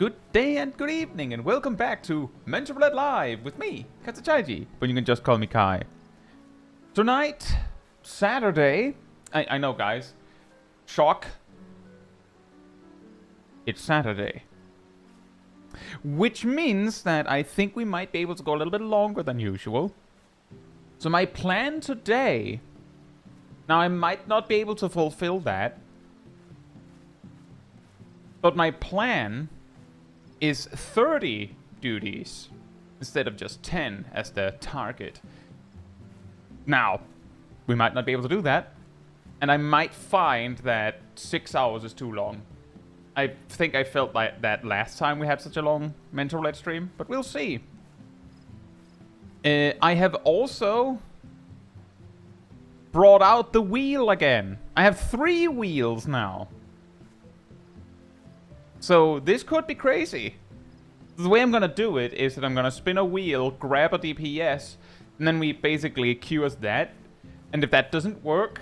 Good day and good evening, and welcome back to Roulette Live with me, Chaiji, but you can just call me Kai. Tonight, Saturday, I know guys, shock, it's Saturday. Which means that I think we might be able to go a little bit longer than usual. So my plan today, now I might not be able to fulfill that, but my plan is 30 duties instead of just 10 as the target. Now, we might not be able to do that, and I might find that 6 hours is too long. I think I felt like that last time we had such a long mental roulette stream, but we'll see. I have also brought out the wheel again. I have 3 wheels now. So this could be crazy. The way I'm gonna do it is that I'm gonna spin a wheel, grab a DPS, and then we basically queue as that. And if that doesn't work,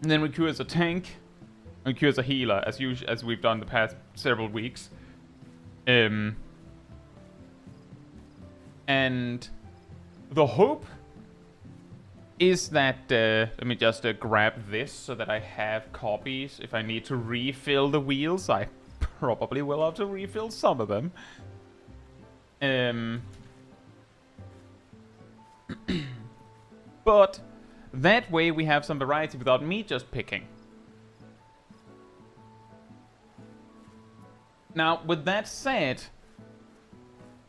and then we queue as a tank, and queue as a healer, as we've done the past several weeks. And the hope is that, let me just grab this so that I have copies. If I need to refill the wheels, I probably will have to refill some of them. But that way we have some variety without me just picking. Now, with that said,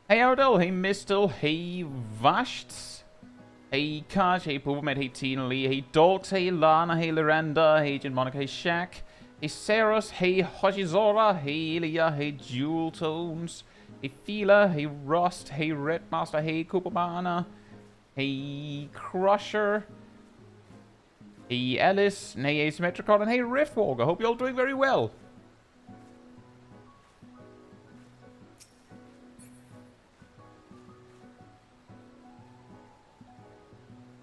hey Ardell, hey Mistel, hey Vashts, hey Kaj, hey Pubamed, hey Tina Lee, hey Dolt, hey Lana, hey Loranda, hey Agent Monica, hey Shaq, hey Saros, hey Hoshizora, hey Ilya, hey Jewel Tones, hey Fila, hey Rust, hey Redmaster, hey Kupamana, hey Crusher, hey Alice, hey Asymmetricon, and hey Riftwalker. Hope you're all doing very well.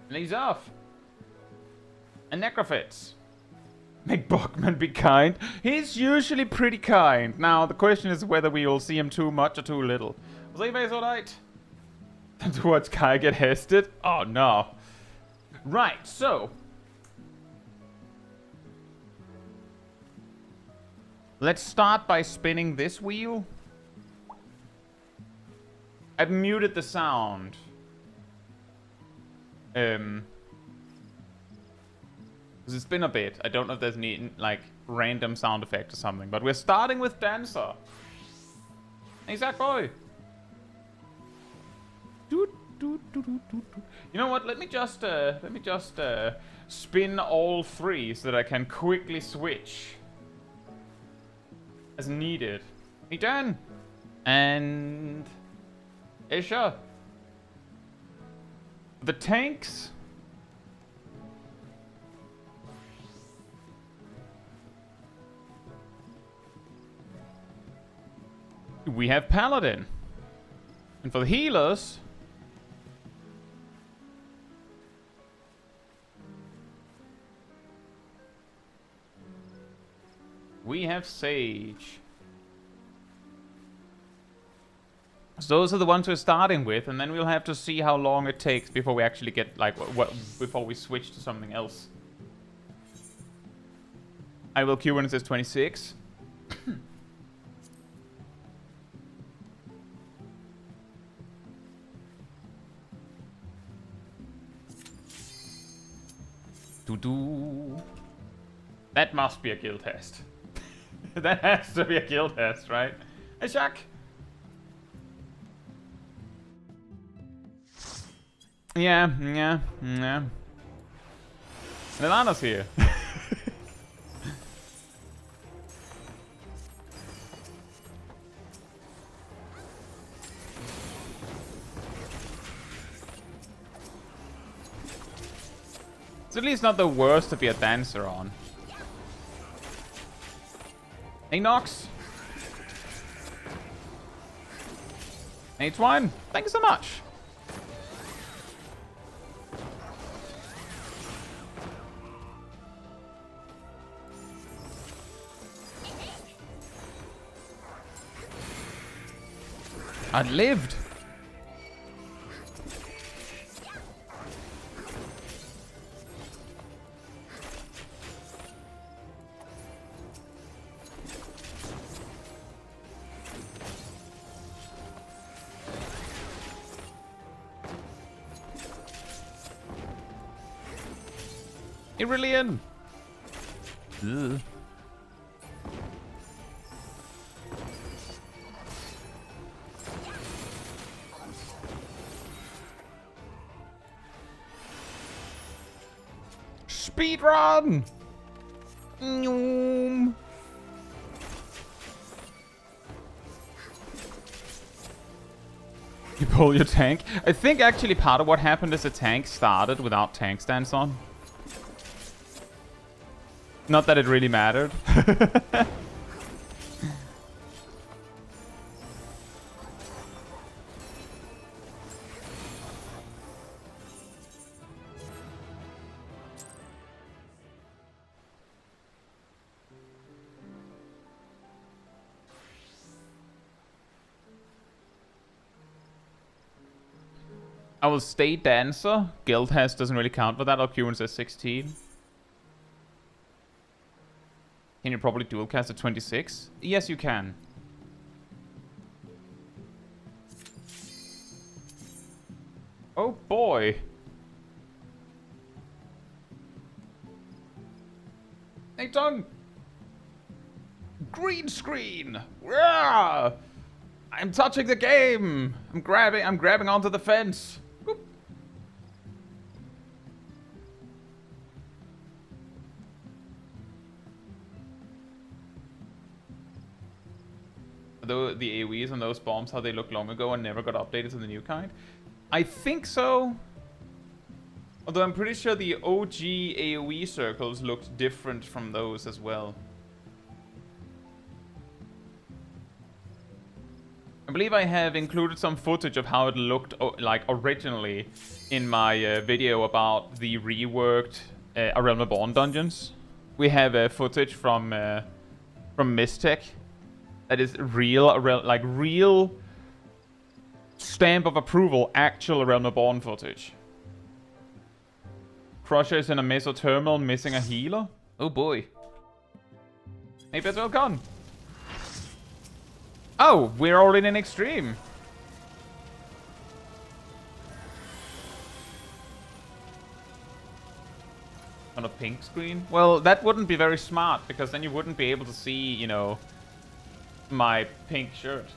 And he's off. And Necrophits. Make Bachman be kind. He's usually pretty kind. Now, the question is whether we will see him too much or too little. Was you guys alright? Time to watch Kai get hested? Oh, no. Right, so. Let's start by spinning this wheel. I've muted the sound. Because it's been a bit. I don't know if there's any, like, random sound effect or something. But we're starting with Dancer. Hey, Zach boy. You know what? Let me just spin all 3 so that I can quickly switch as needed. Hey, Dan. And Isha. The tanks. We have Paladin. And for the healers, we have Sage. So those are the ones we're starting with, and then we'll have to see how long it takes before we actually get, like, before we switch to something else. I will queue when it says 26. That must be a guild test. That has to be a guild test, right? Hey, Shaq. Yeah. And Alana's here. It's at least not the worst to be a dancer on. Hey, Nox. Hey, Twine. Thank you so much. I lived. Irillion! Ugh. Speedrun! You pull your tank. I think actually part of what happened is the tank started without tank stance on. Not that it really mattered. I will stay dancer. Guild has doesn't really count for that. Alcuin says 16. Can you probably dual cast at 26? Yes, you can. Oh boy. Hey, Tongue! Green screen! Yeah! I'm touching the game! I'm grabbing onto the fence. Whoop. Though the AoEs on those bombs, how they looked long ago and never got updated to the new kind? I think so. Although I'm pretty sure the OG AoE circles looked different from those as well. I believe I have included some footage of how it looked like originally in my video about the reworked A Realm Reborn dungeons. We have footage from Mystech. That is real, real stamp of approval, actual Realm Reborn footage. Crusher is in a mesothermal, missing a healer. Oh boy. Maybe it's well gone. Oh, we're already in extreme. On a pink screen? Well, that wouldn't be very smart, because then you wouldn't be able to see, you know, my pink shirt.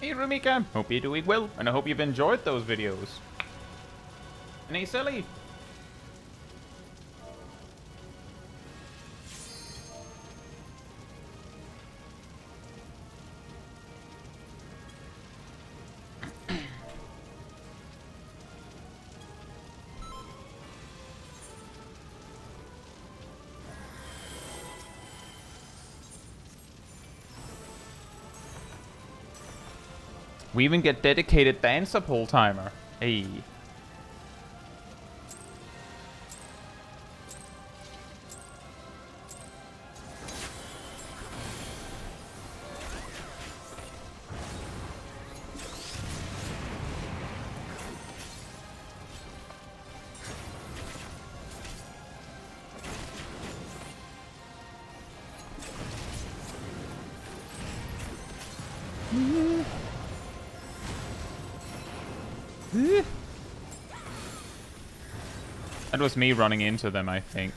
Hey Rumika, hope you're doing well, and I hope you've enjoyed those videos. And hey Silly! We even get dedicated dancer pull timer. Hey. That was me running into them, I think.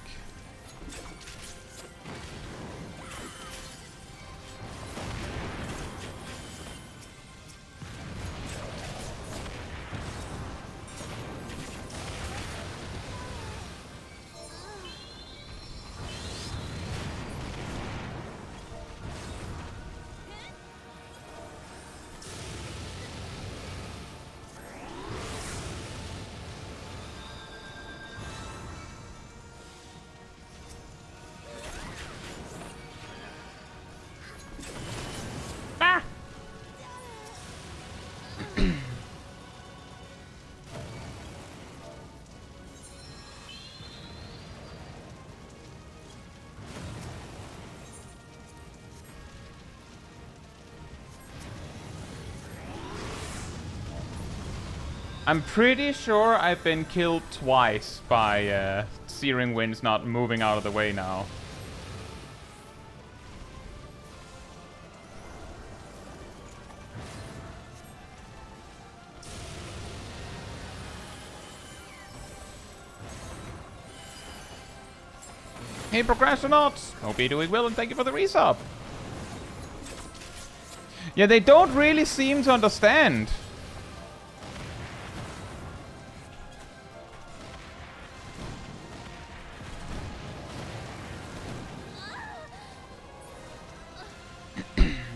I'm pretty sure I've been killed twice by Searing Winds not moving out of the way now. Hey, Procrastinauts! Hope you're doing well and thank you for the resub. Yeah, they don't really seem to understand.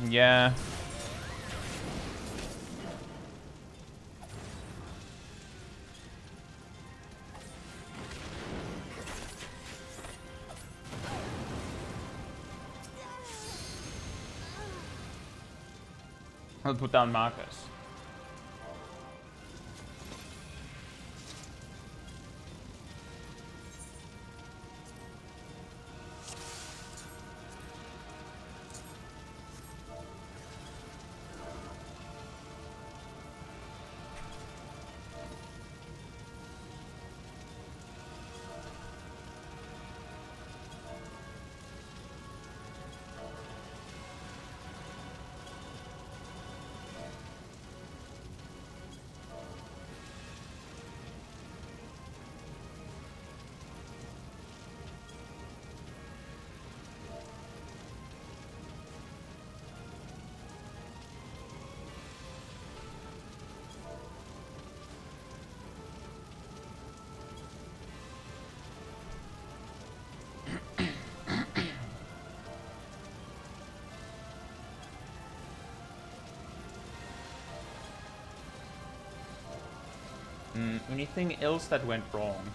Yeah. I'll put down markers. Anything else that went wrong?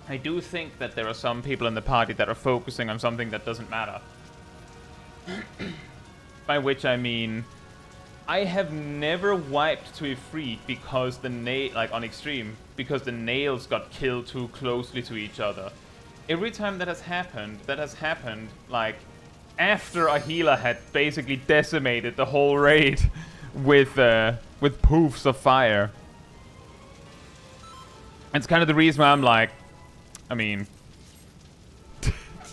I do think that there are some people in the party that are focusing on something that doesn't matter. By which I mean, I have never wiped to a free because the like on extreme, because the nails got killed too closely to each other. Every time that has happened like after a healer had basically decimated the whole raid with poofs of fire. It's kind of the reason why I'm like, I mean,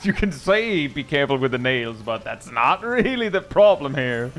you can say be careful with the nails, but that's not really the problem here.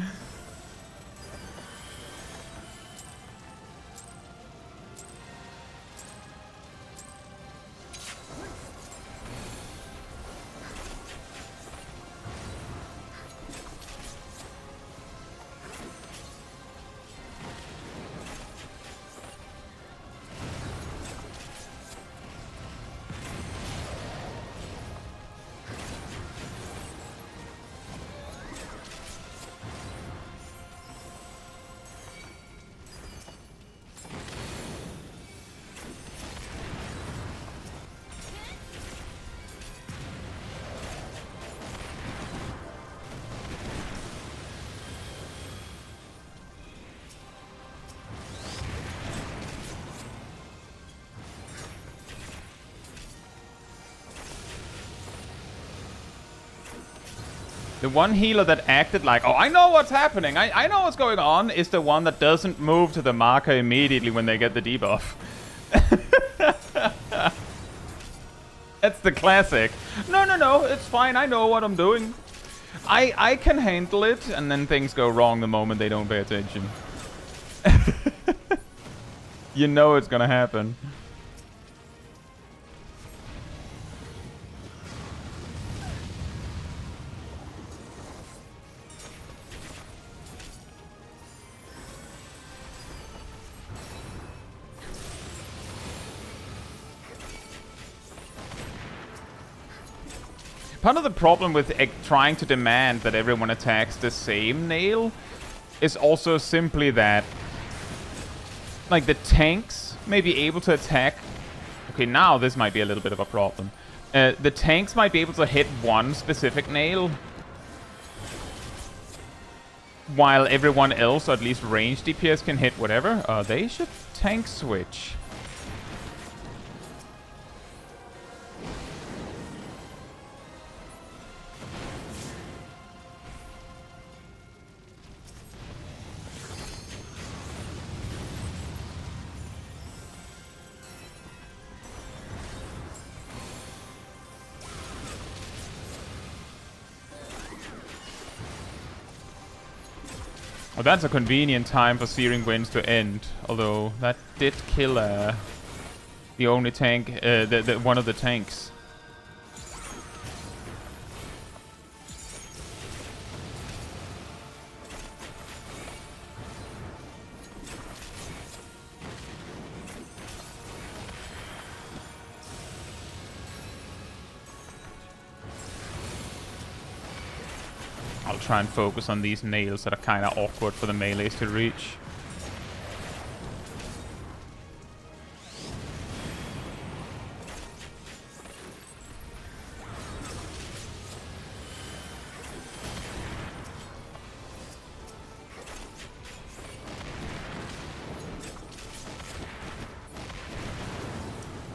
The one healer that acted like, oh, I know what's happening, I know what's going on, is the one that doesn't move to the marker immediately when they get the debuff. That's the classic. No, it's fine, I know what I'm doing. I can handle it, and then things go wrong the moment they don't pay attention. You know it's gonna happen. Part of the problem with trying to demand that everyone attacks the same nail is also simply that, like, the tanks may be able to attack... Okay, now this might be a little bit of a problem. The tanks might be able to hit one specific nail, while everyone else, or at least ranged DPS, can hit whatever. They should tank switch. Oh, that's a convenient time for Searing Winds to end. Although that did kill the only tank, one of the tanks. I'll try and focus on these nails that are kind of awkward for the melees to reach.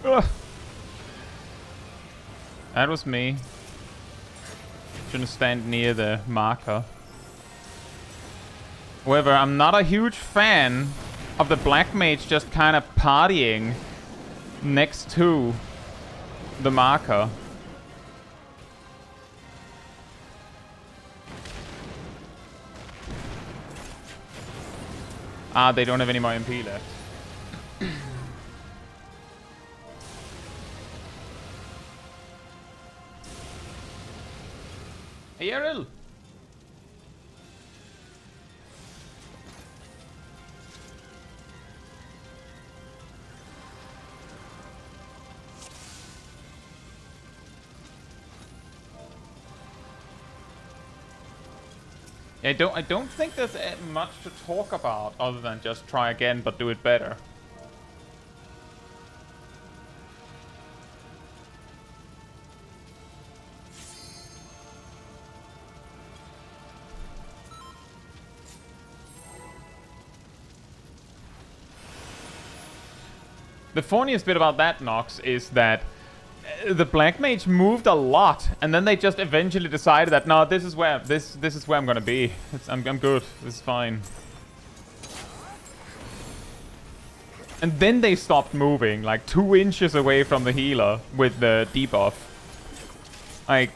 Ugh. That was me. Shouldn't stand near the marker. However, I'm not a huge fan of the Black Mage just kind of partying next to the marker. Ah, they don't have any more MP left. Hey, Errol! I don't think there's much to talk about other than just try again but do it better. The funniest bit about that, Nox, is that the Black Mage moved a lot, and then they just eventually decided that no, this is where I'm gonna be. I'm good. This is fine. And then they stopped moving, like 2 inches away from the healer with the debuff. Like.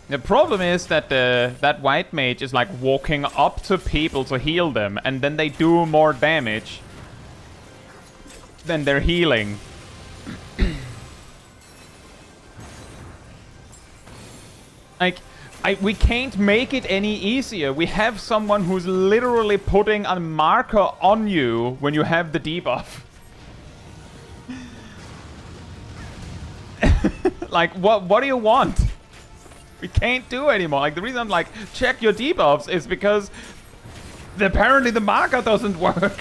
The problem is that that white mage is like walking up to people to heal them, and then they do more damage than they're healing. Like, We can't make it any easier. We have someone who's literally putting a marker on you when you have the debuff. Like, what do you want? We can't do anymore. Like, the reason I'm like, check your debuffs is because apparently the marker doesn't work.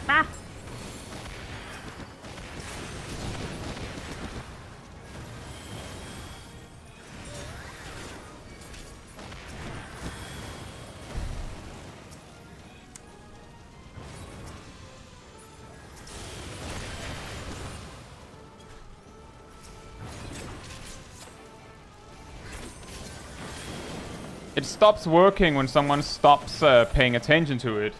Ah. It stops working when someone stops paying attention to it.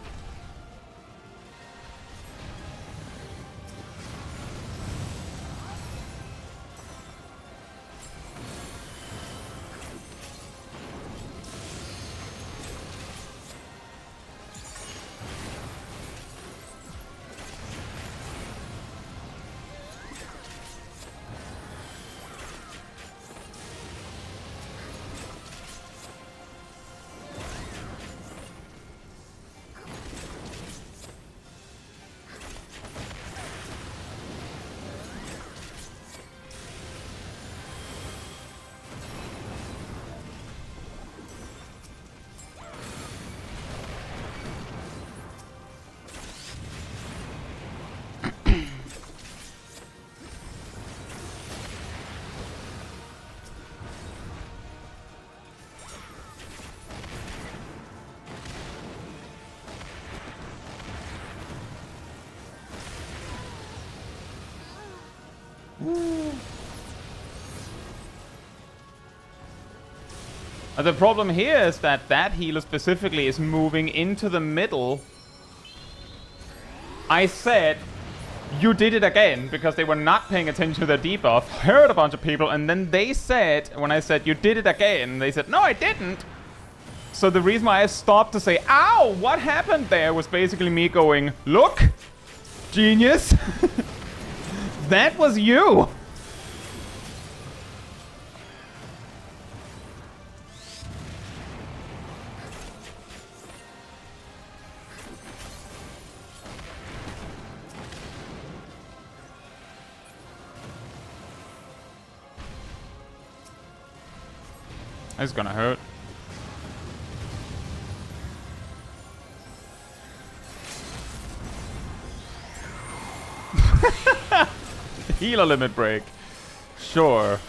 The problem here is that healer specifically is moving into the middle. I said, you did it again, because they were not paying attention to their debuff, hurt a bunch of people, and then they said, when I said, you did it again, they said, no, I didn't. So the reason why I stopped to say, ow, what happened there, was basically me going, look, genius, that was you. It's gonna hurt. Healer limit break. Sure.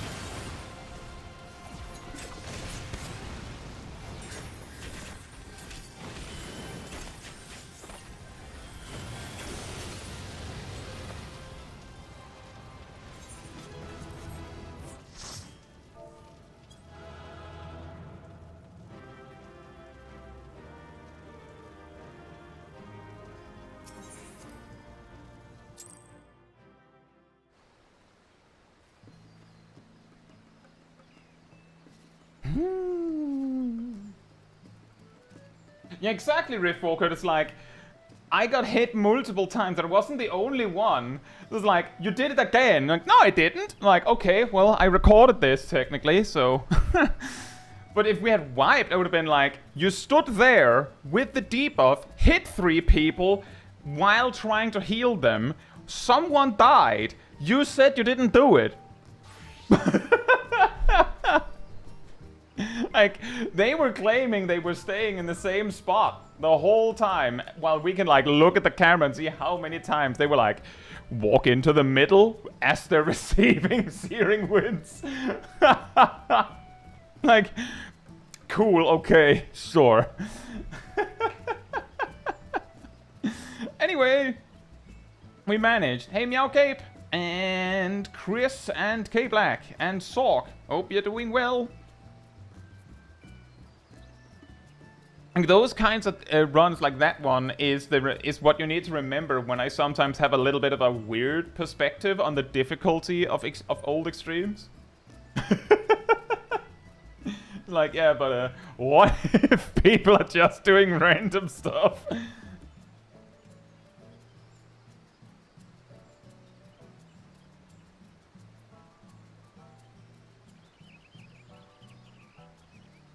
Yeah, exactly, Riftwalker. It's like, I got hit multiple times. I wasn't the only one. It was like, you did it again. Like, no, I didn't. Like, okay, well, I recorded this, technically, so... But if we had wiped, I would have been like, you stood there with the debuff, hit 3 people while trying to heal them. Someone died. You said you didn't do it. Like, they were claiming they were staying in the same spot the whole time, while we can, like, look at the camera and see how many times they were, like, walk into the middle as they're receiving Searing Winds. Like, cool, okay, sure. Anyway, we managed. Hey, Meow Cape, and Chris, and K Black, and Sork. Hope you're doing well. Those kinds of runs like that one is what you need to remember when I sometimes have a little bit of a weird perspective on the difficulty of old extremes. Like, yeah, but what if people are just doing random stuff?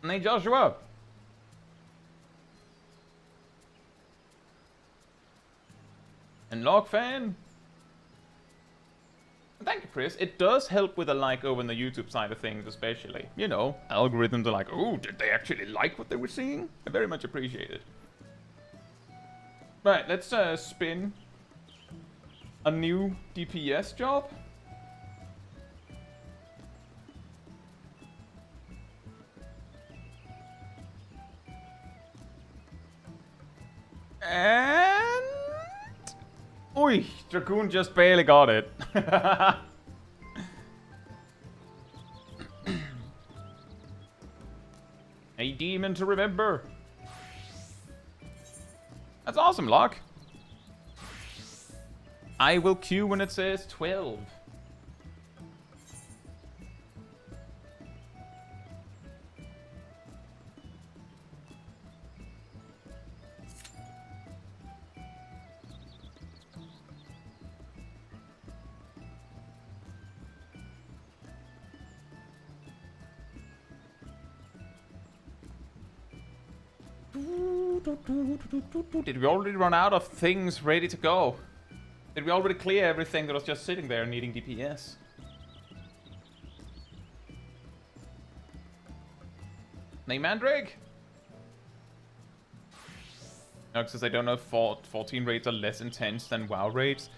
Hey, Joshua. And Log Fan. Thank you, Chris. It does help with a like over on the YouTube side of things, especially. You know, algorithms are like, oh, did they actually like what they were seeing? I very much appreciate it. Right, let's spin a new DPS job. And... Oi, Dragoon just barely got it. A demon to remember. That's awesome, Locke. I will queue when it says 12. Did we already run out of things ready to go? Did we already clear everything that was just sitting there needing DPS? Hey, Mandrake? No, because I don't know if 14 raids are less intense than WoW raids.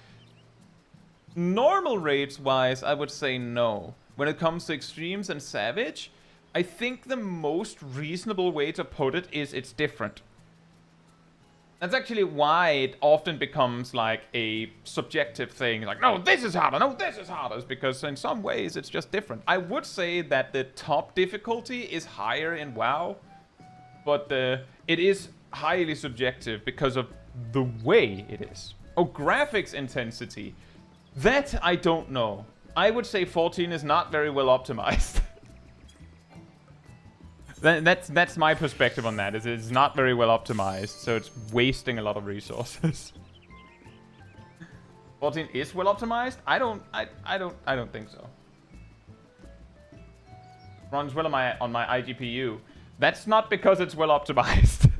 Normal raids wise, I would say no. When it comes to extremes and savage, I think the most reasonable way to put it is it's different. That's actually why it often becomes like a subjective thing. Like, no, this is harder, no, this is harder. It's because in some ways it's just different. I would say that the top difficulty is higher in WoW, but it is highly subjective because of the way it is. Oh, graphics intensity. That I don't know. I would say 14 is not very well optimized. That's my perspective on that. It's not very well optimized, so it's wasting a lot of resources. 14 is well optimized? I don't think so. Runs well on my iGPU. That's not because it's well optimized.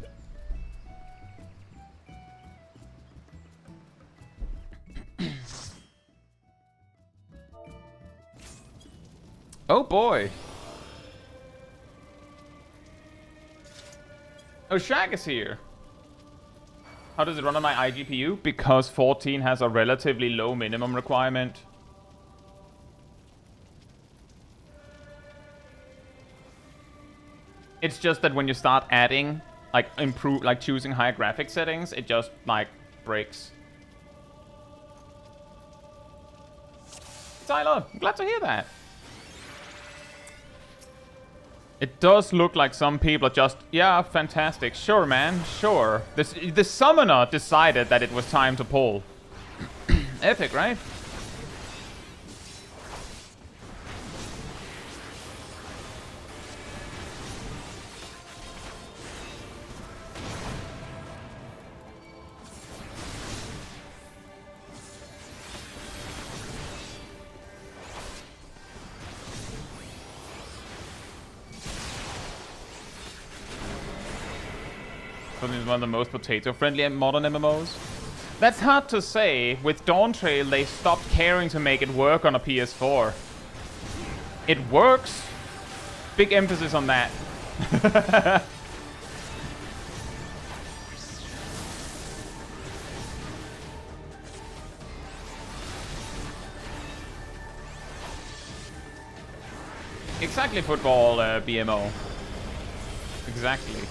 Oh boy. Oh, Shag is here. How does it run on my iGPU? Because 14 has a relatively low minimum requirement. It's just that when you start adding, like choosing higher graphic settings, it just like breaks. Tyler, I'm glad to hear that. It does look like some people are just, yeah, fantastic. Sure, man, sure. The summoner decided that it was time to pull. Epic, right? Is one of the most potato-friendly modern MMOs. That's hard to say. With Dawntrail, they stopped caring to make it work on a PS4. It works. Big emphasis on that. Exactly, football BMO. Exactly.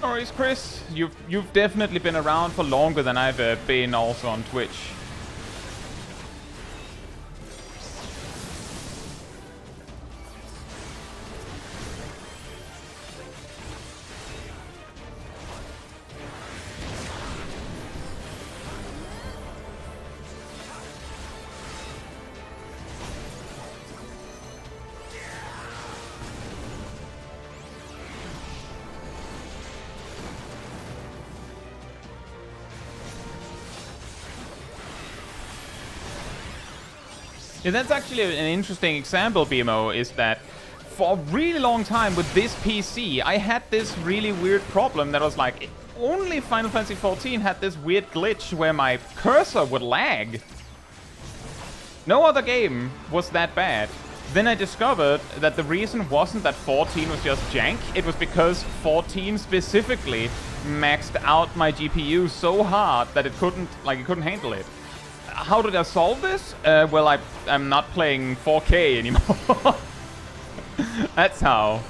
No worries, Chris. You've definitely been around for longer than I've been also on Twitch. Yeah, that's actually an interesting example, BMO, is that for a really long time with this PC, I had this really weird problem that was like, only Final Fantasy XIV had this weird glitch where my cursor would lag. No other game was that bad. Then I discovered that the reason wasn't that 14 was just jank, it was because 14 specifically maxed out my GPU so hard that it couldn't handle it. How did I solve this? Well, I'm not playing 4K anymore. That's how.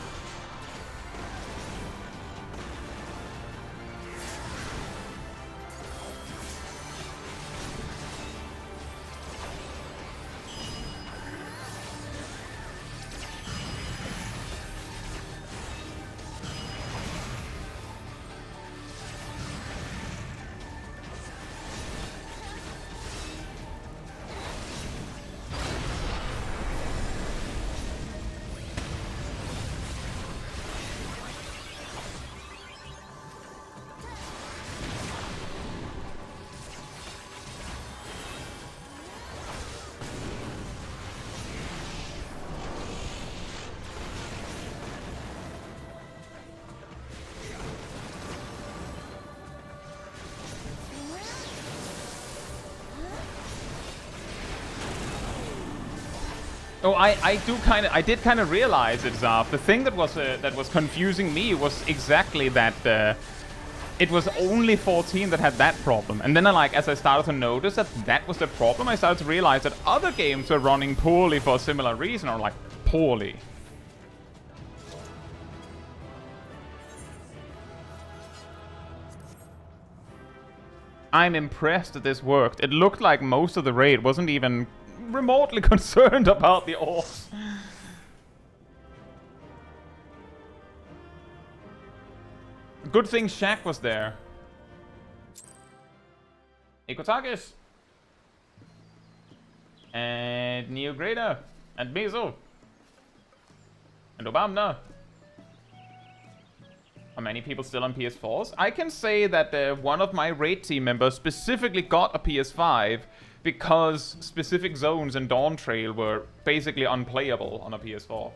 Oh, I did kind of realize it, Zarf. The thing that was confusing me was exactly that it was only 14 that had that problem. And then as I started to notice that was the problem, I started to realize that other games were running poorly for a similar reason, or poorly. I'm impressed that this worked. It looked like most of the raid wasn't even remotely concerned about the orbs. Good thing Shaq was there. Ikotakis. And Neo Grada. And Mizo. And Obama. Are many people still on PS4s? I can say that one of my raid team members specifically got a PS5 because specific zones in Dawntrail were basically unplayable on a PS4.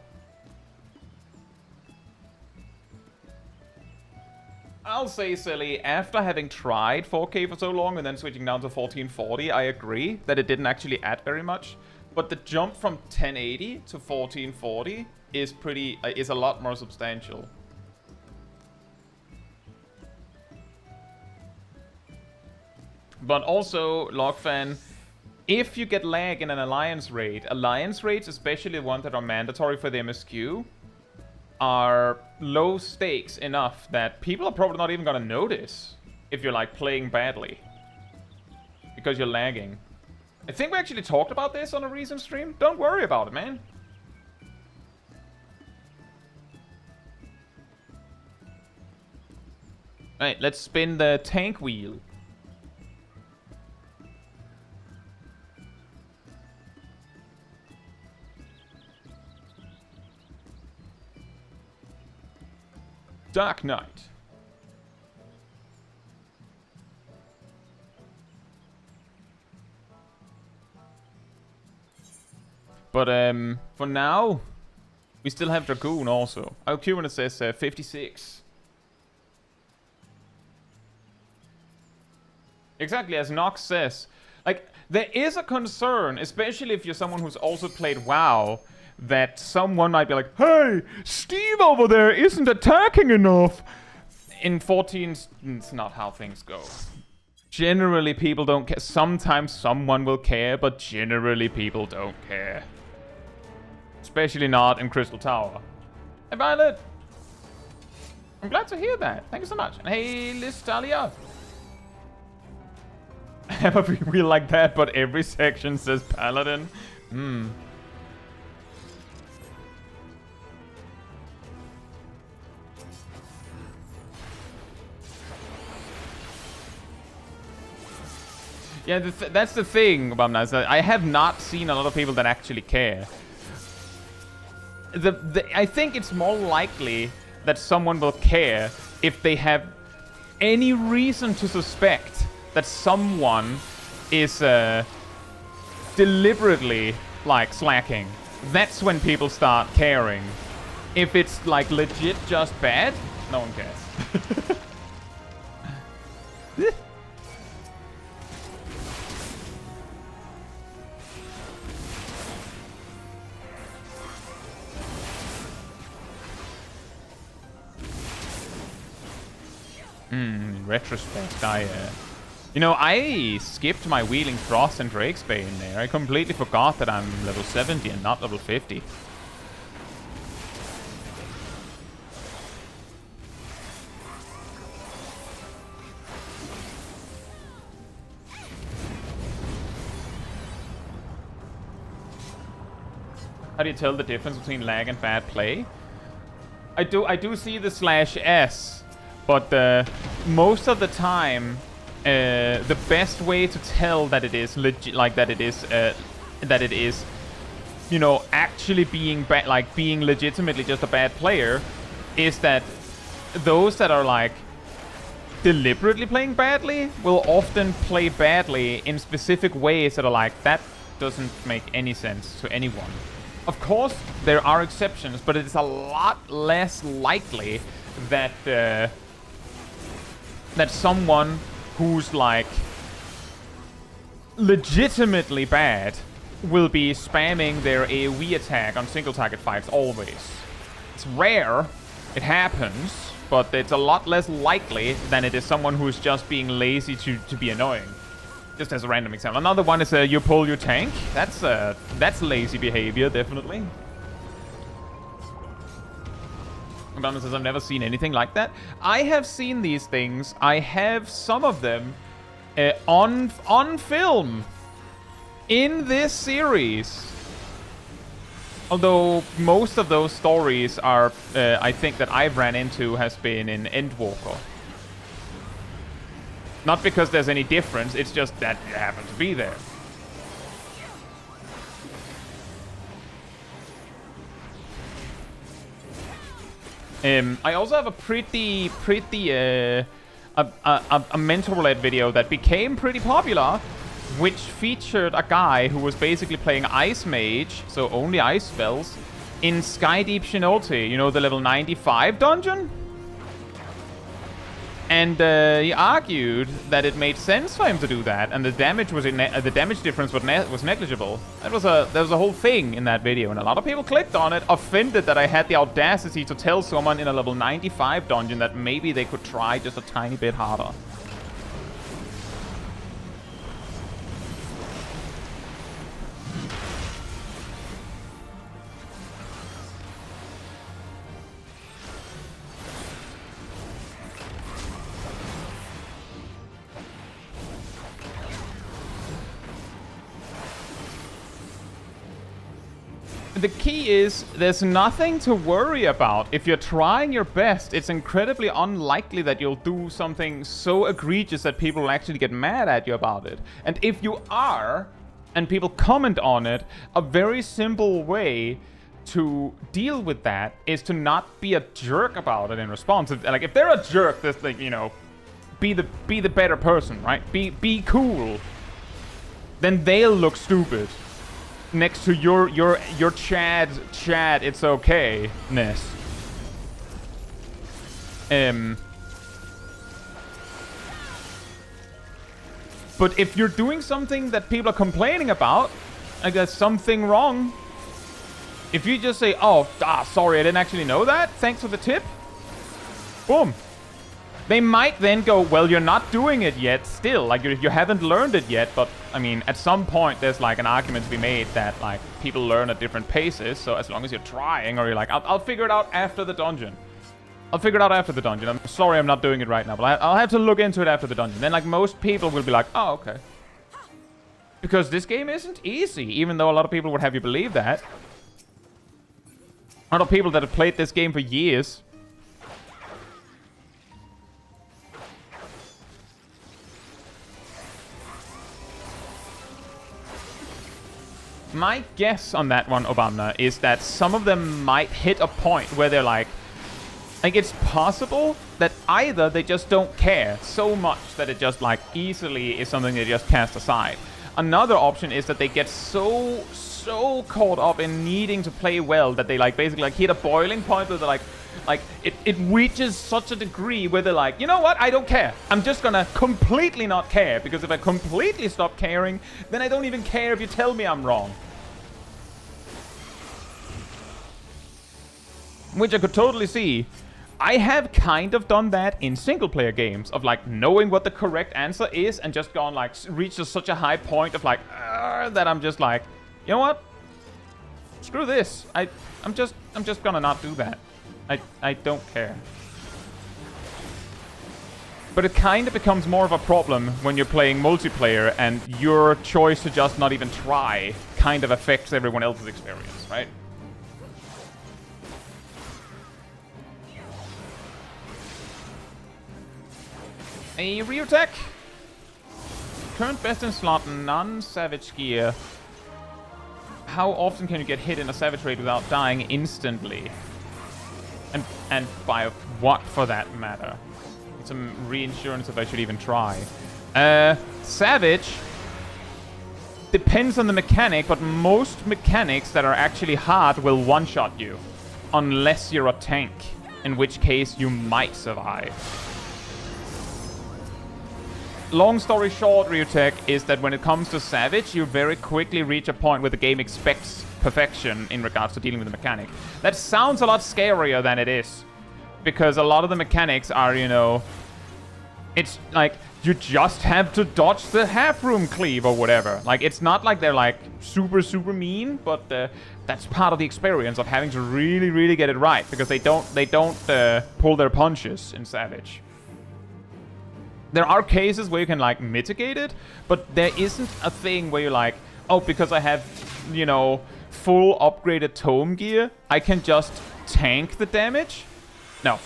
I'll say, Silly, after having tried 4K for so long and then switching down to 1440, I agree that it didn't actually add very much. But the jump from 1080 to 1440 is a lot more substantial. But also, Logfan, if you get lag in an alliance raid, alliance raids, especially the ones that are mandatory for the MSQ, are low stakes enough that people are probably not even gonna notice if you're playing badly because you're lagging. I think we actually talked about this on a recent stream. Don't worry about it, man. Alright, let's spin the tank wheel. Dark Knight. But for now, we still have Dragoon also. Our Q says 56. Exactly, as Nox says. There is a concern, especially if you're someone who's also played WoW, that someone might be like, hey, Steve over there isn't attacking enough. In 14, it's not how things go. Generally, people don't care. Sometimes someone will care, but generally, people don't care. Especially not in Crystal Tower. Hey, Violet. I'm glad to hear that. Thank you so much. And hey, Listalia. I have a wheel like that, but every section says Paladin. Yeah, that's the thing, Bumna, is that I have not seen a lot of people that actually care. I think it's more likely that someone will care if they have any reason to suspect that someone is deliberately like slacking, that's when people start caring. If it's like legit just bad, no one cares. In retrospect, you know, I skipped my Wheeling Frost and Drakesbane there. I completely forgot that I'm level 70 and not level 50. How do you tell the difference between lag and bad play? I do see the /S, but most of the time, the best way to tell that it is legit, like that it is, you know, actually being being legitimately just a bad player, is that those that are like deliberately playing badly will often play badly in specific ways that are like, that doesn't make any sense to anyone. Of course, there are exceptions, but it's a lot less likely that that someone who's like legitimately bad will be spamming their AoE attack on single target fights always. It's rare, it happens, but it's a lot less likely than it is someone who's just being lazy to be annoying. Just as a random example. Another one is you pull your tank. That's lazy behavior, definitely. McDonald says, I've never seen anything like that. I have seen these things. I have some of them on film in this series. Although most of those stories are, I think that I've ran into has been in Endwalker. Not because there's any difference, it's just that it happened to be there. I also have a pretty a mental roulette video that became pretty popular, which featured a guy who was basically playing Ice Mage, so only ice spells, in Skydeep Shinolti, you know, the level 95 dungeon? And he argued that it made sense for him to do that, and the damage was the damage difference was negligible. There was a whole thing in that video, and a lot of people clicked on it, offended that I had the audacity to tell someone in a level 95 dungeon that maybe they could try just a tiny bit harder. The key is, there's nothing to worry about. If you're trying your best, it's incredibly unlikely that you'll do something so egregious that people will actually get mad at you about it. And if you are, and people comment on it, a very simple way to deal with that is to not be a jerk about it in response. Like, if they're a jerk, that's like, you know, be the better person, right? Be cool. Then they'll look stupid next to your Chad, it's okay-ness. But if you're doing something that people are complaining about, like there's something wrong, if you just say, oh, sorry, I didn't actually know that, thanks for the tip, boom. They might then go, well, you're not doing it yet still. Like, you haven't learned it yet. But, I mean, at some point, there's, like, an argument to be made that, like, people learn at different paces. So as long as you're trying, or you're like, I'll figure it out after the dungeon. I'll figure it out after the dungeon. I'm sorry I'm not doing it right now. But I'll have to look into it after the dungeon. Then, like, most people will be like, oh, okay. Because this game isn't easy. Even though a lot of people would have you believe that. A lot of people that have played this game for years. My guess on that one, Obama, is that some of them might hit a point where they're like it's possible that either they just don't care so much that it just like easily is something they just cast aside. Another option is that they get so so caught up in needing to play well that they like basically like hit a boiling point where they're like it reaches such a degree where they're like, you know what, I don't care. I'm just gonna completely not care, because if I completely stop caring, then I don't even care if you tell me I'm wrong. Which I could totally see. I have kind of done that in single-player games, of like knowing what the correct answer is and just gone like reached such a high point of like that I'm just like, you know what? Screw this. I'm just gonna not do that. I don't care. But it kind of becomes more of a problem when you're playing multiplayer and your choice to just not even try kind of affects everyone else's experience, right? A Ryutek. Current best in slot, non-savage gear. How often can you get hit in a savage raid without dying instantly? And by what, for that matter? Some reinsurance if I should even try. Savage depends on the mechanic, but most mechanics that are actually hard will one-shot you. Unless you're a tank, in which case you might survive. Long story short, Ryutek, is that when it comes to Savage, you very quickly reach a point where the game expects perfection in regards to dealing with the mechanic. That sounds a lot scarier than it is. Because a lot of the mechanics are, you know... It's like, you just have to dodge the half-room cleave or whatever. Like, it's not like they're, like, super, super mean, but that's part of the experience of having to really, really get it right. Because they don't pull their punches in Savage. There are cases where you can, like, mitigate it, but there isn't a thing where you're like, oh, because I have, you know, full upgraded tome gear, I can just tank the damage? No.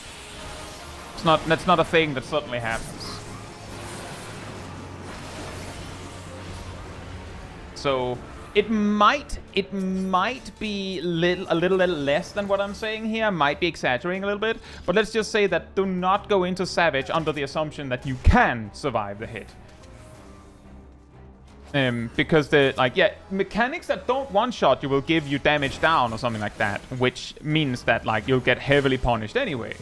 That's not a thing that suddenly happens. So, it might be a little less than what I'm saying here. I might be exaggerating a little bit. But let's just say that do not go into Savage under the assumption that you can survive the hit. Because mechanics that don't one-shot you will give you damage down or something like that. Which means that, like, you'll get heavily punished anyway.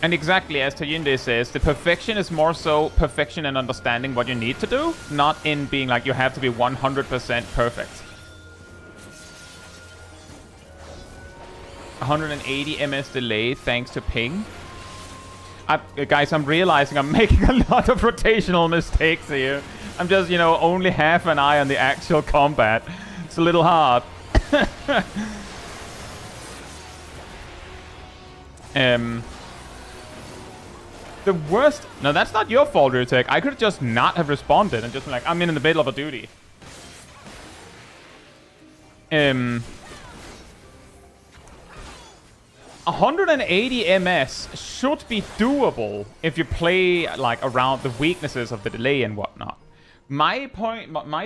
And exactly as Tajinde says, the perfection is more so perfection in understanding what you need to do, not in being like you have to be 100% perfect. 180 ms delay thanks to ping. Guys, I'm realizing I'm making a lot of rotational mistakes here. I'm just, you know, only half an eye on the actual combat. It's a little hard. The worst... No, that's not your fault, Ryutek. I could just not have responded and just been like, I'm in the middle of a duty. 180 ms should be doable if you play, like, around the weaknesses of the delay and whatnot. My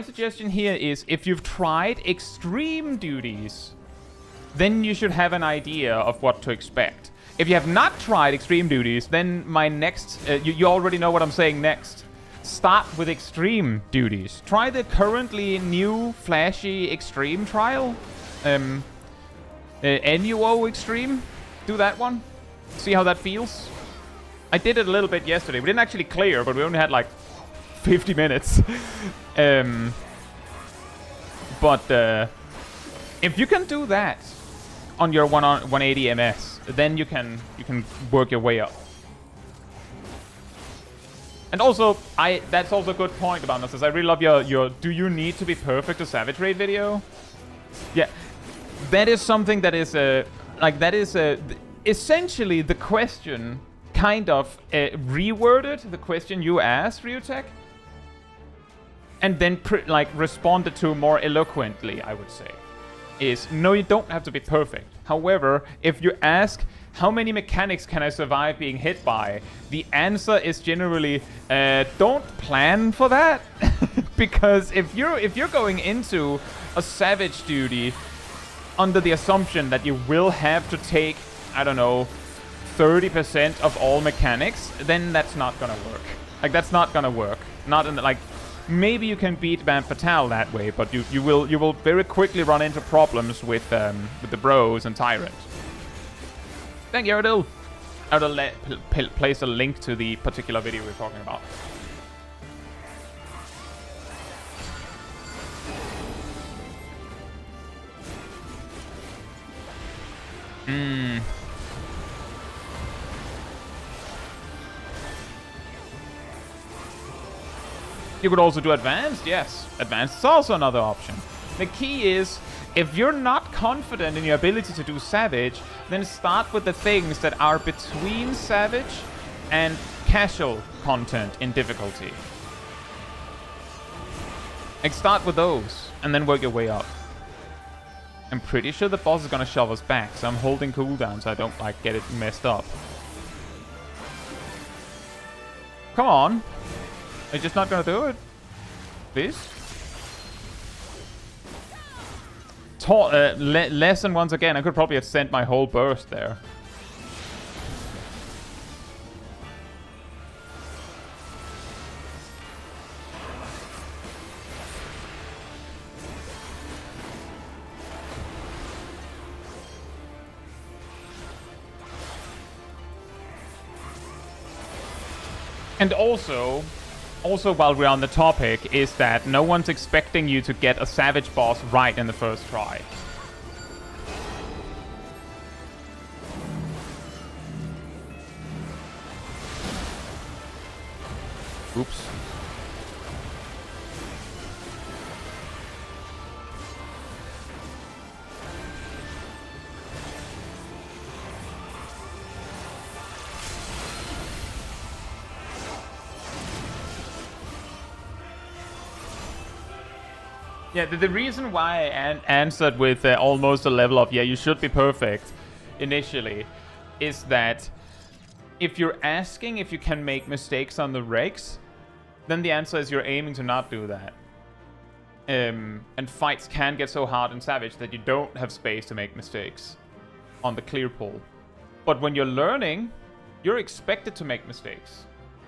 suggestion here is, if you've tried extreme duties, then you should have an idea of what to expect. If you have not tried extreme duties, then my next... you already know what I'm saying next. Start with extreme duties. Try the currently new flashy extreme trial. NUO extreme. Do that one. See how that feels. I did it a little bit yesterday. We didn't actually clear, but we only had like 50 minutes. But if you can do that on your 180 ms, then you can work your way up. And also, that's also a good point about this. I really love your do you need to be perfect to Savage Raid video? Yeah, that is something that is essentially the question kind of reworded, the question you asked, Ryutek, and then responded to more eloquently, I would say. Is no, you don't have to be perfect. However, if you ask how many mechanics can I survive being hit by, the answer is generally don't plan for that. Because if you're going into a savage duty under the assumption that you will have to take, I don't know, 30% of all mechanics, then that's not gonna work. Like, that's not gonna work. Not in the, like, maybe you can beat Van Fatale that way, but you will very quickly run into problems with the Bros and Tyrant. Thank you, Erdil. Erdil place a link to the particular video we're talking about. You could also do advanced, yes. Advanced is also another option. The key is, if you're not confident in your ability to do Savage, then start with the things that are between Savage and casual content in difficulty. Like, start with those, and then work your way up. I'm pretty sure the boss is gonna shove us back, so I'm holding cooldown so I don't, like, get it messed up. Come on. Are you just not gonna do it? Please? Lesson once again. I could probably have sent my whole burst there. And also while we're on the topic, is that no one's expecting you to get a Savage boss right in the first try. Oops. Yeah, the reason why I answered with almost a level of, yeah, you should be perfect initially, is that if you're asking if you can make mistakes on the regs, then the answer is you're aiming to not do that. And fights can get so hard in Savage that you don't have space to make mistakes on the clear pull. But when you're learning, you're expected to make mistakes.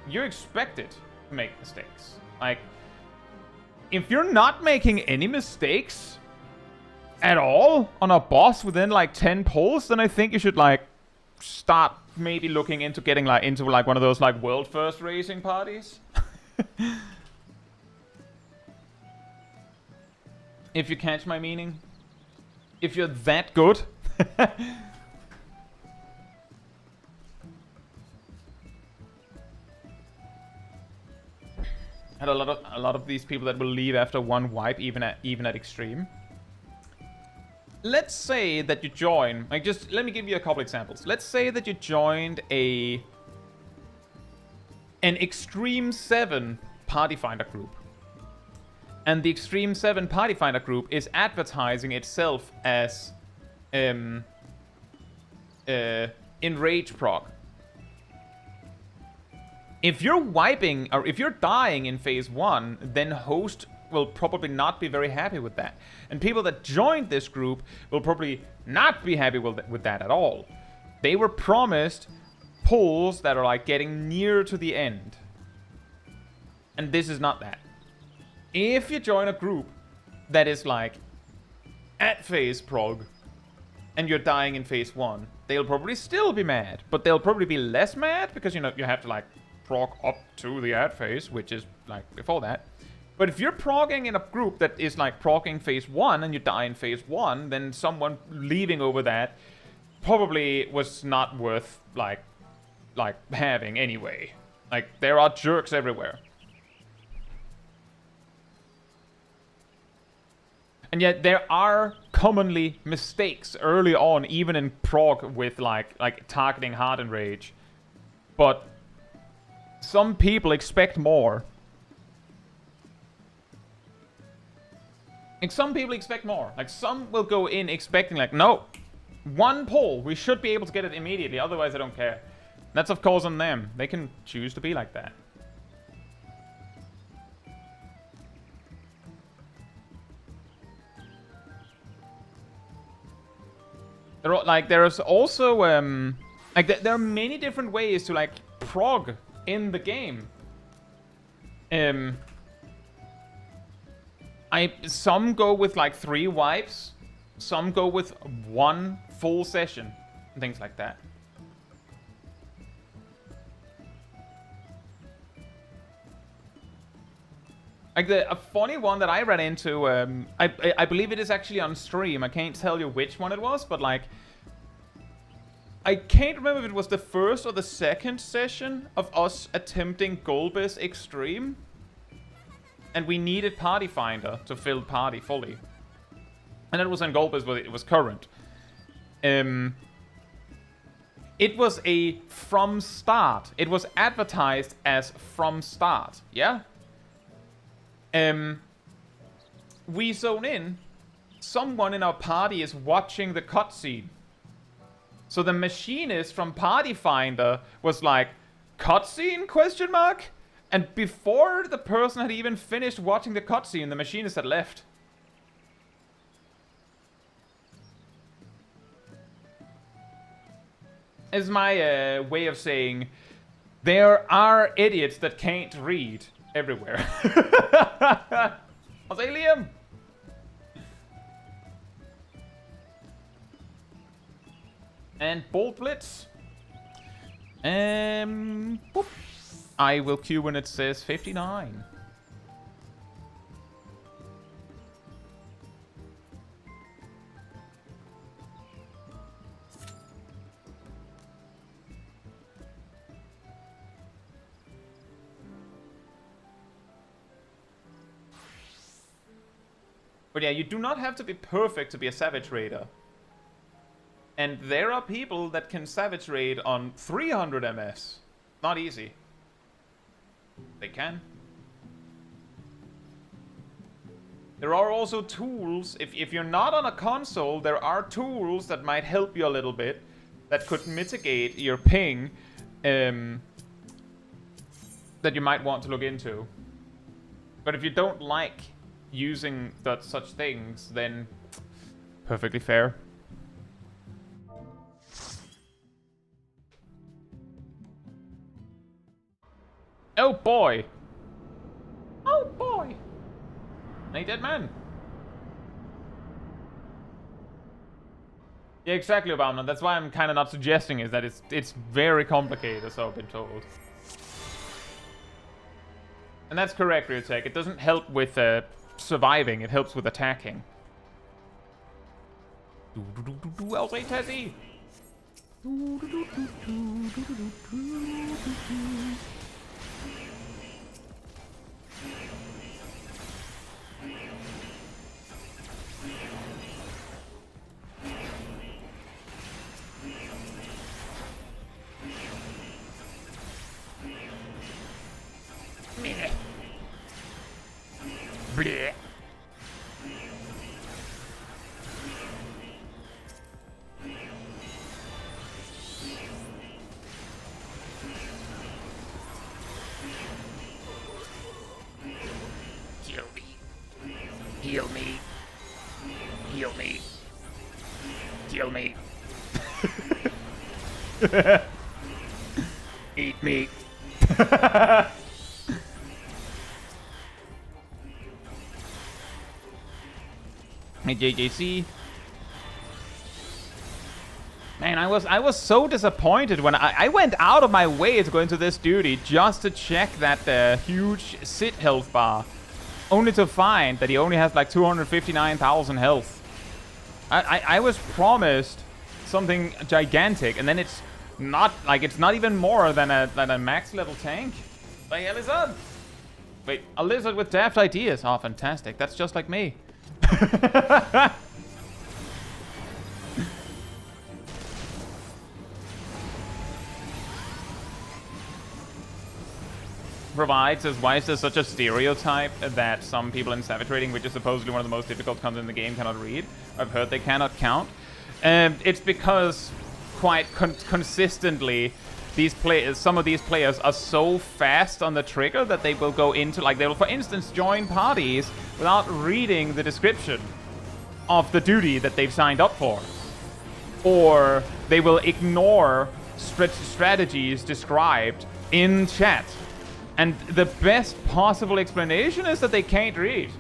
You're expected to make mistakes. Like, if you're not making any mistakes at all on a boss within like 10 pulls, then I think you should like start maybe looking into getting like into like one of those like world first racing parties. If you catch my meaning. If you're that good. Had a lot of these people that will leave after one wipe, even at extreme. Let's say that you join, like, just let me give you a couple examples. Let's say that you joined an Extreme 7 Party Finder group. And the Extreme 7 Party Finder group is advertising itself as Enrage proc. If you're wiping, or if you're dying in phase 1, then host will probably not be very happy with that. And people that joined this group will probably not be happy with that at all. They were promised pulls that are like getting near to the end. And this is not that. If you join a group that is like at phase prog, and you're dying in phase 1, they'll probably still be mad. But they'll probably be less mad because, you know, you have to like proc up to the ad phase, which is like before that. But if you're progging in a group that is like progging phase 1 and you die in phase 1, then someone leaving over that probably was not worth like having anyway. Like, there are jerks everywhere. And yet there are commonly mistakes early on, even in prog with like targeting hard enrage. But some people expect more. Like, some people expect more. Like, some will go in expecting, like, no, one pull, we should be able to get it immediately, otherwise I don't care. That's, of course, on them. They can choose to be like that. There's also, Like, there are many different ways to, like, prog in the game. Some go with, like, 3 wipes. Some go with 1 full session. And things like that. Like, a funny one that I ran into, I believe it is actually on stream. I can't tell you which one it was, but, like, I can't remember if it was the first or the second session of us attempting Golbez Extreme. And we needed Party Finder to fill party fully. And it was on Golbez, but it was current. It was a from start. It was advertised as from start, yeah? We zone in. Someone in our party is watching the cutscene. So the machinist from Party Finder was like, cutscene, question mark? And before the person had even finished watching the cutscene, the machinist had left. Is my way of saying, there are idiots that can't read everywhere. Liam! And Bolt Blitz. Boop. I will queue when it says 59. But yeah, you do not have to be perfect to be a Savage Raider. And there are people that can Savage Raid on 300 MS. Not easy. They can. There are also tools. If you're not on a console, there are tools that might help you a little bit. That could mitigate your ping. That you might want to look into. But if you don't like using such things, then perfectly fair. Oh boy! Oh boy! Hey, dead man. Yeah, exactly, Obama. That's why I'm kind of not suggesting is that it's very complicated, so I've been told. And that's correct, Ryutek. It doesn't help with surviving. It helps with attacking. I'll say Tessie. Bleh. Heal me. Heal me. Heal me. Eat me. Hey, JJC. Man, I was so disappointed when I went out of my way to go into this duty just to check that huge Sit health bar. Only to find that he only has like 259,000 health. I was promised something gigantic, and then it's not even more than a max level tank. Like, a lizard. Wait, a lizard with daft ideas. Oh, fantastic. That's just like me. Provides as why is there such a stereotype that some people in Savage Raiding, which is supposedly one of the most difficult content in the game, cannot read? I've heard they cannot count. It's because quite consistently some of these players are so fast on the trigger that they will go into, like, they will, for instance, join parties without reading the description of the duty that they've signed up for. Or they will ignore strategies described in chat. And the best possible explanation is that they can't read.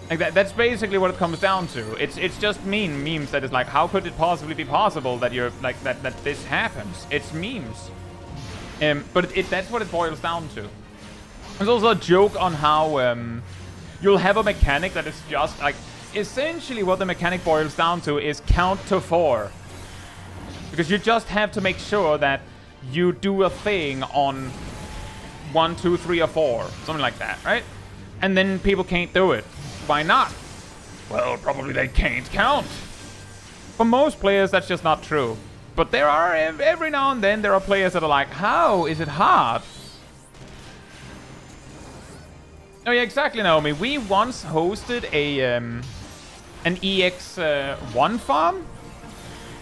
Like that's basically what it comes down to. It's just memes that is like, how could it possibly be possible that you're like that this happens? It's memes. But that's what it boils down to. There's also a joke on how you'll have a mechanic that is just like, essentially what the mechanic boils down to is count to 4. Because you just have to make sure that you do a thing on 1, 2, 3, or 4. Something like that, right? And then people can't do it. Why not? Well, probably they can't count. For most players, that's just not true. But there are, every now and then, there are players that are like, how is it hard? Oh yeah, exactly, Naomi. We once hosted an EX1 farm,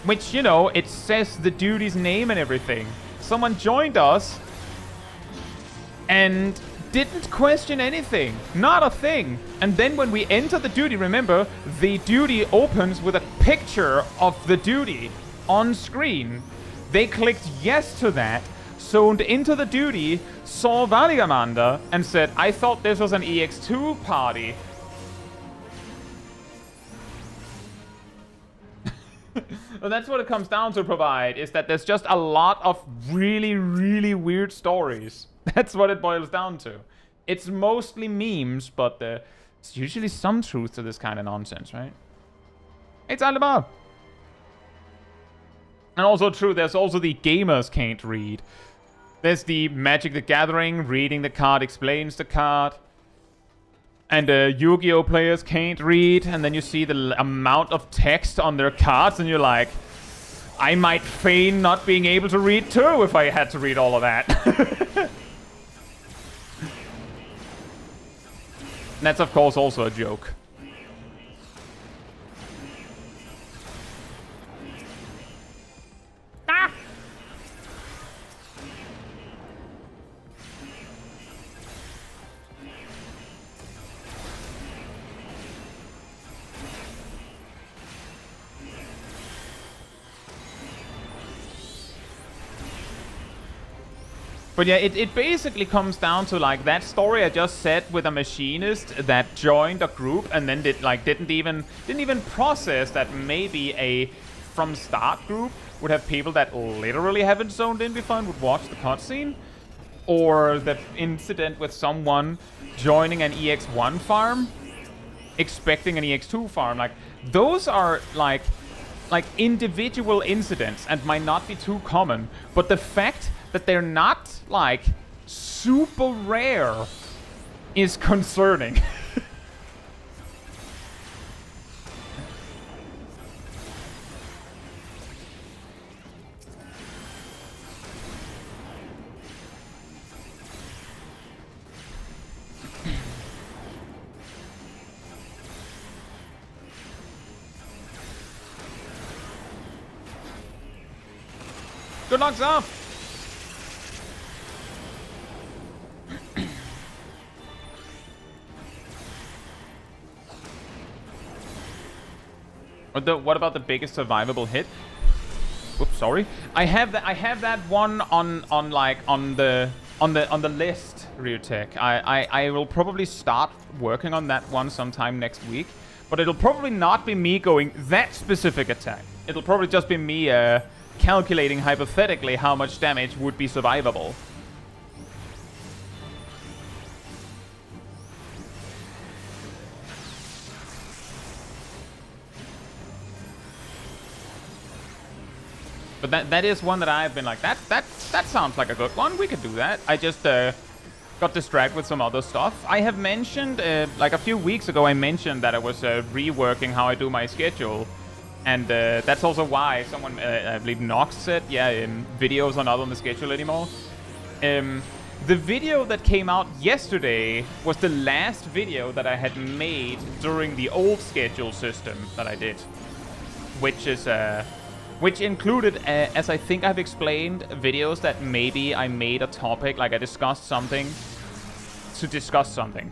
which, you know, it says the duty's name and everything. Someone joined us and didn't question anything. Not a thing. And then when we enter the duty, remember, the duty opens with a picture of the duty on screen. They clicked yes to that, zoned into the duty, saw Valigamanda, and said, I thought this was an EX2 party. Well, that's what it comes down to provide, is that there's just a lot of really, really weird stories. That's what it boils down to. It's mostly memes, but there's usually some truth to this kind of nonsense, right? It's all about. And also true, there's also the gamers can't read. There's the Magic the Gathering, reading the card explains the card. And Yu-Gi-Oh! Players can't read, and then you see the amount of text on their cards, and you're like, I might feign not being able to read too if I had to read all of that. That's, of course, also a joke. Ah! But yeah, it basically comes down to like that story I just said with a machinist that joined a group and then didn't even process that maybe a from start group would have people that literally haven't zoned in before and would watch the cutscene, or the incident with someone joining an EX1 farm expecting an EX2 farm. Like those are like individual incidents and might not be too common, but the fact that they're not, like, super rare is concerning. Good luck, Zaf! What about the biggest survivable hit? Oops, sorry. I have that one on the list, Ryutek. I will probably start working on that one sometime next week, but it'll probably not be me going that specific attack. It'll probably just be me calculating hypothetically how much damage would be survivable. But that is one that I've been like, that sounds like a good one. We could do that. I just got distracted with some other stuff. I have mentioned, like a few weeks ago, I mentioned that I was reworking how I do my schedule. And that's also why someone, I believe Nox said, yeah, videos are not on the schedule anymore. The video that came out yesterday was the last video that I had made during the old schedule system that I did. Which included, as I think I've explained, videos that maybe I made a topic, like I discussed something, to discuss something.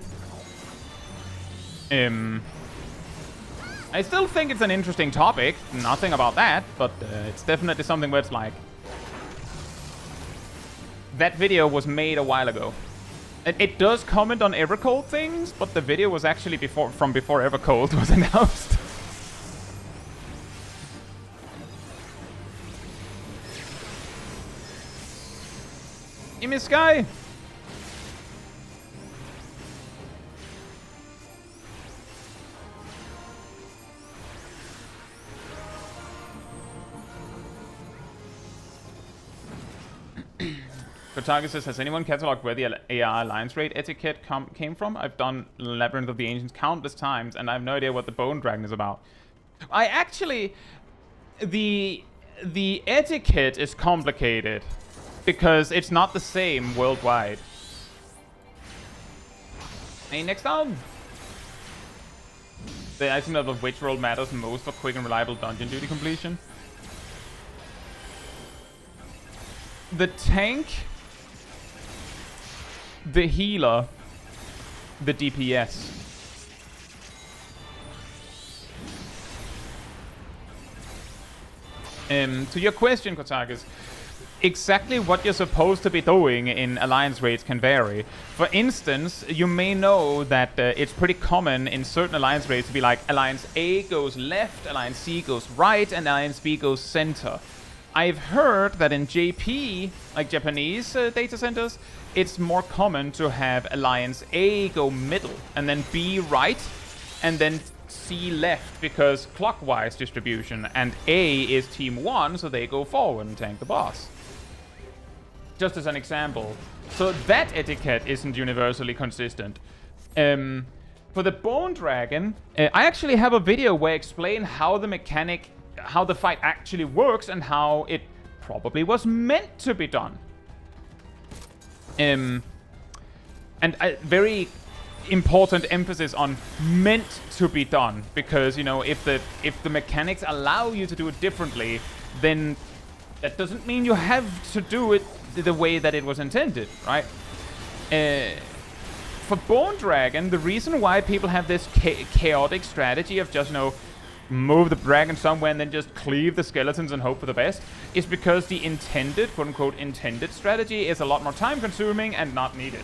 I still think it's an interesting topic, nothing about that, but it's definitely something where it's like, That video was made a while ago. It does comment on Evercold things, but the video was actually from before Evercold was announced. Give me Sky! Kotaku says, has anyone cataloged where the AR Alliance Raid etiquette came from? I've done Labyrinth of the Ancients countless times, and I have no idea what the Bone Dragon is about. I actually... The etiquette is complicated, because it's not the same worldwide. Hey, next down! The item of which role matters most for quick and reliable dungeon duty completion? The tank... The healer, the DPS. To your question, Kotakus, exactly what you're supposed to be doing in Alliance raids can vary. For instance, you may know that it's pretty common in certain Alliance raids to be like, Alliance A goes left, Alliance C goes right, and Alliance B goes center. I've heard that in JP, like Japanese data centers, it's more common to have Alliance A go middle, and then B right, and then C left, because clockwise distribution, and A is Team 1, so they go forward and tank the boss. Just as an example. So that etiquette isn't universally consistent. For the Bone Dragon, I actually have a video where I explain how the fight actually works and how it probably was meant to be done. And a very important emphasis on meant to be done, because, you know, if the mechanics allow you to do it differently, then that doesn't mean you have to do it the way that it was intended, right? For Bone Dragon, the reason why people have this chaotic strategy of just, you know, move the dragon somewhere and then just cleave the skeletons and hope for the best is because the intended, quote-unquote, intended strategy is a lot more time-consuming and not needed.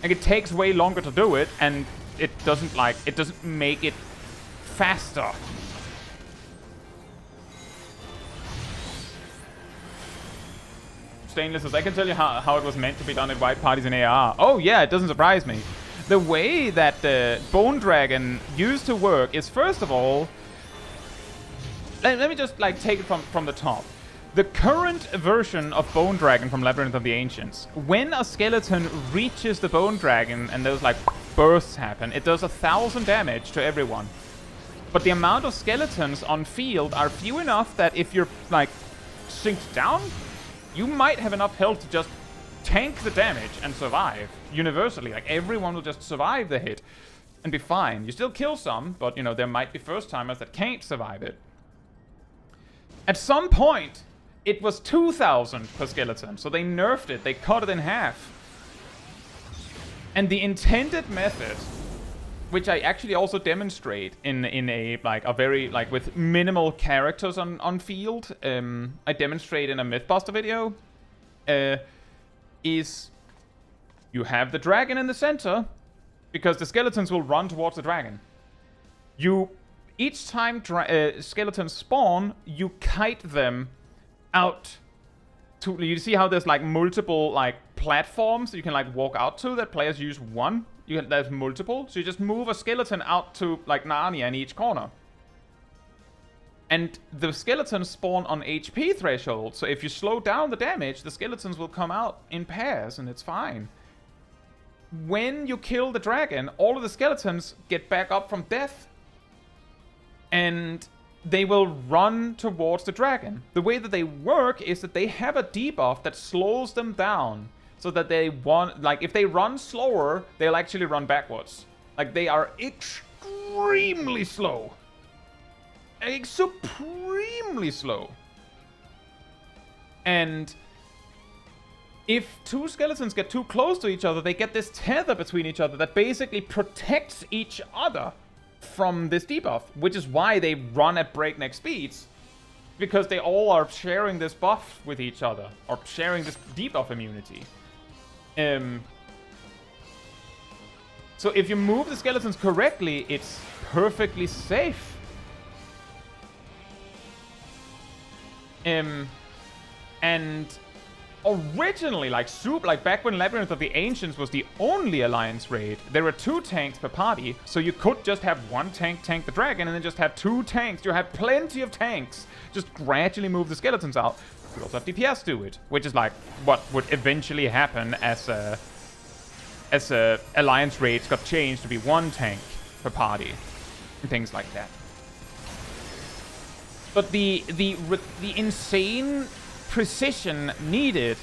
Like, it takes way longer to do it, and it doesn't make it faster. Stainless says, I can tell you how it was meant to be done at White Parties in AR. Oh yeah, it doesn't surprise me. The way that the Bone Dragon used to work is, first of all, let me just like take it from the top. The current version of Bone Dragon from Labyrinth of the Ancients, when a skeleton reaches the Bone Dragon and those like bursts happen, it does 1,000 damage to everyone. But the amount of skeletons on field are few enough that if you're like synced down, you might have enough health to just tank the damage and survive universally. Like, everyone will just survive the hit and be fine. You still kill some, but, you know, there might be first-timers that can't survive it. At some point, it was 2,000 per skeleton, so they nerfed it. They cut it in half. And the intended method, which I actually also demonstrate in a like a very like with minimal characters on field, I demonstrate in a Mythbuster video, is you have the dragon in the center, because the skeletons will run towards the dragon. Each time skeletons spawn, you kite them out to, you see how there's like multiple like platforms you can like walk out to that players use one? There's multiple, so you just move a skeleton out to like Narnia in each corner. And the skeletons spawn on HP threshold, so if you slow down the damage, the skeletons will come out in pairs, and it's fine. When you kill the dragon, all of the skeletons get back up from death, and they will run towards the dragon. The way that they work is that they have a debuff that slows them down, so that if they run slower, they'll actually run backwards. Like, they are extremely slow. Supremely slow. And if two skeletons get too close to each other, they get this tether between each other that basically protects each other from this debuff, which is why they run at breakneck speeds. Because they all are sharing this buff with each other, or sharing this debuff immunity. So if you move the skeletons correctly, it's perfectly safe. And originally, like back when Labyrinth of the Ancients was the only alliance raid, there were 2 tanks per party, so you could just have 1 tank the dragon, and then just have 2 tanks. You have plenty of tanks. Just gradually move the skeletons out. You could also have DPS do it, which is like what would eventually happen as alliance raids got changed to be 1 tank per party, and things like that. But the insane precision needed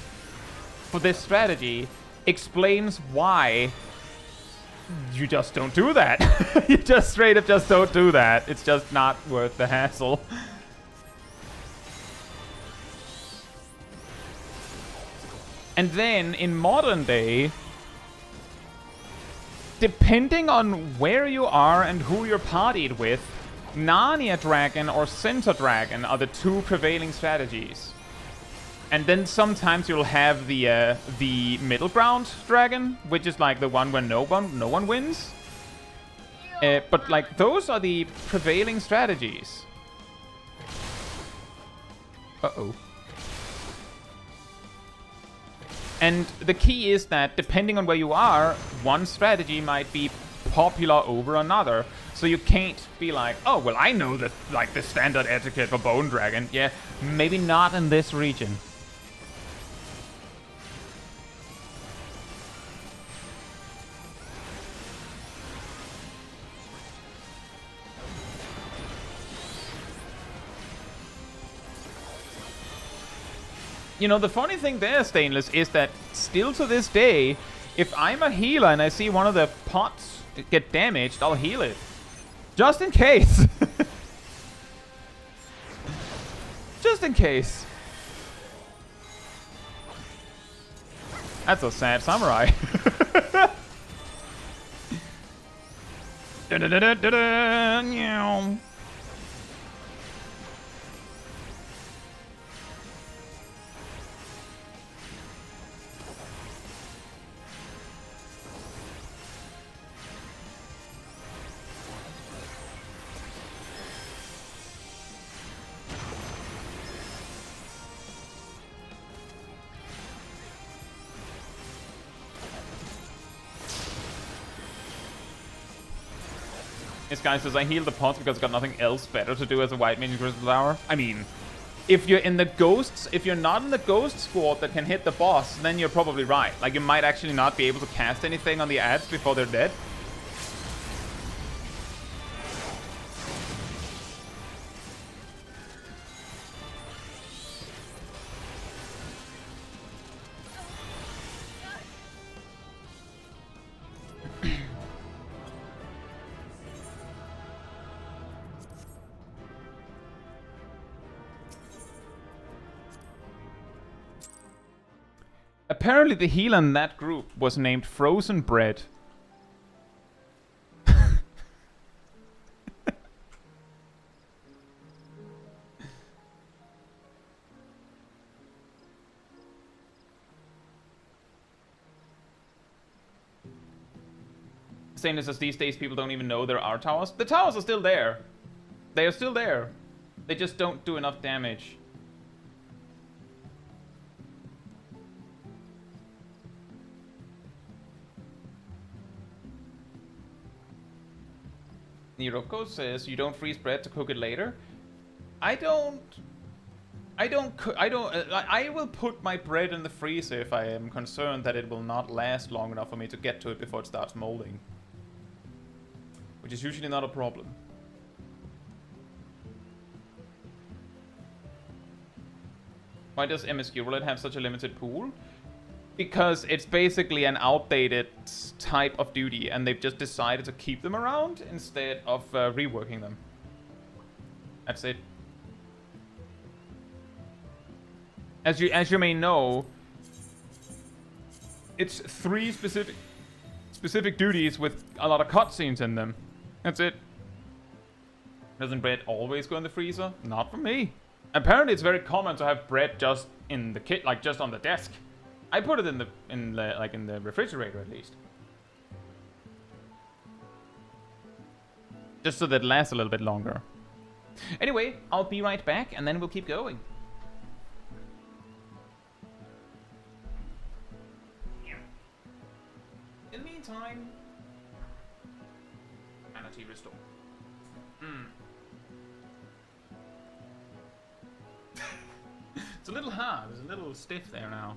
for this strategy explains why you just don't do that. You just straight up just don't do that. It's just not worth the hassle. And then in modern day, depending on where you are and who you're partied with, Narnia Dragon or Centaur Dragon are the 2 prevailing strategies. And then sometimes you'll have the middle ground dragon, which is like the one where no one wins. But like those are the prevailing strategies. Uh-oh. And the key is that depending on where you are, one strategy might be popular over another. So you can't be like, oh, well, I know that, like, the standard etiquette for Bone Dragon. Yeah, maybe not in this region. You know, the funny thing there, Stainless, is that still to this day, if I'm a healer and I see one of the pots get damaged, I'll heal it. Just in case. Just in case. That's a sad samurai. This guy says, I heal the pots because I've got nothing else better to do as a white mage in Crystal Tower. I mean, if you're in the ghosts, if you're not in the ghost squad that can hit the boss, then you're probably right. Like, you might actually not be able to cast anything on the ads before they're dead. Apparently the healer in that group was named Frozen Bread. Saying this as these days people don't even know there are towers. The towers are still there. They are still there. They just don't do enough damage. Niroko says you don't freeze bread to cook it later. I will put my bread in the freezer if I am concerned that it will not last long enough for me to get to it before it starts molding. Which is usually not a problem. Why does MSQ Roulette have such a limited pool? Because it's basically an outdated type of duty, and they've just decided to keep them around instead of reworking them. That's it. As you may know, it's 3 specific duties with a lot of cutscenes in them. That's it. Doesn't bread always go in the freezer? Not for me. Apparently, it's very common to have bread just in the kit, like just on the desk. I put it in the in the refrigerator at least, just so that it lasts a little bit longer. Anyway, I'll be right back, and then we'll keep going. In the meantime, sanity restore. It's a little hard. It's a little stiff there now.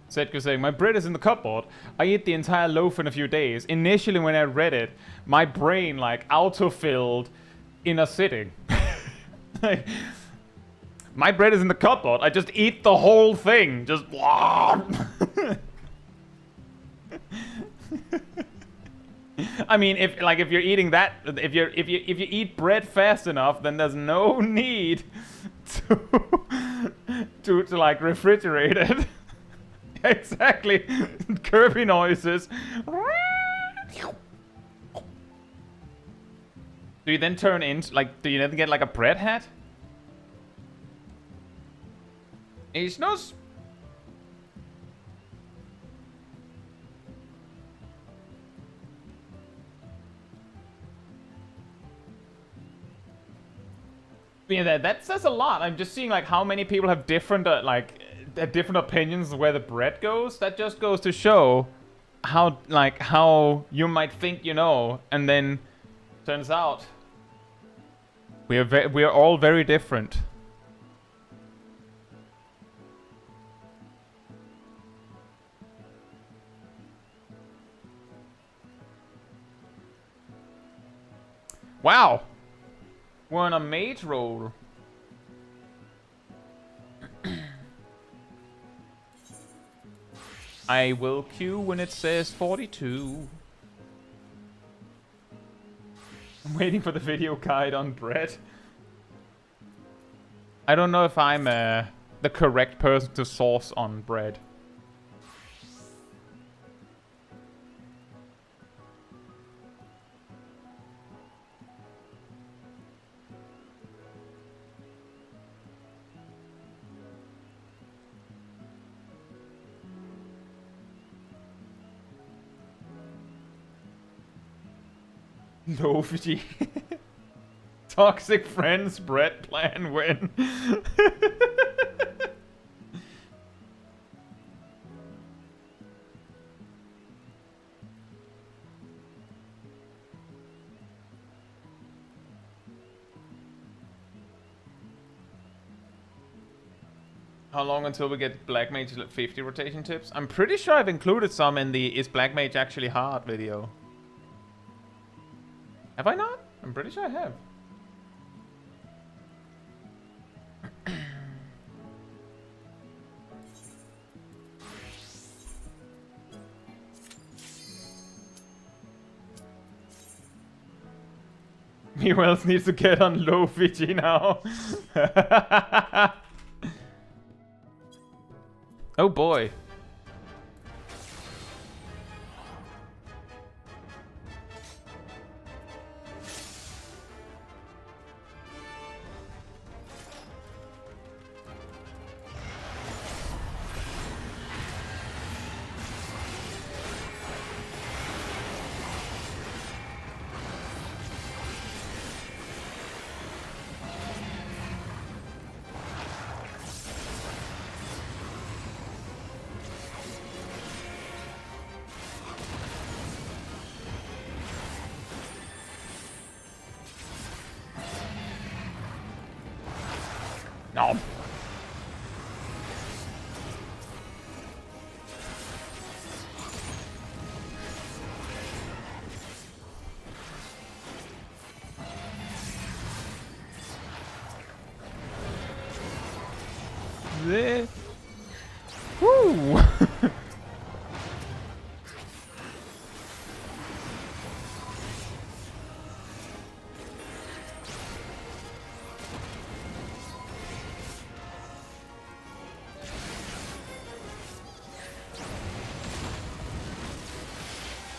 Setko saying, my bread is in the cupboard. I eat the entire loaf in a few days. Initially, when I read it, my brain, like, autofilled in a sitting. Like, my bread is in the cupboard. I just eat the whole thing. Just... I mean, if you're eating that, if you eat bread fast enough, then there's no need to like refrigerate it. Exactly. Kirby noises. Do you then turn into like? Do you then get like a bread hat? It's no. Yeah, that says a lot. I'm just seeing like how many people have different different opinions of where the bread goes. That just goes to show how you might think you know, and then turns out we are all very different. Wow. We're on a mage roll. I will queue when it says 42. I'm waiting for the video guide on bread. I don't know if I'm the correct person to source on bread. No, Fiji. Toxic friends, bread plan win. How long until we get Black Mage 50 rotation tips? I'm pretty sure I've included some in the Is Black Mage Actually Hard video. Have I not? I'm pretty sure I have. Wells needs to get on low Fiji now. Oh boy. No. This. Woo.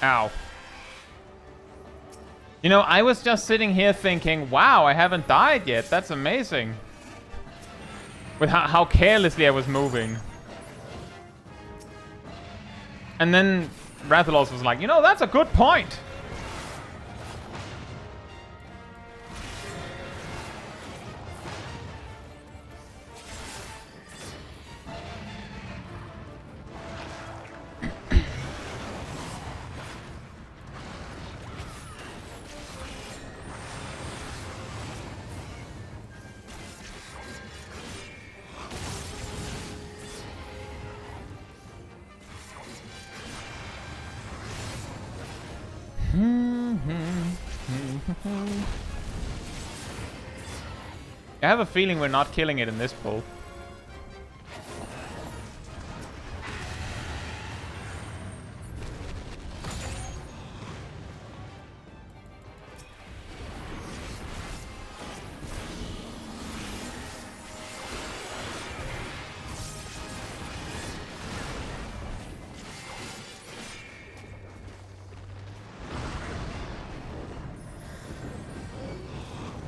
Ow. You know, I was just sitting here thinking, wow, I haven't died yet. That's amazing. With how carelessly I was moving. And then Rathalos was like, you know, that's a good point. I have a feeling we're not killing it in this pull.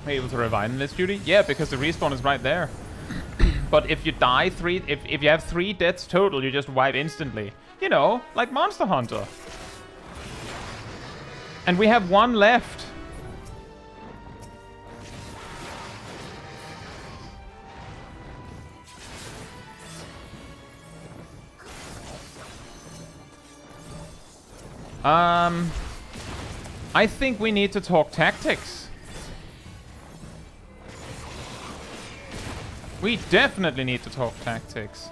Able to revive in this duty? Yeah, because the respawn is right there. But if you die if you have 3 deaths total, you just wipe instantly. You know, like Monster Hunter. And we have 1 left. I think we need to talk tactics. We definitely need to talk tactics.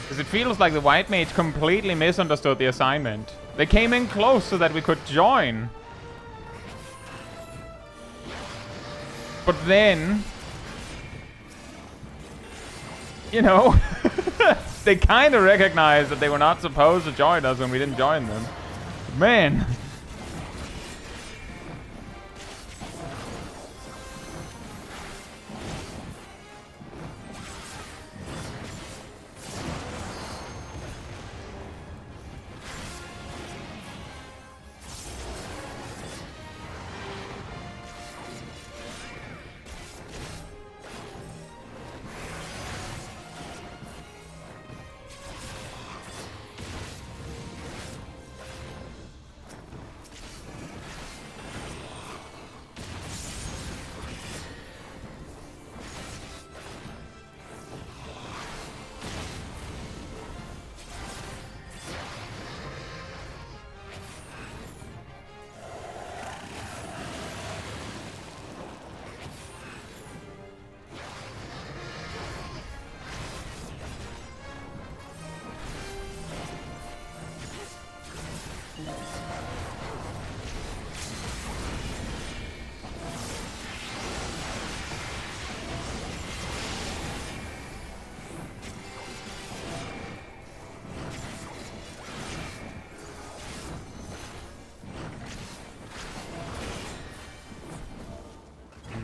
Because it feels like the White Mage completely misunderstood the assignment. They came in close so that we could join. But then... You know... they kind of recognized that they were not supposed to join us when we didn't join them. Man...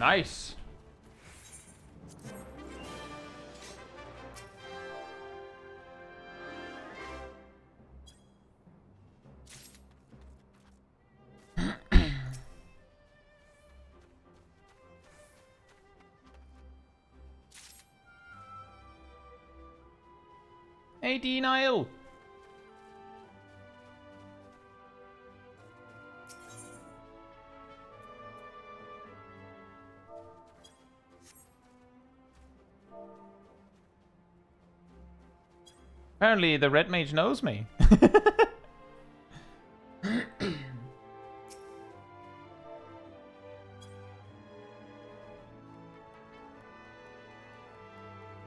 Nice. Hey, Denial. Apparently, the red mage knows me.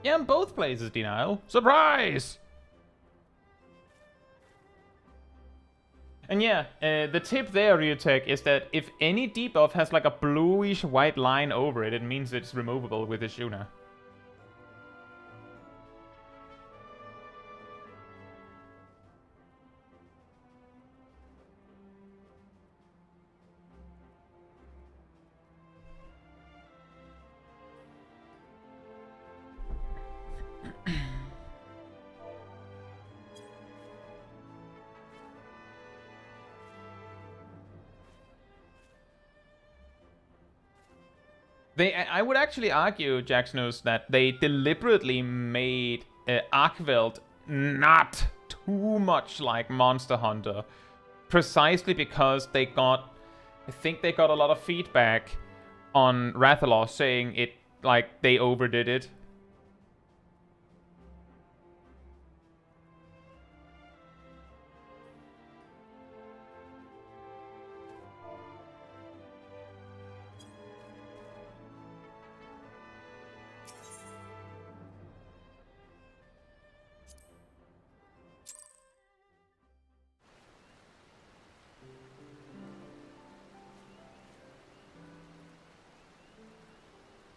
Yeah, in both places, Denial. Surprise! And yeah, the tip there, Ryutek, is that if any debuff has like a bluish white line over it, it means it's removable with the Shuna. I would actually argue, Jacksnose, that they deliberately made Arkveld not too much like Monster Hunter, precisely because they got, I think they got a lot of feedback on Rathalos saying it, like, they overdid it.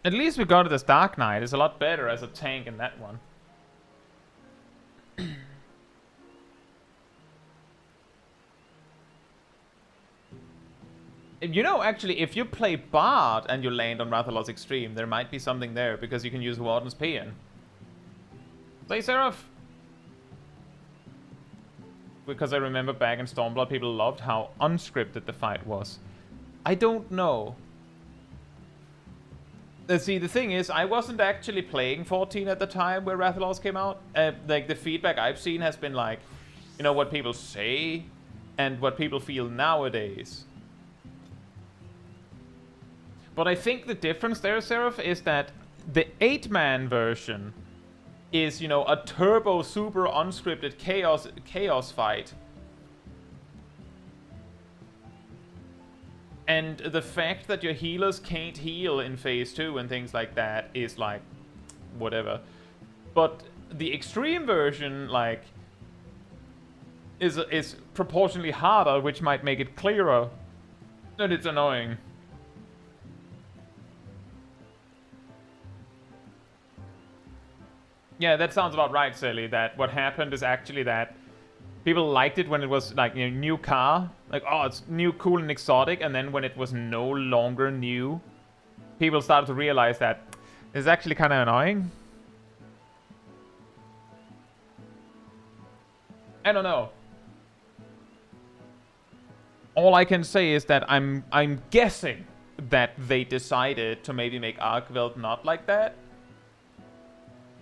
At least we got it as Dark Knight. It's a lot better as a tank in that one. You know, actually, if you play Bard and you land on Rathalos Extreme, there might be something there, because you can use Warden's Paean. Say, Seraph! Because I remember back in Stormblood, people loved how unscripted the fight was. I don't know. See, the thing is, I wasn't actually playing 14 at the time where Rathalos came out. Like, the feedback I've seen has been like, you know, what people say and what people feel nowadays. But I think the difference there, Seraph, is that the 8-man version is, you know, a turbo, super unscripted chaos fight. And the fact that your healers can't heal in phase 2 and things like that is like, whatever. But the extreme version, like, is proportionally harder, which might make it clearer. And it's annoying. Yeah, that sounds about right, Sally. That what happened is actually that people liked it when it was, like, you know, new car. Like, oh, it's new, cool, and exotic. And then when it was no longer new, people started to realize that it's actually kind of annoying. I don't know. All I can say is that I'm guessing that they decided to maybe make Arkveld not like that.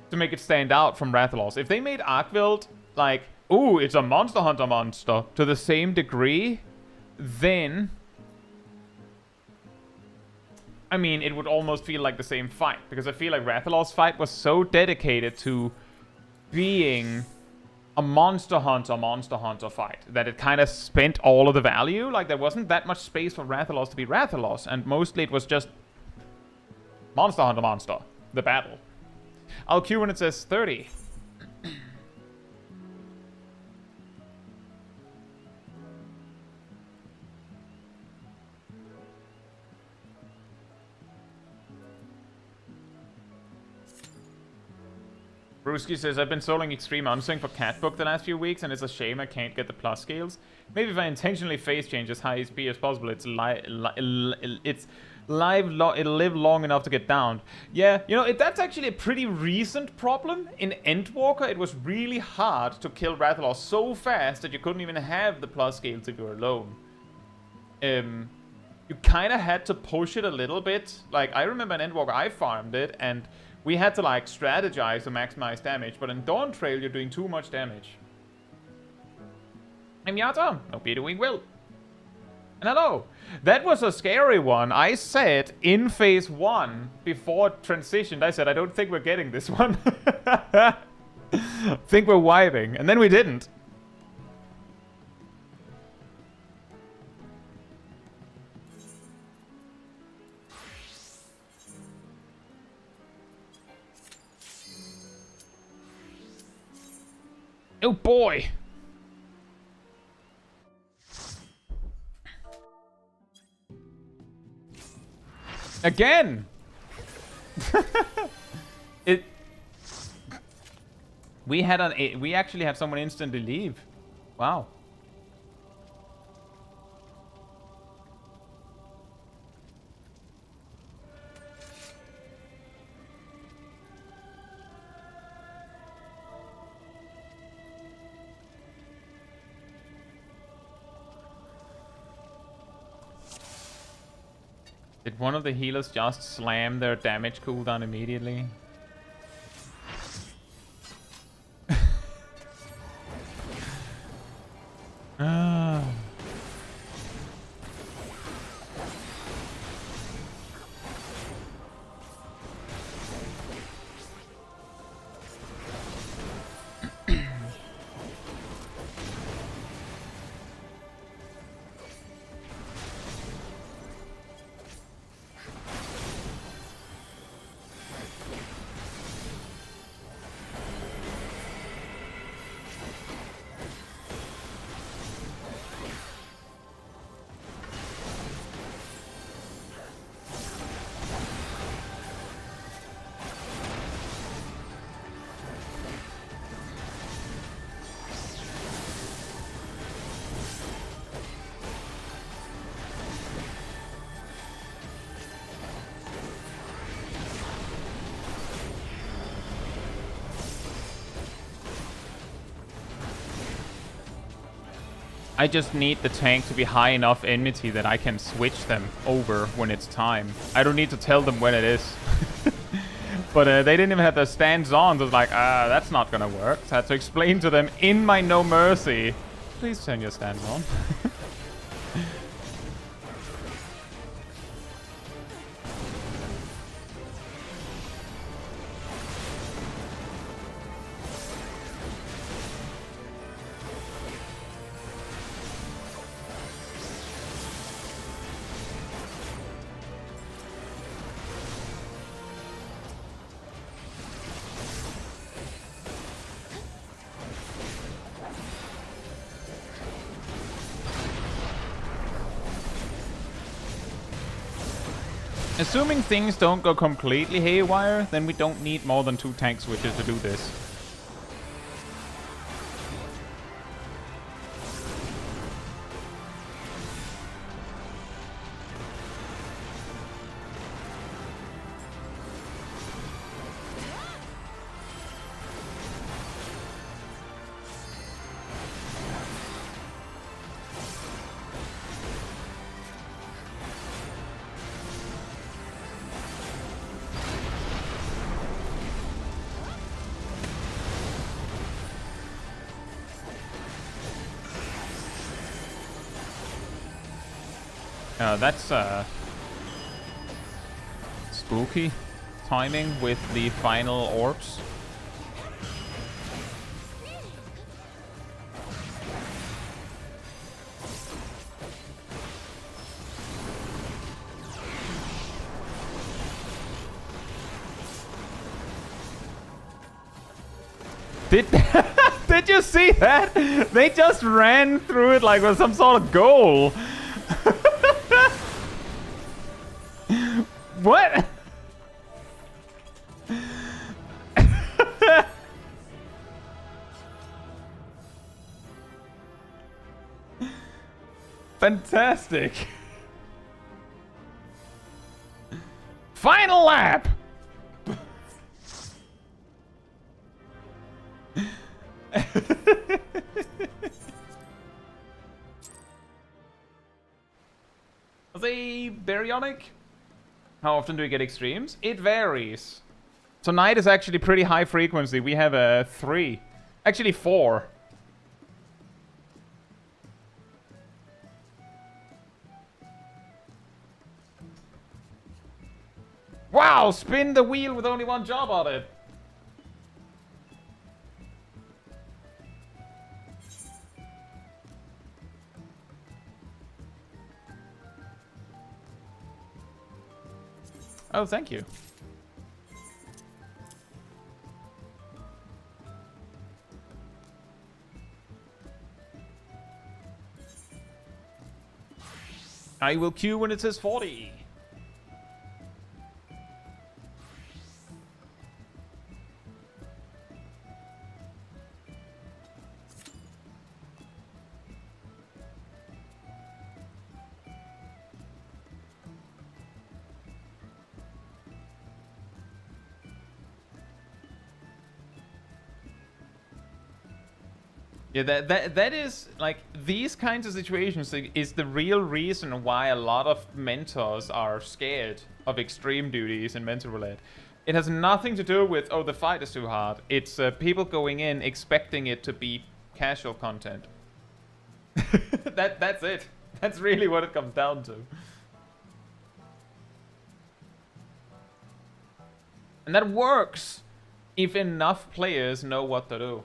To make it stand out from Rathalos. If they made Arkveld like, ooh, it's a Monster Hunter monster to the same degree, then, I mean, it would almost feel like the same fight. Because I feel like Rathalos' fight was so dedicated to being a Monster Hunter fight that it kind of spent all of the value. Like, there wasn't that much space for Rathalos to be Rathalos, and mostly it was just Monster Hunter monster, the battle. I'll queue when it says 30. Brewski says, I've been soloing Extreme Unswing for Catbook the last few weeks, and it's a shame I can't get the plus scales. Maybe if I intentionally phase change as high SP as possible, it's It'll live long enough to get downed. Yeah, you know, that's actually a pretty recent problem. In Endwalker, it was really hard to kill Rathalos so fast that you couldn't even have the plus scales if you were alone. You kind of had to push it a little bit. Like, I remember in Endwalker, I farmed it, and we had to, like, strategize to maximize damage. But in Dawntrail, you're doing too much damage. I'm Yata. Hope you're doing well. And hello. That was a scary one. I said in phase 1, before it transitioned, I said, I don't think we're getting this one. Think we're wiping. And then we didn't. Oh boy. Again! We actually had someone instantly leave. Wow. Did one of the healers just slam their damage cooldown immediately? I just need the tank to be high enough enmity that I can switch them over when it's time. I don't need to tell them when it is. But they didn't even have their stands on, so it's like, that's not gonna work. So I had to explain to them in my no mercy, please turn your stands on. Assuming things don't go completely haywire, then we don't need more than 2 tank switches to do this. That's spooky timing with the final orbs. Did you see that? They just ran through it like it was some sort of goal. What? Fantastic. Final lap! Are they baryonic? How often do we get extremes? It varies. Tonight is actually pretty high frequency. We have a 3. Actually 4. Wow, spin the wheel with only one job on it. Oh, thank you. I will queue when it says 40. Yeah, that is, like, these kinds of situations is the real reason why a lot of mentors are scared of extreme duties in Mentor Roulette. It has nothing to do with, oh, the fight is too hard. It's people going in expecting it to be casual content. That's it. That's really what it comes down to. And that works if enough players know what to do.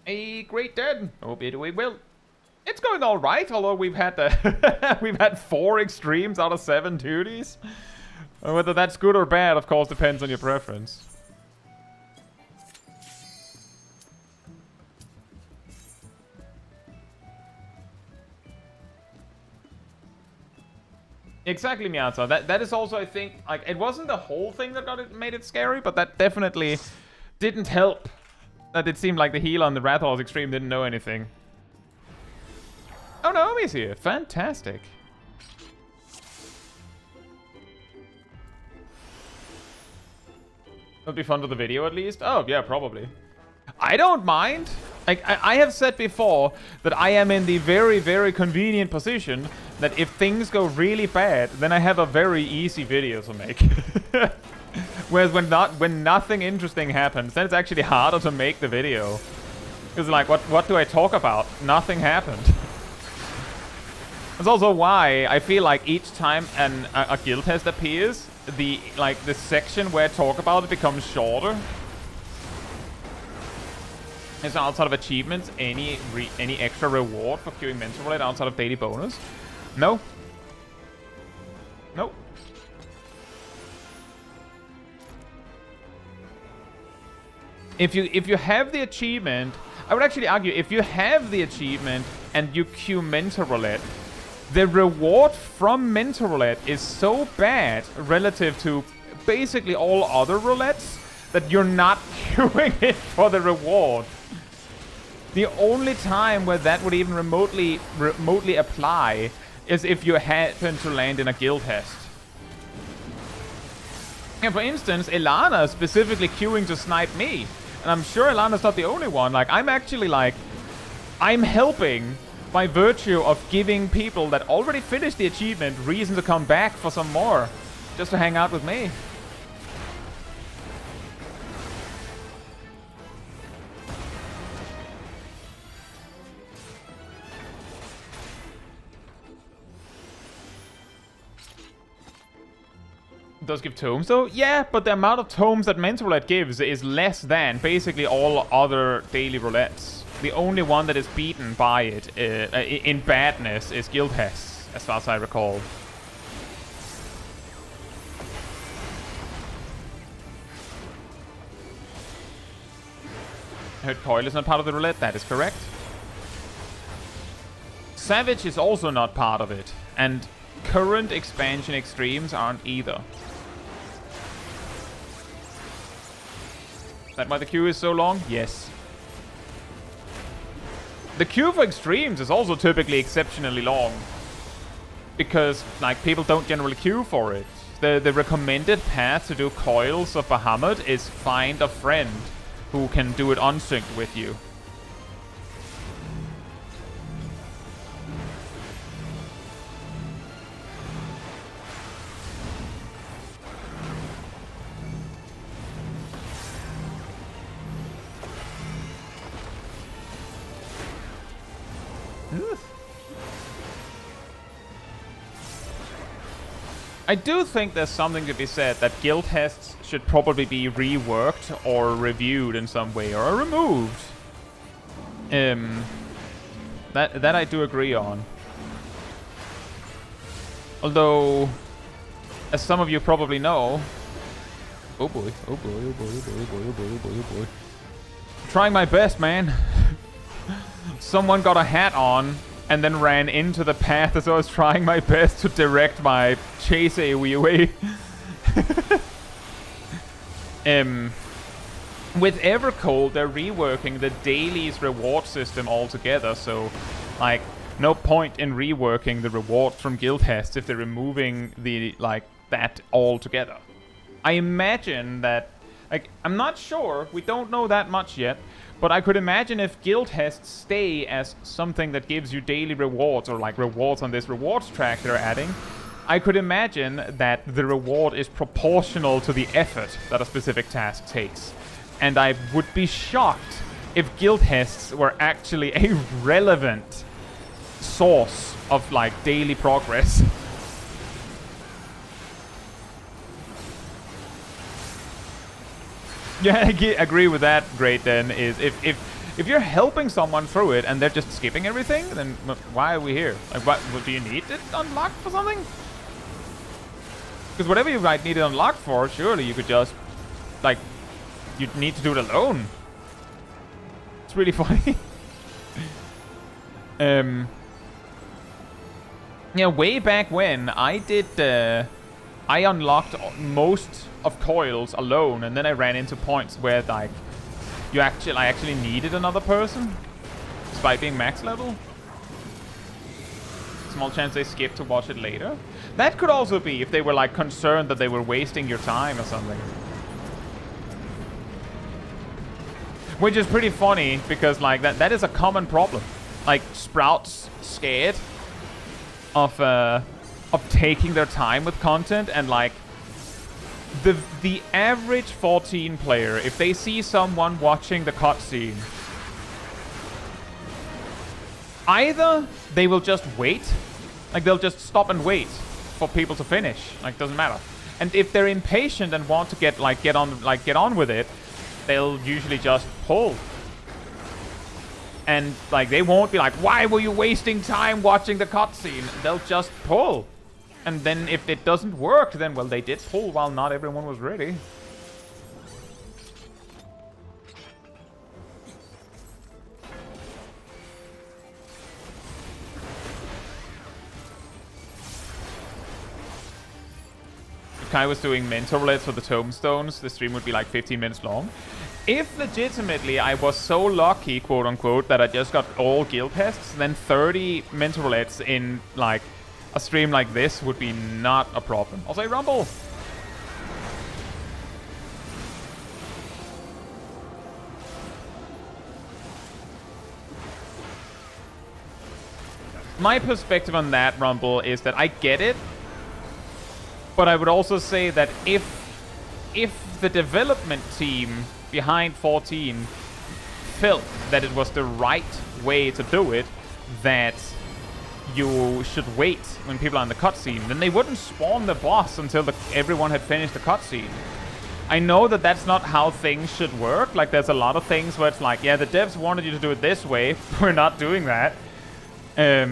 A Great Dead. Oh, we will. It's going all right, although we've had we've had 4 extremes out of 7 duties. Whether that's good or bad, of course, depends on your preference. Exactly, Miata. That is also, I think, like, it wasn't the whole thing that made it scary, but that definitely didn't help. That it seemed like the healer on the Rathalos extreme didn't know anything. Oh, Naomi's here. Fantastic. It'll be fun for the video, at least. Oh, yeah, probably. I don't mind. Like, I have said before that I am in the very, very convenient position that if things go really bad, then I have a very easy video to make. Whereas when nothing interesting happens, then it's actually harder to make the video. Because, like, what do I talk about? Nothing happened. That's also why I feel like each time a guild test appears, the section where I talk about it becomes shorter. Is there outside of achievements any extra reward for queuing Mentor Roulette outside of daily bonus? No. Nope. If you have the achievement, I would actually argue if you have the achievement and you queue Mentor Roulette, the reward from Mentor Roulette is so bad relative to basically all other roulettes that you're not queuing it for the reward. The only time where that would even remotely apply is if you happen to land in a guild test. And for instance, Ilana specifically queuing to snipe me. And I'm sure Ilana's not the only one. Like, I'm actually, like, I'm helping by virtue of giving people that already finished the achievement reason to come back for some more. Just to hang out with me. Does give tomes though? Yeah, but the amount of tomes that Mentor Roulette gives is less than basically all other daily roulettes. The only one that is beaten by it in badness is Guild Hess, as far as I recall. I heard Coil is not part of the roulette, that is correct. Savage is also not part of it, and current expansion extremes aren't either. Is that why the queue is so long? Yes. The queue for extremes is also typically exceptionally long. because like people don't generally queue for it. The recommended path to do Coils of Bahamut is find a friend who can do it unsynced with you. I do think there's something to be said that guild tests should probably be reworked or reviewed in some way or removed. That I do agree on. Although, as some of you probably know, oh boy, oh boy, oh boy, oh boy, oh boy, oh boy, oh boy, oh boy. I'm trying my best, man. Someone got a hat on and then ran into the path as I was trying my best to direct my chase AoE away. With Evercold, they're reworking the dailies reward system altogether, so like no point in reworking the rewards from guild tests if they're removing the that altogether. I imagine that, like, I'm not sure, we don't know that much yet, but I could imagine if guild tests stay as something that gives you daily rewards, or like rewards on this rewards track they're adding, I could imagine that the reward is proportional to the effort that a specific task takes. And I would be shocked if guild tests were actually a relevant source of like daily progress. Yeah, I agree with that. Great, then, is if you're helping someone through it and they're just skipping everything, then why are we here? Like, what do you need it unlocked for something? Because whatever you might need it unlocked for, surely you could just, like, you'd need to do it alone. It's really funny. Yeah, way back when I did, I unlocked most of coils alone, and then I ran into points where like I actually needed another person, despite being max level. Small chance they skip to watch it later. That could also be if they were like concerned that they were wasting your time or something. Which is pretty funny because like that is a common problem. Like Sprout's scared of taking their time with content, and like the average 14 player, if they see someone watching the cutscene, either they will just wait, like they'll just stop and wait for people to finish, like doesn't matter. And if they're impatient and want to get on with it, they'll usually just pull. And like they won't be like, why were you wasting time watching the cutscene? They'll just pull. And then if it doesn't work, then, well, they did pull while not everyone was ready. If Kai was doing mentor roulettes for the tombstones, the stream would be like 15 minutes long. If legitimately I was so lucky, quote unquote, that I just got all guild tests, then 30 mentor roulettes in like a stream like this would be not a problem. I'll say Rumble. My perspective on that, Rumble, is that I get it, but I would also say that if the development team behind 14 felt that it was the right way to do it, that you should wait when people are in the cutscene, then they wouldn't spawn the boss until everyone had finished the cutscene. I know that that's not how things should work. Like, there's a lot of things where it's like, yeah, the devs wanted you to do it this way. We're not doing that. I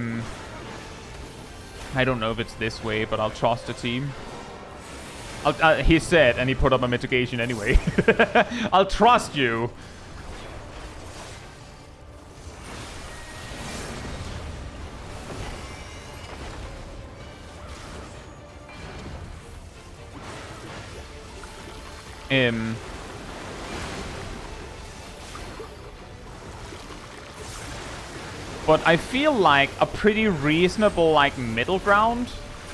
don't know if it's this way, but I'll trust the team. He said, and he put up a mitigation anyway. I'll trust you. But I feel like a pretty reasonable like middle ground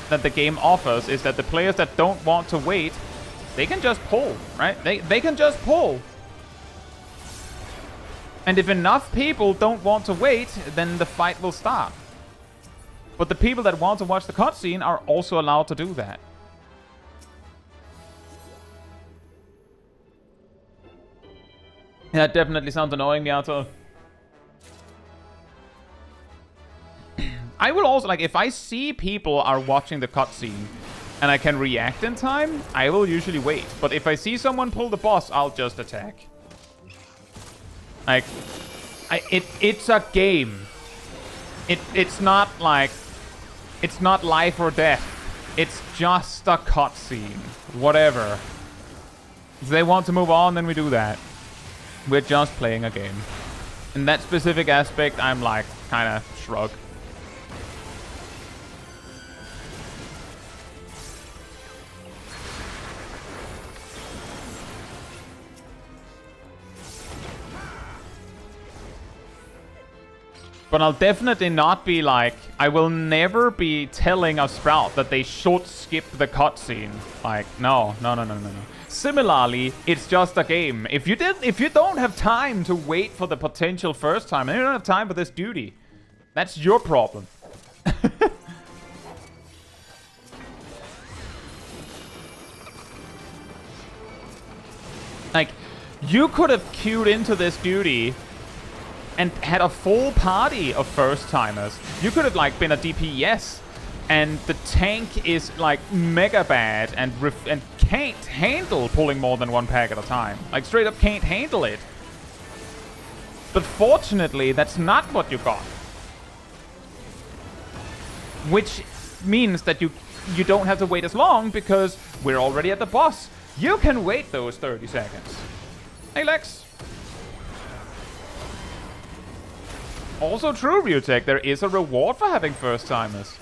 that the game offers is that the players that don't want to wait, they can just pull, right? They can just pull. And if enough people don't want to wait, then the fight will start. But the people that want to watch the cutscene are also allowed to do that. That definitely sounds annoying, Miato. I will also, like, if I see people are watching the cutscene and I can react in time, I will usually wait. But if I see someone pull the boss, I'll just attack. Like, it's a game. It's not like, it's not life or death. It's just a cutscene. Whatever. If they want to move on, then we do that. We're just playing a game. In that specific aspect, I'm like, kind of shrug. But I'll definitely not be like, I will never be telling a Sprout that they should skip the cutscene. Like, no. Similarly, it's just a game. If you don't have time to wait for the potential first time, and you don't have time for this duty, that's your problem. Like, you could have queued into this duty and had a full party of first-timers. You could have, like, been a DPS, and the tank is, like, mega bad and can't handle pulling more than one pack at a time. Like, straight up can't handle it. But fortunately, that's not what you got. Which means that you don't have to wait as long, because we're already at the boss. You can wait those 30 seconds. Hey, Lex. Also true, Ryutek, there is a reward for having first-timers.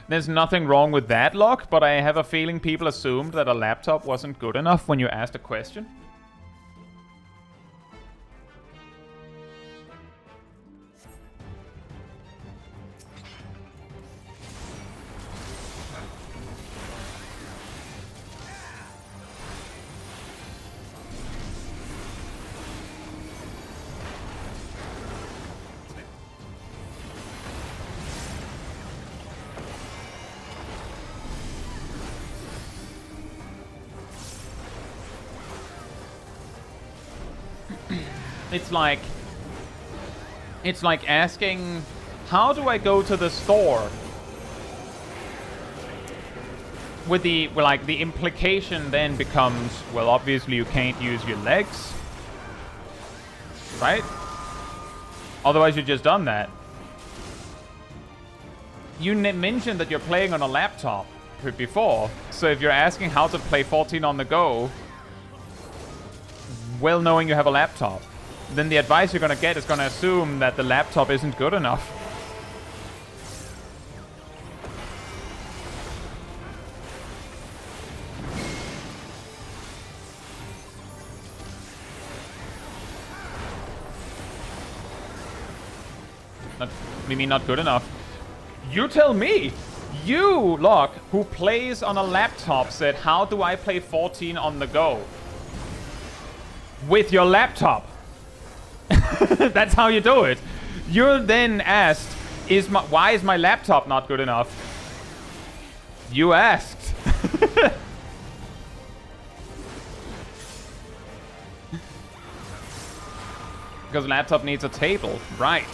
There's nothing wrong with that, Locke, but I have a feeling people assumed that a laptop wasn't good enough when you asked a question. It's like asking, how do I go to the store? With the, well, like, the implication then becomes, well, obviously you can't use your legs. Right? Otherwise you just done that. You mentioned that you're playing on a laptop before, so if you're asking how to play 14 on the go, well knowing you have a laptop, then the advice you're gonna get is gonna assume that the laptop isn't good enough. You mean not good enough? You tell me! You, Locke, who plays on a laptop, said, how do I play 14 on the go? With your laptop. That's how you do it. You're then asked, why is my laptop not good enough? You asked. Because laptop needs a table, right?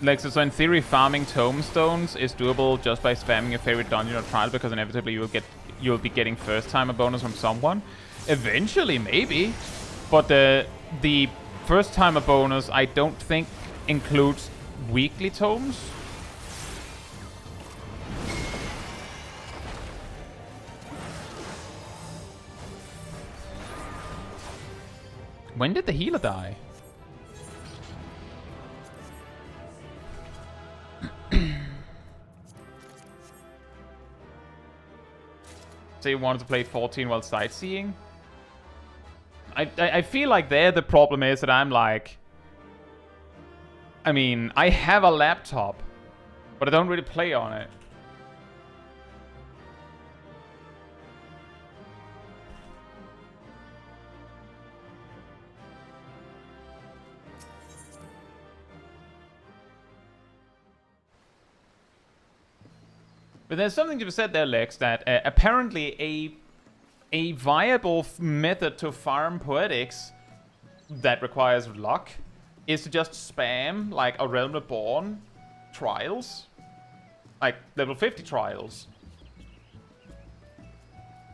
Like, so in theory, farming tomestones is doable just by spamming your favorite dungeon or trial, because inevitably you'll be getting first-timer bonus from someone. Eventually, maybe, but the first-timer bonus I don't think includes weekly tomes. When did the healer die? So you wanted to play 14 while sightseeing? I feel like there the problem is that I'm like... I mean, I have a laptop, but I don't really play on it. But there's something to be said there, Lex, that apparently a viable method to farm poetics that requires luck is to just spam, like, a Realm Reborn trials. Like, level 50 trials.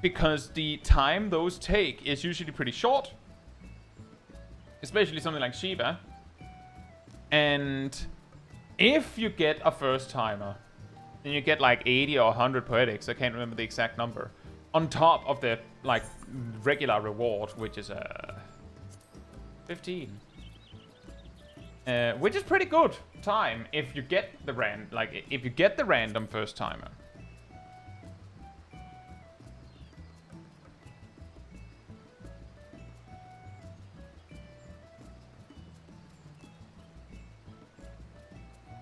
Because the time those take is usually pretty short. Especially something like Shiva. And if you get a first-timer, then you get like 80 or 100 poetics, I can't remember the exact number, on top of the, like, regular reward, which is 15. Which is pretty good time if you get the random first timer.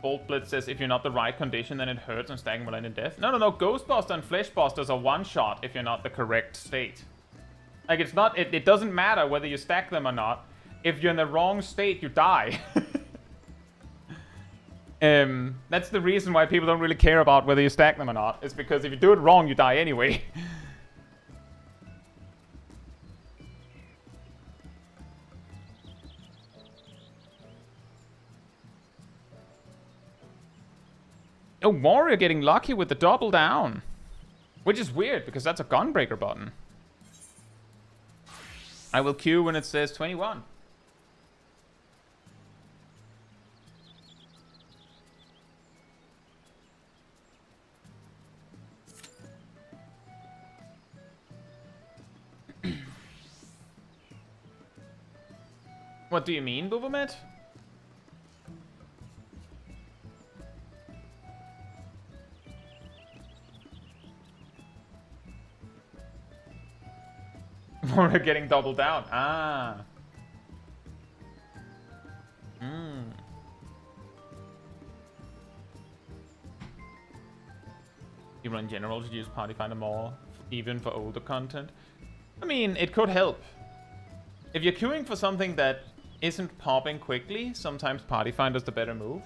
Bolt Blitz says if you're not the right condition, then it hurts and stacking will end in death. No. Ghostbuster and Fleshbusters are one shot if you're not the correct state. Like, it's not, it doesn't matter whether you stack them or not. If you're in the wrong state, you die. That's the reason why people don't really care about whether you stack them or not. It's because if you do it wrong, you die anyway. A warrior getting lucky with the double down. Which is weird, because that's a gunbreaker button. I will queue when it says 21. What do you mean, Bubomet? We're getting doubled down. Ah. People in general should use Party Finder more, even for older content. I mean, it could help. If you're queuing for something that isn't popping quickly, sometimes Party Finder's the better move.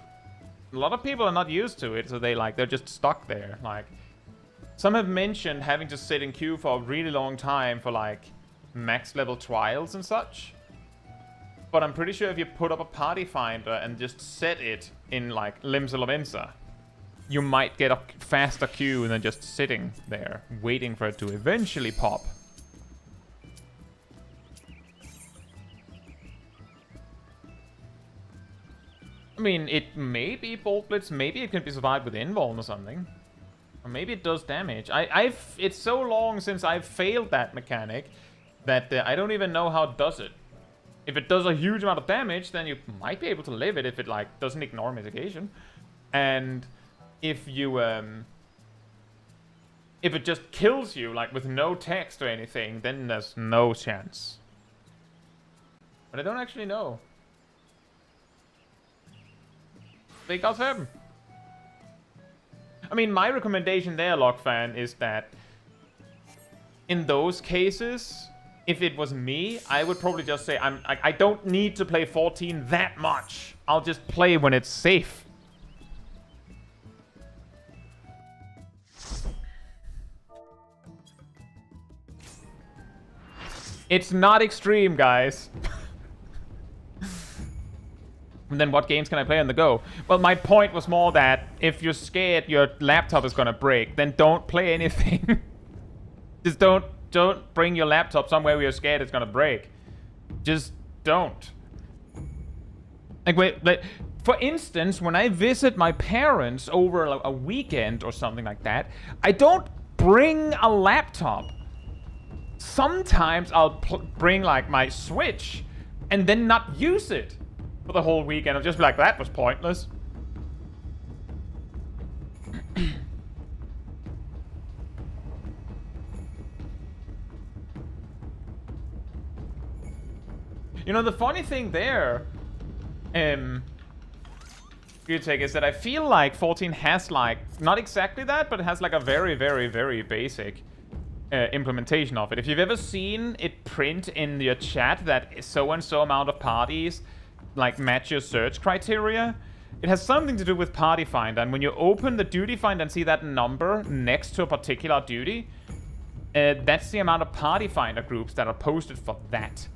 A lot of people are not used to it, so they're just stuck there. Like, some have mentioned having to sit in queue for a really long time for, like, max level trials and such. But I'm pretty sure if you put up a Party Finder and just set it in, like, Limsa Lavensa, you might get a faster queue than just sitting there, waiting for it to eventually pop. I mean, it may be Bolt Blitz, maybe it can be survived with Invuln or something. Or maybe it does damage. It's so long since I've failed that mechanic that I don't even know how it does it. If it does a huge amount of damage, then you might be able to live it if it, like, doesn't ignore mitigation. And if you, if it just kills you, like, with no text or anything, then there's no chance. But I don't actually know. Big God's heaven. I mean, my recommendation there, Lockfan, is that in those cases, if it was me, I would probably just say, I don't need to play 14 that much. I'll just play when it's safe. It's not extreme, guys. And then what games can I play on the go? Well, my point was more that if you're scared your laptop is gonna break, then don't play anything. Just don't bring your laptop somewhere where you're scared it's gonna break. Just don't. Like, for instance, when I visit my parents over a weekend or something like that, I don't bring a laptop. Sometimes I'll bring like my Switch and then not use it for the whole weekend. I'll just be like, that was pointless. You know, the funny thing there, good take, is that I feel like 14 has like, not exactly that, but it has like a very, very, very basic implementation of it. If you've ever seen it print in your chat that so-and-so amount of parties like match your search criteria, it has something to do with Party Finder. And when you open the duty finder and see that number next to a particular duty, that's the amount of Party Finder groups that are posted for that.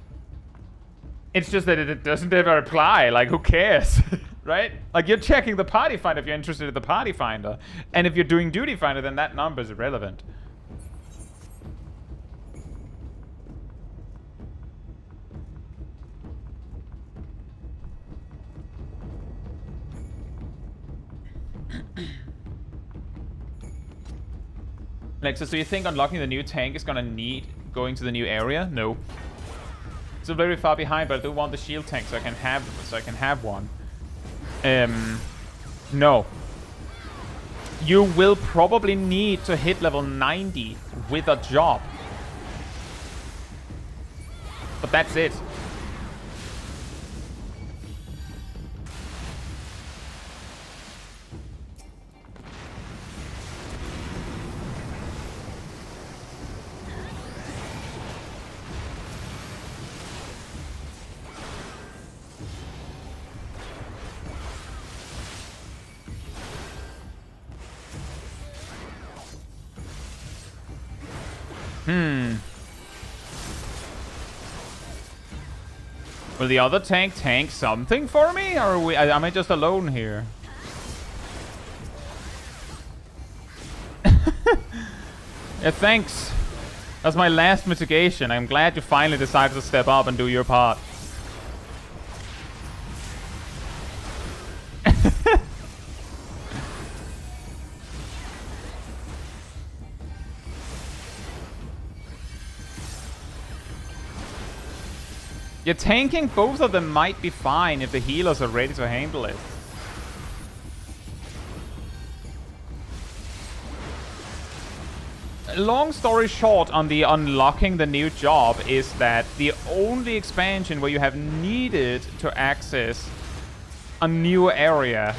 It's just that it doesn't ever apply. Like, who cares? Right? Like, you're checking the Party Finder if you're interested in the Party Finder. And if you're doing Duty Finder, then that number is irrelevant. Alexa, so you think unlocking the new tank is gonna need going to the new area? No. Still very far behind, but I do want the shield tank so I can have one. No. You will probably need to hit level 90 with a job. But that's it. Will the other tank something for me? Or am I just alone here? Yeah, thanks. That's my last mitigation. I'm glad you finally decided to step up and do your part. You're tanking both of them might be fine if the healers are ready to handle it. Long story short on the unlocking the new job is that the only expansion where you have needed to access a new area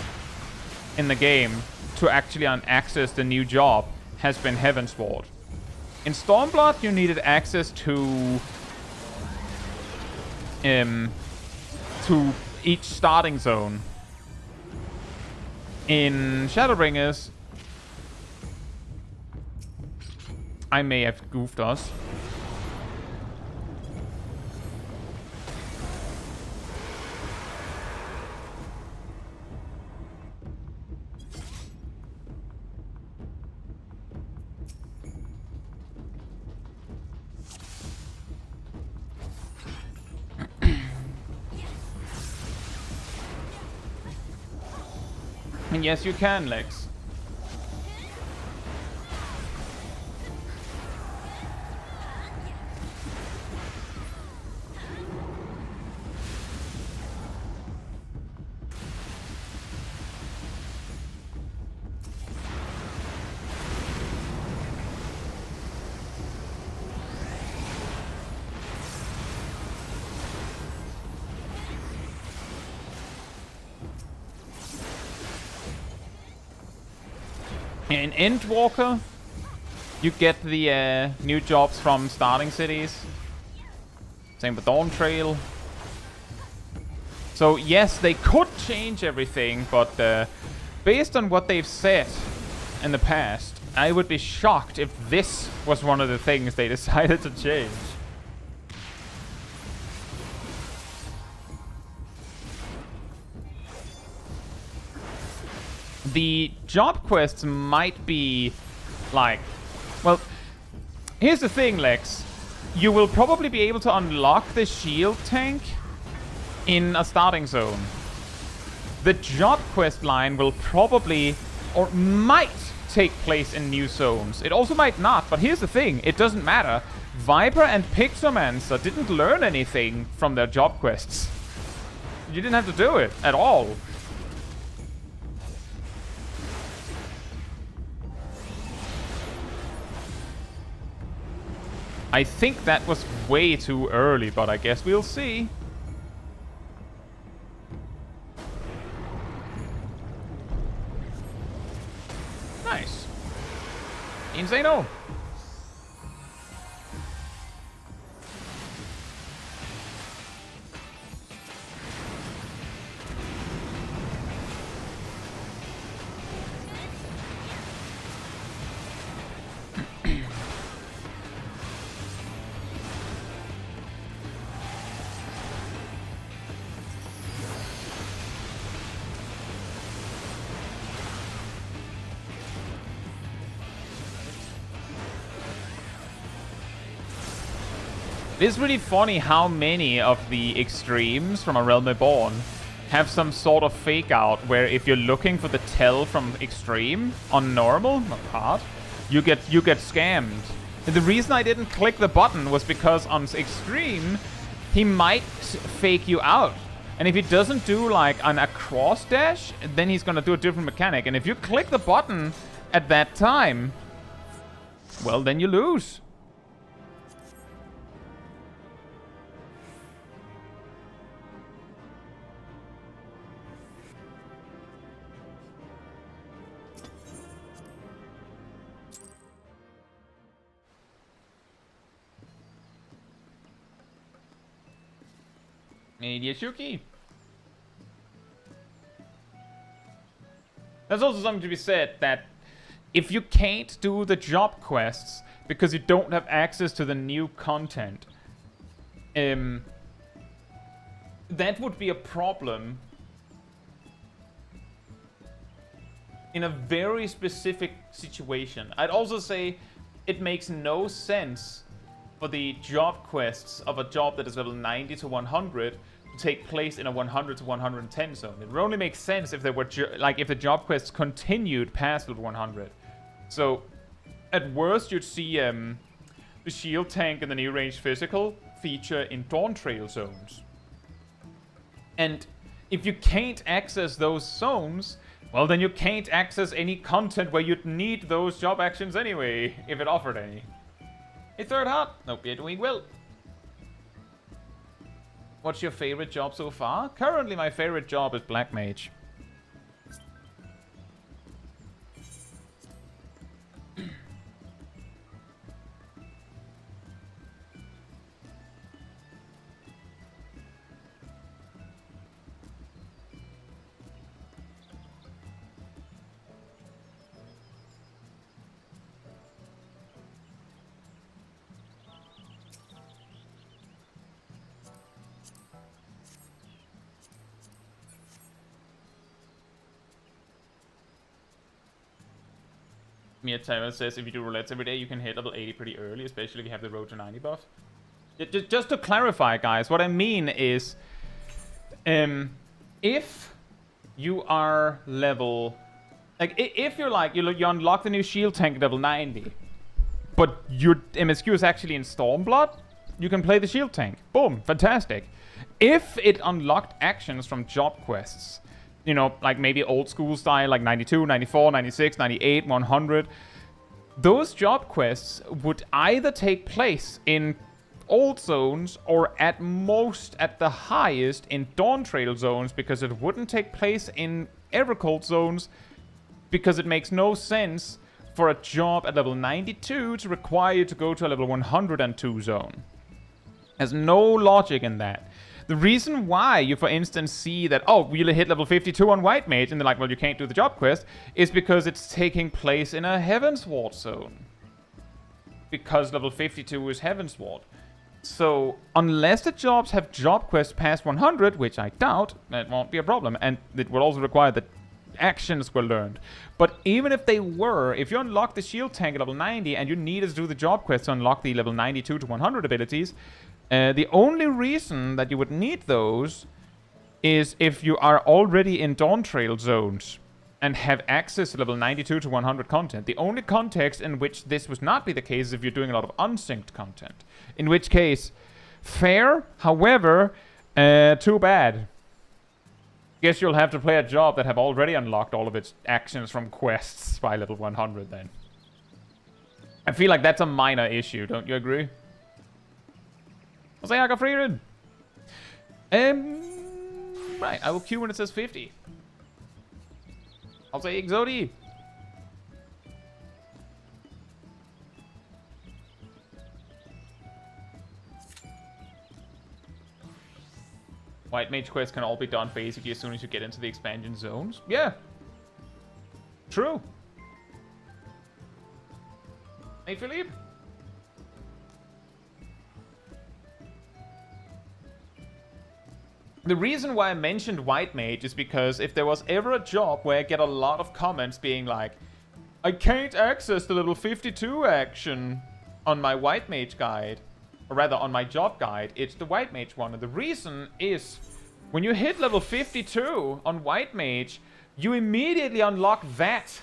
in the game to actually access the new job has been Heavensward. In Stormblood you needed access to each starting zone. In Shadowbringers, I may have goofed us. And yes, you can, Lex. In Endwalker, you get the new jobs from starting cities. Same with Dawntrail. So yes, they could change everything, but based on what they've said in the past, I would be shocked if this was one of the things they decided to change. the job quests might be like... Well, here's the thing, Lex. You will probably be able to unlock the shield tank in a starting zone. The job quest line will probably, or might, take place in new zones. It also might not, but here's the thing. It doesn't matter. Viper and Pixomancer didn't learn anything from their job quests. You didn't have to do it at all. I think that was way too early, but I guess we'll see. Nice. Didn't say no. It's really funny how many of the extremes from A Realm Reborn have some sort of fake out where if you're looking for the tell from extreme on normal, not hard, you get scammed. And the reason I didn't click the button was because on extreme he might fake you out. And if he doesn't do like an across dash, then he's gonna do a different mechanic. And if you click the button at that time, well, then you lose. Shuki. There's also something to be said that if you can't do the job quests because you don't have access to the new content, that would be a problem in a very specific situation. I'd also say it makes no sense for the job quests of a job that is level 90 to 100 to take place in a 100 to 110 zone. It would only make sense if they were if the job quests continued past level 100. So at worst you'd see the shield tank and the new range physical feature in Dawntrail zones. And if you can't access those zones, well, then you can't access any content where you'd need those job actions anyway, if it offered any. A third heart. Hope you're doing well. What's your favorite job so far? Currently, my favorite job is Black Mage. Mia Tyler says if you do roulettes every day, you can hit level 80 pretty early, especially if you have the road to 90 buff. Just to clarify, guys, what I mean is, if you are level, like, if you're like, you unlock the new shield tank at level 90, but your MSQ is actually in Stormblood, you can play the shield tank. Boom, fantastic. If it unlocked actions from job quests, you know, like maybe old school style, like 92, 94, 96, 98, 100. Those job quests would either take place in old zones or at most, at the highest, in Dawntrail zones, because it wouldn't take place in Evercold zones, because it makes no sense for a job at level 92 to require you to go to a level 102 zone. There's no logic in that. The reason why you, for instance, see that, oh, we hit level 52 on White Mage, and they're like, well, you can't do the job quest, is because it's taking place in a Heavensward zone. Because level 52 is Heavensward. So, unless the jobs have job quests past 100, which I doubt, that won't be a problem. And it will also require that actions were learned. But even if they were, if you unlock the shield tank at level 90 and you needed to do the job quest to unlock the level 92 to 100 abilities, the only reason that you would need those is if you are already in Dawntrail zones and have access to level 92 to 100 content. The only context in which this would not be the case is if you're doing a lot of unsynced content. In which case, fair, however, too bad. Guess you'll have to play a job that have already unlocked all of its actions from quests by level 100 then. I feel like that's a minor issue, don't you agree? I'll say I got free rid. Right, I will queue when it says 50. I'll say Exodi. White Mage quests can all be done basically as soon as you get into the expansion zones. Yeah. True. Hey, Philippe. The reason why I mentioned White Mage is because if there was ever a job where I get a lot of comments being like, I can't access the level 52 action on my White Mage guide, or rather on my job guide, it's the White Mage one. And the reason is, when you hit level 52 on White Mage, you immediately unlock that.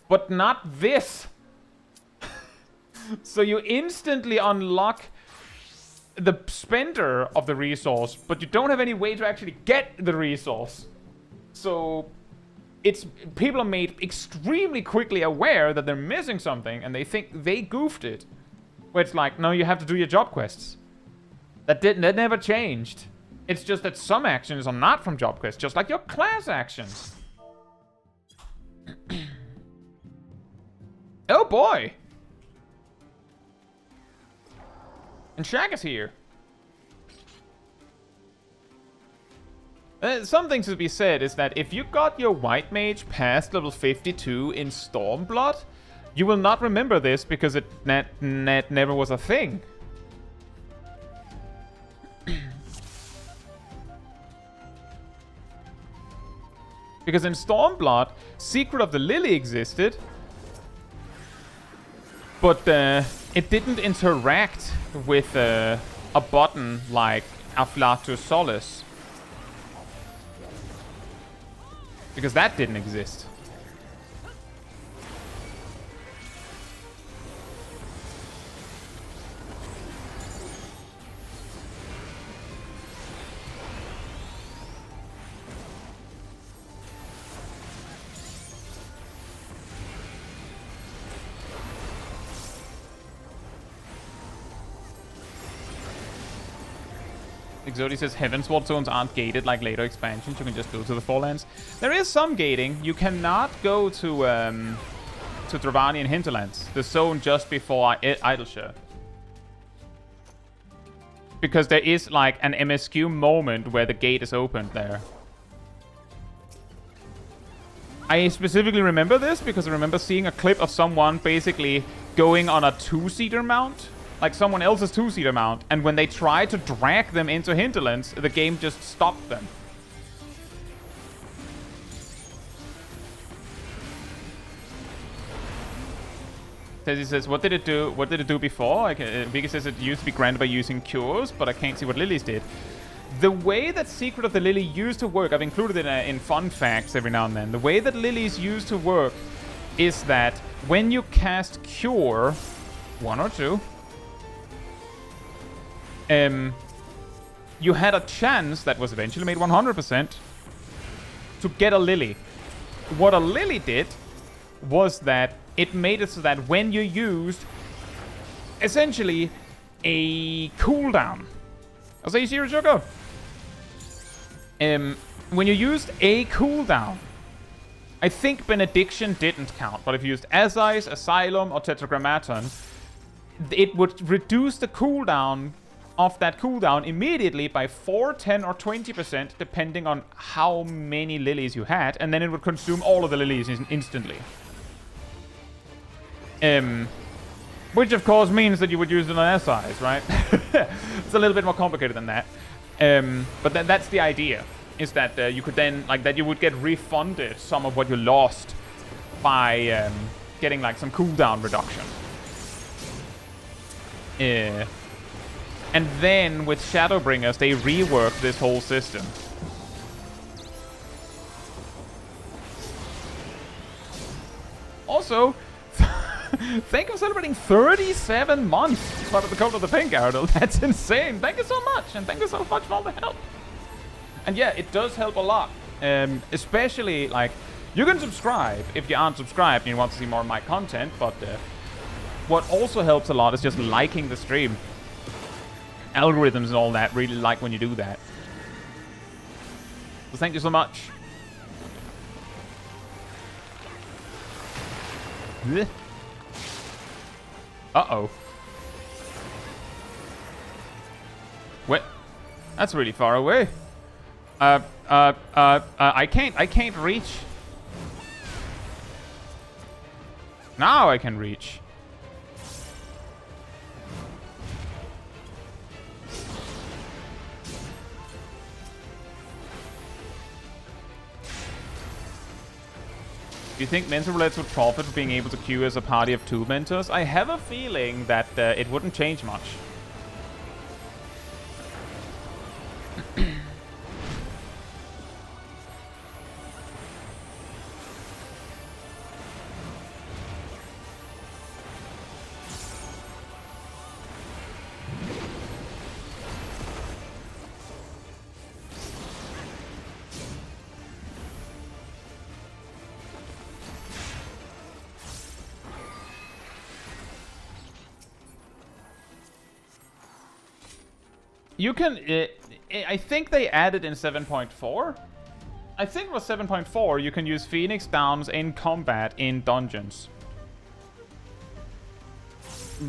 But not this. So you instantly unlock the spender of the resource, but you don't have any way to actually get the resource. So people are made extremely quickly aware that they're missing something, and they think they goofed it. Where it's like, no, you have to do your job quests. That never changed. It's just that some actions are not from job quests, just like your class actions. Oh boy! And Shaq is here. Some things to be said is that if you got your White Mage past level 52 in Stormblood, you will not remember this because it never was a thing. Because in Stormblood, Secret of the Lily existed, but it didn't interact with a button like Afflatus Solace. Because that didn't exist. Exodi says Heavensward zones aren't gated like later expansions. You can just go to the Forelands. There is some gating. You cannot go to Dravanian Hinterlands, the zone just before Idleshire. Because there is like an MSQ moment where the gate is opened there. I specifically remember this because I remember seeing a clip of someone basically going on a two-seater mount. Like someone else's two-seater mount, and when they tried to drag them into Hinterlands, the game just stopped them. Tezzy says, what did it do? What did it do before? Vika says it used to be granted by using cures, but I can't see what lilies did. The way that Secret of the Lily used to work, I've included it in fun facts every now and then. The way that lilies used to work is that when you cast Cure, 1 or 2, you had a chance that was eventually made 100% to get a lily. What a lily did was that it made it so that when you used essentially a cooldown, I'll say Zero Joker. When you used a cooldown, I think Benediction didn't count, but if you used Azize, Asylum, or Tetragrammaton, it would reduce the cooldown of that cooldown immediately by 4, 10, or 20%, depending on how many lilies you had, and then it would consume all of the lilies instantly. Which of course means that you would use it on Azize, right? It's a little bit more complicated than that. But that's the idea. is that you could then, like, that you would get refunded some of what you lost by getting, like, some cooldown reduction. And then with Shadowbringers, they reworked this whole system. Also, thank you for celebrating 37 months part of the Cult of the Pink Ardell. That's insane. Thank you so much, and thank you so much for all the help. And yeah, it does help a lot. Especially, like, you can subscribe if you aren't subscribed and you want to see more of my content, but what also helps a lot is just liking the stream. Algorithms and all that really like when you do that. So thank you so much. Uh-oh. What? That's really far away. I can't reach. Now I can reach. Do you think mentor roulettes would profit from being able to queue as a party of 2 mentors? I have a feeling that it wouldn't change much. You can, I think they added in 7.4. I think it was 7.4, you can use Phoenix Downs in combat in dungeons.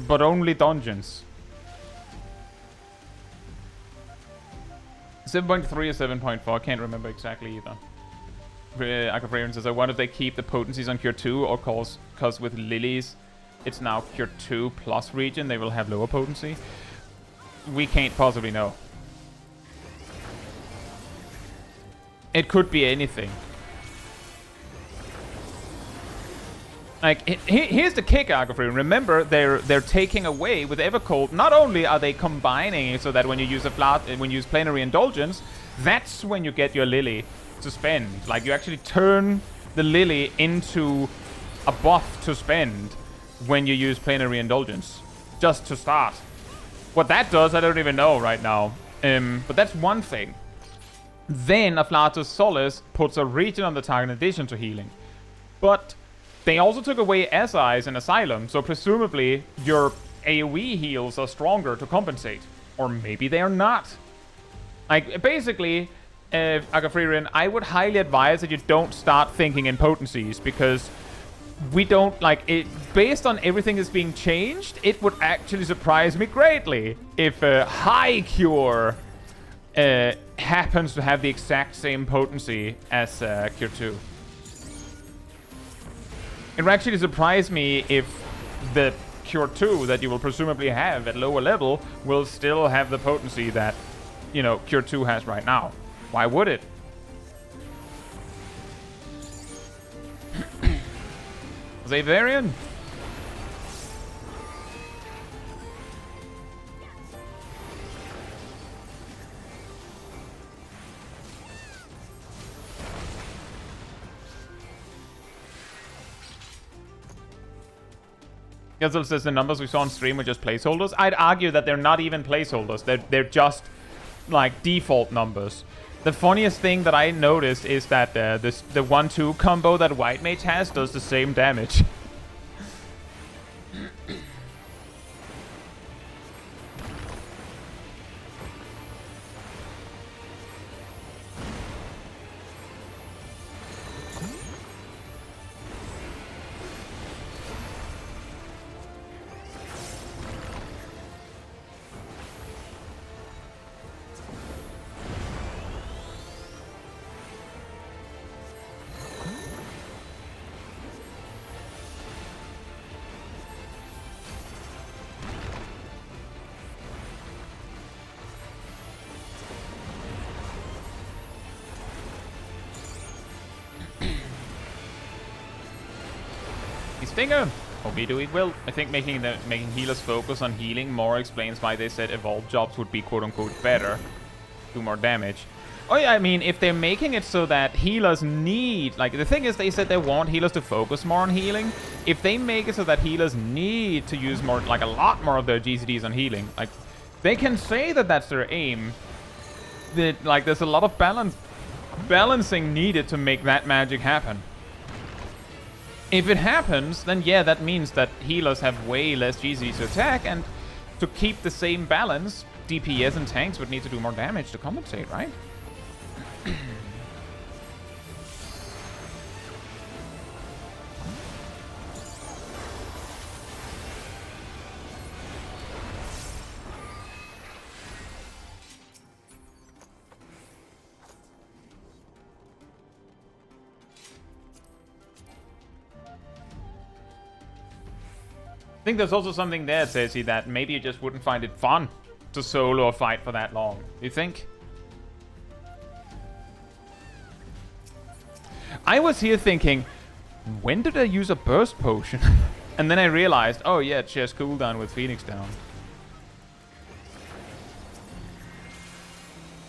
But only dungeons. 7.3 or 7.4, I can't remember exactly either. Akafarian says, I wonder if they keep the potencies on Cure 2 or cause with Lilies, it's now Cure 2 plus region, they will have lower potency. We can't possibly know. It could be anything. Like, here's the kick, Agafree. Remember, they're taking away with Evercold. Not only are they combining so that when you use Plenary Indulgence, that's when you get your Lily to spend. Like, you actually turn the Lily into a buff to spend when you use Plenary Indulgence, just to start. What that does, I don't even know right now. But that's one thing. Then Afflatus Solace puts a region on the target in addition to healing. But they also took away SIs in Asylum, so presumably your AoE heals are stronger to compensate. Or maybe they are not. Like, basically, Agafririn, I would highly advise that you don't start thinking in potencies, because we don't, like, it, based on everything that's being changed, it would actually surprise me greatly if High Cure happens to have the exact same potency as Cure 2. It would actually surprise me if the Cure 2 that you will presumably have at lower level will still have the potency that, you know, Cure 2 has right now. Why would it? Zavarian? Gazelle says the numbers we saw on stream were just placeholders. I'd argue that they're not even placeholders. They're just, like, default numbers. The funniest thing that I noticed is that the 1-2 combo that White Mage has does the same damage. Stinger. Hope you do it well. I think making healers focus on healing more explains why they said evolved jobs would be quote-unquote better. Do more damage. Oh yeah, I mean, if they're making it so that healers need... Like, the thing is, they said they want healers to focus more on healing. If they make it so that healers need to use more, like, a lot more of their GCDs on healing, like, they can say that that's their aim. That, like, there's a lot of balancing needed to make that magic happen. If it happens, then yeah, that means that healers have way less GCDs to attack, and to keep the same balance, DPS and tanks would need to do more damage to compensate, right? I think there's also something there, Caetsu, that maybe you just wouldn't find it fun to solo or fight for that long. You think? I was here thinking, when did I use a burst potion? And then I realized, oh yeah, it shares cooldown with Phoenix down.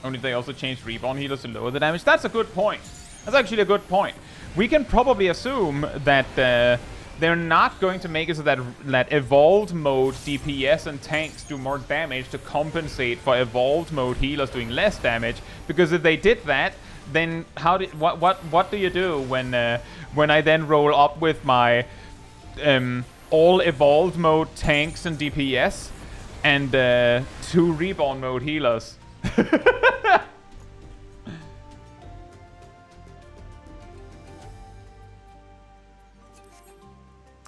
Only they also changed reborn healers to lower the damage. That's a good point. That's actually a good point. We can probably assume that they're not going to make it so that evolved mode DPS and tanks do more damage to compensate for evolved mode healers doing less damage. Because if they did that, then what do you do when I then roll up with my all evolved mode tanks and DPS and 2 reborn mode healers?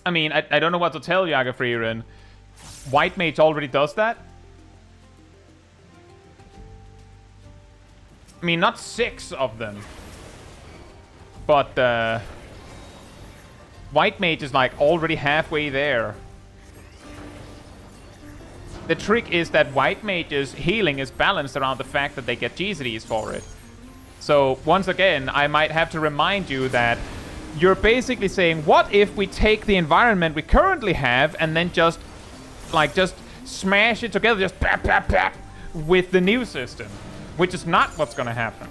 I mean, I don't know what to tell you, Agafririn. White Mage already does that. I mean, not 6 of them. But, White Mage is, like, already halfway there. The trick is that White Mage's healing is balanced around the fact that they get GCDs for it. So, once again, I might have to remind you that you're basically saying, what if we take the environment we currently have and then just smash it together, just pap, pap, pap, with the new system? Which is not what's gonna happen.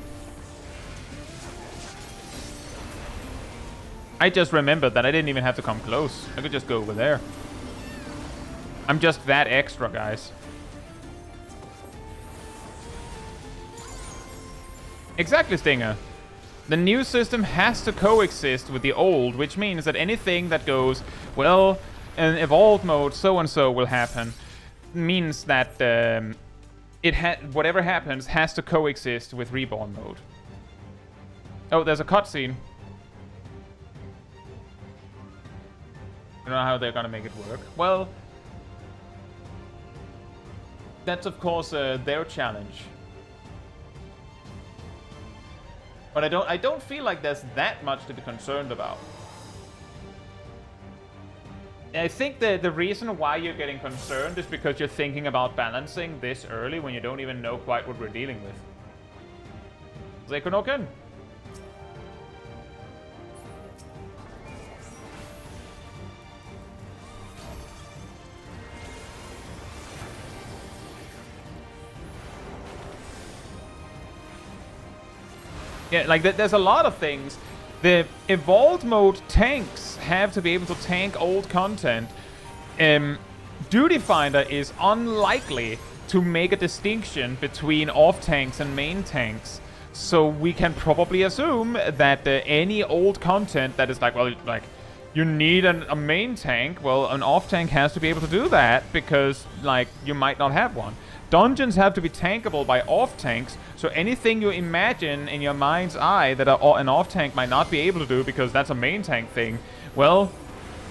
I just remembered that I didn't even have to come close. I could just go over there. I'm just that extra, guys. Exactly, Stinger. The new system has to coexist with the old, which means that anything that goes, well, in evolved mode, so-and-so will happen, means that whatever happens has to coexist with reborn mode. Oh, there's a cutscene. I don't know how they're gonna make it work. Well, that's of course their challenge. But I don't feel like there's that much to be concerned about. I think the reason why you're getting concerned is because you're thinking about balancing this early when you don't even know quite what we're dealing with. Zekonoken. Yeah, like there's a lot of things. The evolved mode tanks have to be able to tank old content. Duty Finder is unlikely to make a distinction between off tanks and main tanks. So we can probably assume that any old content that is like, well, like you need a main tank, well, an off tank has to be able to do that because like you might not have one. Dungeons have to be tankable by off-tanks, so anything you imagine in your mind's eye that an off-tank might not be able to do because that's a main tank thing, well,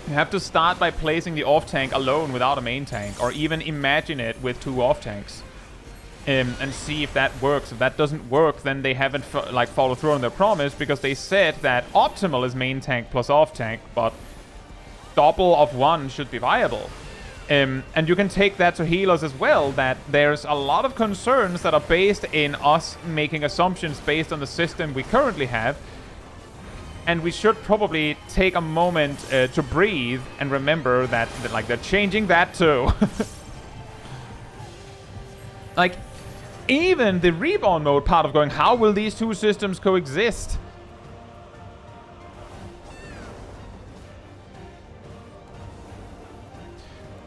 you have to start by placing the off-tank alone without a main tank, or even imagine it with 2 off-tanks, and see if that works. If that doesn't work, then they haven't followed through on their promise, because they said that optimal is main tank plus off-tank, but double of one should be viable. And you can take that to healers as well, that there's a lot of concerns that are based in us making assumptions based on the system we currently have. And we should probably take a moment to breathe and remember that, like, they're changing that too. Like, even the reborn mode part of going, how will these two systems coexist?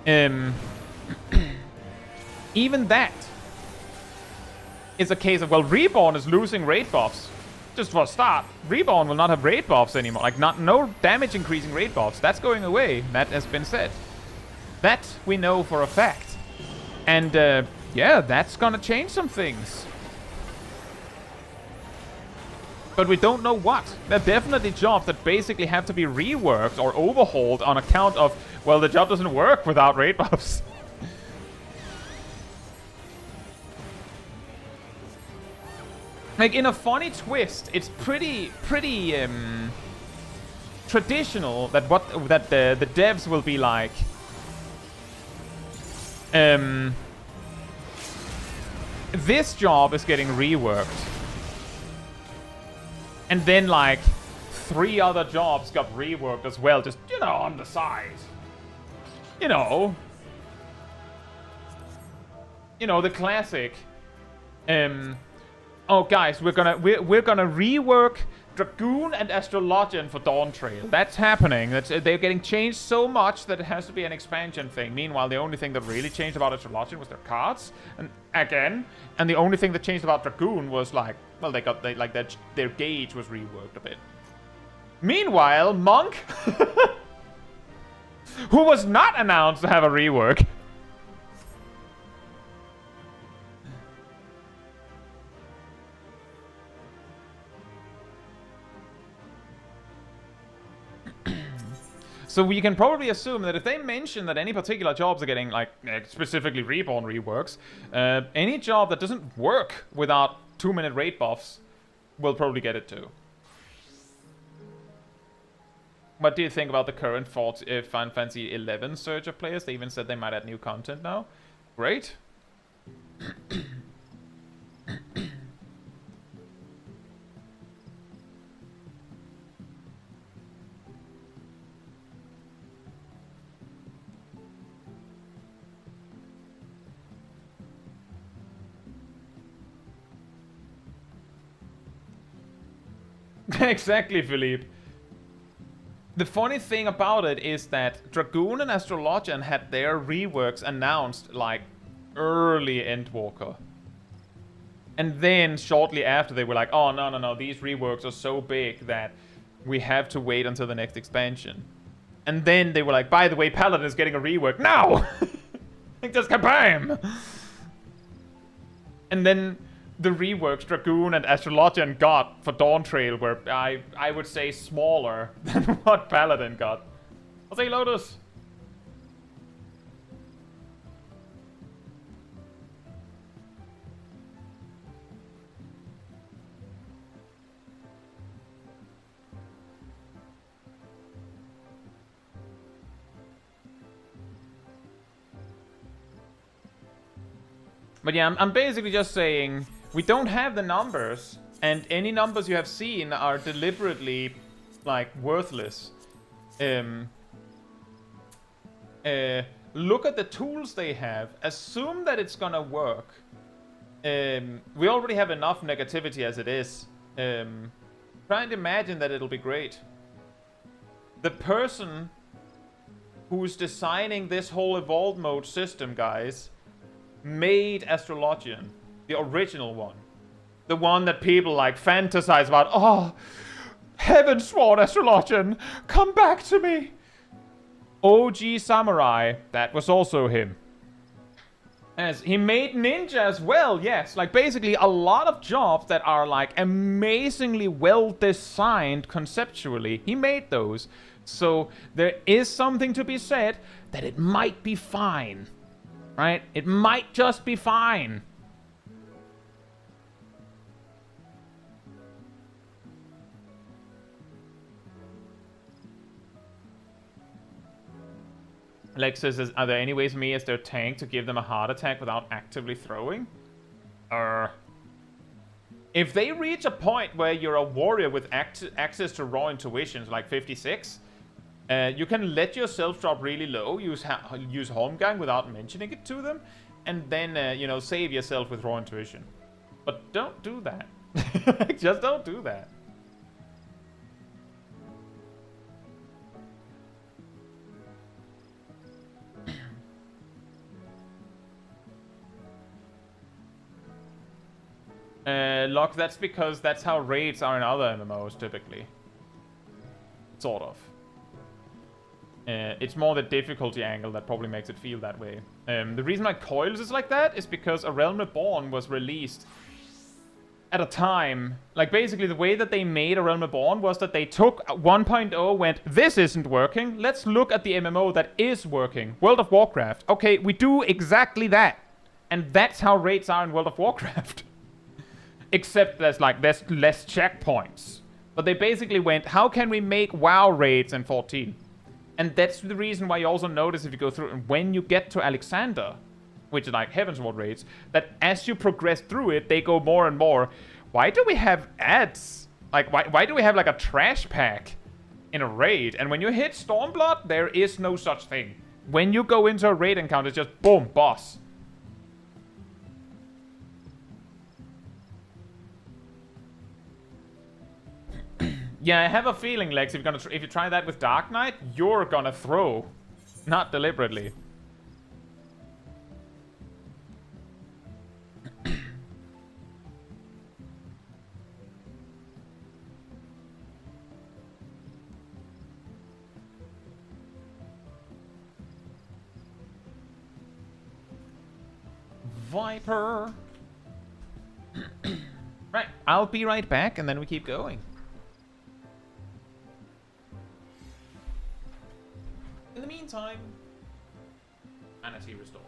Even that is a case of, well, reborn is losing raid buffs. Just for a start, reborn will not have raid buffs anymore. Like, no damage increasing raid buffs. That's going away. That has been said. That we know for a fact. And yeah, that's gonna change some things. But we don't know what. There are definitely jobs that basically have to be reworked or overhauled on account of, well, the job doesn't work without raid buffs. Like, in a funny twist, it's pretty traditional that the devs will be like, this job is getting reworked. And then, like, 3 other jobs got reworked as well, just, you know, on the side. You know, the classic, oh, guys, we're gonna rework Dragoon and Astrologian for Dawntrail. That's happening. They're getting changed so much that it has to be an expansion thing. Meanwhile, the only thing that really changed about Astrologian was their cards, and the only thing that changed about Dragoon was, like, well, their gauge was reworked a bit. Meanwhile, Monk, who was not announced to have a rework. So we can probably assume that if they mention that any particular jobs are getting, like, specifically Reborn reworks, any job that doesn't work without 2-minute raid buffs will probably get it too. What do you think about the current Final Fantasy XI Surge of players? They even said they might add new content now. Great. Exactly, Philippe. The funny thing about it is that Dragoon and Astrologian had their reworks announced, like, early Endwalker. And then, shortly after, they were like, oh, no, these reworks are so big that we have to wait until the next expansion. And then they were like, by the way, Paladin is getting a rework now! Like, just kabam! And then the reworks Dragoon and Astrologian got for Dawntrail were, I would say, smaller than what Paladin got. I'll say Lotus. But yeah, I'm basically just saying, we don't have the numbers, and any numbers you have seen are deliberately, like, worthless. Look at the tools they have. Assume that it's gonna work. We already have enough negativity as it is. Try and imagine that it'll be great. The person who's designing this whole evolved mode system, guys, made Astrologian. The original one. The one that people, like, fantasize about. Oh, heaven-sworn Astrologian, come back to me. OG Samurai, that was also him. As he made Ninja as well, yes. Like, basically a lot of jobs that are, like, amazingly well-designed conceptually. He made those. So there is something to be said that it might be fine. Right? It might just be fine. Alexis says, are there any ways for me as their tank to give them a heart attack without actively throwing? If they reach a point where you're a warrior with access to raw intuitions, like 56, you can let yourself drop really low, use Holmgang without mentioning it to them, and then, you know, save yourself with raw intuition. But don't do that. Just don't do that. Locke, that's because that's how raids are in other MMOs, typically. Sort of. It's more the difficulty angle that probably makes it feel that way. The reason why Coils is like that is because A Realm Reborn was released at a time... Like, basically, the way that they made A Realm Reborn was that they took 1.0, went, this isn't working, let's look at the MMO that is working. World of Warcraft. Okay, we do exactly that. And that's how raids are in World of Warcraft. Except there's less checkpoints. But they basically went, how can we make WoW raids in 14? And that's the reason why you also notice if you go through, and when you get to Alexander, which is like Heavensward raids, that as you progress through it, they go more and more. Why do we have ads? Like, why do we have like a trash pack in a raid? And when you hit Stormblood, there is no such thing. When you go into a raid encounter, it's just boom, boss. Yeah, I have a feeling, Lex, if you try that with Dark Knight, you're gonna throw. Not deliberately. Viper. Right, I'll be right back, and then we keep going. In the meantime, sanity restored.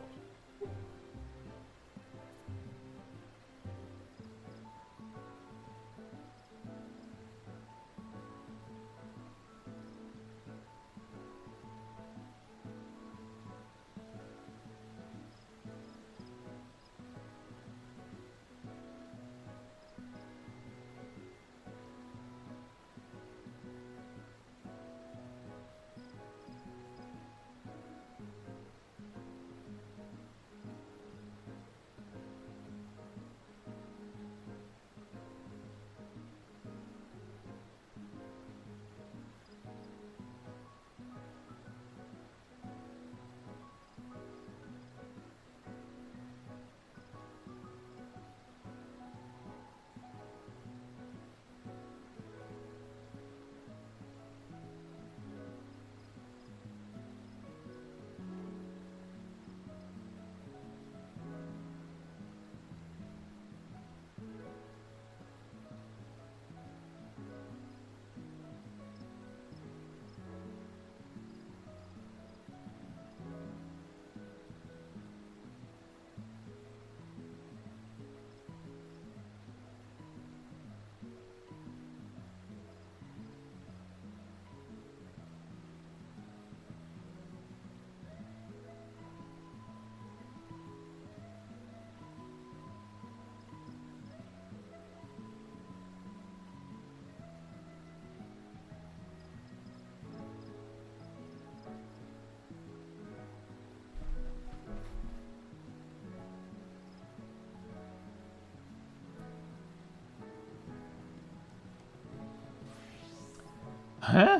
Huh?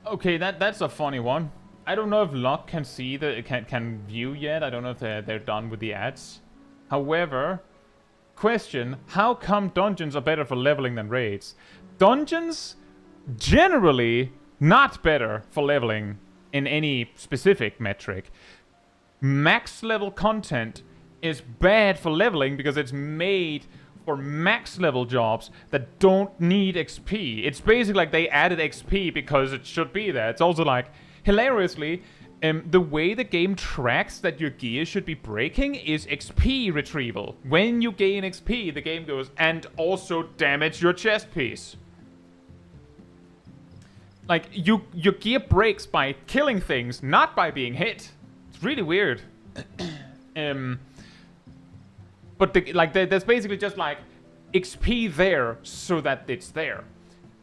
Okay, that's a funny one. I don't know if Locke can see can view yet. I don't know if they're done with the ads. However, question: how come dungeons are better for leveling than raids? Dungeons generally not better for leveling in any specific metric. Max level content is bad for leveling because it's made for max level jobs that don't need XP. It's basically like they added XP because it should be there. It's also like, hilariously, the way the game tracks that your gear should be breaking is XP retrieval. When you gain XP, the game goes, and also damage your chest piece. Like, your gear breaks by killing things, not by being hit. It's really weird. But there's basically just like XP there so that it's there.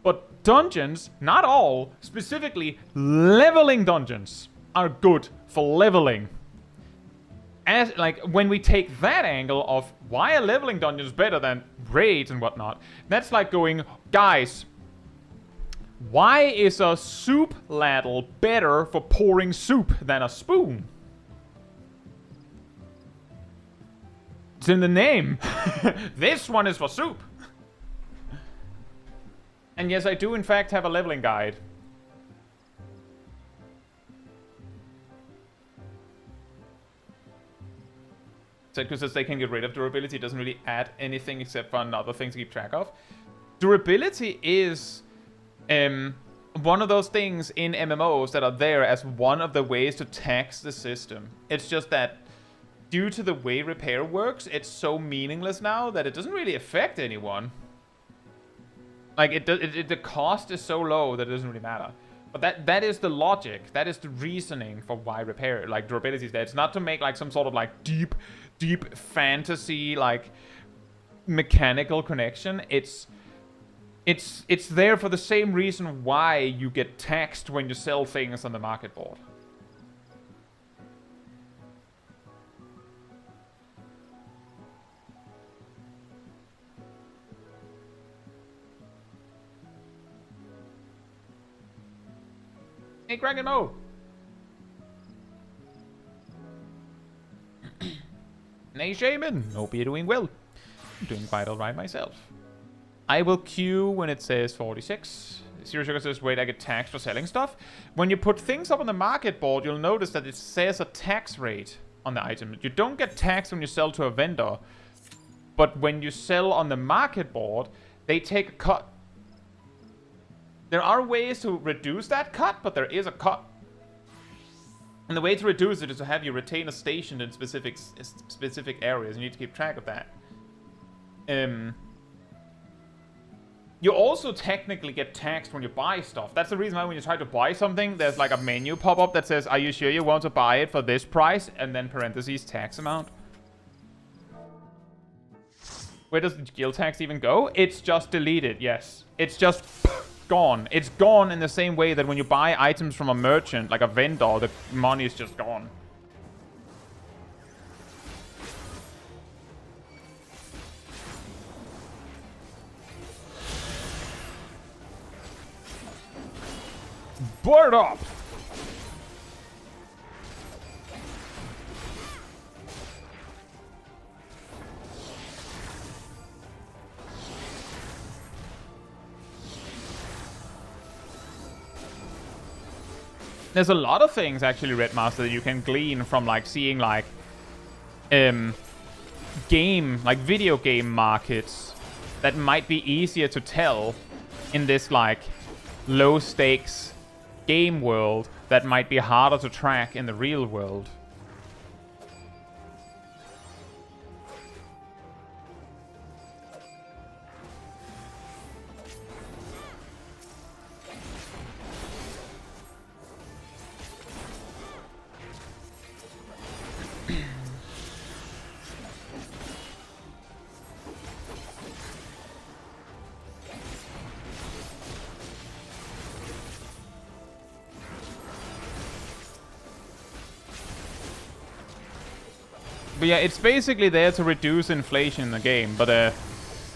But dungeons, not all, specifically leveling dungeons, are good for leveling. As like when we take that angle of why are leveling dungeons better than raids and whatnot, that's like going, guys, why is a soup ladle better for pouring soup than a spoon? It's in the name. This one is for soup. And yes, I do in fact have a leveling guide. So because they can get rid of durability, it doesn't really add anything except for another thing to keep track of. Durability is one of those things in MMOs that are there as one of the ways to tax the system. It's just that due to the way repair works, it's so meaningless now that it doesn't really affect anyone. Like, the cost is so low that it doesn't really matter. But that is the logic. That is the reasoning for why repair, like, durability is there. It's not to make, like, some sort of, like, deep fantasy, like, mechanical connection. It's there for the same reason why you get taxed when you sell things on the market board. Hey, Crack and Mo! Hey, Shaman! Hope you're doing well. I'm doing quite alright myself. I will queue when it says 46. Zero Sugar says, wait, I get taxed for selling stuff. When you put things up on the market board, you'll notice that it says a tax rate on the item. You don't get taxed when you sell to a vendor. But when you sell on the market board, they take a cut. There are ways to reduce that cut, but there is a cut. And the way to reduce it is to have you retain a station in specific areas. You need to keep track of that. You also technically get taxed when you buy stuff. That's the reason why when you try to buy something, there's like a menu pop-up that says, are you sure you want to buy it for this price? And then parentheses, tax amount. Where does the guild tax even go? It's just deleted, yes. It's just gone. It's gone in the same way that when you buy items from a merchant, like a vendor, the money is just gone. Board up! There's a lot of things, actually, Redmaster, that you can glean from, like, seeing, like, video game markets that might be easier to tell in this, like, low-stakes game world that might be harder to track in the real world. But yeah, it's basically there to reduce inflation in the game, but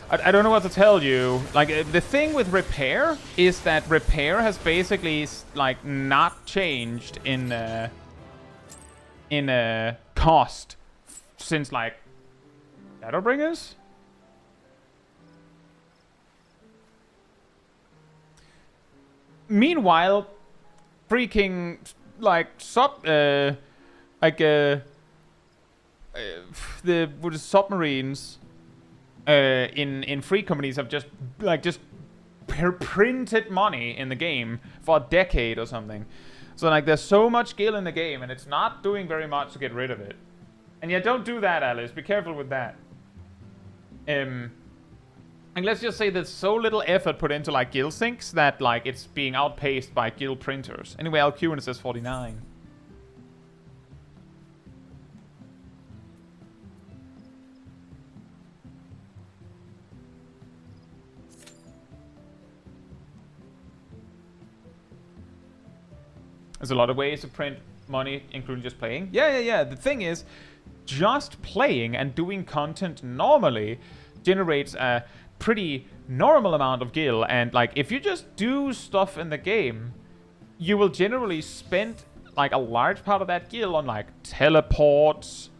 I don't know what to tell you. Like, the thing with repair is that repair has basically, like, not changed in cost since, like, Shadowbringers? Meanwhile, freaking, like, the submarines in free companies have just printed money in the game for a decade or something. So like there's so much skill in the game and it's not doing very much to get rid of it. And yeah, don't do that, Alice. Be careful with that. And let's just say there's so little effort put into like guild syncs that like it's being outpaced by guild printers. Anyway, I'll queue and it says 49. There's a lot of ways to print money, including just playing. Yeah. The thing is, just playing and doing content normally generates a pretty normal amount of gil. And like, if you just do stuff in the game, you will generally spend like a large part of that gil on like teleports,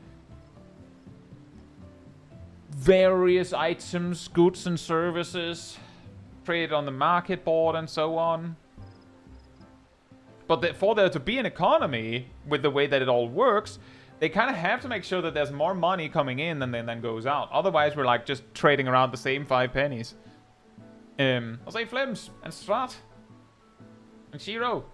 various items, goods and services traded on the market board and so on. But for there to be an economy with the way that it all works, they kind of have to make sure that there's more money coming in than goes out. Otherwise, we're like just trading around the same 5 pennies. I'll say Flims and Strat and Shiro.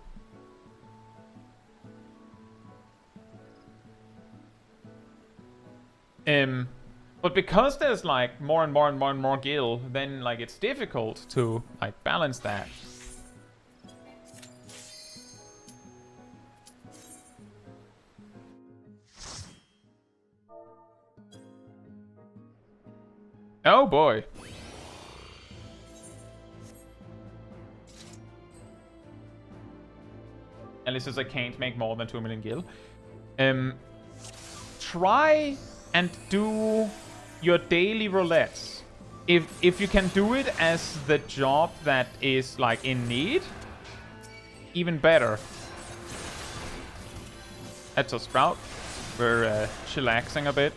But because there's like more and more gil, then like it's difficult to like balance that. Oh boy. Alice says I can't make more than 2 million gil. Try and do your daily roulettes. If you can do it as the job that is like in need, even better. That's a Sprout. We're chillaxing a bit.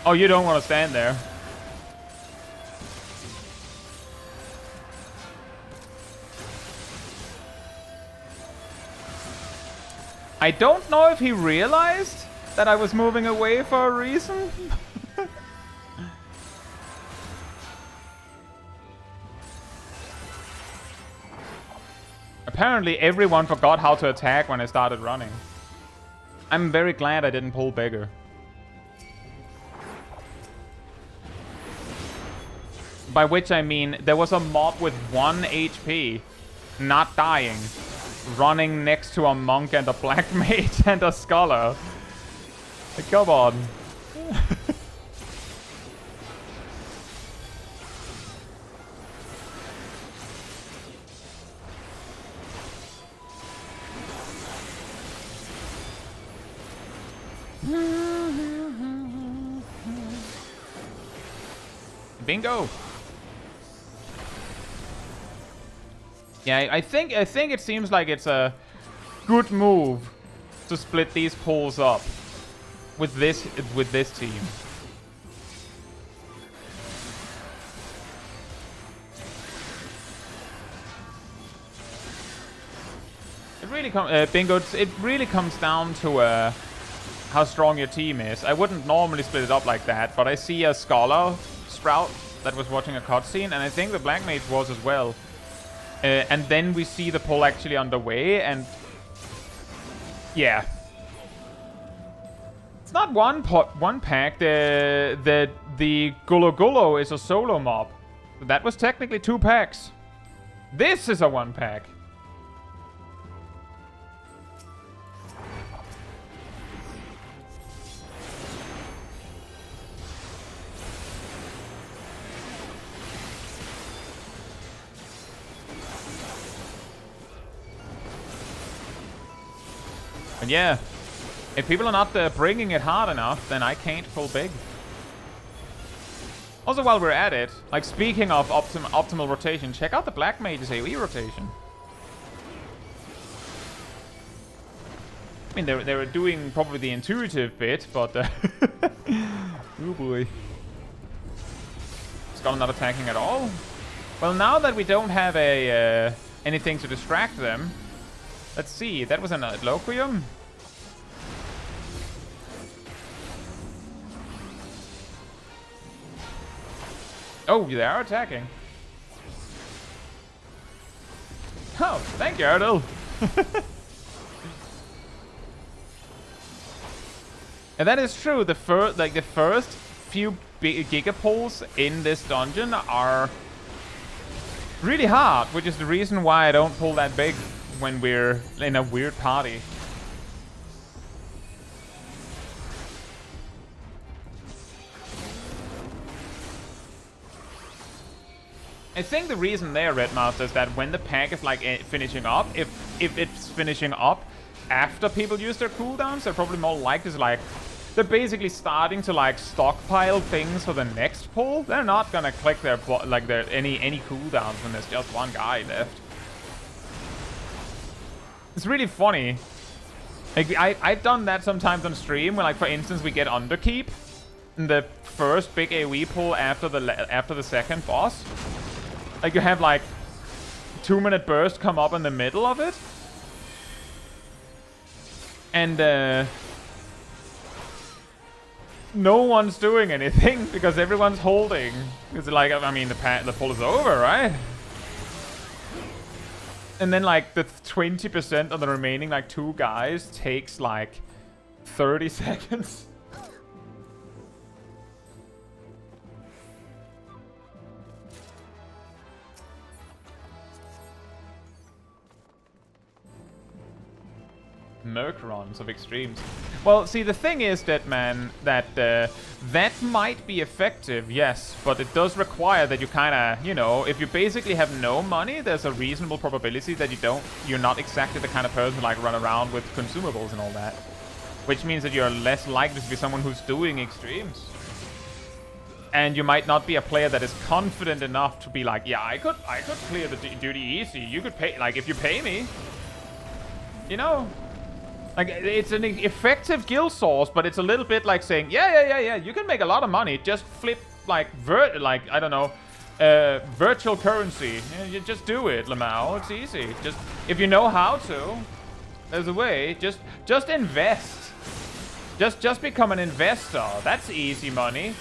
Oh, you don't want to stand there. I don't know if he realized that I was moving away for a reason. Apparently everyone forgot how to attack when I started running. I'm very glad I didn't pull Beggar. By which I mean, there was a mob with 1 HP, not dying, running next to a monk and a black mage and a scholar. Like, come on. Bingo. Yeah, I think it seems like it's a good move to split these pools up with this team. It really Bingo. It really comes down to how strong your team is. I wouldn't normally split it up like that, but I see a Scholar Sprout that was watching a cutscene, and I think the Black Mage was as well. And then we see the pull actually underway, and yeah, it's not one pack. The Gullo Gullo is a solo mob. That was technically 2 packs. This is a 1 pack. And yeah, if people are not bringing it hard enough, then I can't pull big. Also, while we're at it, like speaking of optimal rotation, check out the Black Mage's AoE rotation. I mean, they were doing probably the intuitive bit, but oh boy, Skull not attacking at all. Well, now that we don't have a anything to distract them. Let's see, that was an Loquium. Oh, they are attacking. Oh, thank you, Ardell. And that is true. The first few big gigapulls in this dungeon are really hard, which is the reason why I don't pull that big when we're in a weird party. I think the reason there, Redmaster, is that when the pack is like finishing up, if it's finishing up after people use their cooldowns, they're probably more likely to like, they're basically starting to like stockpile things for the next pull. They're not gonna click their any cooldowns when there's just one guy left. It's really funny. Like I've done that sometimes on stream, where like for instance we get underkeep in the first big AoE pull after the second boss. Like you have like 2-minute burst come up in the middle of it, and no one's doing anything because everyone's holding. It's like, I mean, the pull is over, right? And then like the 20% of the remaining like 2 guys takes like 30 seconds. Merc runs of extremes. Well, see, the thing is that, man, that that might be effective, yes, but it does require that you kind of, you know, if you basically have no money, there's a reasonable probability that you're not exactly the kind of person to like run around with consumables and all that, which means that you're less likely to be someone who's doing extremes. And you might not be a player that is confident enough to be like, yeah, I could clear the duty easy. You could pay, like, if you pay me, you know. Like, it's an effective guild source, but it's a little bit like saying, yeah, you can make a lot of money. Just flip, like, I don't know, virtual currency. Yeah, you just do it, Lamau. It's easy. Just, if you know how to, there's a way. Just invest. Just become an investor. That's easy money.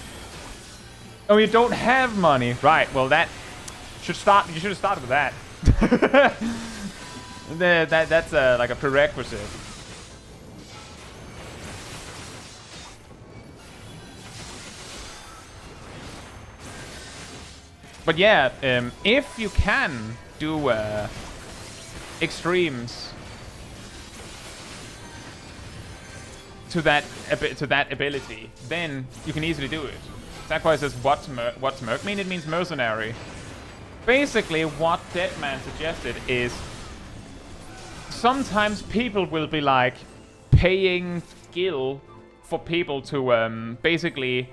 Oh, you don't have money. Right, well, that should start. You should have started with that. That's like a prerequisite. But yeah, if you can do extremes to that ability, then you can easily do it. Sackboy says, what's Merc mean? It means mercenary. Basically, what Deadman suggested is sometimes people will be like paying skill for people to basically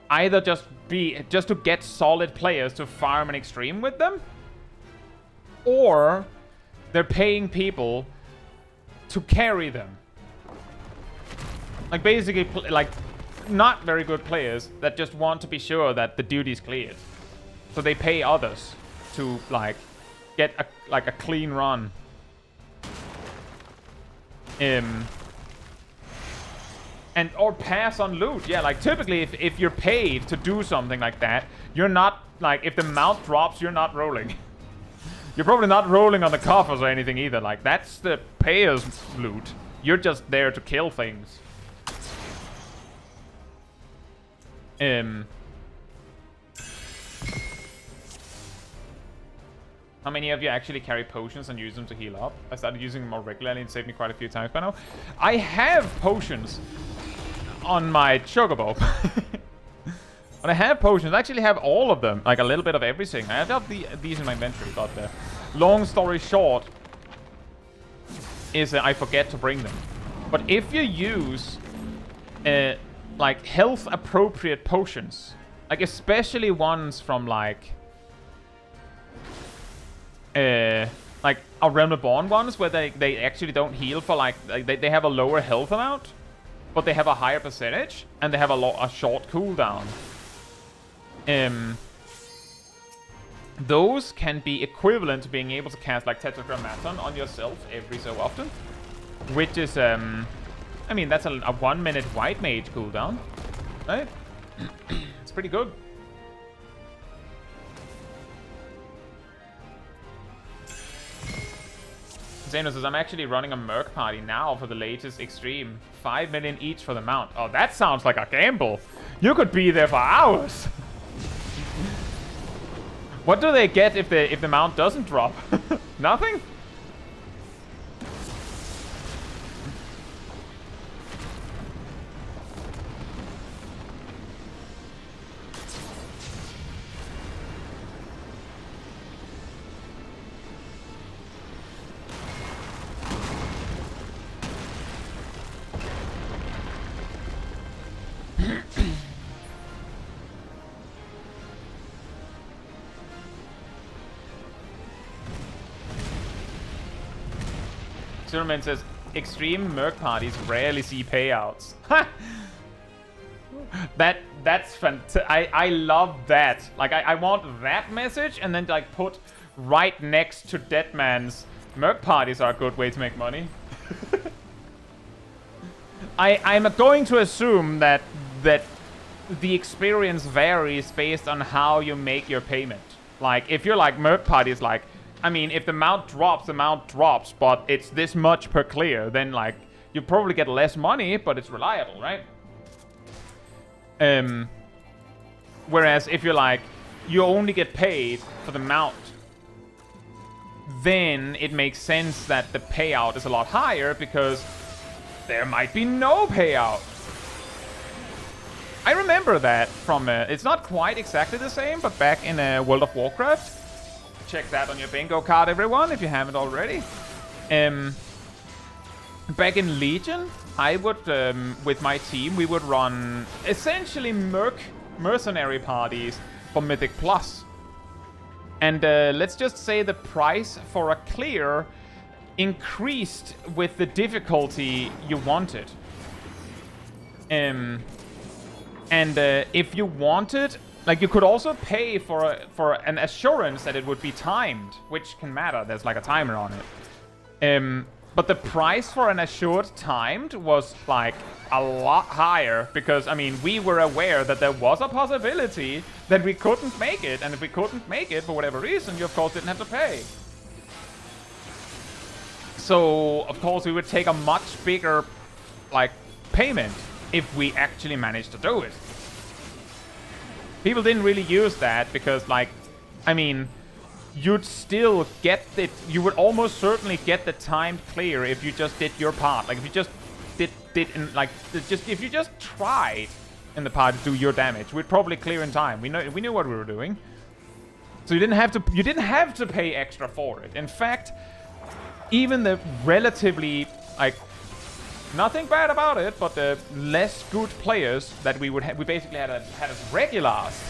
either just to get solid players to farm an extreme with them, or they're paying people to carry them. Like basically, like not very good players that just want to be sure that the duty's cleared, so they pay others to like get a clean run. And or pass on loot. Yeah, like typically if you're paid to do something like that, you're not, like, if the mount drops, you're not rolling. You're probably not rolling on the coffers or anything either. Like, that's the payer's loot. You're just there to kill things. How many of you actually carry potions and use them to heal up? I started using them more regularly and saved me quite a few times by now. I have potions on my chocobo. But I have potions. I actually have all of them. Like a little bit of everything. I have these in my inventory, but long story short is I forget to bring them. But if you use like health appropriate potions, like especially ones from like a Realm Reborn ones where they actually don't heal for like they have a lower health amount, but they have a higher percentage and they have a short cooldown. Those can be equivalent to being able to cast like Tetragrammaton on yourself every so often, which is I mean that's a 1 minute white mage cooldown, right? It's pretty good. Zeno says, I'm actually running a Merc party now for the latest extreme. 5 million each for the mount. Oh, that sounds like a gamble. You could be there for hours. What do they get if the mount doesn't drop? Nothing? Silverman says, extreme merc parties rarely see payouts. Ha! That's fantastic. I love that. Like, I want that message and then, like, put right next to Deadman's merc parties are a good way to make money. I'm going to assume that the experience varies based on how you make your payment. Like, if you're like merc parties, like, I mean, if the amount drops, but it's this much per clear, then, like, you probably get less money, but it's reliable, right? Whereas if you're like, you only get paid for the mount, then it makes sense that the payout is a lot higher because there might be no payout. I remember that from, it's not quite exactly the same, but back in World of Warcraft. Check that on your bingo card, everyone, if you haven't already. Back in Legion, I would, with my team, we would run essentially mercenary parties for Mythic Plus. And let's just say the price for a clear increased with the difficulty you wanted. And if you wanted, like, you could also pay for an assurance that it would be timed, which can matter. There's like a timer on it. But the price for an assured timed was like a lot higher because, I mean, we were aware that there was a possibility that we couldn't make it, and if we couldn't make it for whatever reason, you of course didn't have to pay. So of course we would take a much bigger, like, payment if we actually managed to do it. People didn't really use that because, like, I mean, you'd still get it. You would almost certainly get the timed clear if you just did your part. Like, if you just if you just tried in the part to do your damage, we'd probably clear in time. We knew what we were doing, so you didn't have to pay extra for it. In fact, even the relatively, like, nothing bad about it, but the less good players that we basically had as regulars,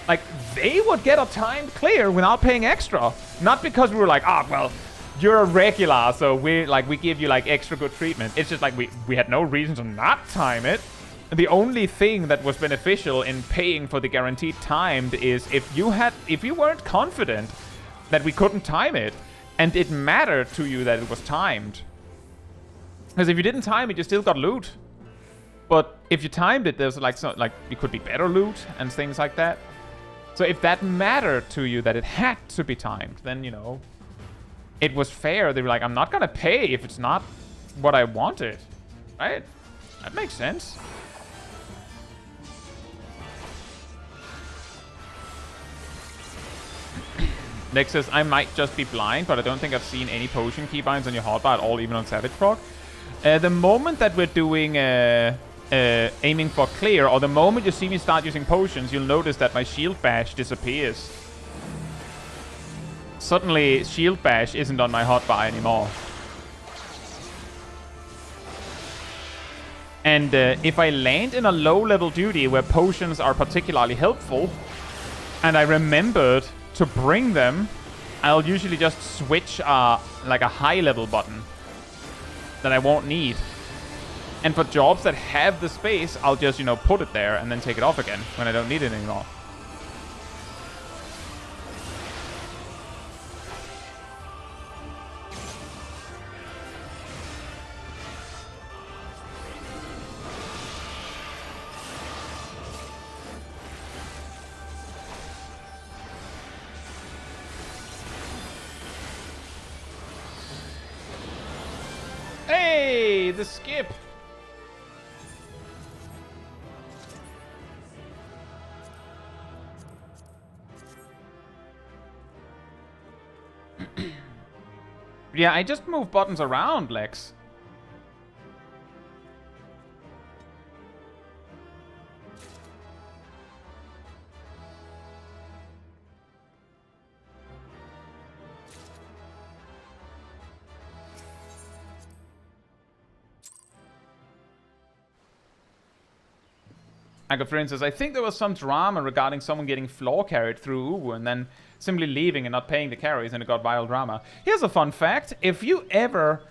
like, they would get a timed clear without paying extra. Not because we were like, well, you're a regular, so we give you, like, extra good treatment. It's just like we had no reason to not time it. The only thing that was beneficial in paying for the guaranteed timed is if you weren't confident that we couldn't time it, and it mattered to you that it was timed. Because if you didn't time it, you still got loot. But if you timed it, there's like it could be better loot and things like that. So if that mattered to you that it had to be timed, then, you know, it was fair. They were like, I'm not gonna pay if it's not what I wanted. Right? That makes sense. Next says, I might just be blind, but I don't think I've seen any potion keybinds on your hotbar at all, even on Savage Proc. The moment that we're doing aiming for clear, or the moment you see me start using potions, you'll notice that my shield bash disappears. Suddenly, shield bash isn't on my hotbar anymore. And if I land in a low-level duty where potions are particularly helpful, and I remembered to bring them, I'll usually just switch like a high-level button that I won't need. And for jobs that have the space, I'll just, you know, put it there and then take it off again when I don't need it anymore. Hey, the skip. Yeah, I just move buttons around, Lex. Like, for instance, I think there was some drama regarding someone getting floor carried through Uwu and then simply leaving and not paying the carries, and it got viral drama. Here's a fun fact. If you ever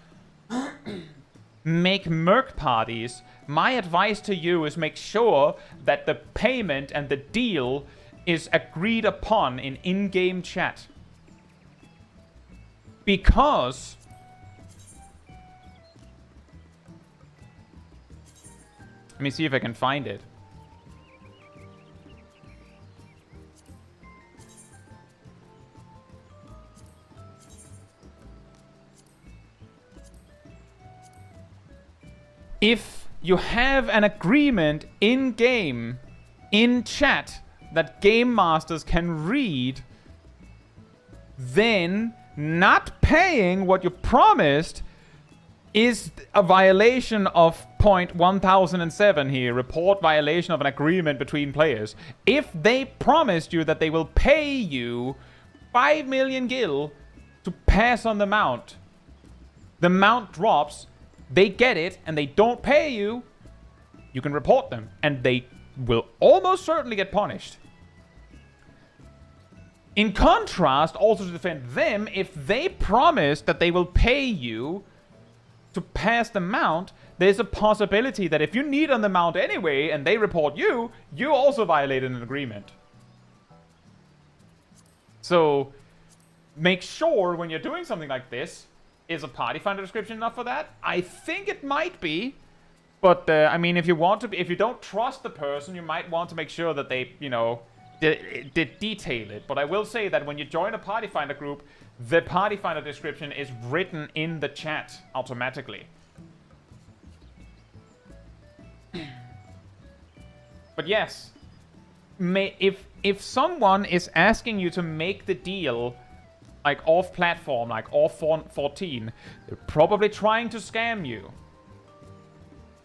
make merc parties, my advice to you is make sure that the payment and the deal is agreed upon in in-game chat. Because let me see if I can find it. If you have an agreement in-game, in chat, that game masters can read, then not paying what you promised is a violation of point 1007 here. Report violation of an agreement between players. If they promised you that they will pay you 5 million gil to pass on the mount drops, they get it, and they don't pay you, you can report them, and they will almost certainly get punished. In contrast, also to defend them, if they promise that they will pay you to pass the mount, there's a possibility that if you need on the mount anyway, and they report you, you also violated an agreement. So, make sure when you're doing something like this, is a party finder description enough for that? I think it might be, but I mean, if you don't trust the person, you might want to make sure that they, you know, detail it. But I will say that when you join a party finder group, the party finder description is written in the chat automatically. But yes, if someone is asking you to make the deal like off-platform, like off 14, they're probably trying to scam you.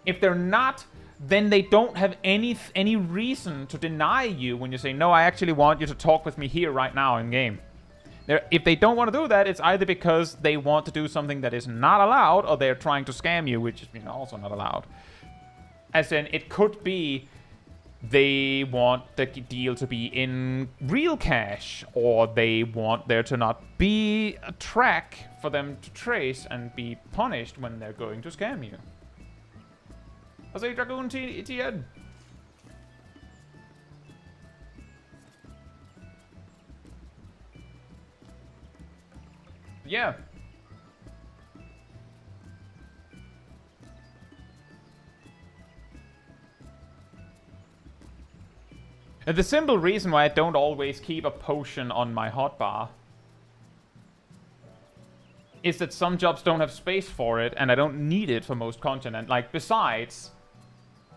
If they're not, then they don't have any reason to deny you when you say, no, I actually want you to talk with me here right now in game. If they don't want to do that, it's either because they want to do something that is not allowed, or they're trying to scam you, which is, you know, also not allowed. As in, it could be they want the deal to be in real cash, or they want there to not be a track for them to trace and be punished when they're going to scam you. How's a Dragoon Etienne? Yeah. The simple reason why I don't always keep a potion on my hotbar is that some jobs don't have space for it, and I don't need it for most content. And like, besides,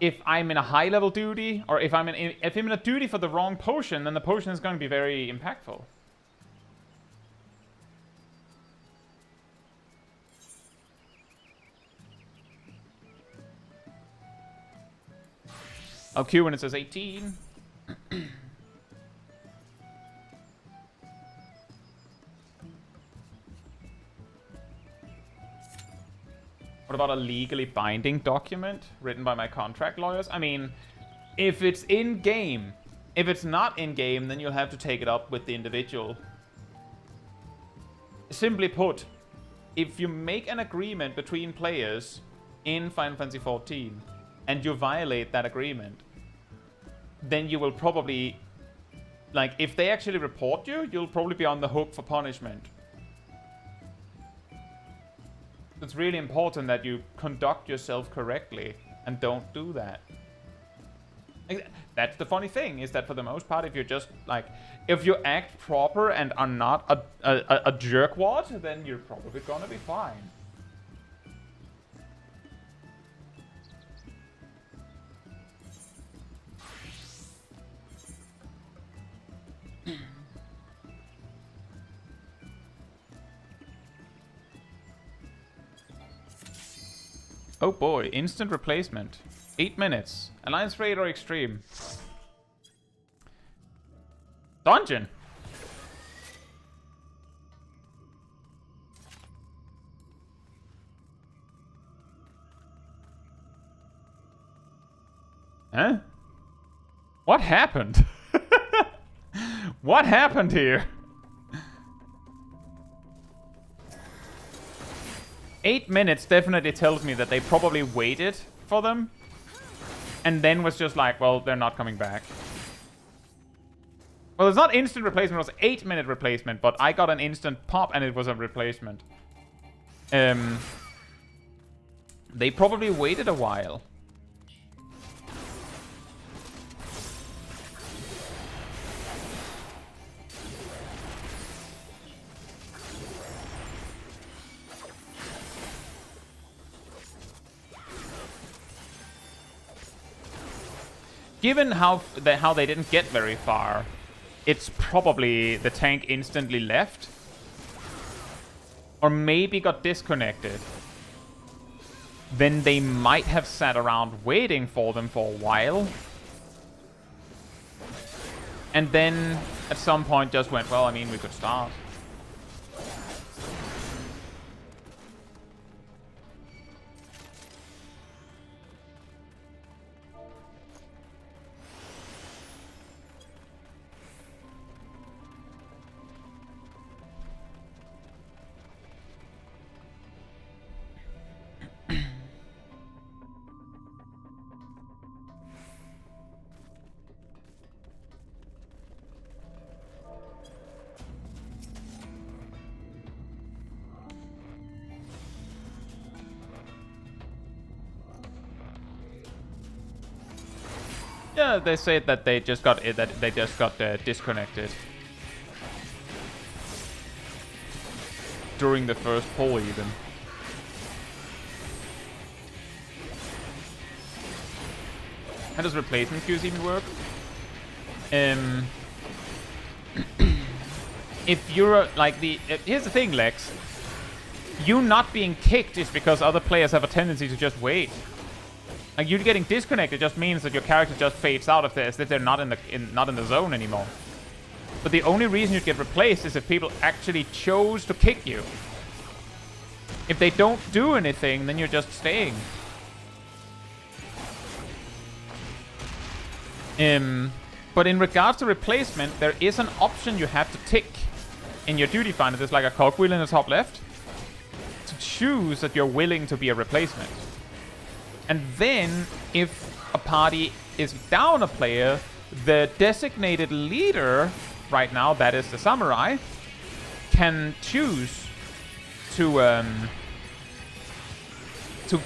if I'm in a high-level duty, or if I'm in a duty for the wrong potion, then the potion is going to be very impactful. I'll queue when it says 18. What about a legally binding document written by my contract lawyers? I mean, if it's in-game. If it's not in-game, then you'll have to take it up with the individual. Simply put, if you make an agreement between players in Final Fantasy XIV, and you violate that agreement, then you will probably, like, if they actually report you, you'll probably be on the hook for punishment. It's really important that you conduct yourself correctly and don't do that. That's the funny thing, is that for the most part, if you're just, like, if you act proper and are not a jerkwad, then you're probably gonna be fine. Oh boy, instant replacement. 8 minutes. Alliance Raid or Extreme? Dungeon! Huh? What happened? What happened here? 8 minutes definitely tells me that they probably waited for them. And then was just like, well, they're not coming back. Well, it's not instant replacement, it was 8-minute replacement, but I got an instant pop and it was a replacement. They probably waited a while. Given how they didn't get very far, it's probably the tank instantly left. Or maybe got disconnected. Then they might have sat around waiting for them for a while. And then at some point just went, well, I mean, we could start. Yeah, they said that they just got disconnected during the first pull, even. How does replacement queues even work? If you're like here's the thing, Lex. You not being kicked is because other players have a tendency to just wait. Like, you getting disconnected just means that your character just fades out of this, that they're not in the zone anymore. But the only reason you get replaced is if people actually chose to kick you. If they don't do anything, then you're just staying. But in regards to replacement, there is an option you have to tick in your duty finder. There's like a cogwheel in the top left to choose that you're willing to be a replacement. And then, if a party is down a player, the designated leader, right now, that is the samurai, can choose to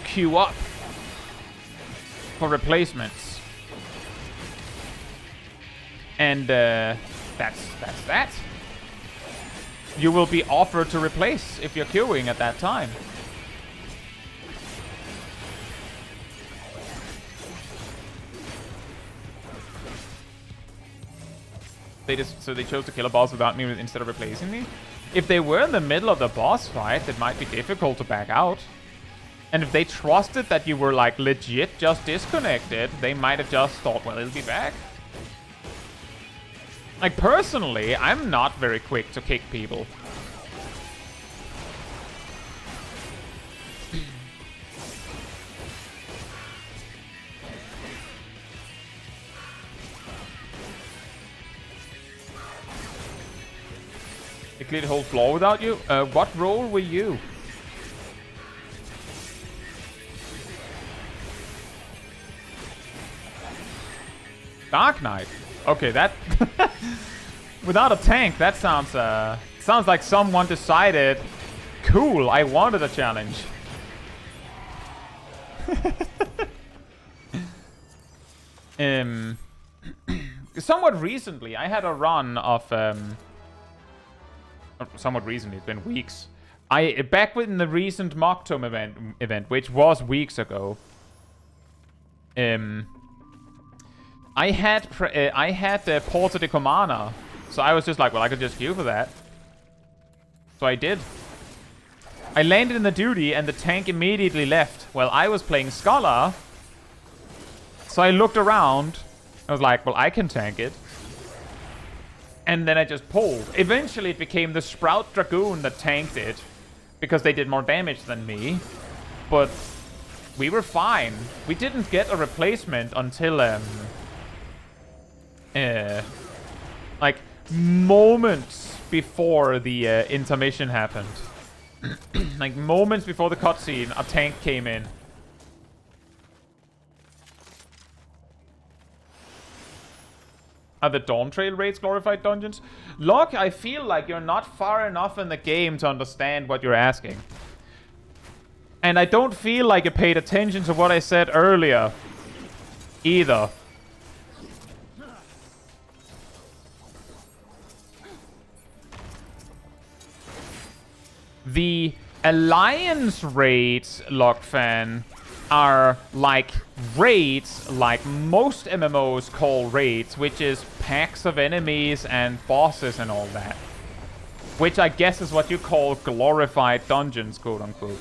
queue up for replacements. And that's that. You will be offered to replace if you're queuing at that time. So they chose to kill a boss without me instead of replacing me. If they were in the middle of the boss fight, it might be difficult to back out. And if they trusted that you were like legit just disconnected, they might have just thought, well, it'll be back. Like, personally, I'm not very quick to kick people. They cleared the whole floor without you? What role were you? Dark Knight. Okay, that... Without a tank, that sounds like someone decided, cool, I wanted a challenge. Somewhat recently, I had a run of... somewhat recently, it's been weeks. Back within the recent Mocktomb event, which was weeks ago. I had Porta de Comana, so I was just like, well, I could just queue for that. So I did. I landed in the duty, and the tank immediately left. Well, I was playing Scholar, so I looked around. I was like, well, I can tank it. And then I just pulled. Eventually, it became the Sprout Dragoon that tanked it, because they did more damage than me. But we were fine. We didn't get a replacement until, like, moments before the intermission happened. Like, moments before the cutscene, a tank came in. Are the Dawntrail raids glorified dungeons? Look, I feel like you're not far enough in the game to understand what you're asking. And I don't feel like you paid attention to what I said earlier. Either. The Alliance raids, Lockfan, are like raids, like most MMOs call raids, which is packs of enemies and bosses and all that. Which I guess is what you call glorified dungeons, quote unquote.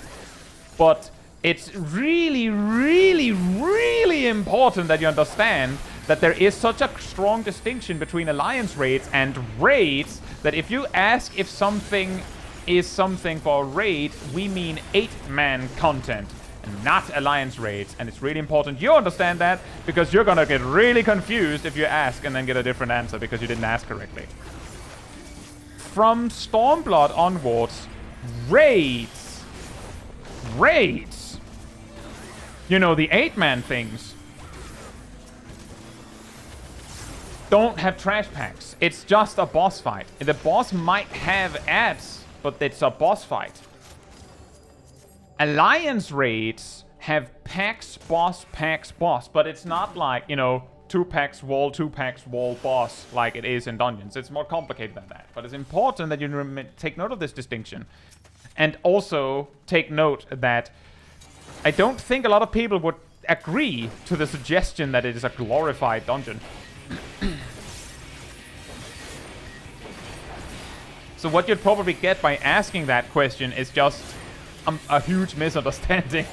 But it's really, really, really important that you understand that there is such a strong distinction between Alliance raids and raids that if you ask if something is something for a raid, we mean 8-man content, and not Alliance raids. And it's really important you understand that, because you're gonna get really confused if you ask and then get a different answer because you didn't ask correctly. From Stormblood onwards, raids. Raids. You know, the 8-man things don't have trash packs. It's just a boss fight. The boss might have ads, but it's a boss fight. Alliance raids have packs, boss, but it's not like, you know, 2 packs, wall, boss, like it is in dungeons. It's more complicated than that. But it's important that you take note of this distinction. And also take note that I don't think a lot of people would agree to the suggestion that it is a glorified dungeon. So what you'd probably get by asking that question is just a huge misunderstanding.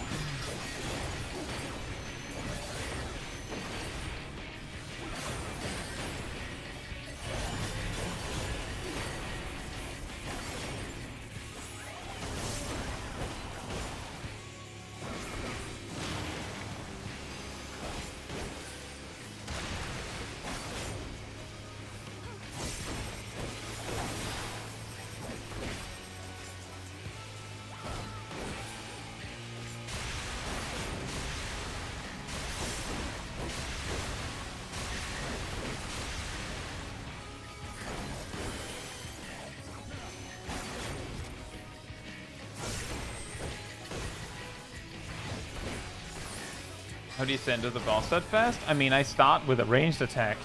How do you send to the boss that fast? I mean, I start with a ranged attack.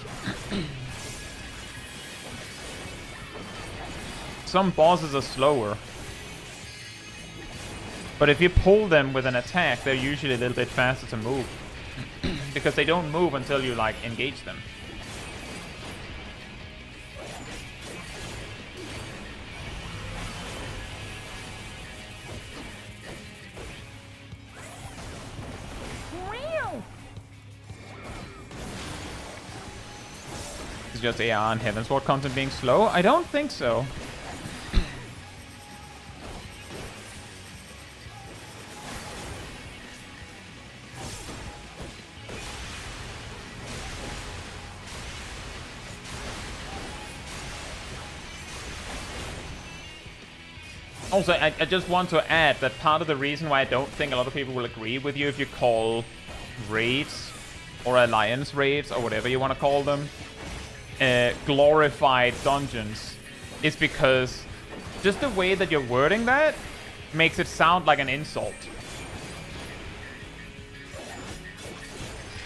Some bosses are slower. But if you pull them with an attack, they're usually a little bit faster to move. Because they don't move until you, like, engage them. Just AR and Heavensward content being slow? I don't think so. Also, I just want to add that part of the reason why I don't think a lot of people will agree with you if you call raids or Alliance raids or whatever you want to call them glorified dungeons is because just the way that you're wording that makes it sound like an insult.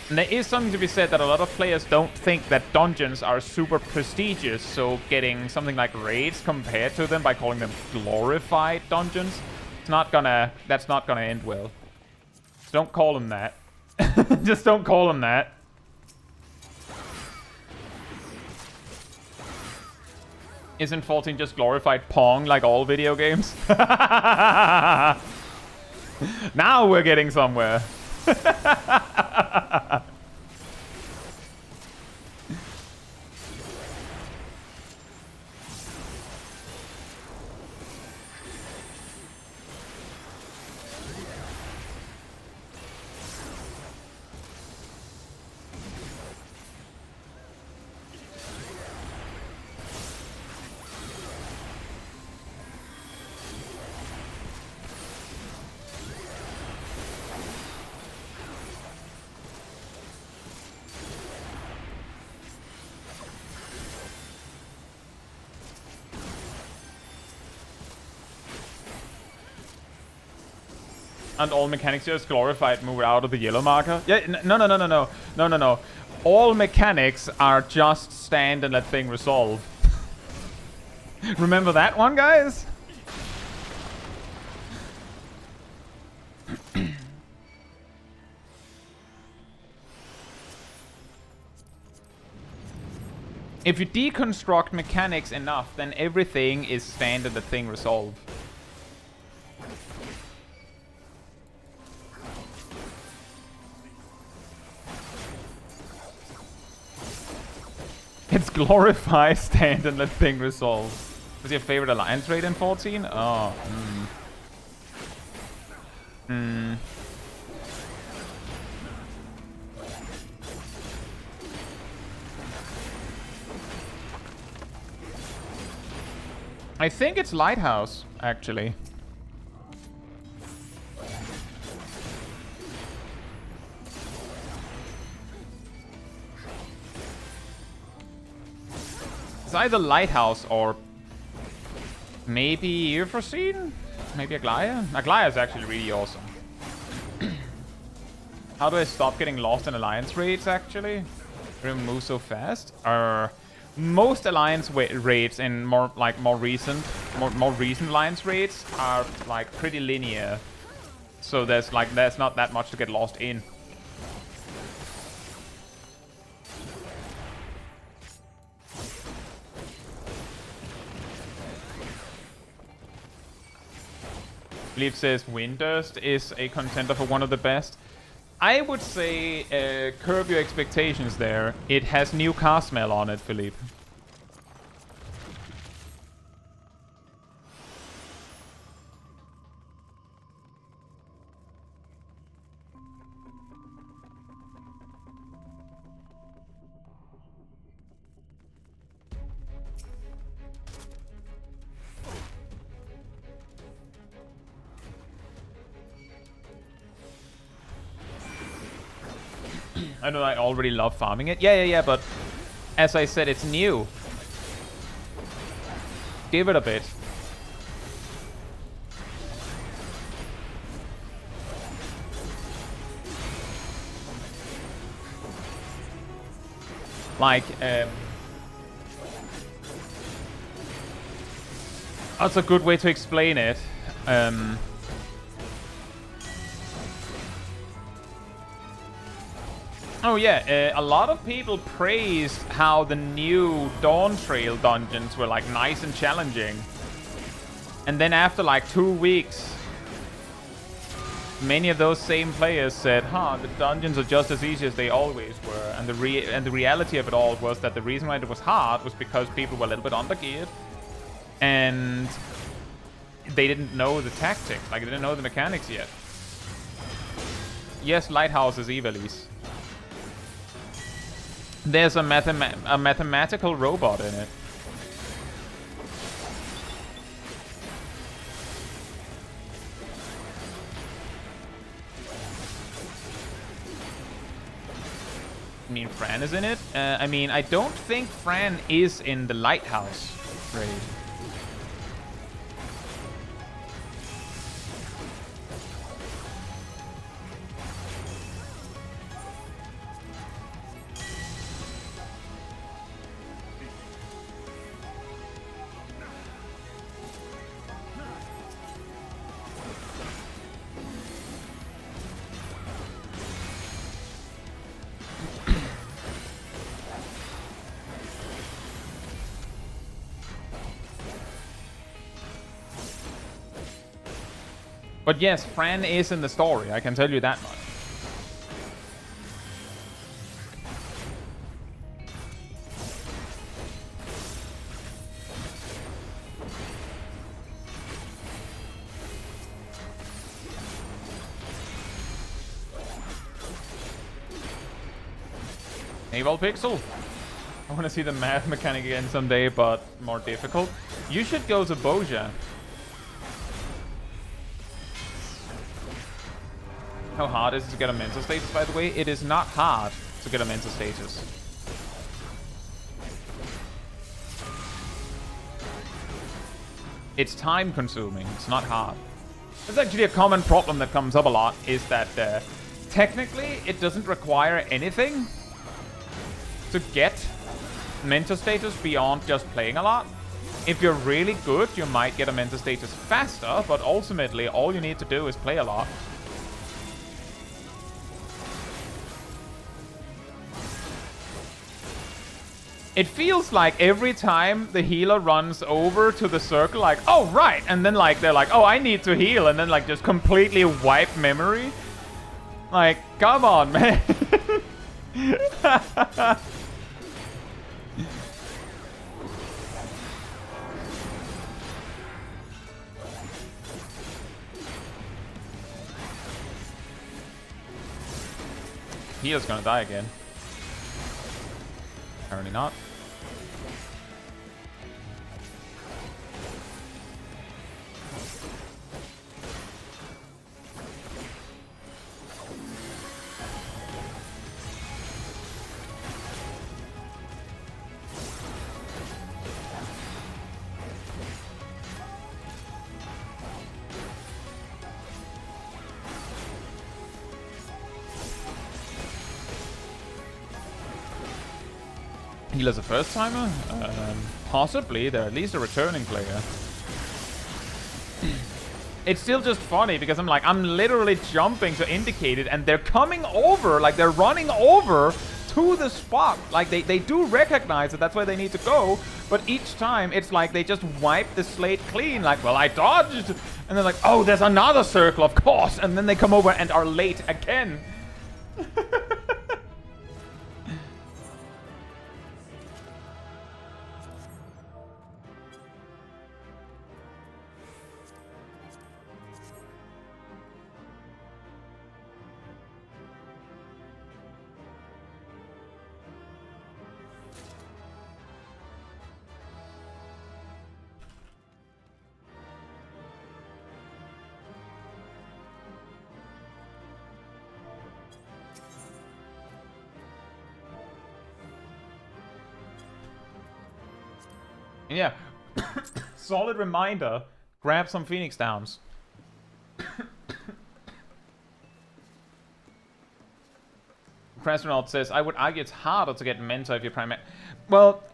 And there is something to be said that a lot of players don't think that dungeons are super prestigious, so getting something like raids compared to them by calling them glorified dungeons, that's not gonna end well. Just don't call them that. Just don't call them that. Isn't 14 just glorified Pong like all video games? Now we're getting somewhere. And all mechanics just glorified move out of the yellow marker. Yeah, no. All mechanics are just stand and let thing resolve. Remember that one, guys? If you deconstruct mechanics enough, then everything is stand and let thing resolve. It's glorified stand and let thing resolve. What's your favorite alliance raid in 14? Oh, I think it's Lighthouse, actually. It's either Lighthouse or maybe Euphrosyne? Maybe Aglaia? Aglaia is actually really awesome. How do I stop getting lost in alliance raids, actually? Move so fast? Most alliance raids in more recent alliance raids are like pretty linear. So there's not that much to get lost in. Leaf says Windurst is a contender for one of the best. I would say curb your expectations there. It has new car smell on it, Philippe. I know I already love farming it. Yeah, but as I said, it's new. Give it a bit. Like, that's a good way to explain it. Oh yeah, a lot of people praised how the new Dawntrail dungeons were like nice and challenging. And then after like 2 weeks, many of those same players said, the dungeons are just as easy as they always were. And the reality of it all was that the reason why it was hard was because people were a little bit under-geared. And they didn't know the tactics, like they didn't know the mechanics yet. Yes, Lighthouse is Ivalice. There's a mathematical robot in it. I mean, Fran is in it? I mean, I don't think Fran is in the Lighthouse raid. But yes, Fran is in the story, I can tell you that much. Naval Pixel. I want to see the math mechanic again someday, but more difficult. You should go to Boja. How hard is it to get a mental status, by the way? It is not hard to get a mental status. It's time consuming, it's not hard. That's actually a common problem that comes up a lot, is that technically it doesn't require anything to get mentor status beyond just playing a lot. If you're really good, you might get a mentor status faster, but ultimately all you need to do is play a lot. It feels like every time the healer runs over to the circle, like, oh, right, and then, like, they're like, oh, I need to heal, and then, like, just completely wipe memory. Like, come on, man. Healer's gonna die again. Apparently not. Healer's a first timer? Possibly. They're at least a returning player. It's still just funny because I'm like, I'm literally jumping to indicate it and they're coming over, like they're running over to the spot. Like they do recognize that that's where they need to go, but each time it's like they just wipe the slate clean. Like, well, I dodged. And they're like, oh, there's another circle, of course. And then they come over and are late again. Yeah. Solid reminder. Grab some Phoenix Downs. Crastronaut says, I would argue it's harder to get mentor if you're primary. Well,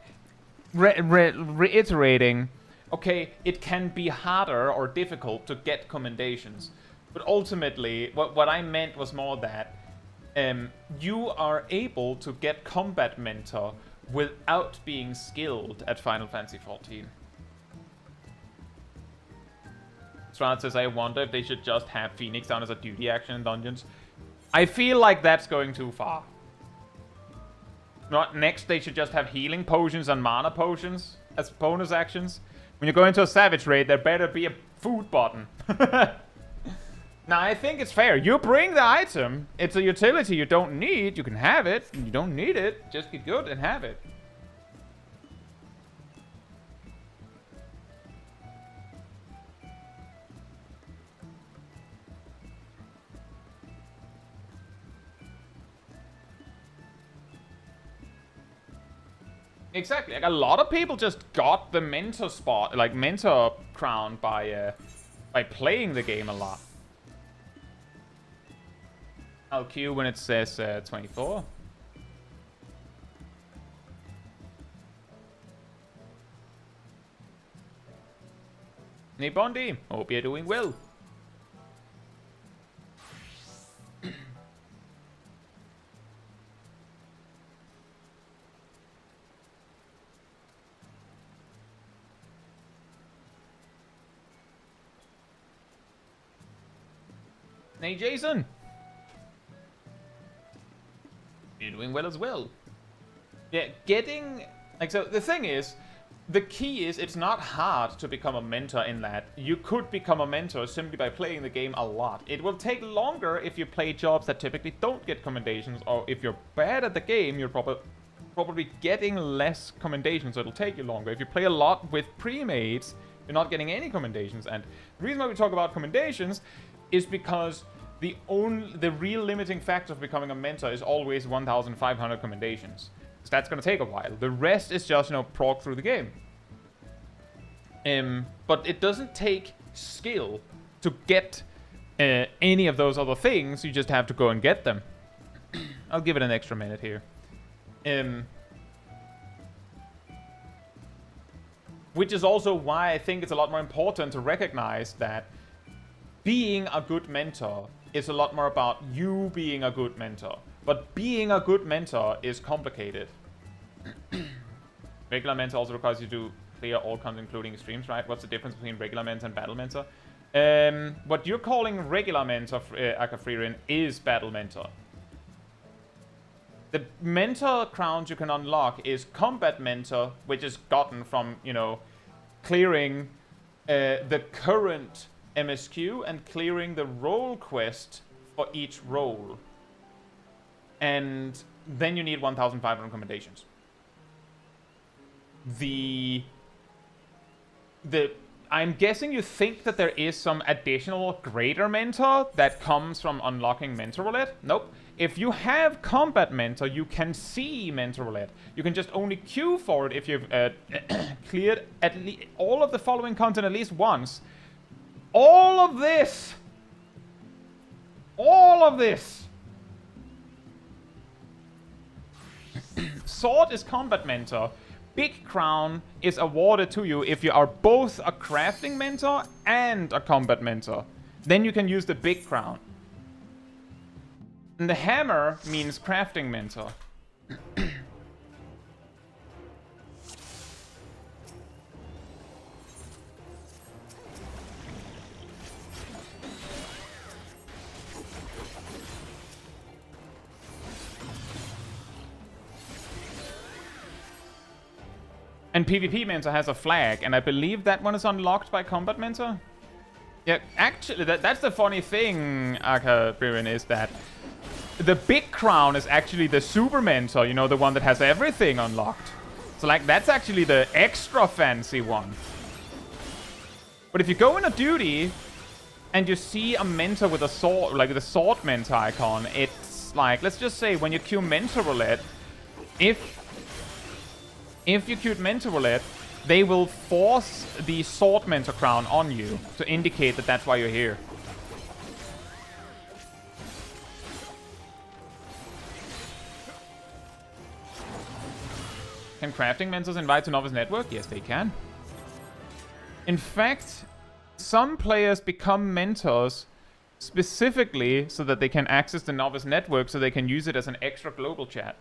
reiterating, okay, it can be harder or difficult to get commendations. But ultimately, what I meant was more that you are able to get combat mentor without being skilled at Final Fantasy XIV. Strahd says, I wonder if they should just have Phoenix down as a duty action in dungeons. I feel like that's going too far. Not next, they should just have healing potions and mana potions as bonus actions. When you go into a savage raid, there better be a food button. Now, I think it's fair. You bring the item. It's a utility you don't need. You can have it. You don't need it. Just get good and have it. Exactly. Like, a lot of people just got the mentor spot, like mentor crown by playing the game a lot. I'll queue when it says 24. Hey Bondi, hope you're doing well. Hey Jason. You're doing well as well. Yeah, getting... Like, so the thing is, the key is it's not hard to become a mentor in that. You could become a mentor simply by playing the game a lot. It will take longer if you play jobs that typically don't get commendations, or if you're bad at the game, you're probably getting less commendations, so it'll take you longer. If you play a lot with pre-mates, you're not getting any commendations. And the reason why we talk about commendations is because the real limiting factor of becoming a mentor is always 1,500 commendations. So that's going to take a while. The rest is just, prog through the game. But it doesn't take skill to get any of those other things, you just have to go and get them. I'll give it an extra minute here. Which is also why I think it's a lot more important to recognize that being a good mentor is a lot more about you being a good mentor. But being a good mentor is complicated. Regular mentor also requires you to clear all cons, including extremes, right? What's the difference between regular mentor and battle mentor? What you're calling regular mentor, Akafririn, is battle mentor. The mentor crowns you can unlock is combat mentor, which is gotten from, you know, clearing the current MSQ and clearing the role quest for each role. And then you need 1,500 commendations. I'm guessing you think that there is some additional greater mentor that comes from unlocking mentor roulette. Nope. If you have combat mentor, you can see mentor roulette. You can just only queue for it if you've cleared at least all of the following content at least once. All of this. Sword is combat mentor. Big crown is awarded to you if you are both a crafting mentor and a combat mentor. Then you can use the big crown. And the hammer means crafting mentor. And PvP mentor has a flag, and I believe that one is unlocked by combat mentor. Yeah, actually, that's the funny thing, Akabirin, is that the big crown is actually the super mentor, you know, the one that has everything unlocked. So, like, that's actually the extra fancy one. But if you go in a duty and you see a mentor with a sword, like the sword mentor icon, it's like, let's just say when you queue mentor roulette, if you queue mentor roulette, they will force the sword mentor crown on you to indicate that that's why you're here. Can crafting mentors invite to novice network? Yes, they can. In fact, some players become mentors specifically so that they can access the novice network, so they can use it as an extra global chat.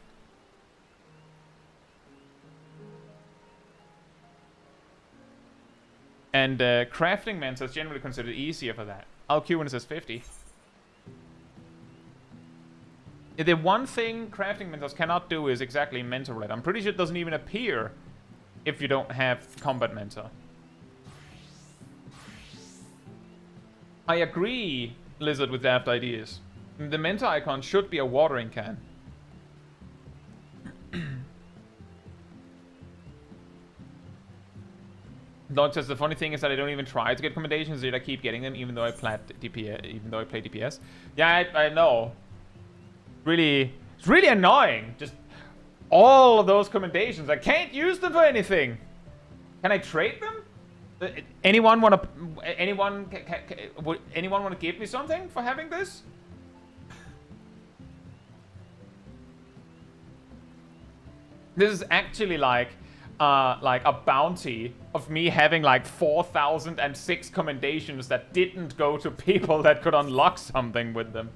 And crafting mentors generally considered easier for that. I'll queue when it says 50. The one thing crafting mentors cannot do is exactly mentor roulette. I'm pretty sure it doesn't even appear if you don't have combat mentor. I agree, Lizard, with daft ideas. The mentor icon should be a watering can. Dog says the funny thing is that I don't even try to get commendations, yet I keep getting them even though I play DPS. Yeah, I know. Really, it's really annoying. Just all of those commendations. I can't use them for anything. Can I trade them? Anyone want to? Would anyone want to give me something for having this? This is actually like a bounty of me having like 4,006 commendations that didn't go to people that could unlock something with them.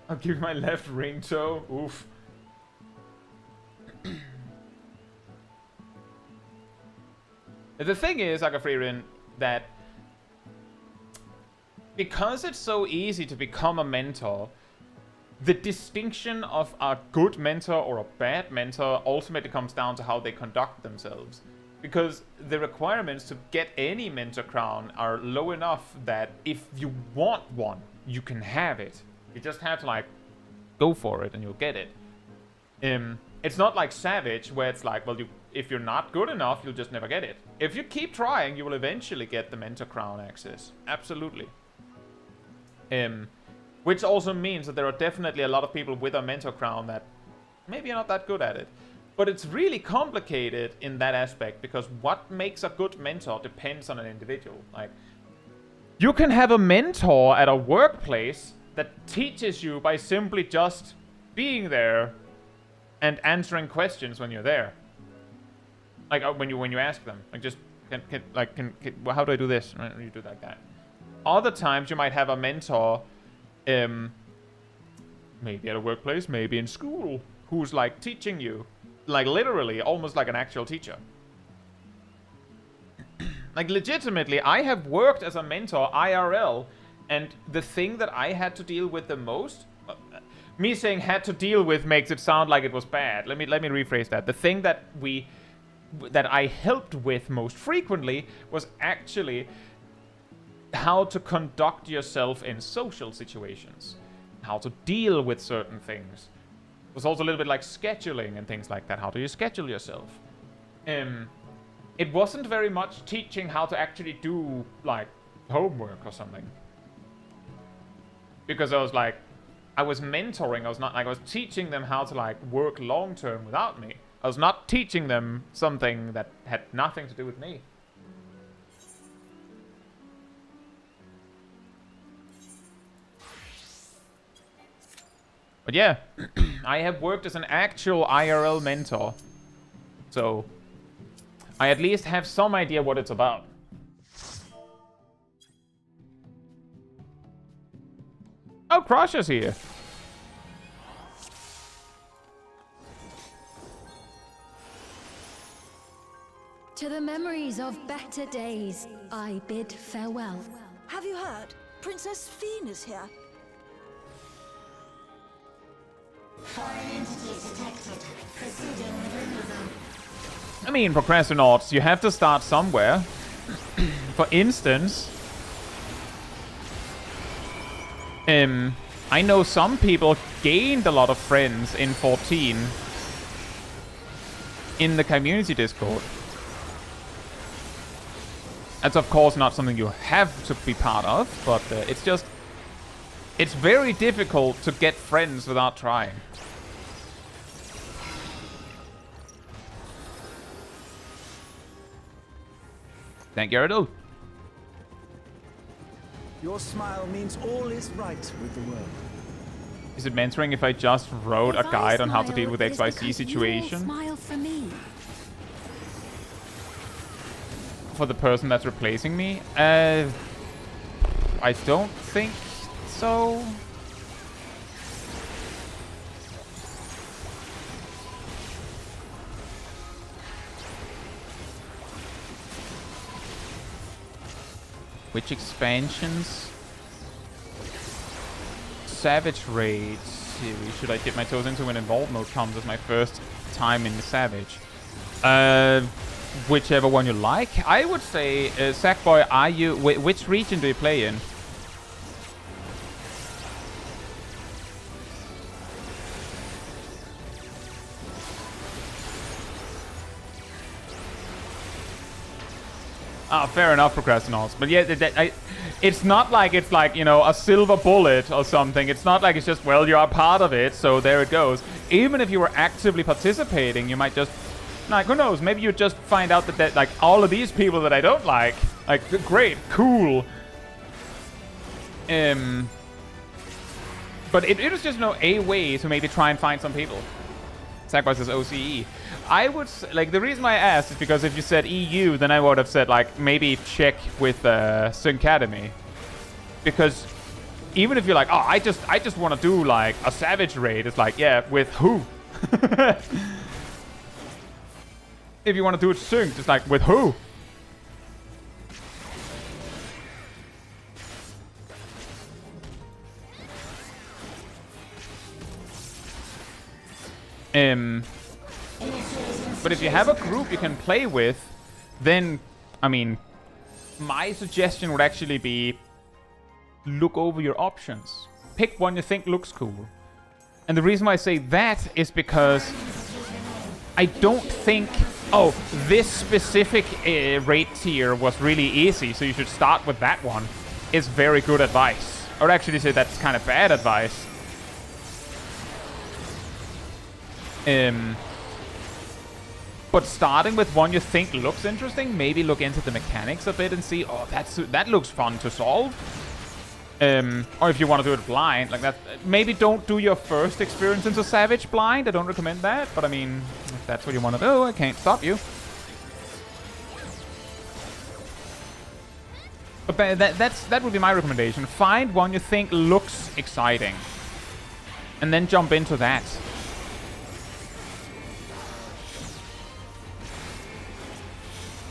I'll give my left ring toe. Oof. The thing is, Akafririn, that because it's so easy to become a mentor, the distinction of a good mentor or a bad mentor ultimately comes down to how they conduct themselves. Because the requirements to get any mentor crown are low enough that if you want one, you can have it. You just have to, like, go for it and you'll get it. It's not like Savage, where it's like, well, if you're not good enough, you'll just never get it. If you keep trying, you will eventually get the mentor crown access. Absolutely. Which also means that there are definitely a lot of people with a mentor crown that maybe are not that good at it. But it's really complicated in that aspect, because what makes a good mentor depends on an individual. Like, you can have a mentor at a workplace that teaches you by simply just being there and answering questions when you're there. Like when you ask them, like just well, how do I do this? You do like that. Other times you might have a mentor, maybe at a workplace, maybe in school, who's like teaching you, like literally, almost like an actual teacher. Like legitimately, I have worked as a mentor IRL, and the thing that I had to deal with the most, me saying had to deal with makes it sound like it was bad. Let me rephrase that. The thing that I helped with most frequently was actually how to conduct yourself in social situations, how to deal with certain things. It was also a little bit like scheduling and things like that. How do you schedule yourself? It wasn't very much teaching how to actually do like homework or something, because I was mentoring. I was teaching them how to like work long term without me. I was not teaching them something that had nothing to do with me. But yeah, I have worked as an actual IRL mentor, so I at least have some idea what it's about. Oh, Crusher's here. To the memories of better days, I bid farewell. Have you heard? Princess Fiend is here. Foreign entities detected. Proceeding with removal. I mean, procrastinauts, you have to start somewhere. For instance, I know some people gained a lot of friends in 14 in the community Discord. That's of course not something you have to be part of, but it's very difficult to get friends without trying. Thank you, Gyarados. Your smile means all is right with the world. Is it mentoring if I just wrote a guide on how to deal with XYZ situation? Smile for me. For the person that's replacing me? I don't think so. Which expansions? Savage raids. Should I dip my toes into when Evolve mode comes as my first time in the Savage? Whichever one you like. I would say, Sackboy, are you... which region do you play in? Ah, fair enough, procrastinauts. But yeah, it's not like it's like, you know, a silver bullet or something. It's not like it's just, well, you're a part of it, so there it goes. Even if you were actively participating, you might just, like, who knows? Maybe you just find out that like, all of these people that I don't like, great, cool. But it was just, you know, a way to maybe try and find some people. Sacrifice says OCE. I would, like, the reason why I asked is because if you said EU, then I would have said, like, maybe check with Syncademy. Because even if you're like, oh, I just want to do, like, a Savage raid, it's like, yeah, with who? If you want to do it synced, it's like, with who? But if you have a group you can play with, then, I mean, my suggestion would actually be look over your options. Pick one you think looks cool. And the reason why I say that is because I don't think, oh, this specific raid tier was really easy, so you should start with that one, is very good advice. I would actually say that's kind of bad advice. But starting with one you think looks interesting, maybe look into the mechanics a bit and see, oh, that looks fun to solve. Or if you want to do it blind, like that, maybe don't do your first experience into Savage blind. I don't recommend that, but I mean, if that's what you want to do, I can't stop you. But that would be my recommendation. Find one you think looks exciting, and then jump into that.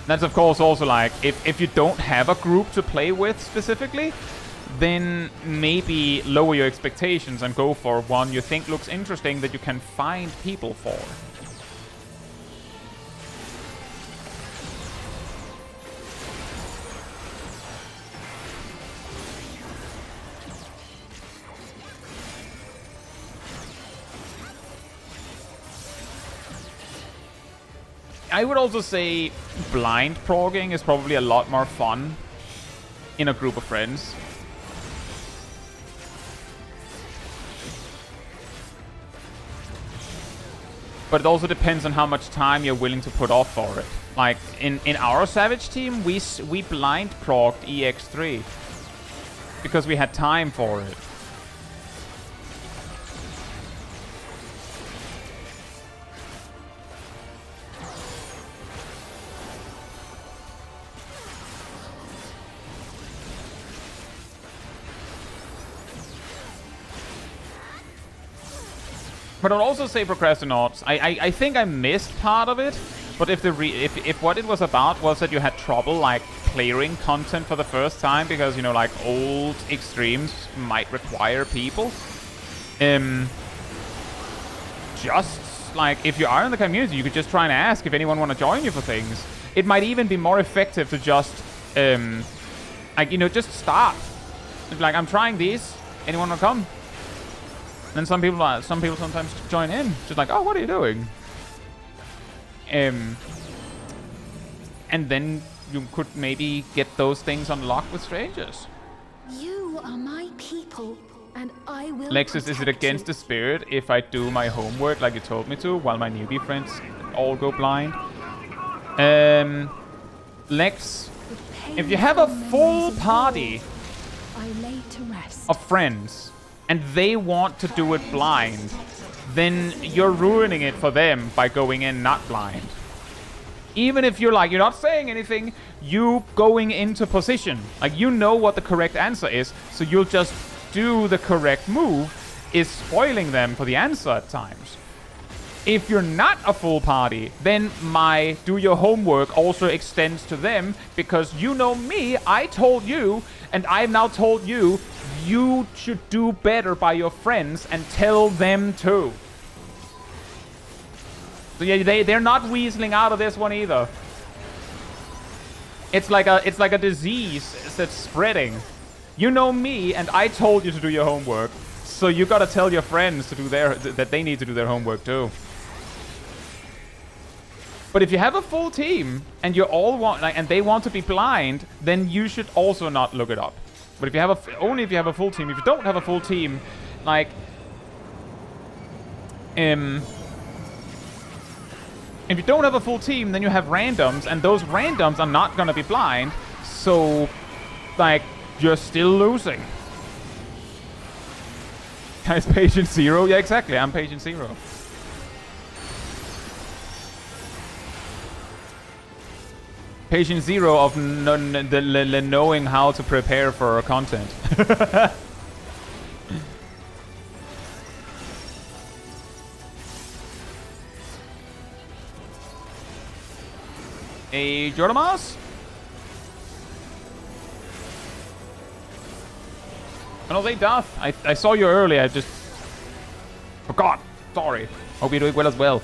That's of course also like, if you don't have a group to play with specifically, then maybe lower your expectations and go for one you think looks interesting that you can find people for. I would also say blind progging is probably a lot more fun in a group of friends. But it also depends on how much time you're willing to put off for it. Like, in our Savage team, we blind progged EX3 because we had time for it. But I'll also say procrastinauts. I think I missed part of it, but if what it was about was that you had trouble like clearing content for the first time because, you know, like old extremes might require people, just like if you are in the community, you could just try and ask if anyone want to join you for things. It might even be more effective to just like, you know, just start. Like, I'm trying these. Anyone want to come? And some people sometimes join in, just like, oh, what are you doing? And then you could maybe get those things unlocked with strangers. You are my people, and I will Lexus, is it against the spirit if I do my homework like you told me to, while my newbie friends all go blind? Lex, if you have a full party of friends, and they want to do it blind, then you're ruining it for them by going in not blind. Even if you're like, you're not saying anything, you going into position. Like, you know what the correct answer is, so you'll just do the correct move, is spoiling them for the answer at times. If you're not a full party, then my do your homework also extends to them, because you know me, I told you, and I've now told you, you should do better by your friends and tell them too. So yeah, they're not weaseling out of this one either. It's like a disease that's spreading. You know me, and I told you to do your homework, so you gotta tell your friends to do that they need to do their homework too. But if you have a full team and you all want, like, and they want to be blind, then you should also not look it up. But if you have only if you have a full team. If you don't have a full team, like, if you don't have a full team, then you have randoms, and those randoms are not gonna be blind. So, like, you're still losing. Guys, patient 0? Yeah, exactly. I'm patient 0. Patient 0 of knowing how to prepare for content. Hey, Jordamas? No, they doth. I saw you earlier. I just forgot. Sorry. Hope you're doing well as well.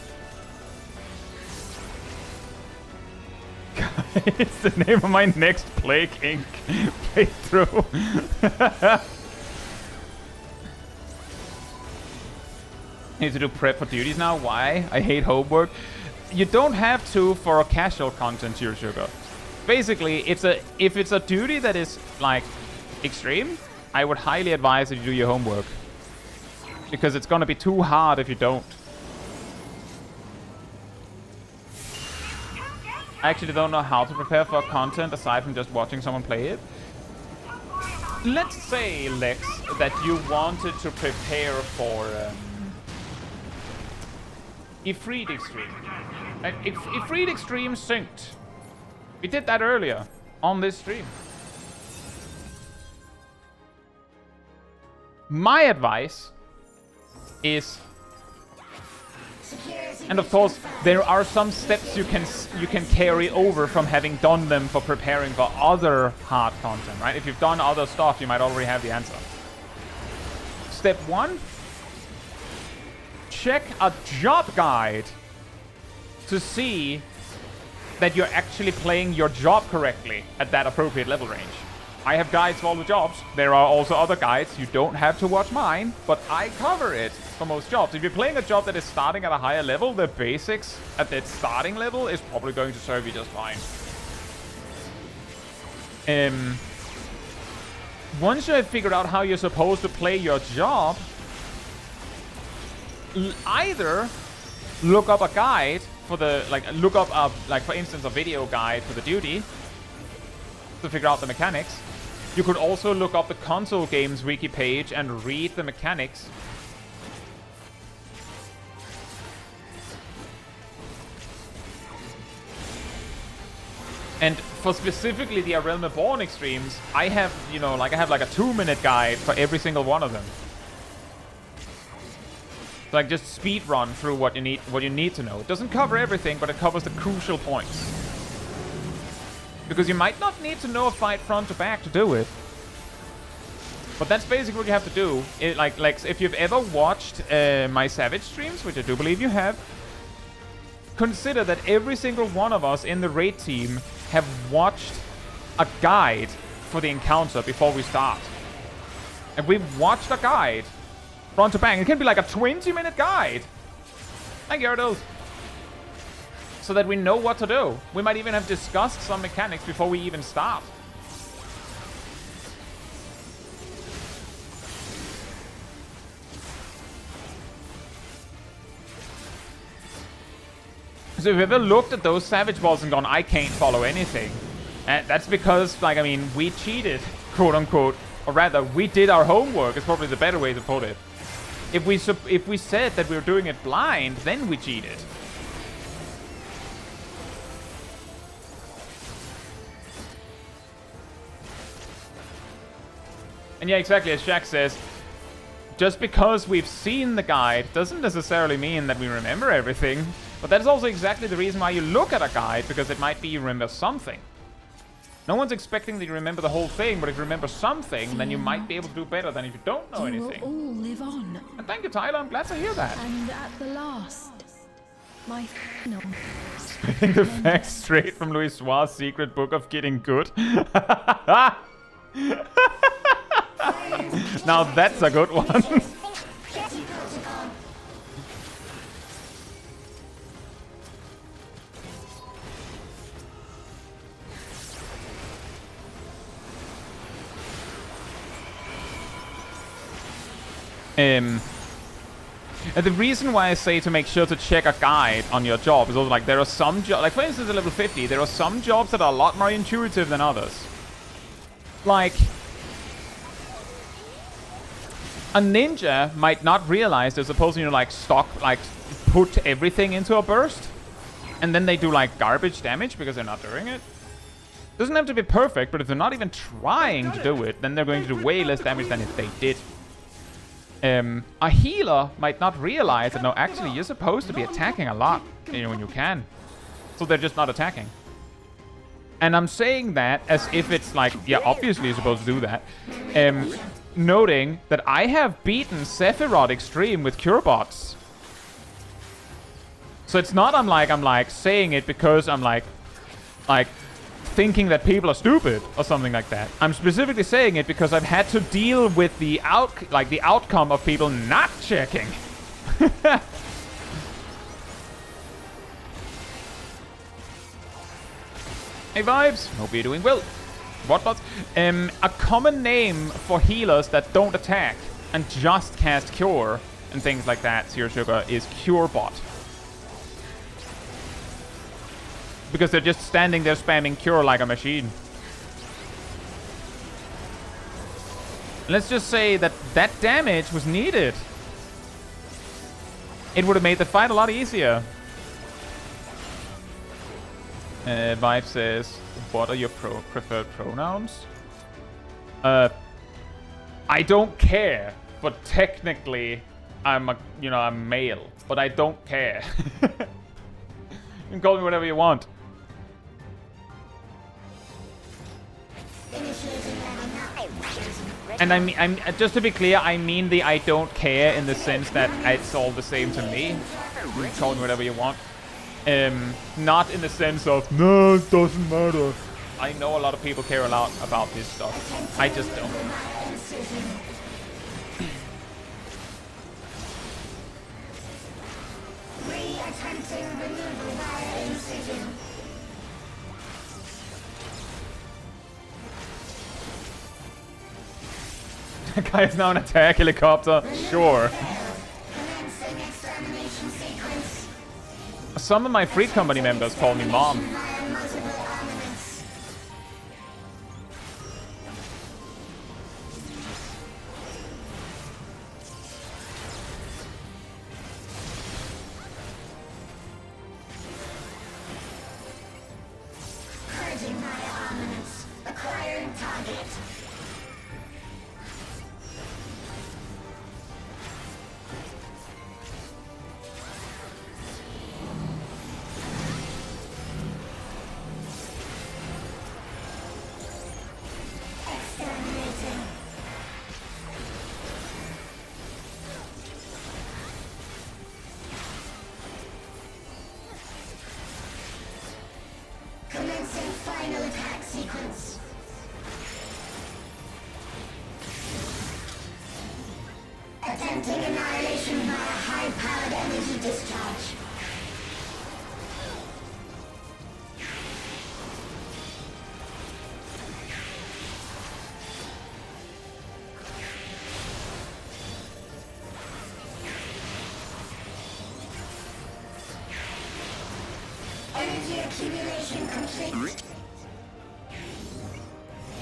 It's the name of my next Plague Inc. playthrough. Need to do prep for duties now? Why? I hate homework. You don't have to for a casual content, your sugar. Basically, if it's a duty that is like extreme, I would highly advise that you do your homework. Because it's gonna be too hard if you don't. I actually don't know how to prepare for content aside from just watching someone play it. Let's say, Lex, that you wanted to prepare for FFXIV Extreme. FFXIV Extreme synced. We did that earlier on this stream. My advice is, and of course there are some steps you can carry over from having done them for preparing for other hard content, right? If you've done other stuff, you might already have the answer. Step 1, check a job guide to see that you're actually playing your job correctly at that appropriate level range. I have guides for all the jobs. There are also other guides. You don't have to watch mine, but I cover it for most jobs. If you're playing a job that is starting at a higher level, the basics at that starting level is probably going to serve you just fine. Once you have figured out how you're supposed to play your job, either look up a guide for the, look up a, for instance, a video guide for the duty to figure out the mechanics. You could also look up the console games wiki page and read the mechanics. And for specifically the A Realm Reborn extremes, I have, you know, I have like a 2-minute guide for every single one of them. So just speed run through what you need to know. It doesn't cover everything, but it covers the crucial points. Because you might not need to know a fight front to back to do it. But that's basically what you have to do. If you've ever watched my Savage streams, which I do believe you have, consider that every single one of us in the raid team have watched a guide for the encounter before we start. And we've watched a guide front to back. It can be like a 20-minute guide. Thank you, Rathalos. So that we know what to do. We might even have discussed some mechanics before we even start. So if you've ever looked at those Savage balls and gone, I can't follow anything, that's because, we cheated, quote unquote, or rather, we did our homework, is probably the better way to put it. If we said that we were doing it blind, then we cheated. And yeah, exactly, as Shaq says, just because we've seen the guide doesn't necessarily mean that we remember everything. But that's also exactly the reason why you look at a guide, because it might be you remember something. No one's expecting that you remember the whole thing, but if you remember something, then you might be able to do better than if you don't know anything. You will all live on. And thank you, Tyler. I'm glad to hear that. And at the last, my final. Spitting the facts straight from Louis Suar's secret book of getting good. Now that's a good one. And the reason why I say to make sure to check a guide on your job is also there are some jobs, for instance at level 50, there are some jobs that are a lot more intuitive than others. A ninja might not realize they're supposed to, put everything into a burst, and then they do garbage damage because they're not doing it. Doesn't have to be perfect, but if they're not even trying to do it, then they're going to do way less damage than if they did. A healer might not realize that, no, actually, you're supposed to be attacking a lot, when you can. So they're just not attacking. And I'm saying that as if it's yeah, obviously you're supposed to do that. Noting that I have beaten Sephiroth Extreme with cure bots. So it's not I'm saying it because I'm thinking that people are stupid or something like that. I'm specifically saying it because I've had to deal with the outcome of people not checking. Hey Vibes, hope you're doing well. What bots? A common name for healers that don't attack and just cast Cure and things like that, Zero Sugar, is Cure Bot. Because they're just standing there spamming Cure like a machine. Let's just say that that damage was needed. It would have made the fight a lot easier. Vibe says, what are your preferred pronouns? I don't care, but technically I'm I'm male, but I don't care. You can call me whatever you want. And I mean, just to be clear, I mean the I don't care in the sense that it's all the same to me. You can call me whatever you want. Not in the sense of, no, it doesn't matter. I know a lot of people care a lot about this stuff. I just don't. That guy is now an attack helicopter. Sure. Some of my Free Company members call me Mom.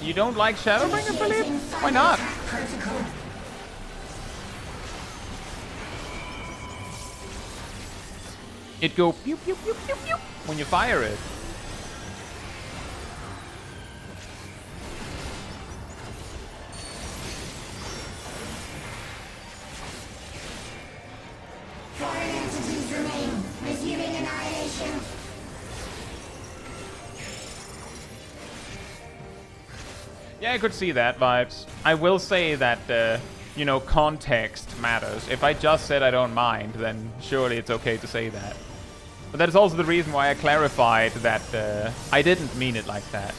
You don't like Shadowbringer, Philippe? Why not? It go pew pew pew pew pew when you fire it. Foreign entities remain, resuming annihilation. Yeah, I could see that, Vibes. I will say that, context matters. If I just said I don't mind, then surely it's okay to say that. But that is also the reason why I clarified that I didn't mean it like that.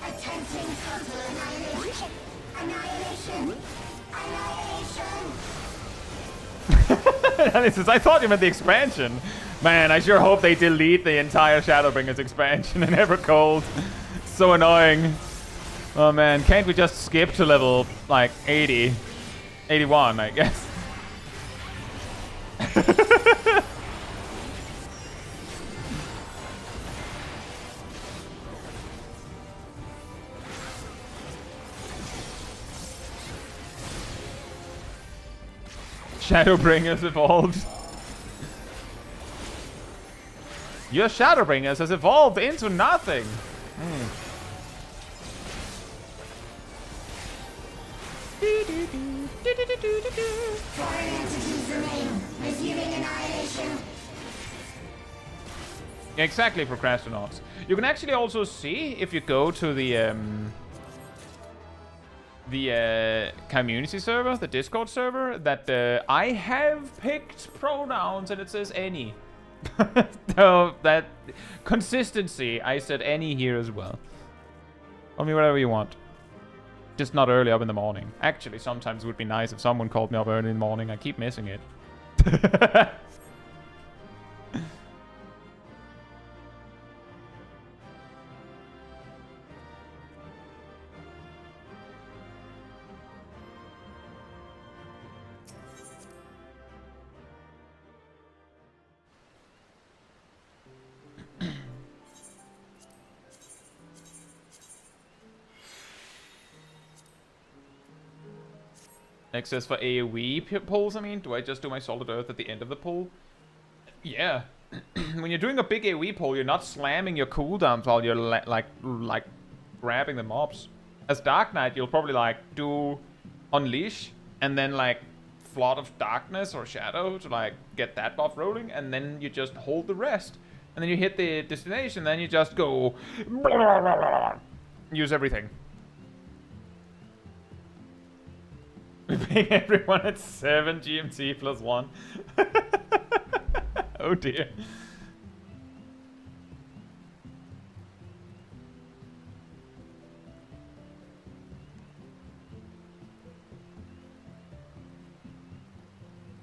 Attempting total annihilation. Annihilation. Annihilation. I thought you meant the expansion. Man, I sure hope they delete the entire Shadowbringers expansion in Evercold. So annoying. Oh man, can't we just skip to level, like, 80? 81, I guess. Shadowbringers evolved. Your Shadowbringers has evolved into nothing. Foreign entities remain, resuming annihilation. Exactly, procrastinauts. You can actually also see if you go to the community server, the Discord server, that I have picked pronouns and it says any. So that consistency, I said any here as well. Call me whatever you want. Just not early up in the morning. Actually, sometimes it would be nice if someone called me up early in the morning. I keep missing it. Access for AoE pulls, I mean? Do I just do my Solid Earth at the end of the pull? Yeah. When you're doing a big AoE pull, you're not slamming your cooldowns while you're like grabbing the mobs. As Dark Knight, you'll probably like do Unleash and then like Flood of Darkness or Shadow to like get that buff rolling, and then you just hold the rest. And then you hit the destination, then you just go use everything. We're paying everyone at 7 GMT plus 1. Oh dear.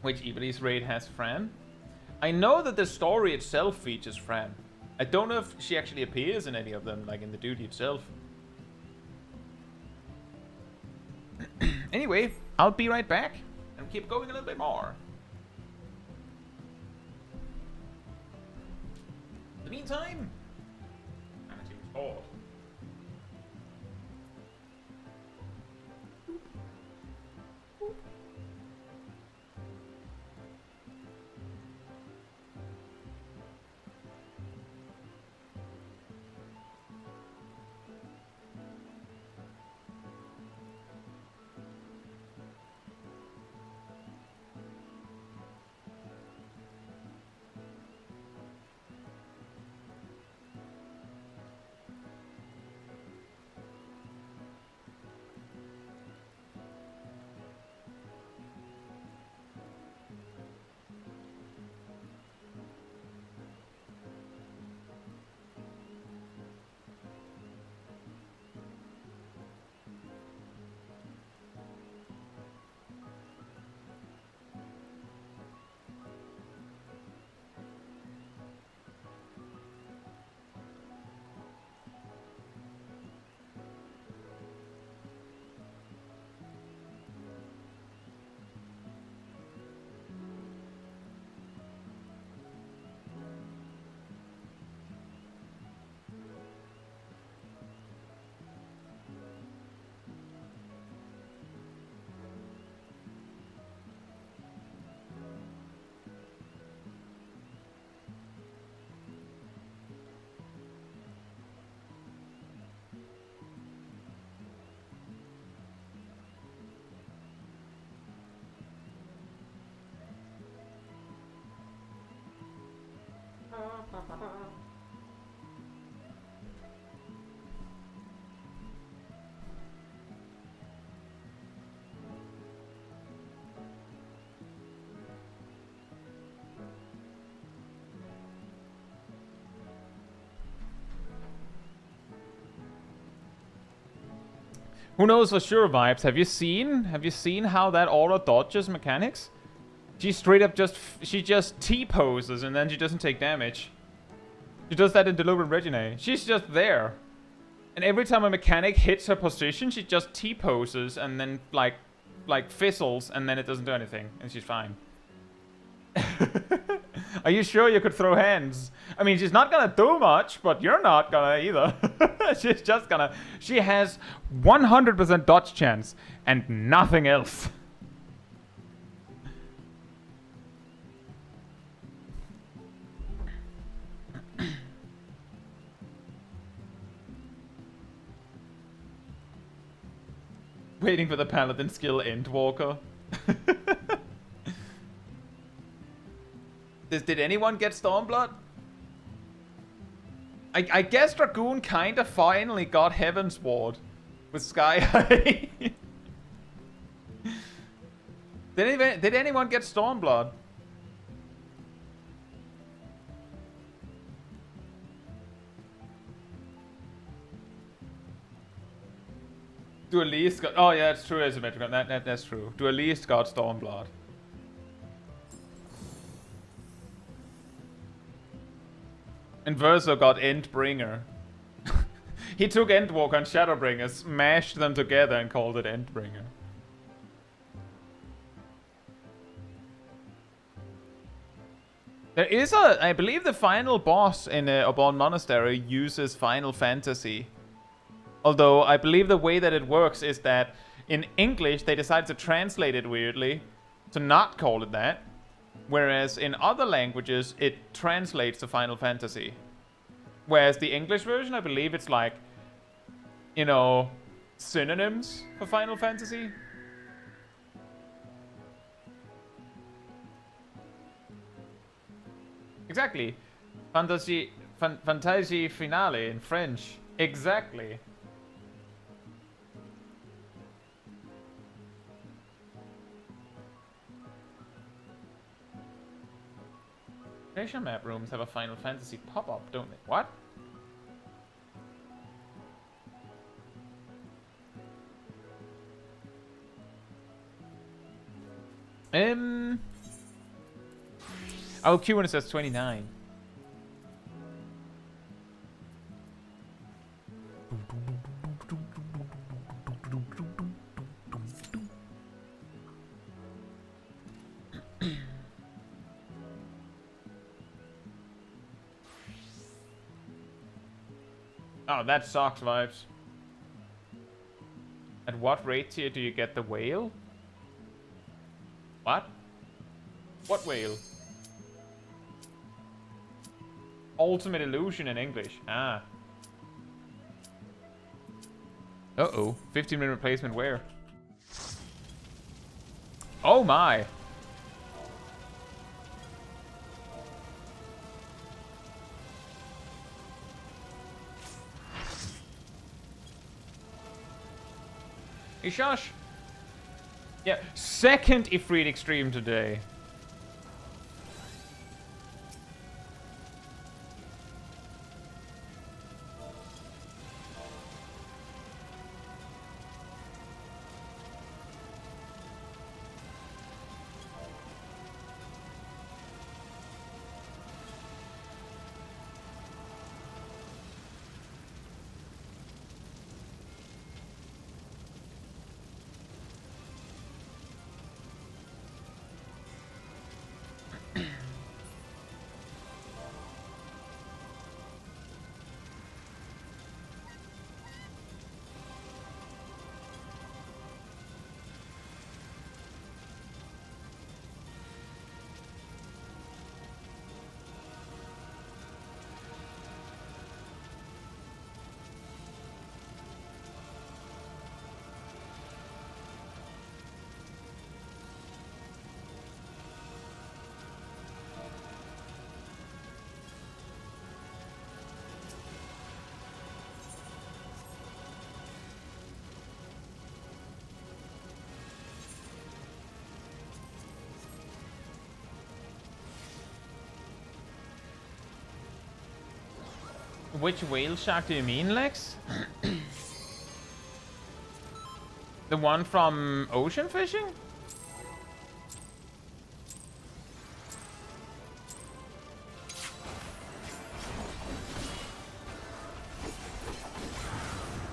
Which Iblis raid has Fran? I know that the story itself features Fran. I don't know if she actually appears in any of them, like in the duty itself. Anyway, I'll be right back and keep going a little bit more. In the meantime, I'm bored. Who knows for sure, Vibes? Have you seen how that aura dodges mechanics? She straight up she just T-poses and then she doesn't take damage. She does that in Deliberate Regine. She's just there. And every time a mechanic hits her position, she just T-poses and then like fizzles and then it doesn't do anything. And she's fine. Are you sure you could throw hands? I mean, she's not gonna do much, but you're not gonna either. She's just gonna... She has 100% dodge chance and nothing else. Waiting for the paladin skill Endwalker. Did anyone get Stormblood? I guess Dragoon kinda finally got Heaven's Ward with Sky High. Did anyone get Stormblood? Duelist got... Oh yeah, that's true, asymmetrical. That's true. Duelist got Stormblood. And Verso got Endbringer. He took Endwalker and Shadowbringer, smashed them together and called it Endbringer. There is I believe the final boss in Aborn Monastery uses Final Fantasy. Although I believe the way that it works is that in English they decided to translate it weirdly to not call it that. Whereas in other languages it translates to Final Fantasy. Whereas the English version, I believe it's like, you know, synonyms for Final Fantasy. Exactly. Fantasy Finale in French. Exactly. Treasure map rooms have a Final Fantasy pop-up, don't they? What? Oh, Q when it says 29. Oh, that sucks, vibes. At what rate tier do you get the whale? What? What whale? Ultimate Illusion in English. Ah. Uh-oh. 15-minute replacement where? Oh my! Hey, shush! Yeah, second Ifrit Extreme today. Which whale shark do you mean, Lex? The one from ocean fishing?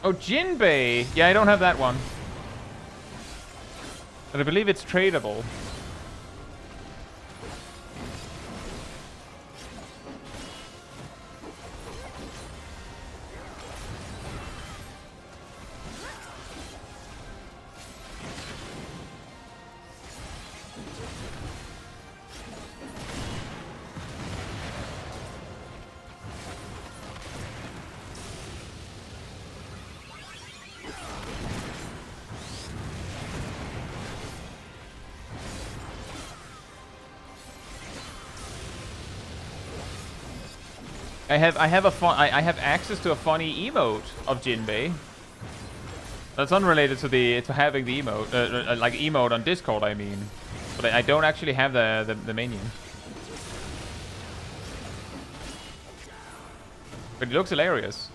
Oh, Jinbei! Yeah, I don't have that one. But I believe it's tradable. I have access to a funny emote of Jinbei. That's unrelated to having the emote, like emote on Discord, I mean. But I don't actually have the minion. But it looks hilarious.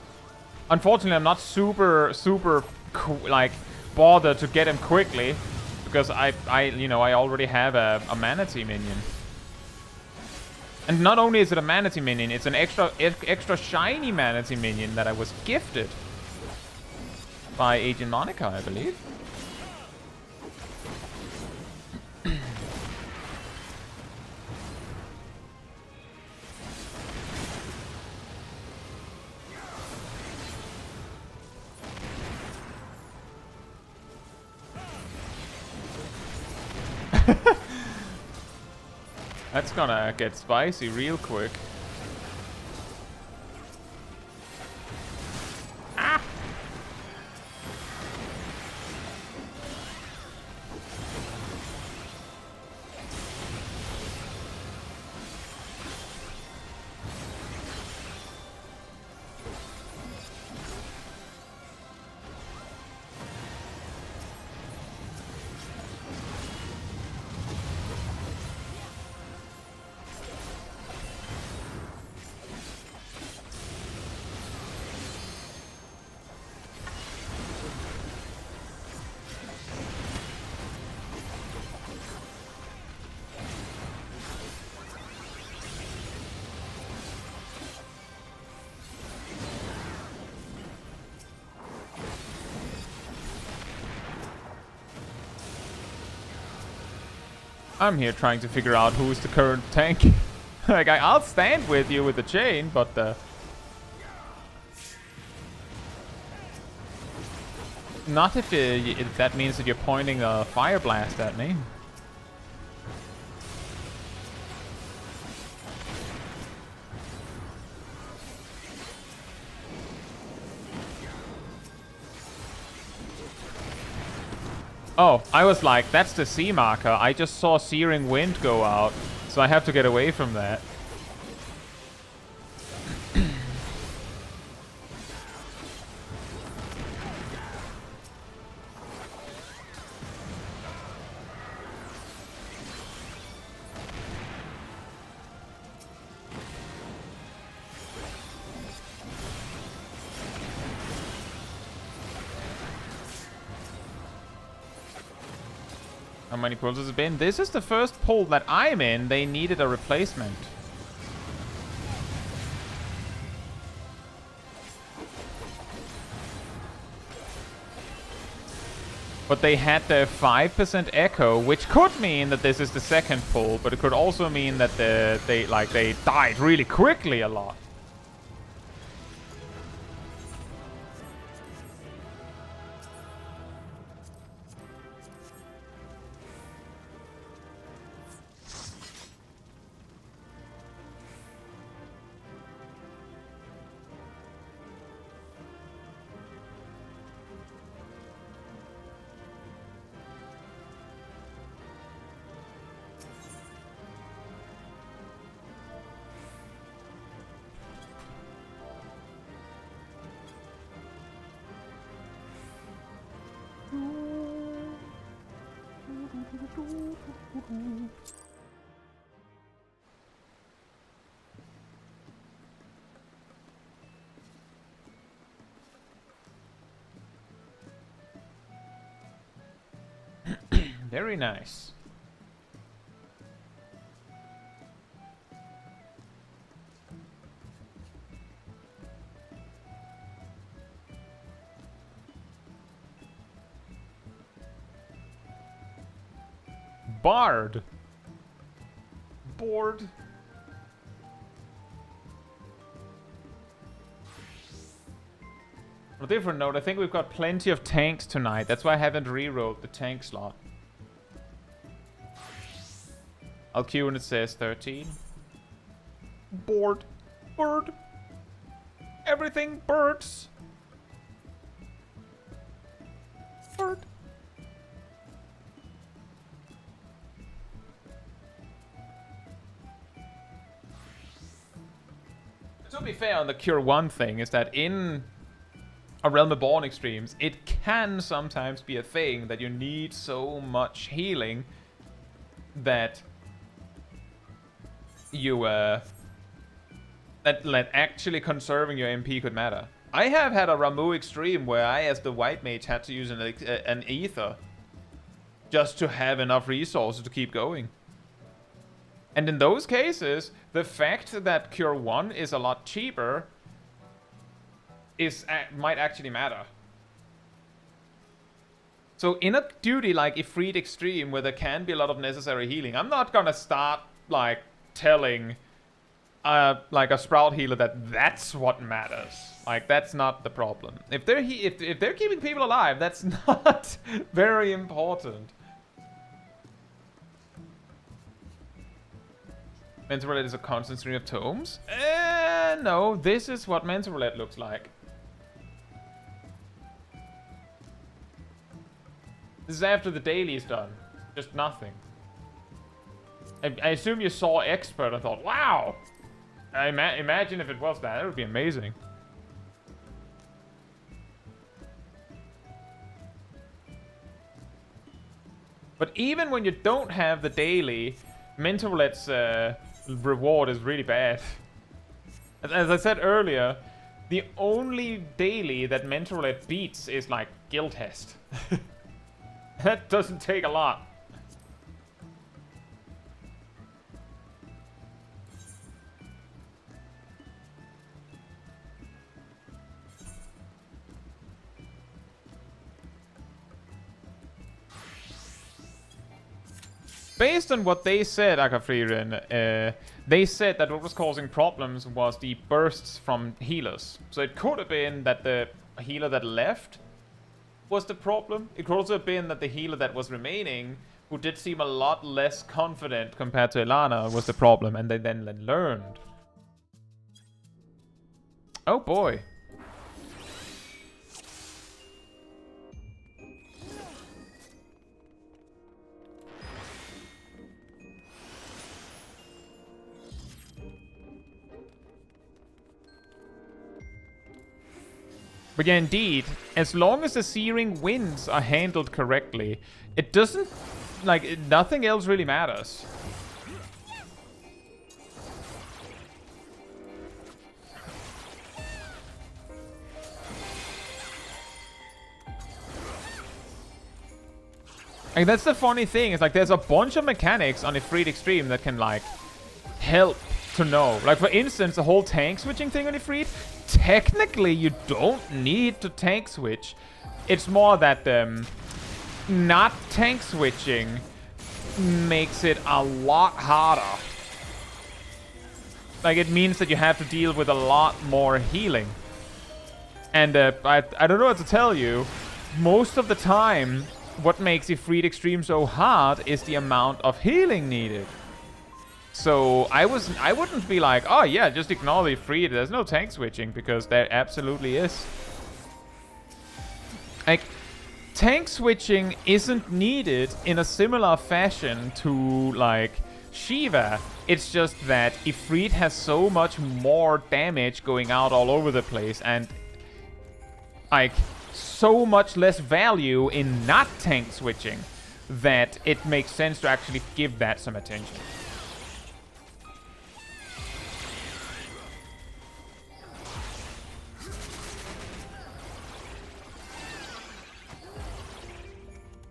Unfortunately, I'm not super like bothered to get him quickly because I already have a manatee minion. And not only is it a manatee minion, it's an extra shiny manatee minion that I was gifted by Agent Monica, I believe. That's gonna get spicy real quick. Ah! I'm here trying to figure out who's the current tank. Like, I'll stand with you with the chain, but not if that means that you're pointing a fire blast at me. Oh, I was like, that's the sea marker. I just saw Searing Wind go out, so I have to get away from that. How many pulls has it been? This is the first pull that I'm in. They needed a replacement. But they had the 5% echo, which could mean that this is the second pull, but it could also mean that they died really quickly a lot. Very nice. Bard. Board. On a different note, I think we've got plenty of tanks tonight. That's why I haven't rerolled the tank slot. I'll queue when it says 13. Board. Bird. Everything birds. Bird. To be fair on the Cure 1 thing is that in a Realm Reborn Extremes, it can sometimes be a thing that you need so much healing that you that actually conserving your MP could matter. I have had a Ramu Extreme where I, as the White Mage, had to use an Ether just to have enough resources to keep going. And in those cases, the fact that Cure 1 is a lot cheaper might actually matter. So in a duty like Ifrit Extreme, where there can be a lot of necessary healing, I'm not gonna start, like, telling, like, a Sprout healer that's what matters. Like, that's not the problem. If they're if they're keeping people alive, that's not very important. Mental Roulette is a constant stream of tomes? No, this is what Mental Roulette looks like. This is after the daily is done. Just nothing. I assume you saw Expert and thought, wow! Imagine if it was that. That would be amazing. But even when you don't have the daily, Mental Roulette's reward is really bad. As I said earlier, the only daily that Mental Roulette beats is like Guild Test. That doesn't take a lot. Based on what they said, Akafriren, they said that what was causing problems was the bursts from healers. So it could have been that the healer that left was the problem. It could also have been that the healer that was remaining, who did seem a lot less confident compared to Ilana, was the problem, and they then learned. Oh boy. But yeah, indeed, as long as the Searing Winds are handled correctly, it doesn't, like, nothing else really matters. Like, that's the funny thing, is like, there's a bunch of mechanics on Ifrit Extreme that can, like, help to know. Like, for instance, the whole tank switching thing on Ifrit, technically you don't need to tank switch. It's more that not tank switching makes it a lot harder. Like, it means that you have to deal with a lot more healing. And I don't know what to tell you. Most of the time, what makes Ifrit Extreme so hard is the amount of healing needed. So I wouldn't be like, oh yeah, just ignore the Ifrit, there's no tank switching, because there absolutely is. Like, tank switching isn't needed in a similar fashion to, like, Shiva. It's just that Ifrit has so much more damage going out all over the place, and, like, so much less value in not tank switching, that it makes sense to actually give that some attention.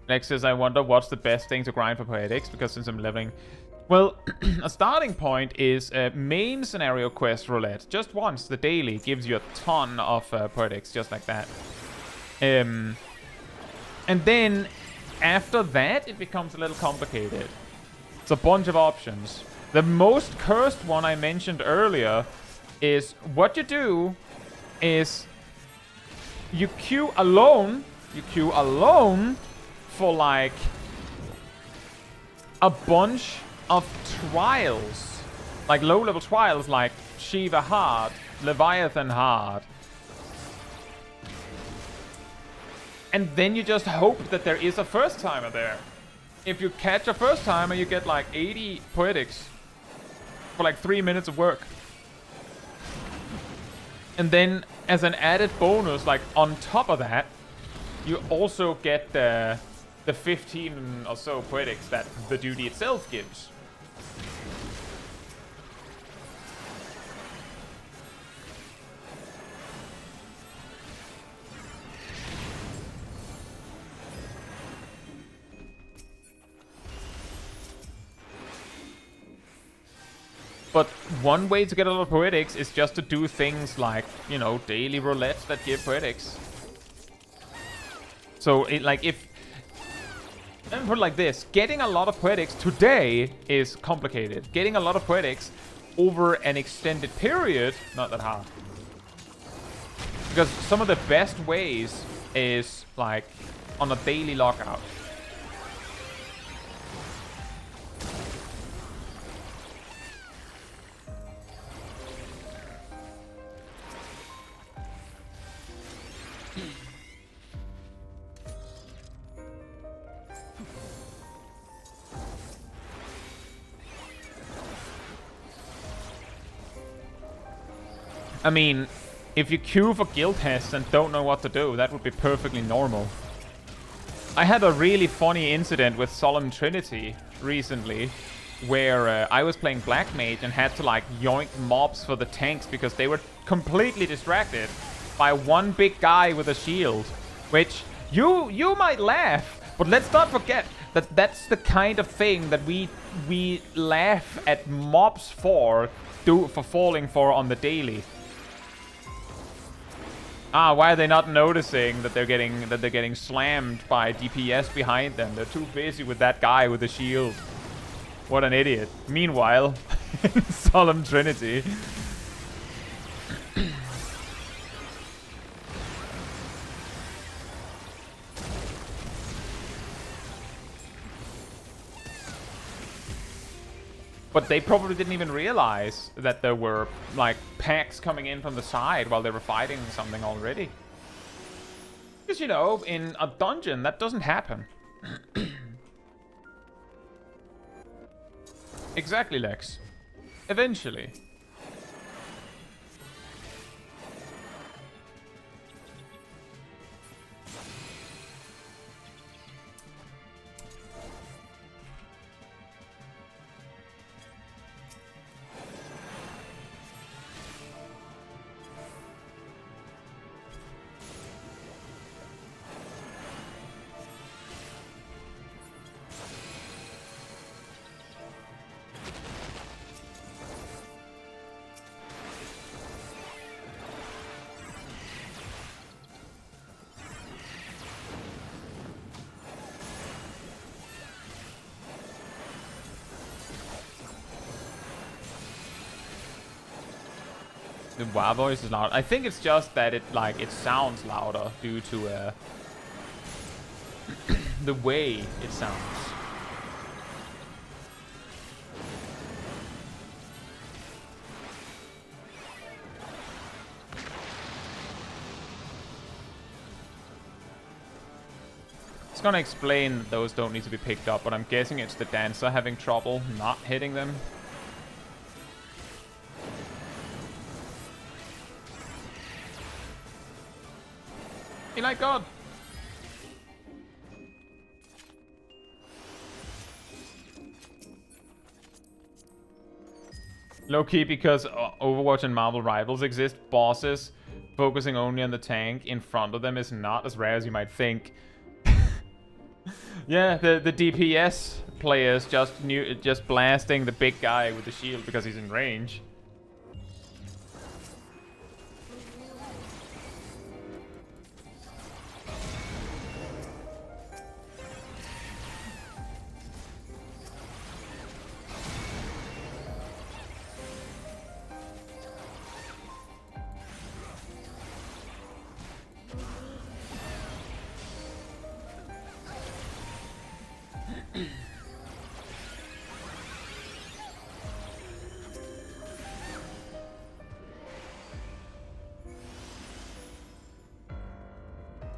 Next is, I wonder what's the best thing to grind for Poetics, because since I'm leveling... Well, a starting point is main scenario quest Roulette. Just once, the daily gives you a ton of Poetics, just like that. And then, after that, it becomes a little complicated. It's a bunch of options. The most cursed one I mentioned earlier is, what you do is, you queue alone for, like, a bunch of trials. Like, low-level trials like Shiva hard, Leviathan hard. And then you just hope that there is a first-timer there. If you catch a first-timer, you get, like, 80 Poetics for, like, 3 minutes of work. And then, as an added bonus, like, on top of that, you also get the 15 or so Poetics that the duty itself gives. But one way to get a lot of poetics is just to do things like, you know, daily roulettes that give poetics. So, like, if... Let me put it like this. Getting a lot of poetics today is complicated. Getting a lot of poetics over an extended period, not that hard. Because some of the best ways is, like, on a daily lockout. I mean, if you queue for guild tests and don't know what to do, that would be perfectly normal. I had a really funny incident with Solemn Trinity recently, where I was playing Black Mage and had to, like, yoink mobs for the tanks because they were completely distracted by one big guy with a shield. Which, you might laugh, but let's not forget that that's the kind of thing that we laugh at mobs for falling for on the daily. Why are they not noticing that they're getting slammed by DPS behind them? They're too busy with that guy with the shield. What an idiot. Meanwhile, in Solemn Trinity. But they probably didn't even realize that there were, like, packs coming in from the side while they were fighting something already. Because, you know, in a dungeon, that doesn't happen. Exactly, Lex. Eventually. The WoW voice is loud. I think it's just that it sounds louder due to the way it sounds. It's gonna explain that those don't need to be picked up, but I'm guessing it's the dancer having trouble not hitting them. Like God. Low-key, because Overwatch and Marvel Rivals exist, bosses focusing only on the tank in front of them is not as rare as you might think. Yeah, the DPS players just blasting the big guy with the shield because he's in range.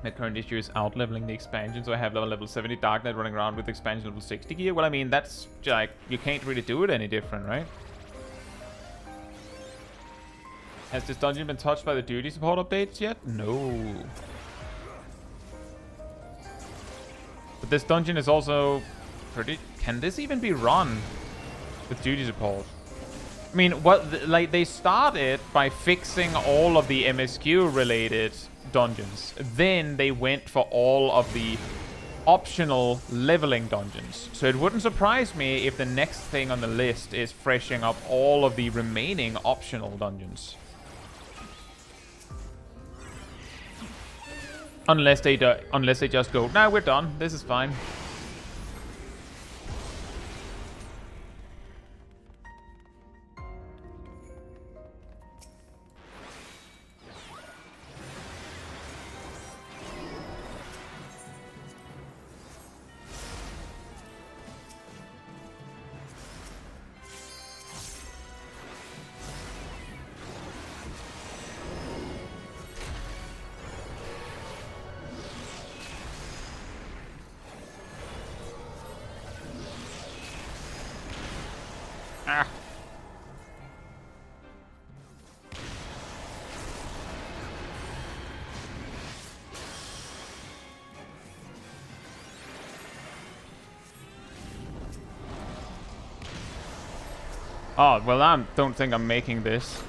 My current issue is out-leveling the expansion, so I have level 70 Dark Knight running around with expansion level 60 gear. Well, I mean, that's, like, you can't really do it any different, right? Has this dungeon been touched by the duty support updates yet? No. But this dungeon is also pretty... Can this even be run with duty support? I mean, like, they started by fixing all of the MSQ-related dungeons. Then they went for all of the optional leveling dungeons. So it wouldn't surprise me if the next thing on the list is freshening up all of the remaining optional dungeons. Unless they just go, nah, we're done. This is fine. Ah. Oh, well, I don't think I'm making this.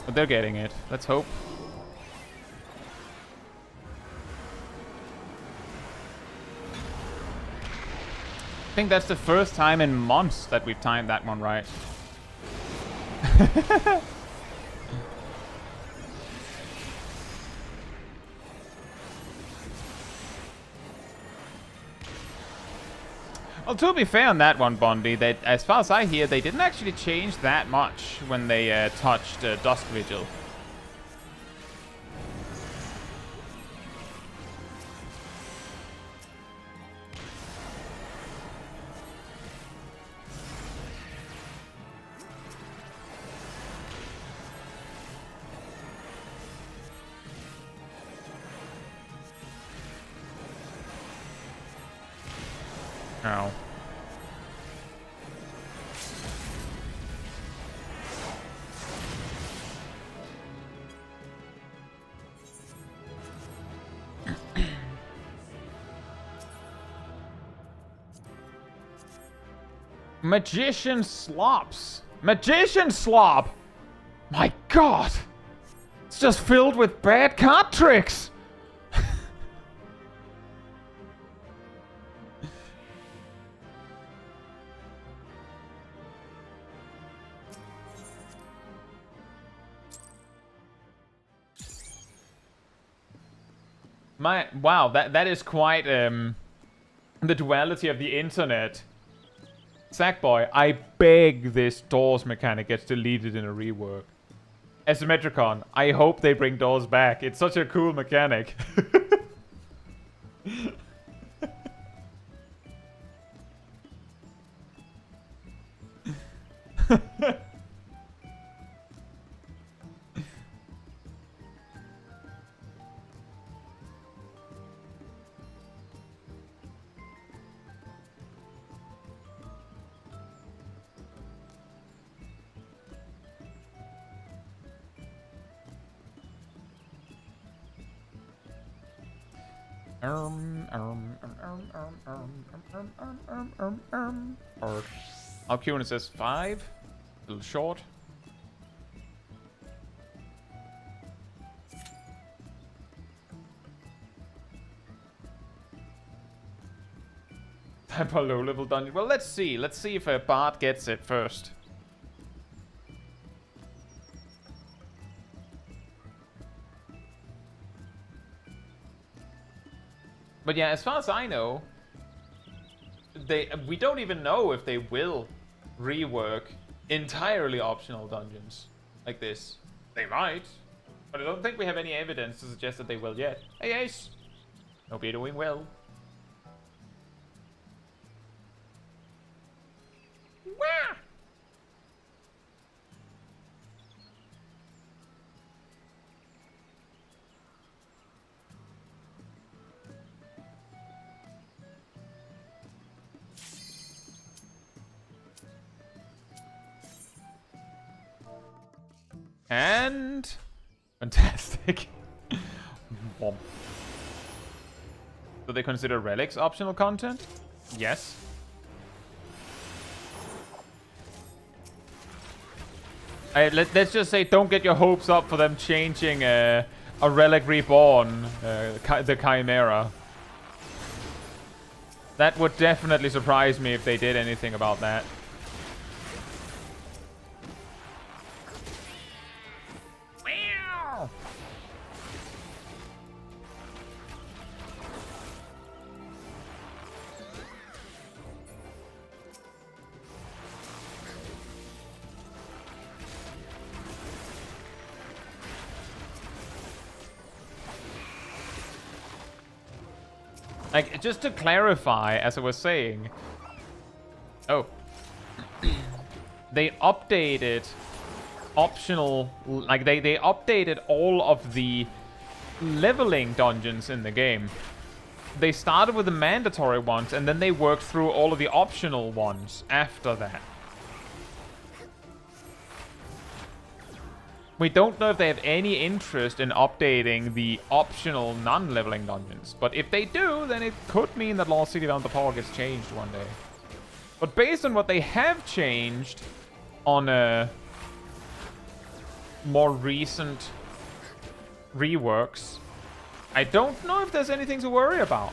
But they're getting it. Let's hope. I think that's the first time in months that we've timed that one right. Well, to be fair on that one, Bondi, that as far as I hear, they didn't actually change that much when they touched Dusk Vigil. Oh. Magician slops. Magician slop. My God. It's just filled with bad card tricks. Wow, that is quite the duality of the internet. Sackboy, I beg this doors mechanic gets deleted in a rework. Asymmetricon, I hope they bring doors back. It's such a cool mechanic. Alcuin says 5. A little short. Type a low level dungeon. Well, let's see. Let's see if a bard gets it first. But yeah, as far as I know, we don't even know if they will rework entirely optional dungeons like this. They might, but I don't think we have any evidence to suggest that they will yet. Hey Ace! Hope you're doing well. Wah! And fantastic. Bomb. Do they consider relics optional content? Yes. Let's just say don't get your hopes up for them changing a relic reborn, the Chimera. That would definitely surprise me if they did anything about that. Like, just to clarify, as I was saying... Oh. They updated optional... Like, they updated all of the leveling dungeons in the game. They started with the mandatory ones, and then they worked through all of the optional ones after that. We don't know if they have any interest in updating the optional non-leveling dungeons. But if they do, then it could mean that Lost City Bound the Power gets changed one day. But based on what they have changed on more recent reworks, I don't know if there's anything to worry about.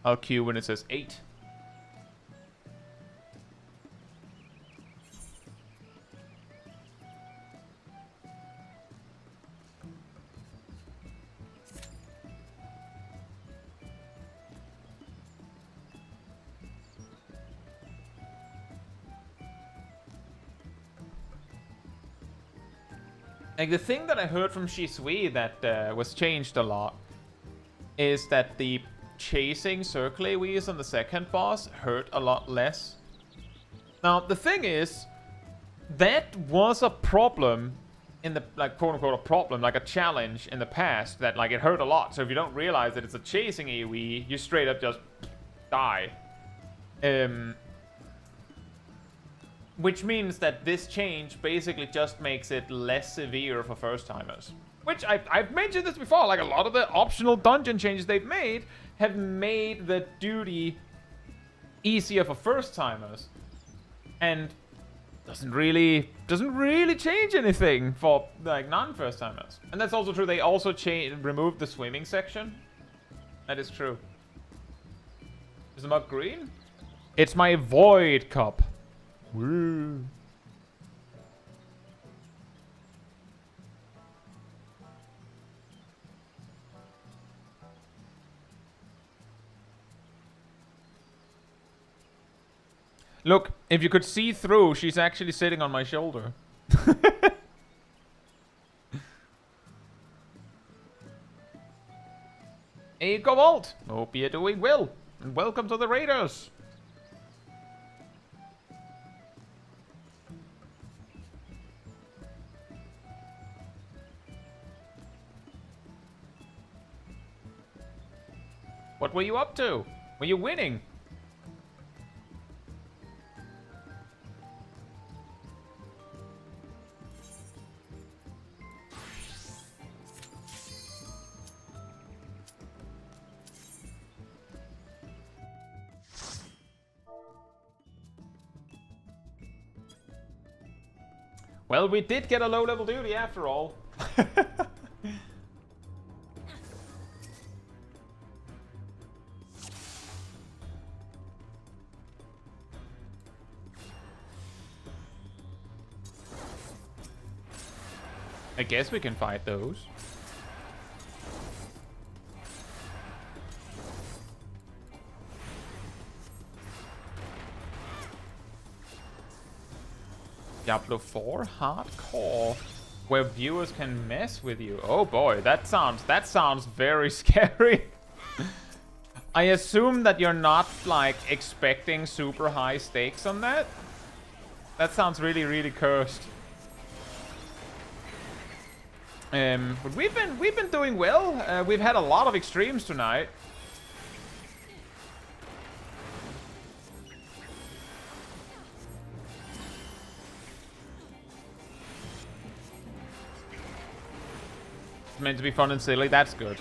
I'll queue when it says 8. Like, the thing that I heard from Shisui that was changed a lot is that the chasing circle AoEs on the second boss hurt a lot less. Now, the thing is, that was a problem in the, like, quote-unquote a problem, like a challenge in the past, that, like, it hurt a lot. So if you don't realize that it's a chasing AoE, you straight up just die. Which means that this change basically just makes it less severe for first-timers. Which, I've mentioned this before, like, a lot of the optional dungeon changes they've made have made the duty easier for first-timers. And doesn't really change anything for, like, non-first-timers. And that's also true. They also removed the swimming section. That is true. Is the mug green? It's my void cup. Woo. Look, if you could see through, she's actually sitting on my shoulder. Hey, Cobalt! Hope you're doing well, and welcome to the Raiders! What were you up to? Were you winning? Well, we did get a low-level duty after all. I guess we can fight those. Diablo 4 hardcore, where viewers can mess with you. Oh boy, that sounds very scary. I assume that you're not, like, expecting super high stakes on that. That sounds really, really cursed. But we've been doing well. We've had a lot of extremes tonight. It's meant to be fun and silly. That's good.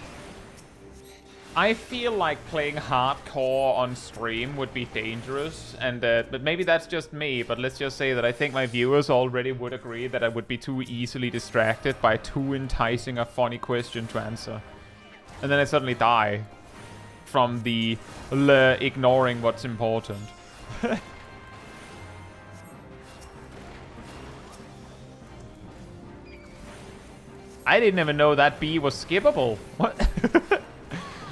I feel like playing hardcore on stream would be dangerous, and but maybe that's just me, but let's just say that I think my viewers already would agree that I would be too easily distracted by too enticing a funny question to answer. And then I suddenly die from the ignoring what's important. I didn't even know that bee was skippable. What?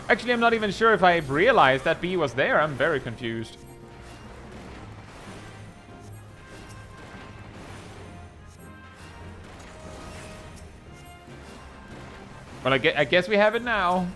Actually, I'm not even sure if I realized that bee was there. I'm very confused. Well, I guess we have it now.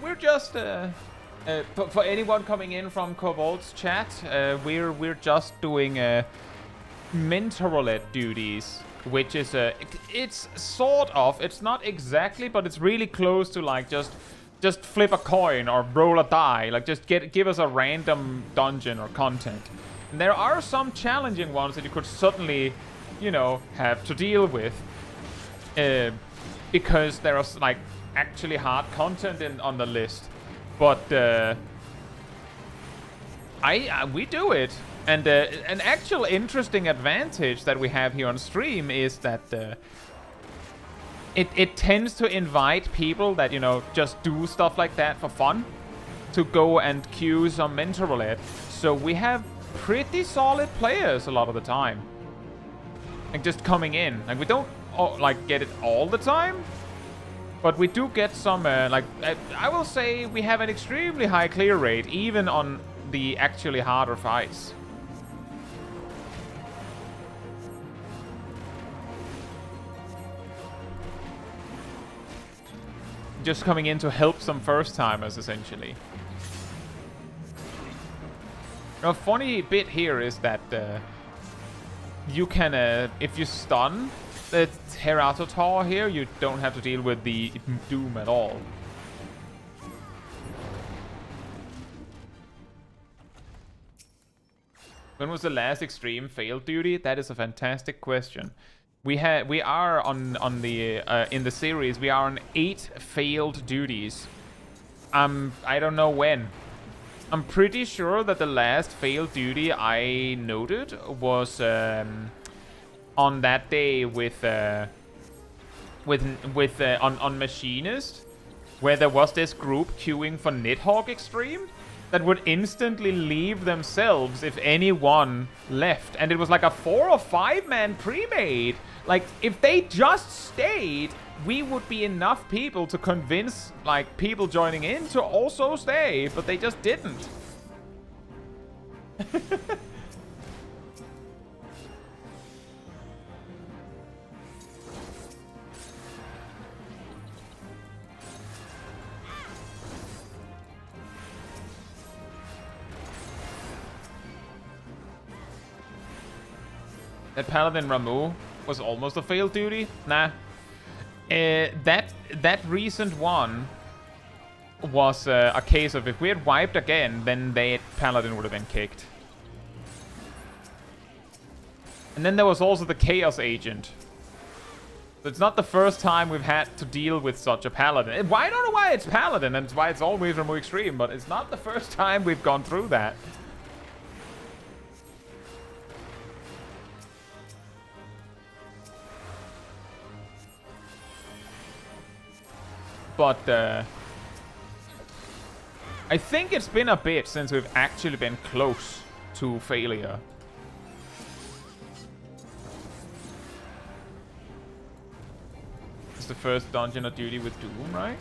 We're just for anyone coming in from Kobold's chat, we're just doing mentor roulette duties, which is it's sort of, it's not exactly, but it's really close to like just flip a coin or roll a die, like just give us a random dungeon or content. And there are some challenging ones that you could certainly, you know, have to deal with, because there are like actually hard content on the list, but we do it, and an actual interesting advantage that we have here on stream is that it tends to invite people that, you know, just do stuff like that for fun to go and queue some mentor roulette. So we have pretty solid players a lot of the time, like just coming in. Like we don't like get it all the time, but we do get some, like, I will say we have an extremely high clear rate, even on the actually harder fights. Just coming in to help some first-timers, essentially. A funny bit here is that you can, if you stun the Rathalos here, you don't have to deal with the Doom at all. When was the last extreme failed duty? That is a fantastic question. We are on the in the series, we are on 8 failed duties. I don't know when. I'm pretty sure that the last failed duty I noted was on that day with on Machinist, where there was this group queuing for Nidhogg Extreme that would instantly leave themselves if anyone left, and it was like a 4 or 5 man pre-made. Like, if they just stayed, we would be enough people to convince, like, people joining in to also stay, but they just didn't. That Paladin Ramu was almost a failed duty? Nah. That recent one was a case of if we had wiped again, then the Paladin would have been kicked. And then there was also the Chaos Agent. So it's not the first time we've had to deal with such a Paladin. I don't know why it's Paladin, and it's why it's always Ramu Extreme, but it's not the first time we've gone through that. But I think it's been a bit since we've actually been close to failure. It's the first dungeon or duty with Doom, right?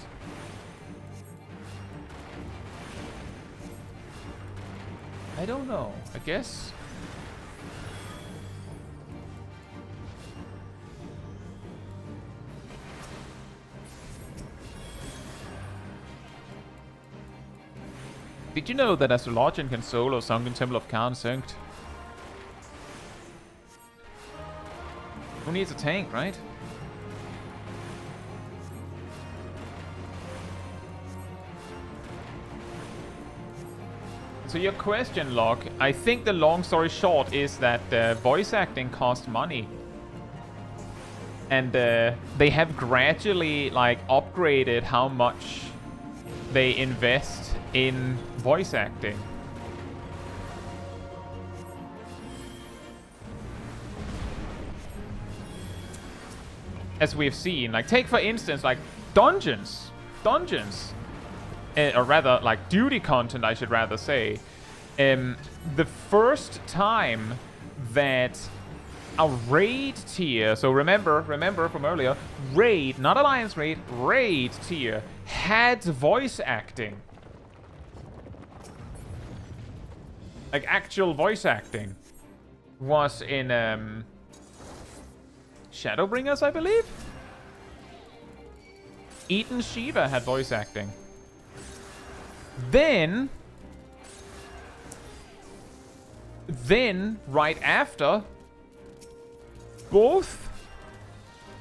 I don't know. I guess. Did you know that Astrologian can solo Sunken Temple of Khan Synced? Who needs a tank, right? So your question, Locke, I think the long story short is that voice acting costs money. And they have gradually, like, upgraded how much they invest in voice acting. As we've seen, like, take for instance, like, dungeons. Or rather, like, duty content, I should rather say. The first time that a raid tier, so remember from earlier, raid, not alliance raid, raid tier, had voice acting. Like, actual voice acting. Was in, Shadowbringers, I believe? Eden Shiva had voice acting. Then, right after, both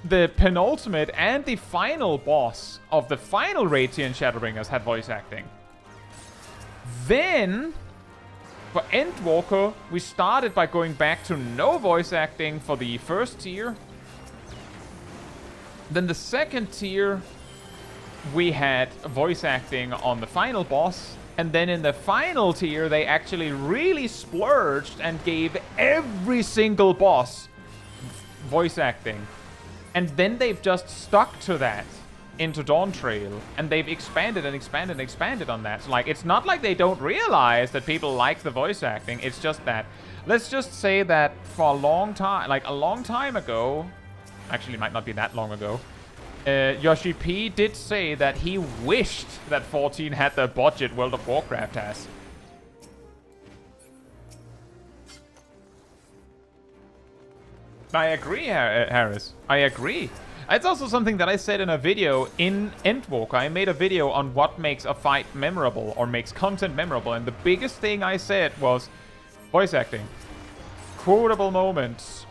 the penultimate and the final boss of the final raid tier in Shadowbringers had voice acting. Then, for Endwalker, we started by going back to no voice acting for the first tier. Then the second tier, we had voice acting on the final boss. And then in the final tier, they actually really splurged and gave every single boss voice acting. And then they've just stuck to that into Dawntrail. And they've expanded and expanded and expanded on that. So, like, it's not like they don't realize that people like the voice acting. It's just that, let's just say that for a long time, like a long time ago, actually it might not be that long ago, Yoshi P did say that he wished that 14 had the budget World of Warcraft has. I agree, Harris. I agree. It's also something that I said in a video in Endwalker. I made a video on what makes a fight memorable or makes content memorable. And the biggest thing I said was voice acting. Quotable moments.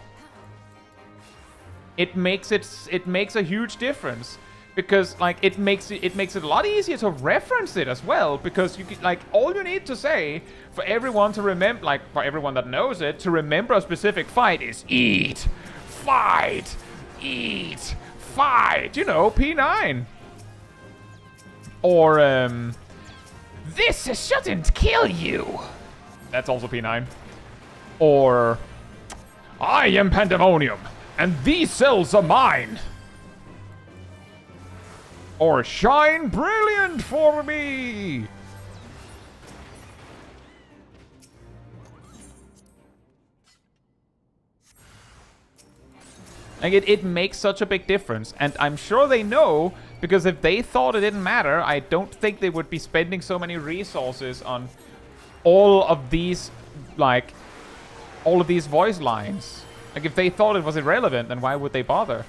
It makes a huge difference. Because, like, it makes it a lot easier to reference it as well. Because, you can, like, all you need to say for everyone to remember, like, for everyone that knows it, to remember a specific fight is eat, fight, eat, fight. You know, P9. Or, this shouldn't kill you. That's also P9. Or, I am Pandemonium, and these cells are mine. Or shine brilliant for me! Like, it makes such a big difference. And I'm sure they know, because if they thought it didn't matter, I don't think they would be spending so many resources on all of these, like, all of these voice lines. Like, if they thought it was irrelevant, then why would they bother?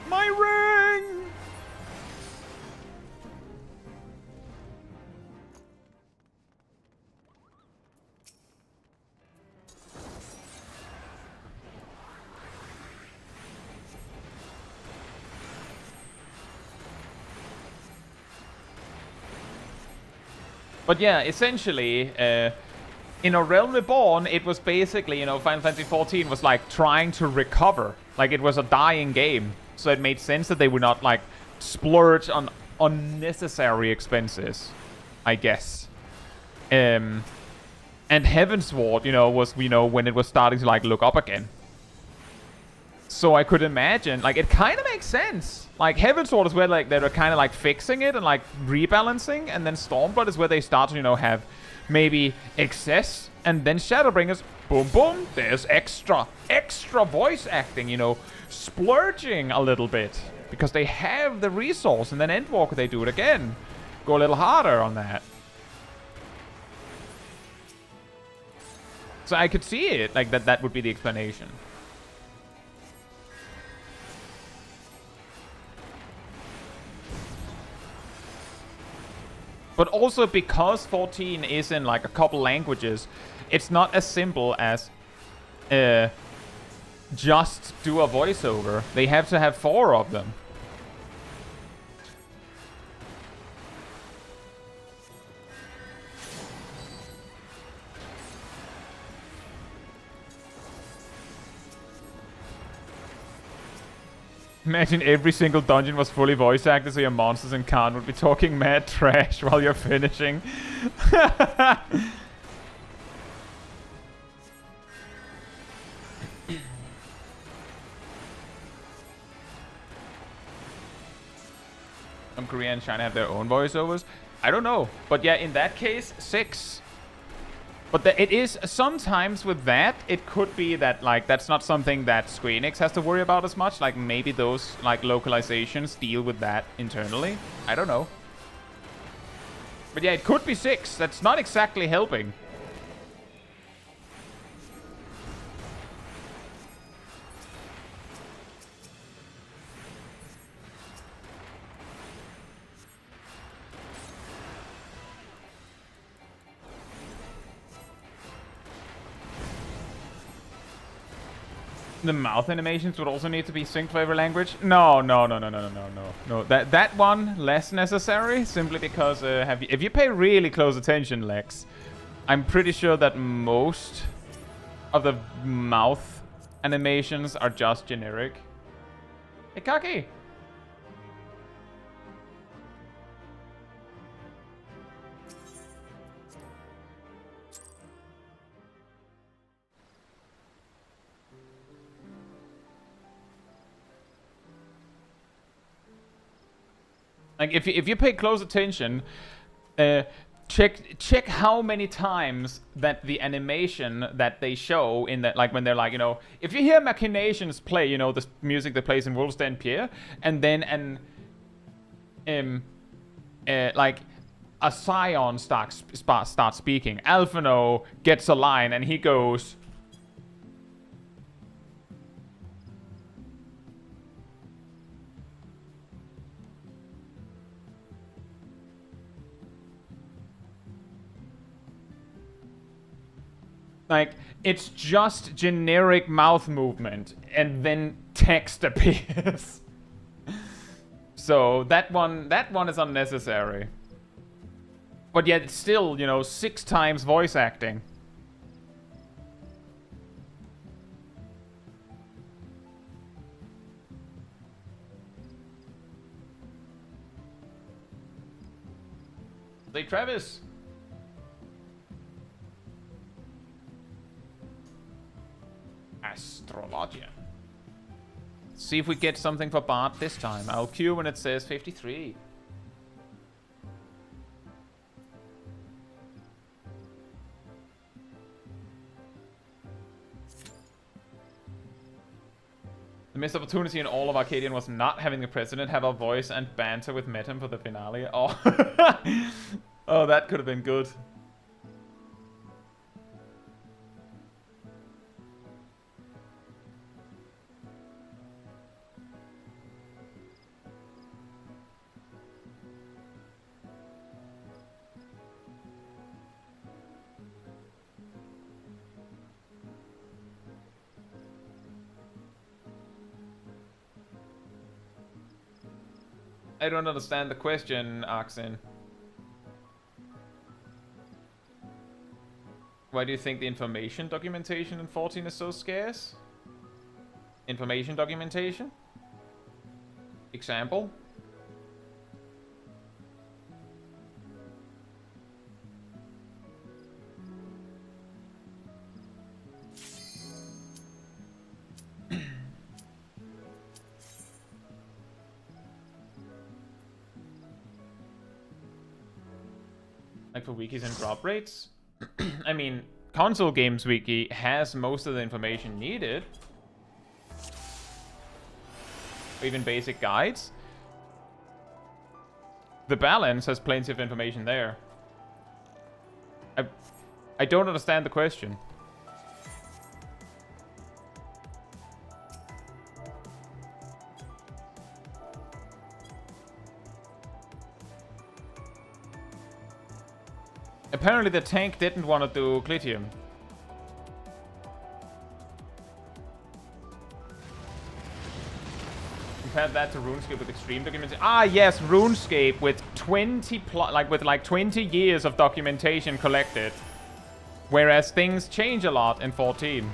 My ring! But yeah, essentially, in A Realm Reborn, it was basically, you know, Final Fantasy XIV was like trying to recover. Like, it was a dying game. So it made sense that they would not, like, splurge on unnecessary expenses, I guess. And Heavensward, you know, was, you know, when it was starting to, like, look up again. So I could imagine, like, it kind of makes sense. Like, Heavensward is where, like, they were kind of, like, fixing it and, like, rebalancing. And then Stormblood is where they start to, you know, have maybe excess. And then Shadowbringers, boom, boom, there's extra voice acting, you know, splurging a little bit. Because they have the resource. And then Endwalker, they do it again. Go a little harder on that. So I could see it, like, that would be the explanation. But also because 14 is in like a couple languages, it's not as simple as just do a voiceover. They have to have 4 of them. Imagine every single dungeon was fully voice acted, so your monsters and Khan would be talking mad trash while you're finishing. Korea and China have their own voiceovers. I don't know, but yeah, in that case, 6. But it is sometimes with that, it could be that like that's not something that Square Enix has to worry about as much. Like maybe those like localizations deal with that internally. I don't know. But yeah, it could be 6. That's not exactly helping. The mouth animations would also need to be synced for every language. No. That one less necessary, simply because if you pay really close attention, Lex, I'm pretty sure that most of the mouth animations are just generic. Hey, Kaki. Like if you pay close attention, check how many times that the animation that they show in that, like when they're like, you know, if you hear Machinations play, you know, the music that plays in Wolf's Pierre, and then like a Scion starts speaking, Alphino gets a line and he goes. Like, it's just generic mouth movement, and then text appears. So that one is unnecessary. But yet it's still, you know, 6 times voice acting. Hey, Travis. Astrologia. See if we get something for Bart this time. I'll queue when it says 53. The missed opportunity in all of Arcadian was not having the president have a voice and banter with Metam for the finale. Oh, oh, that could have been good. I don't understand the question, Oxen. Why do you think the information documentation in 14 is so scarce? Information documentation? Example? Like for wikis and drop rates? I mean, console games wiki has most of the information needed. Or even basic guides. The balance has plenty of information there. I don't understand the question. Apparently the tank didn't want to do Glitium. Compare that to RuneScape with extreme documentation. Ah, yes, RuneScape with 20 years of documentation collected. Whereas things change a lot in 14.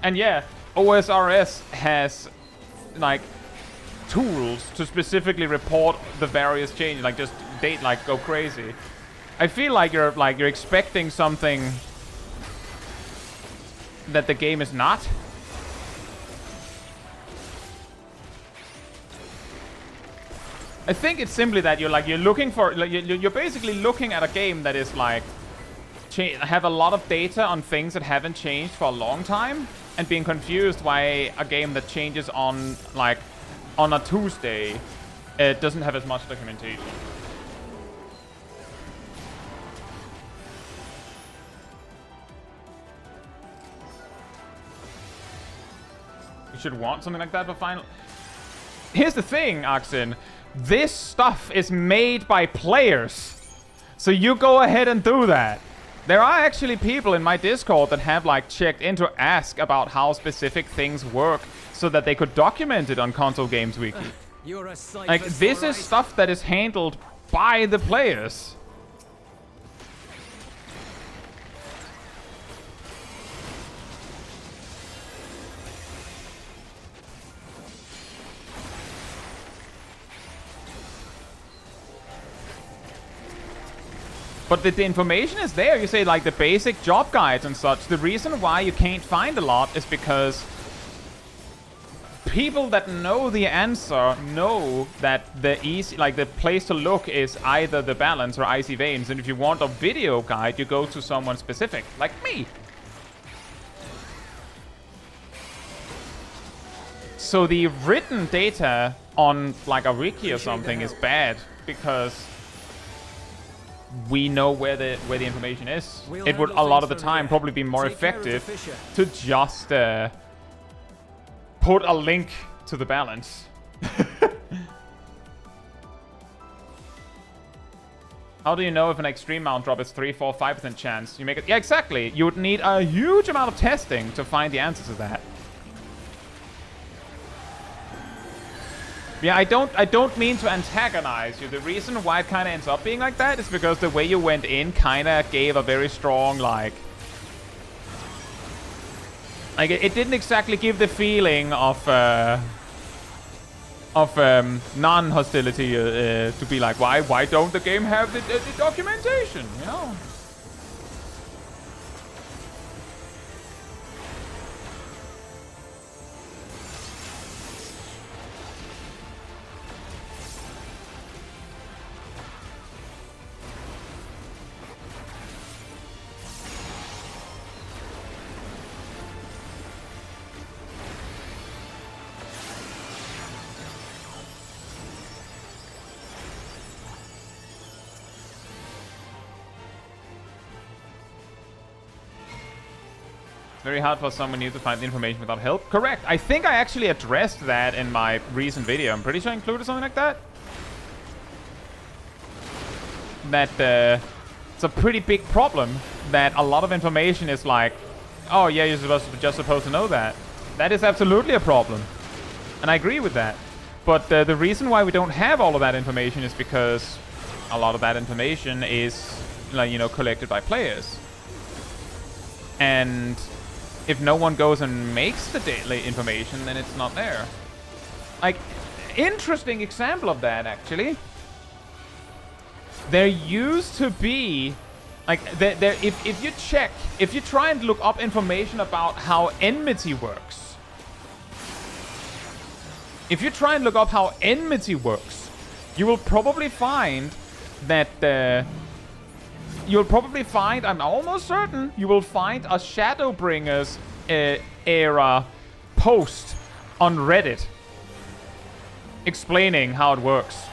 And yeah, OSRS has like tools to specifically report the various changes, like just go crazy. I feel like you're expecting something that the game is not. I think it's simply that you're looking for you're basically looking at a game that is like have a lot of data on things that haven't changed for a long time, and being confused why a game that changes on a Tuesday doesn't have as much documentation. You should want something like that for final. Here's the thing, Oxen. This stuff is made by players. So you go ahead and do that. There are actually people in my Discord that have checked in to ask about how specific things work so that they could document it on Console Games Weekly. You're a sight for This sore is eyes. stuff that is handled by the players. But the information is there. You say the basic job guides and such. The reason why you can't find a lot is because people that know the answer know that the place to look is either the balance or icy veins. And if you want a video guide, you go to someone specific, like me. So the written data on a wiki or something is bad because we know where the information is. It would a lot of the time probably be more effective to just put a link to the balance. How do you know if an extreme mount drop is 3, 4, 5% chance? You make it. Yeah, exactly. You would need a huge amount of testing to find the answer to that. Yeah, I don't mean to antagonize you. The reason why it kind of ends up being like that is because the way you went in kind of gave a very strong, it didn't exactly give the feeling of non-hostility to be like, why don't the game have the documentation, you know? Very hard for someone new to find the information without help. Correct. I think I actually addressed that in my recent video. I'm pretty sure I included something like that. That it's a pretty big problem that a lot of information is like, oh yeah, you're just supposed to know that. That is absolutely a problem. And I agree with that. But the reason why we don't have all of that information is because a lot of that information is, collected by players. And if no one goes and makes the daily information, then it's not there. Interesting example of that, actually. There used to be, if you try and look up information about how enmity works. If you try and look up how enmity works, you will probably find that I'm almost certain you will find a Shadowbringers era post on Reddit explaining how it works.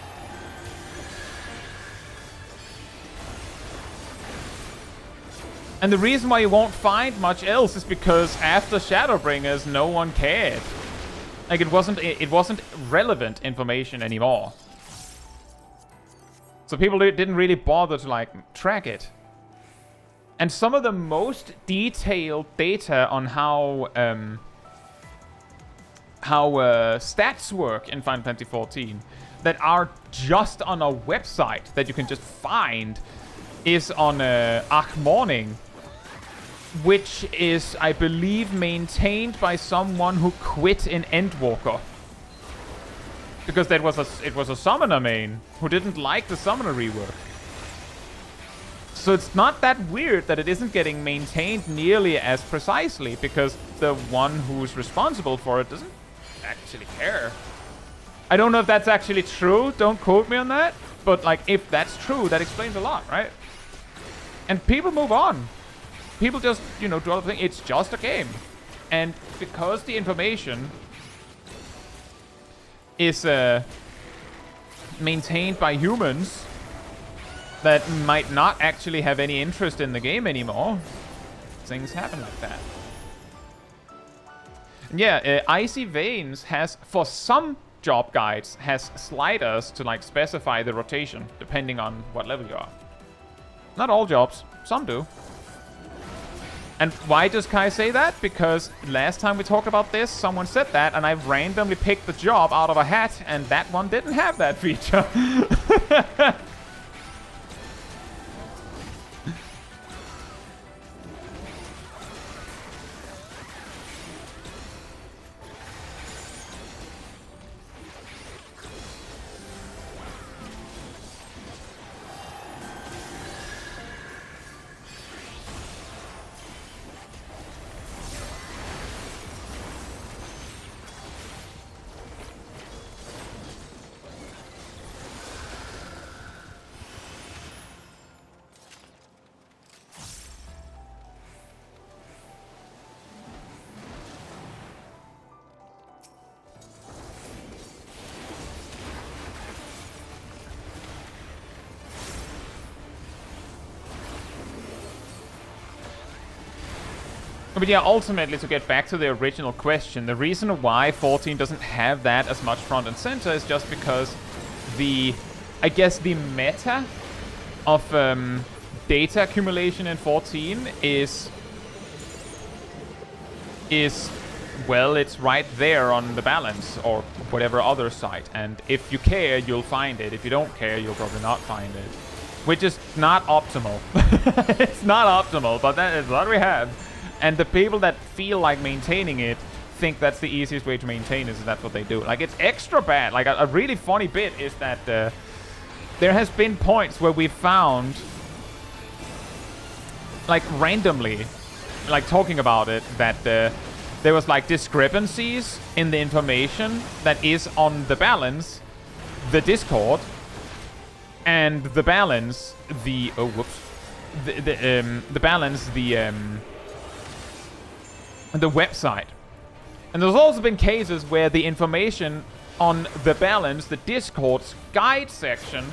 And the reason why you won't find much else is because after Shadowbringers, no one cared. It wasn't relevant information anymore. So people didn't really bother to, like, track it. And some of the most detailed data on how stats work in Final Fantasy XIV that are just on a website that you can just find is on Arc Morning, which is, I believe, maintained by someone who quit in Endwalker. Because it was a summoner main who didn't like the summoner rework. So it's not that weird that it isn't getting maintained nearly as precisely, because the one who's responsible for it doesn't actually care. I don't know if that's actually true, don't quote me on that, but like if that's true, that explains a lot, right? And people move on. People just, you know, do other things. It's just a game. And because the information is maintained by humans that might not actually have any interest in the game anymore, things happen like that. And yeah, Icy Veins has, for some job guides, has sliders to like specify the rotation depending on what level you are. Not all jobs, some do. And why does Kai say that? Because last time we talked about this, someone said that, and I randomly picked the job out of a hat, and that one didn't have that feature. But yeah, ultimately, to get back to the original question, the reason why 14 doesn't have that as much front and center is just because I guess the meta of data accumulation in 14 is, well, it's right there on the balance or whatever other site. And if you care, you'll find it. If you don't care, you'll probably not find it. Which is not optimal. It's not optimal, but that is what we have. And the people that feel like maintaining it think that's the easiest way to maintain it, so that's what they do. Like, it's extra bad. Like, a really funny bit is that there has been points where we found, like, randomly, like, talking about it, that there was, like, discrepancies in the information that is on the balance, the Discord, and the balance, the... Oh, whoops. The balance, the website. And there's also been cases where the information on the balance, the Discord's guide section,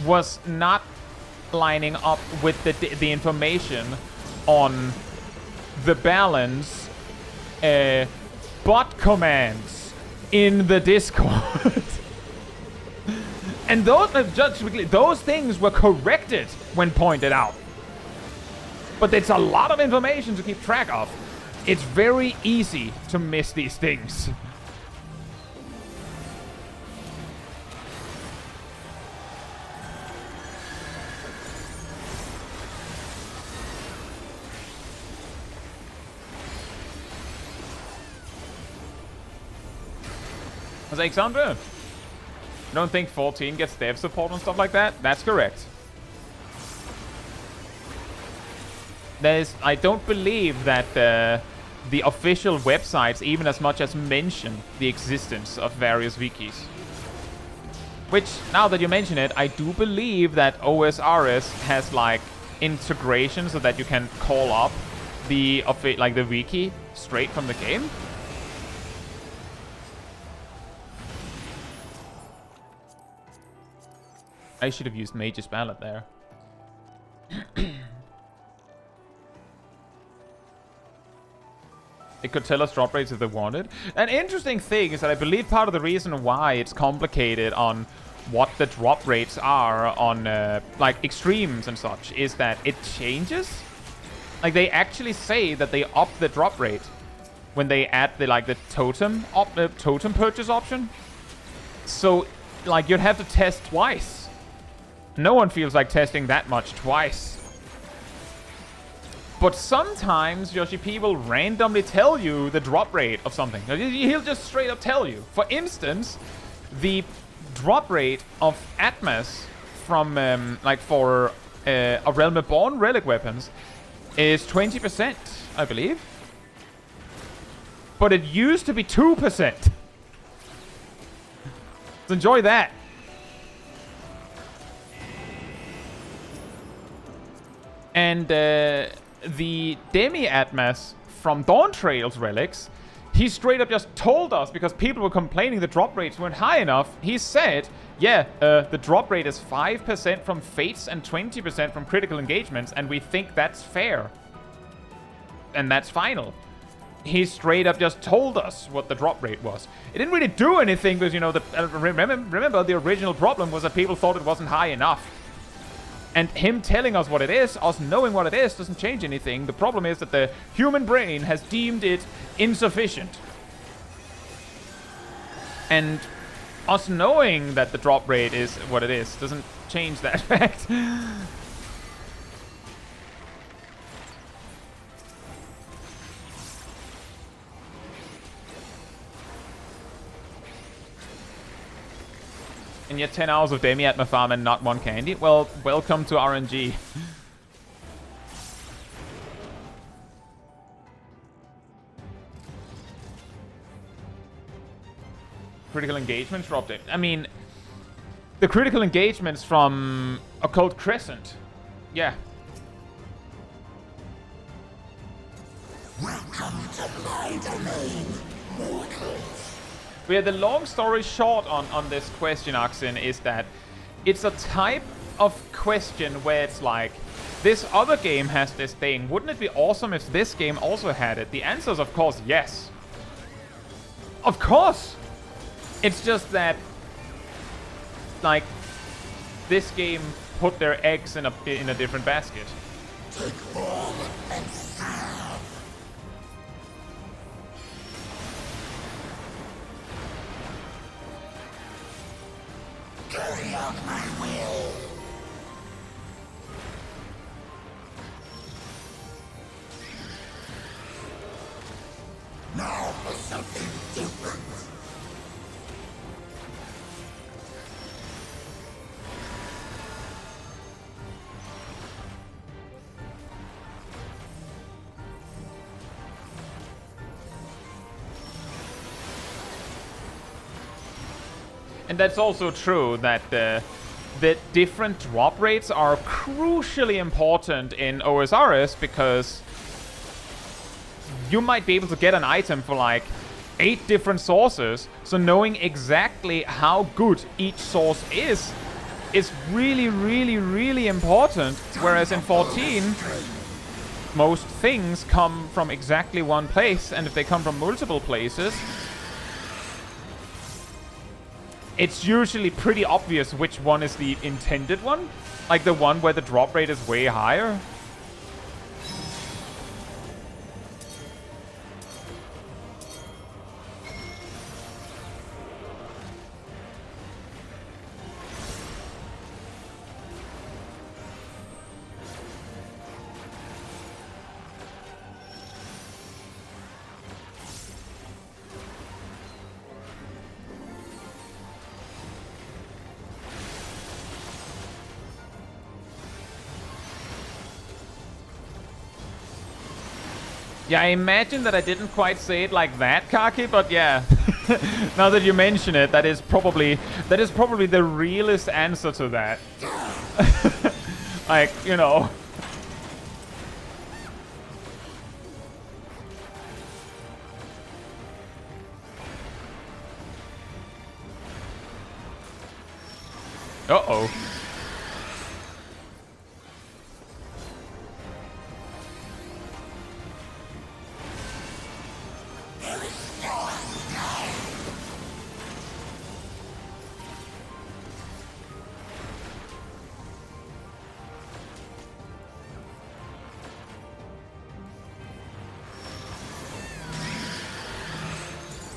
was not lining up with the information on the balance bot commands in the Discord. And those things were corrected when pointed out. But it's a lot of information to keep track of. It's very easy to miss these things. How's Alexandra? You don't think 14 gets dev support and stuff like that? That's correct. I don't believe that the official websites even as much as mention the existence of various wikis. Which, now that you mention it, I do believe that OSRS has like integration so that you can call up the wiki straight from the game. I should have used Mage's Ballad there. It could tell us drop rates if they wanted. An interesting thing is that I believe part of the reason why it's complicated on what the drop rates are on like extremes and such is that it changes. Like they actually say that they up the drop rate when they add the totem purchase option. So like you'd have to test twice. No one feels like testing that much twice. But sometimes Yoshi P will randomly tell you the drop rate of something. He'll just straight up tell you. For instance, the drop rate of Atmas from like for A Realm Reborn relic weapons is 20%, I believe. But it used to be 2%. So enjoy that. And the Demi-Atmas from Dawntrail's relics, he straight up just told us, because people were complaining the drop rates weren't high enough, he said, yeah, the drop rate is 5% from fates and 20% from critical engagements, and we think that's fair. And that's final. He straight up just told us what the drop rate was. It didn't really do anything, because, you know, remember the original problem was that people thought it wasn't high enough. And him telling us what it is, us knowing what it is, doesn't change anything. The problem is that the human brain has deemed it insufficient. And us knowing that the drop rate is what it is doesn't change that fact. And yet 10 hours of Demi-Atma farm and not one candy? Well, welcome to RNG. Critical engagements dropped it. I mean, the critical engagements from Occult Crescent. Yeah. Welcome to my domain, mortals. But yeah, the long story short on this question, Oxen, is that it's a type of question where it's like, this other game has this thing. Wouldn't it be awesome if this game also had it? The answer is, of course, yes. Of course! It's just that, like, this game put their eggs in a different basket. Take all and serve. Carry out my will. Now for something different. And that's also true that the different drop rates are crucially important in OSRS, because you might be able to get an item for like 8 different sources, so knowing exactly how good each source is really, really, really important. Whereas in 14, most things come from exactly one place, and if they come from multiple places, it's usually pretty obvious which one is the intended one. Like the one where the drop rate is way higher. Yeah, I imagine that I didn't quite say it like that, Kaki, but yeah. Now that you mention it, that is probably the realest answer to that. Like, you know. Uh-oh.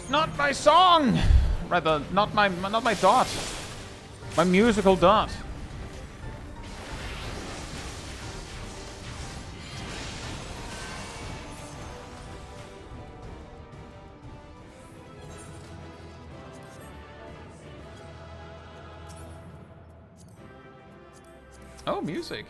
Not my song! Rather, not my dot. My musical dot. Oh, music.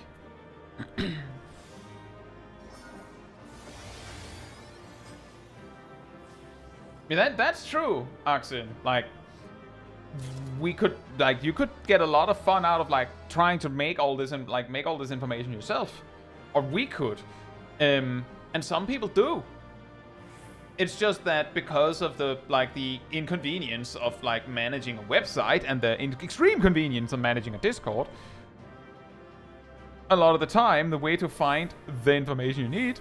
Yeah, that's true, Oxen. Like, we could, like, you could get a lot of fun out of, like, trying to make all this and, like, make all this information yourself. Or we could. And some people do. It's just that because of the, like, the inconvenience of, like, managing a website and the extreme convenience of managing a Discord, a lot of the time, the way to find the information you need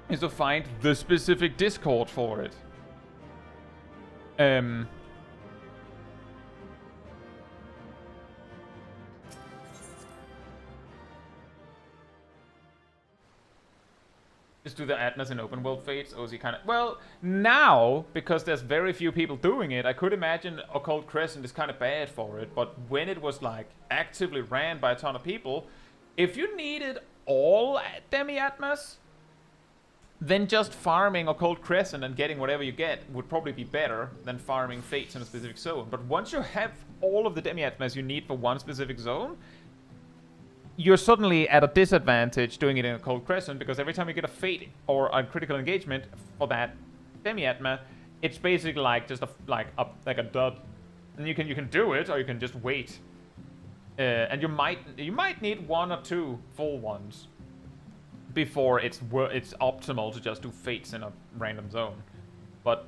is to find the specific Discord for it. Just do the Atlas in open world fates, or is he kind of... Well, now, because there's very few people doing it, I could imagine Occult Crescent is kind of bad for it, but when it was, like, actively ran by a ton of people, if you needed all Demi-Atmas, then just farming Occult Crescent and getting whatever you get would probably be better than farming fates in a specific zone. But once you have all of the Demi-Atmas you need for one specific zone, you're suddenly at a disadvantage doing it in Occult Crescent, because every time you get a fate or a critical engagement for that Demi-Atma, it's basically like just a dud. And you can do it, or you can just wait. And you might need one or two full ones before it's optimal to just do fates in a random zone. But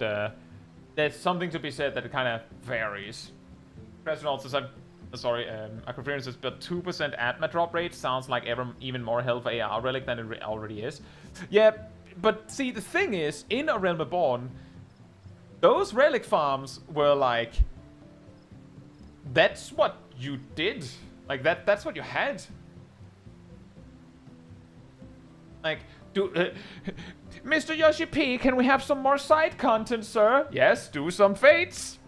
there's something to be said that it kind of varies. President also said, Aquafarian says, but 2% Atma drop rate sounds like even more hell for AR Relic than it already is. Yeah, but see, the thing is, in A Realm Reborn, those Relic farms were like... That's what you did. Like, that's what you had. Like, Mr. Yoshi P, can we have some more side content, sir? Yes, do some fates.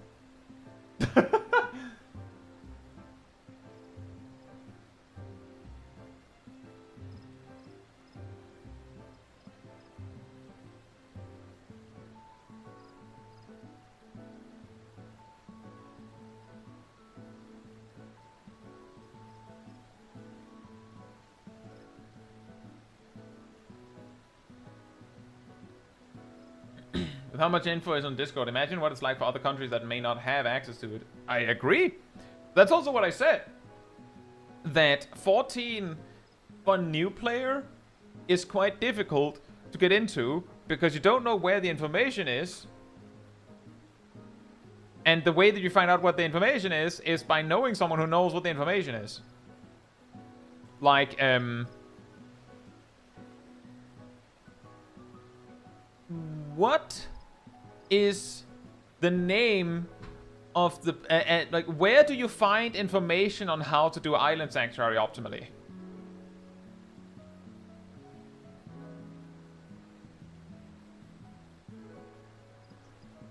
How much info is on Discord? Imagine what it's like for other countries that may not have access to it. I agree. That's also what I said. That 14 for new player is quite difficult to get into because you don't know where the information is. And the way that you find out what the information is by knowing someone who knows what the information is. Like, what is the name of the... like, where do you find information on how to do Island Sanctuary optimally?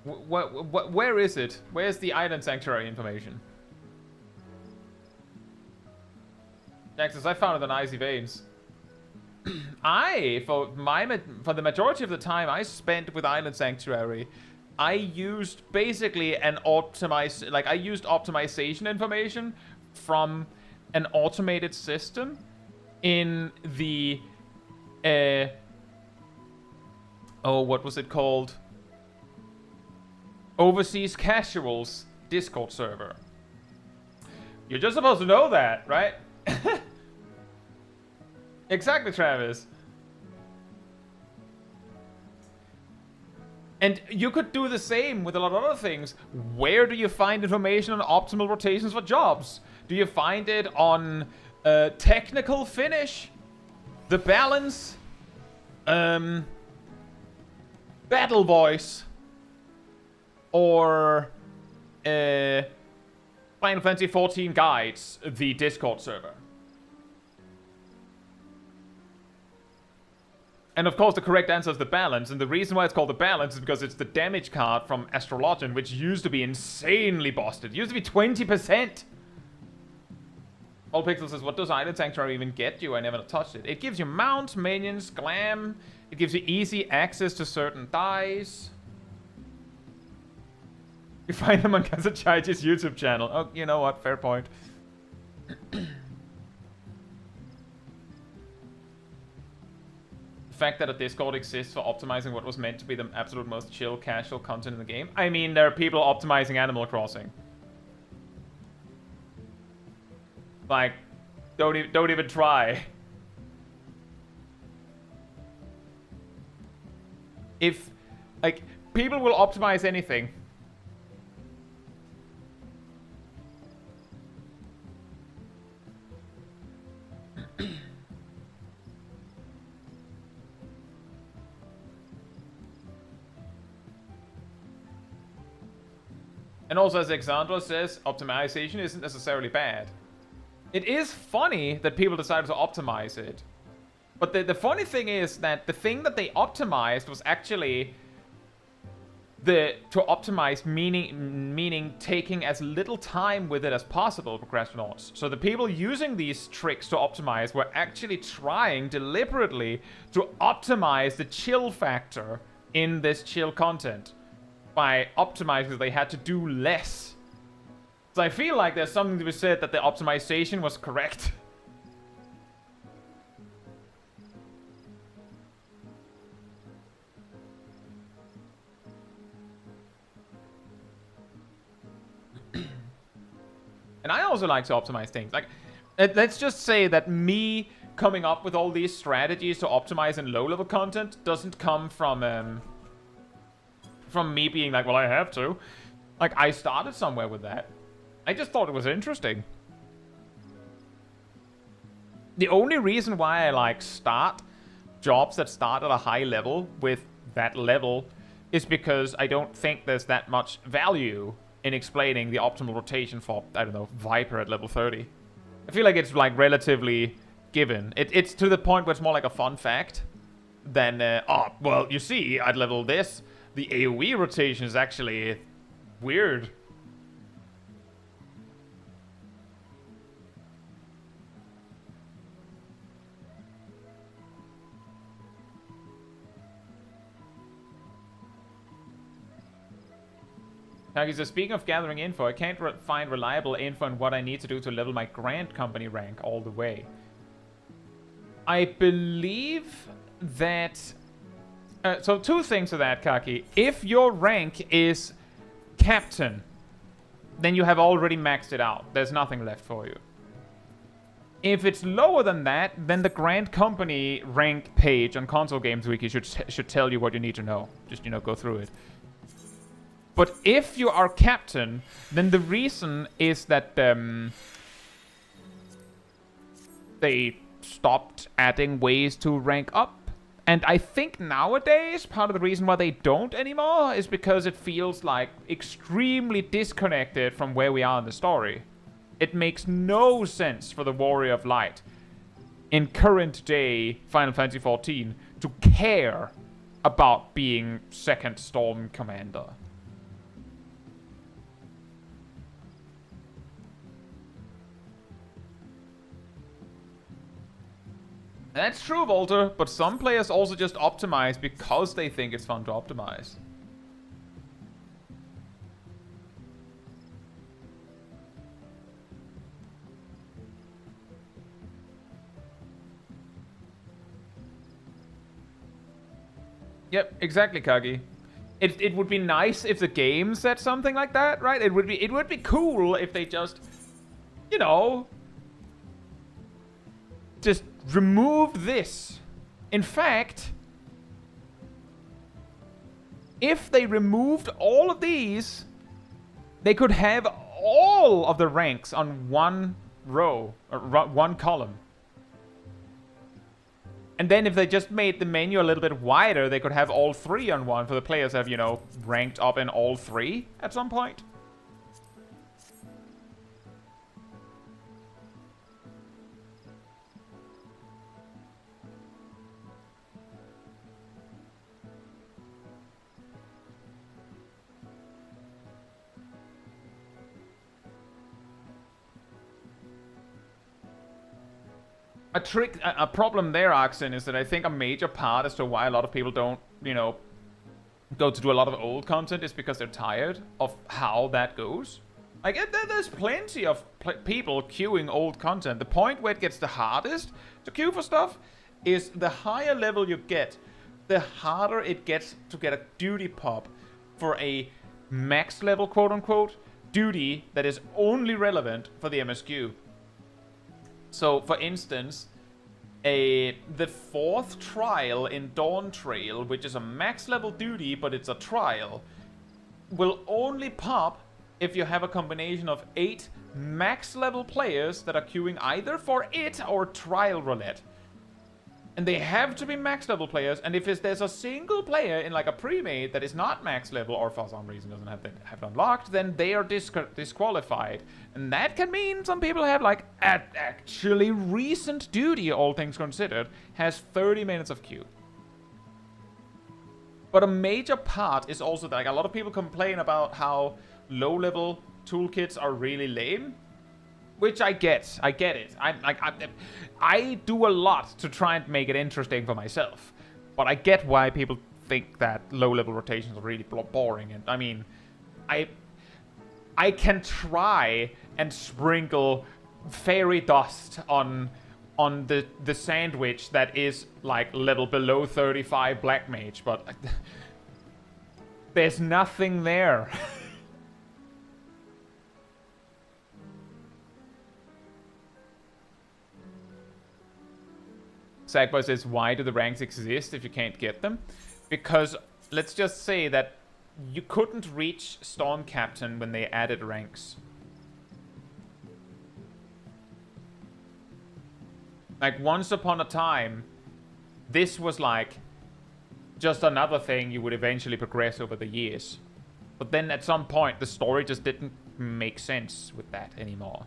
Where is it? Where's the Island Sanctuary information? Jaxus, I found it on Icy Veins. For the majority of the time I spent with Island Sanctuary, I used basically I used optimization information from an automated system in the what was it called? Overseas Casuals Discord server. You're just supposed to know that, right? Exactly, Travis. And you could do the same with a lot of other things. Where do you find information on optimal rotations for jobs? Do you find it on technical finish? The balance? Battle voice? Or Final Fantasy XIV guides, the Discord server? And of course, the correct answer is the balance. And the reason why it's called the balance is because it's the damage card from Astrologian, which used to be insanely busted. It used to be 20%. All Pixel says, what does Island Sanctuary even get you? I never touched it. It gives you mounts, minions, glam. It gives you easy access to certain dice. You find them on Chaji's YouTube channel. Oh, you know what? Fair point. The fact that a Discord exists for optimizing what was meant to be the absolute most chill, casual content in the game. I mean, there are people optimizing Animal Crossing. Like, don't even try. If, like, people will optimize anything. And also, as Alexandra says, optimization isn't necessarily bad. It is funny that people decided to optimize it. But the funny thing is that the thing that they optimized was actually to optimize, meaning taking as little time with it as possible for Crastronauts. So the people using these tricks to optimize were actually trying deliberately to optimize the chill factor in this chill content by optimizing because they had to do less. So I feel like there's something to be said that the optimization was correct. And I also like to optimize things. Like, let's just say that me coming up with all these strategies to optimize in low-level content doesn't come from me being like, well, I have to. Like, I started somewhere with that. I just thought it was interesting. The only reason why I, like, start jobs that start at a high level with that level is because I don't think there's that much value in explaining the optimal rotation for, I don't know, Viper at level 30. I feel like it's, like, relatively given. It's to the point where it's more like a fun fact than, oh, well, you see, at level this, the AoE rotation is actually weird. Kagi says, speaking of gathering info, I can't find reliable info on what I need to do to level my Grand Company rank all the way. I believe that... so two things to that, Kaki. If your rank is Captain, then you have already maxed it out. There's nothing left for you. If it's lower than that, then the Grand Company rank page on Console Games Wiki should tell you what you need to know. Just, you know, go through it. But if you are Captain, then the reason is that they stopped adding ways to rank up. And I think nowadays, part of the reason why they don't anymore is because it feels like extremely disconnected from where we are in the story. It makes no sense for the Warrior of Light in current day Final Fantasy XIV to care about being second Storm Commander. That's true, Volter, but some players also just optimize because they think it's fun to optimize. Yep, exactly, Kagi. It would be nice if the game said something like that, right? It would be cool if they just, you know, just remove this. In fact, if they removed all of these, they could have all of the ranks on one row, or one column. And then if they just made the menu a little bit wider, they could have all three on one for the players that have, you know, ranked up in all three at some point. a problem there, Oxen, is that I think a major part as to why a lot of people don't, you know, go to do a lot of old content is because they're tired of how that goes. Like, there's plenty of people queuing old content. The point where it gets the hardest to queue for stuff is the higher level you get, the harder it gets to get a duty pop for a max level, quote-unquote, duty that is only relevant for the MSQ. So, for instance, the 4th trial in Dawntrail, which is a max level duty, but it's a trial, will only pop if you have a combination of 8 max level players that are queuing either for it or trial roulette. And they have to be max level players, and if there's a single player in like a pre-made that is not max level or for some reason doesn't have it unlocked, then they are disqualified. And that can mean some people have like actually recent duty, all things considered, has 30 minutes of queue. But a major part is also that like, a lot of people complain about how low level toolkits are really lame. Which I get it. I do a lot to try and make it interesting for myself. But I get why people think that low-level rotations are really boring. And I mean, I can try and sprinkle fairy dust on the sandwich that is like level below 35 black mage, but there's nothing there. Sagboy says, why do the ranks exist if you can't get them? Because, let's just say that you couldn't reach Storm Captain when they added ranks. Like, once upon a time, this was like just another thing you would eventually progress over the years. But then at some point, the story just didn't make sense with that anymore.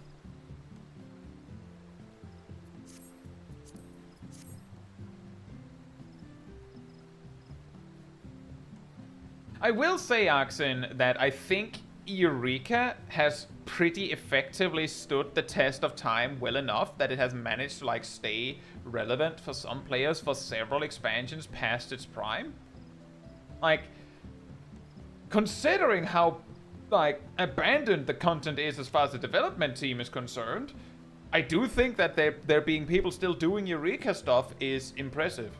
I will say, Oxen, that I think Eureka has pretty effectively stood the test of time well enough that it has managed to like stay relevant for some players for several expansions past its prime. Like, considering how like abandoned the content is as far as the development team is concerned, I do think that there being people still doing Eureka stuff is impressive.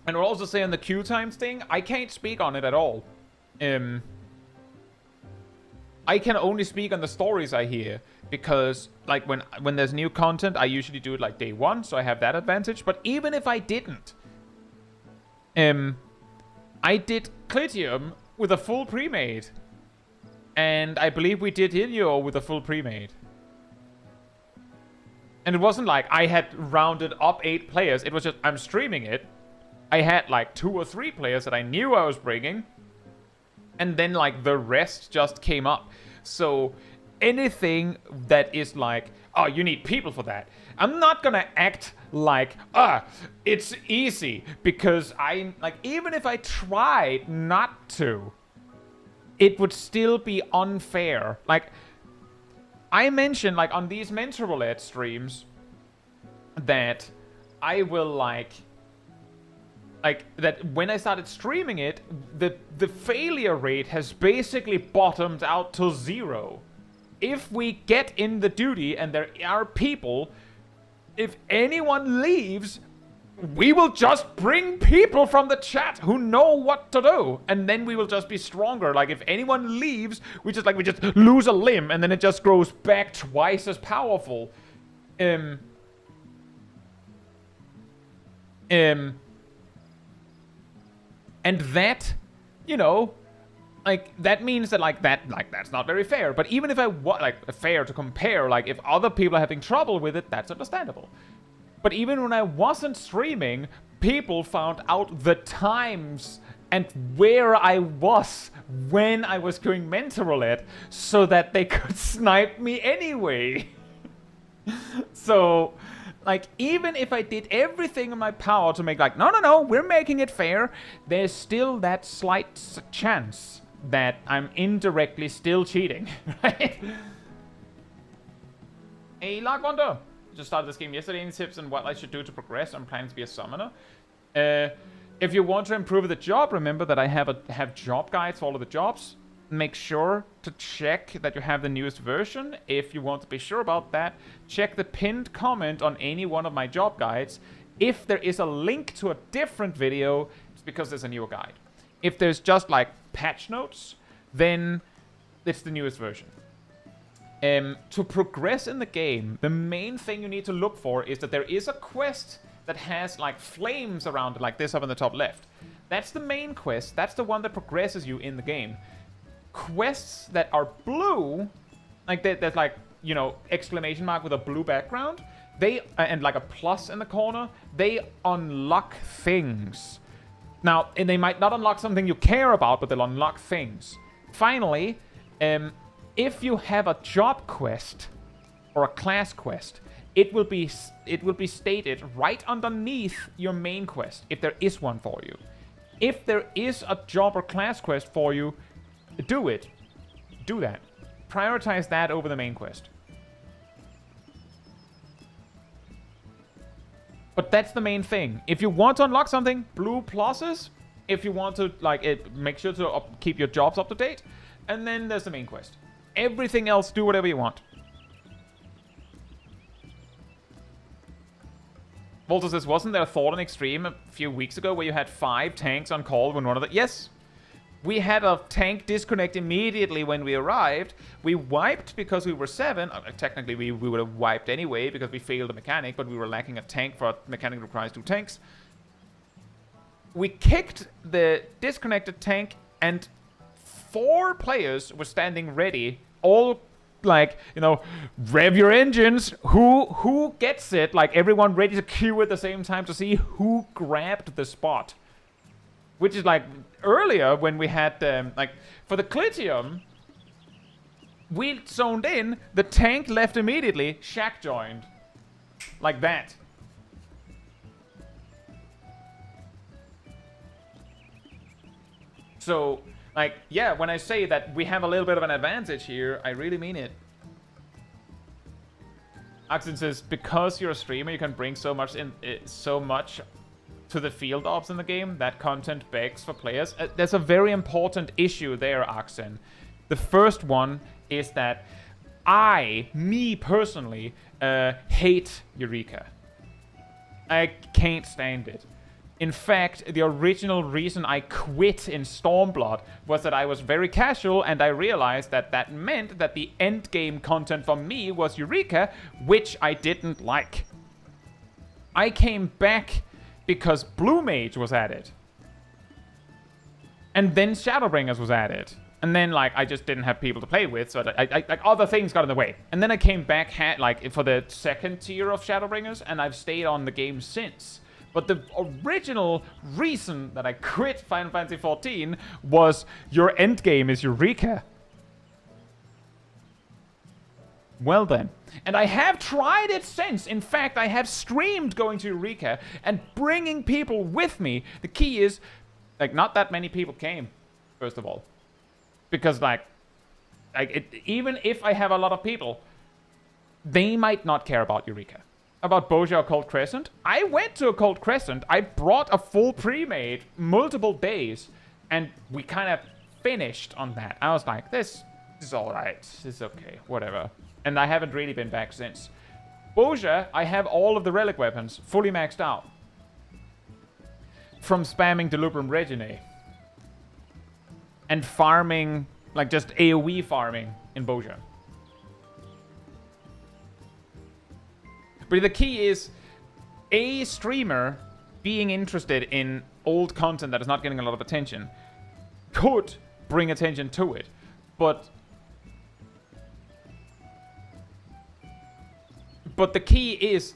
And we'll also say on the queue times thing, I can't speak on it at all. I can only speak on the stories I hear, because like when there's new content, I usually do it like day 1, so I have that advantage. But even if I didn't, I did Clitium with a full pre-made, and I believe we did Ilio with a full pre-made. And it wasn't like I had rounded up 8 players. It was just I'm streaming it. I had like 2 or 3 players that I knew I was bringing. And then like the rest just came up. So anything that is like, oh, you need people for that. I'm not gonna act like, it's easy. Because I, like, even if I tried not to, it would still be unfair. Like, I mentioned like on these Mentor Roulette streams that I will like that when I started streaming it, the failure rate has basically bottomed out to 0. If we get in the duty and there are people, if anyone leaves, we will just bring people from the chat who know what to do, and then we will just be stronger. Like if anyone leaves, we just lose a limb, and then it just grows back twice as powerful. And that, you know, like, that means that, that's not very fair. But even if I fair to compare, like, if other people are having trouble with it, that's understandable. But even when I wasn't streaming, people found out the times and where I was when I was doing Mentor Roulette so that they could snipe me anyway. So, Like, even if I did everything in my power to make like, no, we're making it fair, there's still that slight chance that I'm indirectly still cheating, right? Hey, Lagwander. Just started this game yesterday. Any tips on what I should do to progress? I'm planning to be a summoner. If you want to improve the job, remember that I have job guides for all of the jobs. Make sure to check that you have the newest version. If you want to be sure about that, check the pinned comment on any one of my job guides. If there is a link to a different video, it's because there's a newer guide. If there's just like patch notes, then it's the newest version. To progress in the game, the main thing you need to look for is that there is a quest that has like flames around it, like this up in the top left. That's the main quest. That's the one that progresses you in the game. Quests that are blue, like there's like, you know, exclamation mark with a blue background, they and like a plus in the corner, they unlock things. Now, and they might not unlock something you care about, but they'll unlock things. Finally, if you have a job quest or a class quest, it will be stated right underneath your main quest if there is one for you. If there is a job or class quest for you, do it. Do that. Prioritize that over the main quest. But that's the main thing. If you want to unlock something, blue pluses. If you want to, like, make sure to keep your jobs up to date. And then there's the main quest. Everything else, do whatever you want. Volta says, wasn't there a Thought on Extreme a few weeks ago where you had 5 tanks on call when one of the... Yes. We had a tank disconnect immediately when we arrived. We wiped because we were 7. Technically, we would have wiped anyway because we failed a mechanic, but we were lacking a tank for a mechanic that requires 2 tanks. We kicked the disconnected tank, and 4 players were standing ready, all like, you know, rev your engines. Who gets it? Like, everyone ready to queue at the same time to see who grabbed the spot. Which is like earlier when we had, like, for the Clitium, we zoned in, the tank left immediately, Shack joined. Like that. So, like, yeah, when I say that we have a little bit of an advantage here, I really mean it. Axon says, because you're a streamer, you can bring so much to the field ops in the game, that content begs for players. There's a very important issue there, Axen. The first one is that me personally, hate Eureka. I can't stand it. In fact, the original reason I quit in Stormblood was that I was very casual, and I realized that that meant that the endgame content for me was Eureka, which I didn't like. I came back because Blue Mage was added. And then Shadowbringers was added. And then, like, I just didn't have people to play with, so like, other things got in the way. And then I came back, like, for the second tier of Shadowbringers, and I've stayed on the game since. But the original reason that I quit Final Fantasy XIV was your endgame is Eureka. Well then. And I have tried it since. In fact, I have streamed going to Eureka and bringing people with me. The key is, like, not that many people came, first of all. Because, like even if I have a lot of people, they might not care about Eureka. About Boja or Cold Crescent, I went to a Cold Crescent. I brought a full pre-made, multiple days, and we kind of finished on that. I was like, this is alright. This is okay. Whatever. And I haven't really been back since. Boja, I have all of the relic weapons fully maxed out. From spamming Delubrum Regine. And farming, like just AoE farming in Boja. But the key is a streamer being interested in old content that is not getting a lot of attention could bring attention to it. But the key is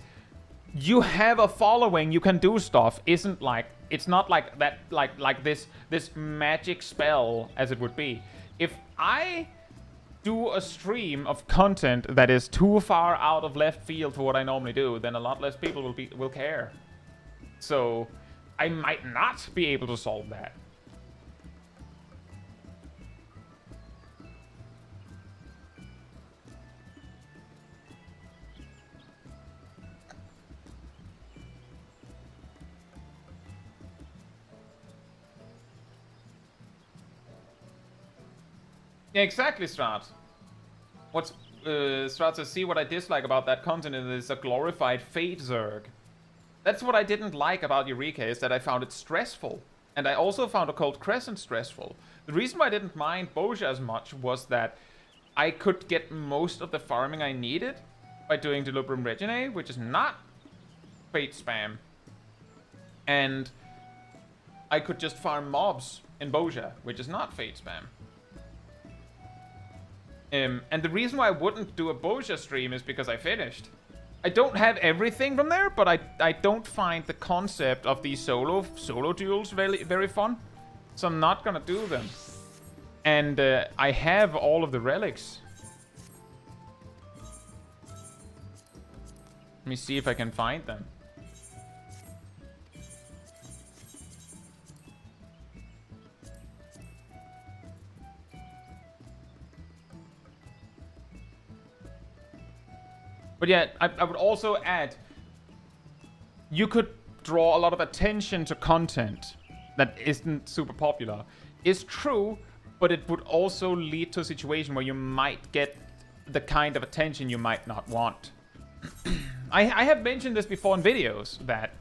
you have a following, you can do stuff. It's not like that, like this magic spell as it would be. If I do a stream of content that is too far out of left field for what I normally do, then a lot less people will care. So I might not be able to solve that. Yeah, exactly, Strat. What's Strat says, see what I dislike about that content is a glorified Fate Zerg. That's what I didn't like about Eureka, is that I found it stressful. And I also found Occult Crescent stressful. The reason why I didn't mind Bozja as much was that I could get most of the farming I needed by doing Delubrum Reginae, which is not Fate spam. And I could just farm mobs in Bozja, which is not Fate spam. And the reason why I wouldn't do a Bozja stream is because I finished. I don't have everything from there, but I don't find the concept of these solo duels very fun. So I'm not gonna do them. And I have all of the relics. Let me see if I can find them. But yeah, I would also add, you could draw a lot of attention to content that isn't super popular. It's true, but it would also lead to a situation where you might get the kind of attention you might not want. I have mentioned this before in videos that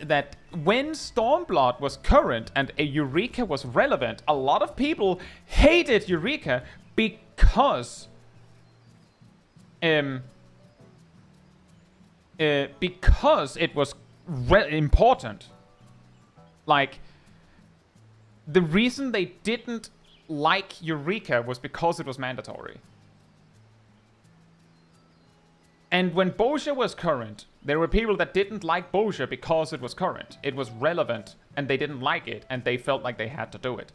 that when Stormblood was current and a Eureka was relevant, a lot of people hated Eureka because it was important. Like, the reason they didn't like Eureka was because it was mandatory. And when Bozja was current, there were people that didn't like Bozja because it was current. It was relevant, and they didn't like it, and they felt like they had to do it.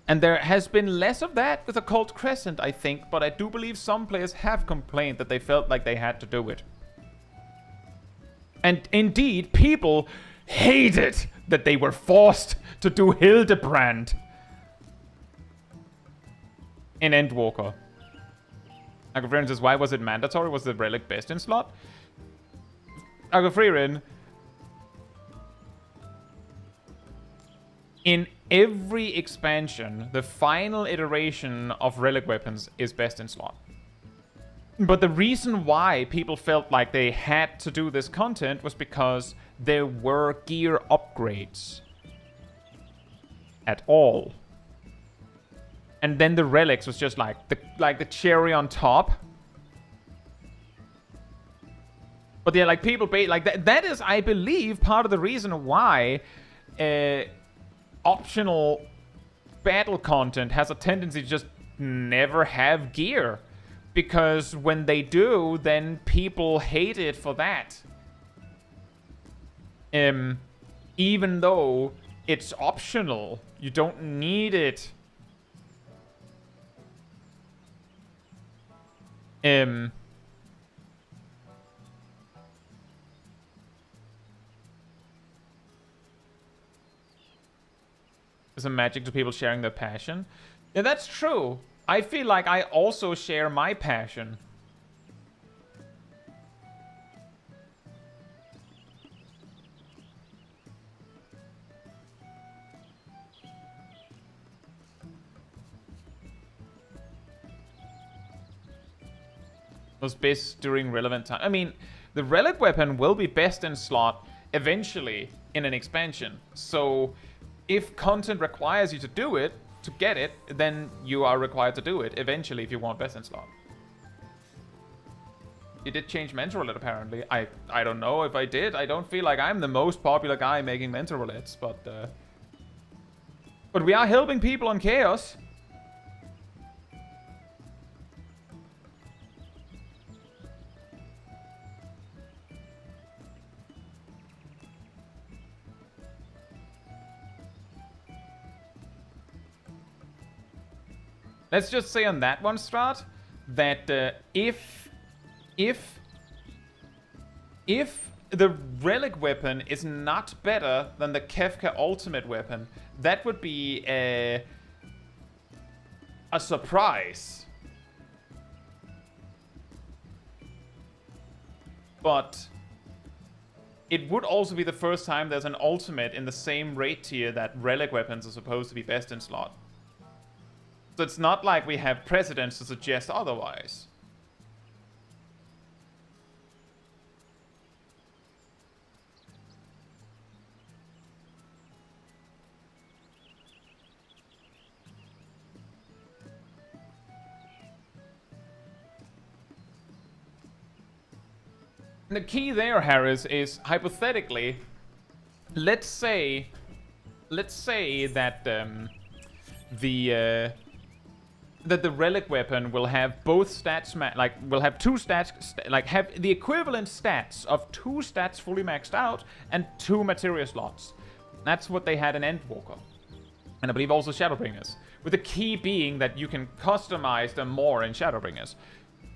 And there has been less of that with Occult Crescent, I think, but I do believe some players have complained that they felt like they had to do it. And indeed, people hated that they were forced to do Hildebrand in Endwalker. Agafririn says, why was it mandatory? Was the relic best in slot? Agafririn, in every expansion, the final iteration of relic weapons is best in slot. But the reason why people felt like they had to do this content was because there were gear upgrades at all. And then the relics was just like the cherry on top. But yeah, like people that is, I believe, part of the reason why optional battle content has a tendency to just never have gear. Because when they do, then people hate it for that. Even though it's optional, you don't need it. There's some magic to people sharing their passion. Yeah, that's true. I feel like I also share my passion. Was best during relevant time. I mean, the relic weapon will be best in slot eventually in an expansion. So if content requires you to do it, to get it, then you are required to do it eventually if you want best in slot. You did change mental roulette apparently. I don't know if I did. I don't feel like I'm the most popular guy making mental roulettes, but we are helping people on Chaos. Let's just say on that one, Strat, that if the relic weapon is not better than the Kefka ultimate weapon, that would be a surprise. But it would also be the first time there's an ultimate in the same rate tier that relic weapons are supposed to be best in slot. So it's not like we have precedents to suggest otherwise. The key there, Harris, is hypothetically, let's say that the relic weapon will have both stats, will have two stats, have the equivalent stats of 2 stats fully maxed out and 2 materia slots. That's what they had in Endwalker, and I believe also Shadowbringers. With the key being that you can customize them more in Shadowbringers.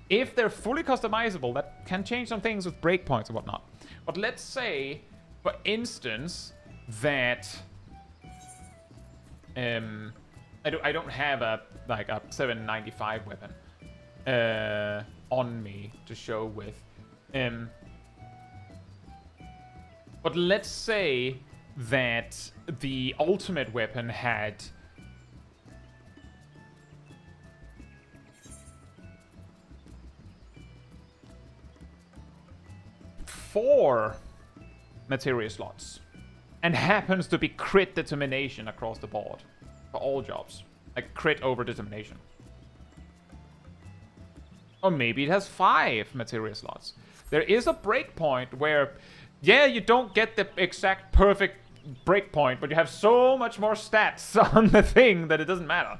If they're fully customizable, that can change some things with breakpoints and whatnot. But let's say, for instance, that I don't have a 795 weapon on me to show with. But let's say that the ultimate weapon had 4 materia slots and happens to be crit determination across the board for all jobs, like crit over determination. Or maybe it has 5 materia slots. There is a breakpoint where, yeah, you don't get the exact perfect breakpoint, but you have so much more stats on the thing that it doesn't matter.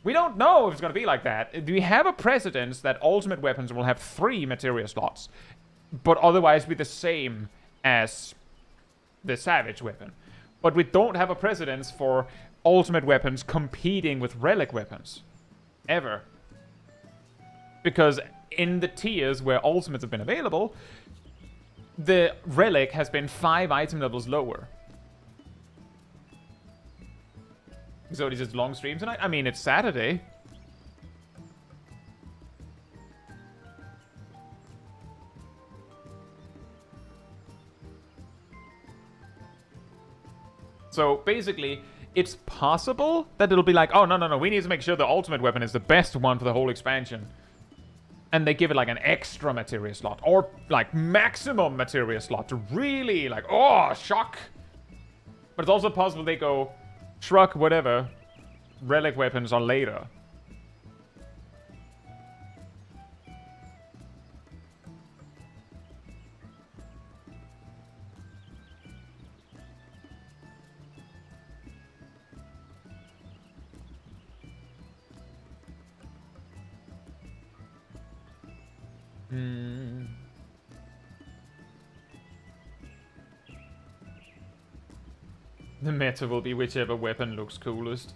We don't know if it's going to be like that. We have a precedence that ultimate weapons will have 3 materia slots, but otherwise be the same as the Savage weapon. But we don't have a precedence for ultimate weapons competing with relic weapons. Ever. Because in the tiers where ultimates have been available, the relic has been 5 item levels lower. So this is long stream tonight? I mean, it's Saturday. So basically, it's possible that it'll be like, oh, no, we need to make sure the ultimate weapon is the best one for the whole expansion. And they give it like an extra materia slot, or like maximum materia slot to really like, oh, shock. But it's also possible they go, shrug, whatever, relic weapons are later. The meta will be whichever weapon looks coolest.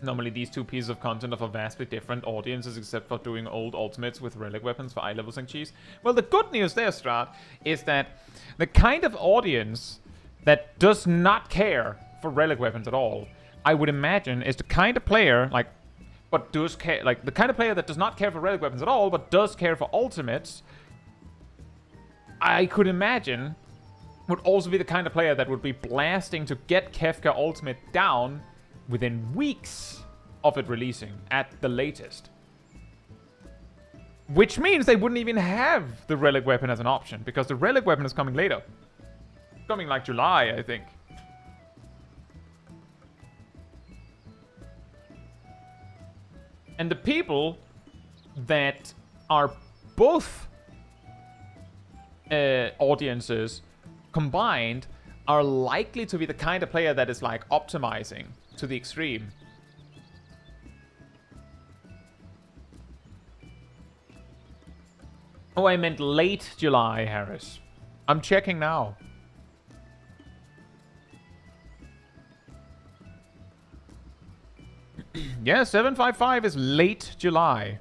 Normally these two pieces of content are for vastly different audiences, except for doing old ultimates with relic weapons for eye levels and cheese. Well, the good news there, Strat, is that the kind of audience that does not care for relic weapons at all, I would imagine, is the kind of player, but does care, the kind of player that does not care for relic weapons at all, but does care for ultimates, I could imagine would also be the kind of player that would be blasting to get Kefka Ultimate down within weeks of it releasing, at the latest. Which means they wouldn't even have the relic weapon as an option, because the relic weapon is coming later. Coming like July, I think. And the people that are both audiences combined are likely to be the kind of player that is like optimizing to the extreme. Oh, I meant late July, Harris. I'm checking now. Yeah, 755 is late July.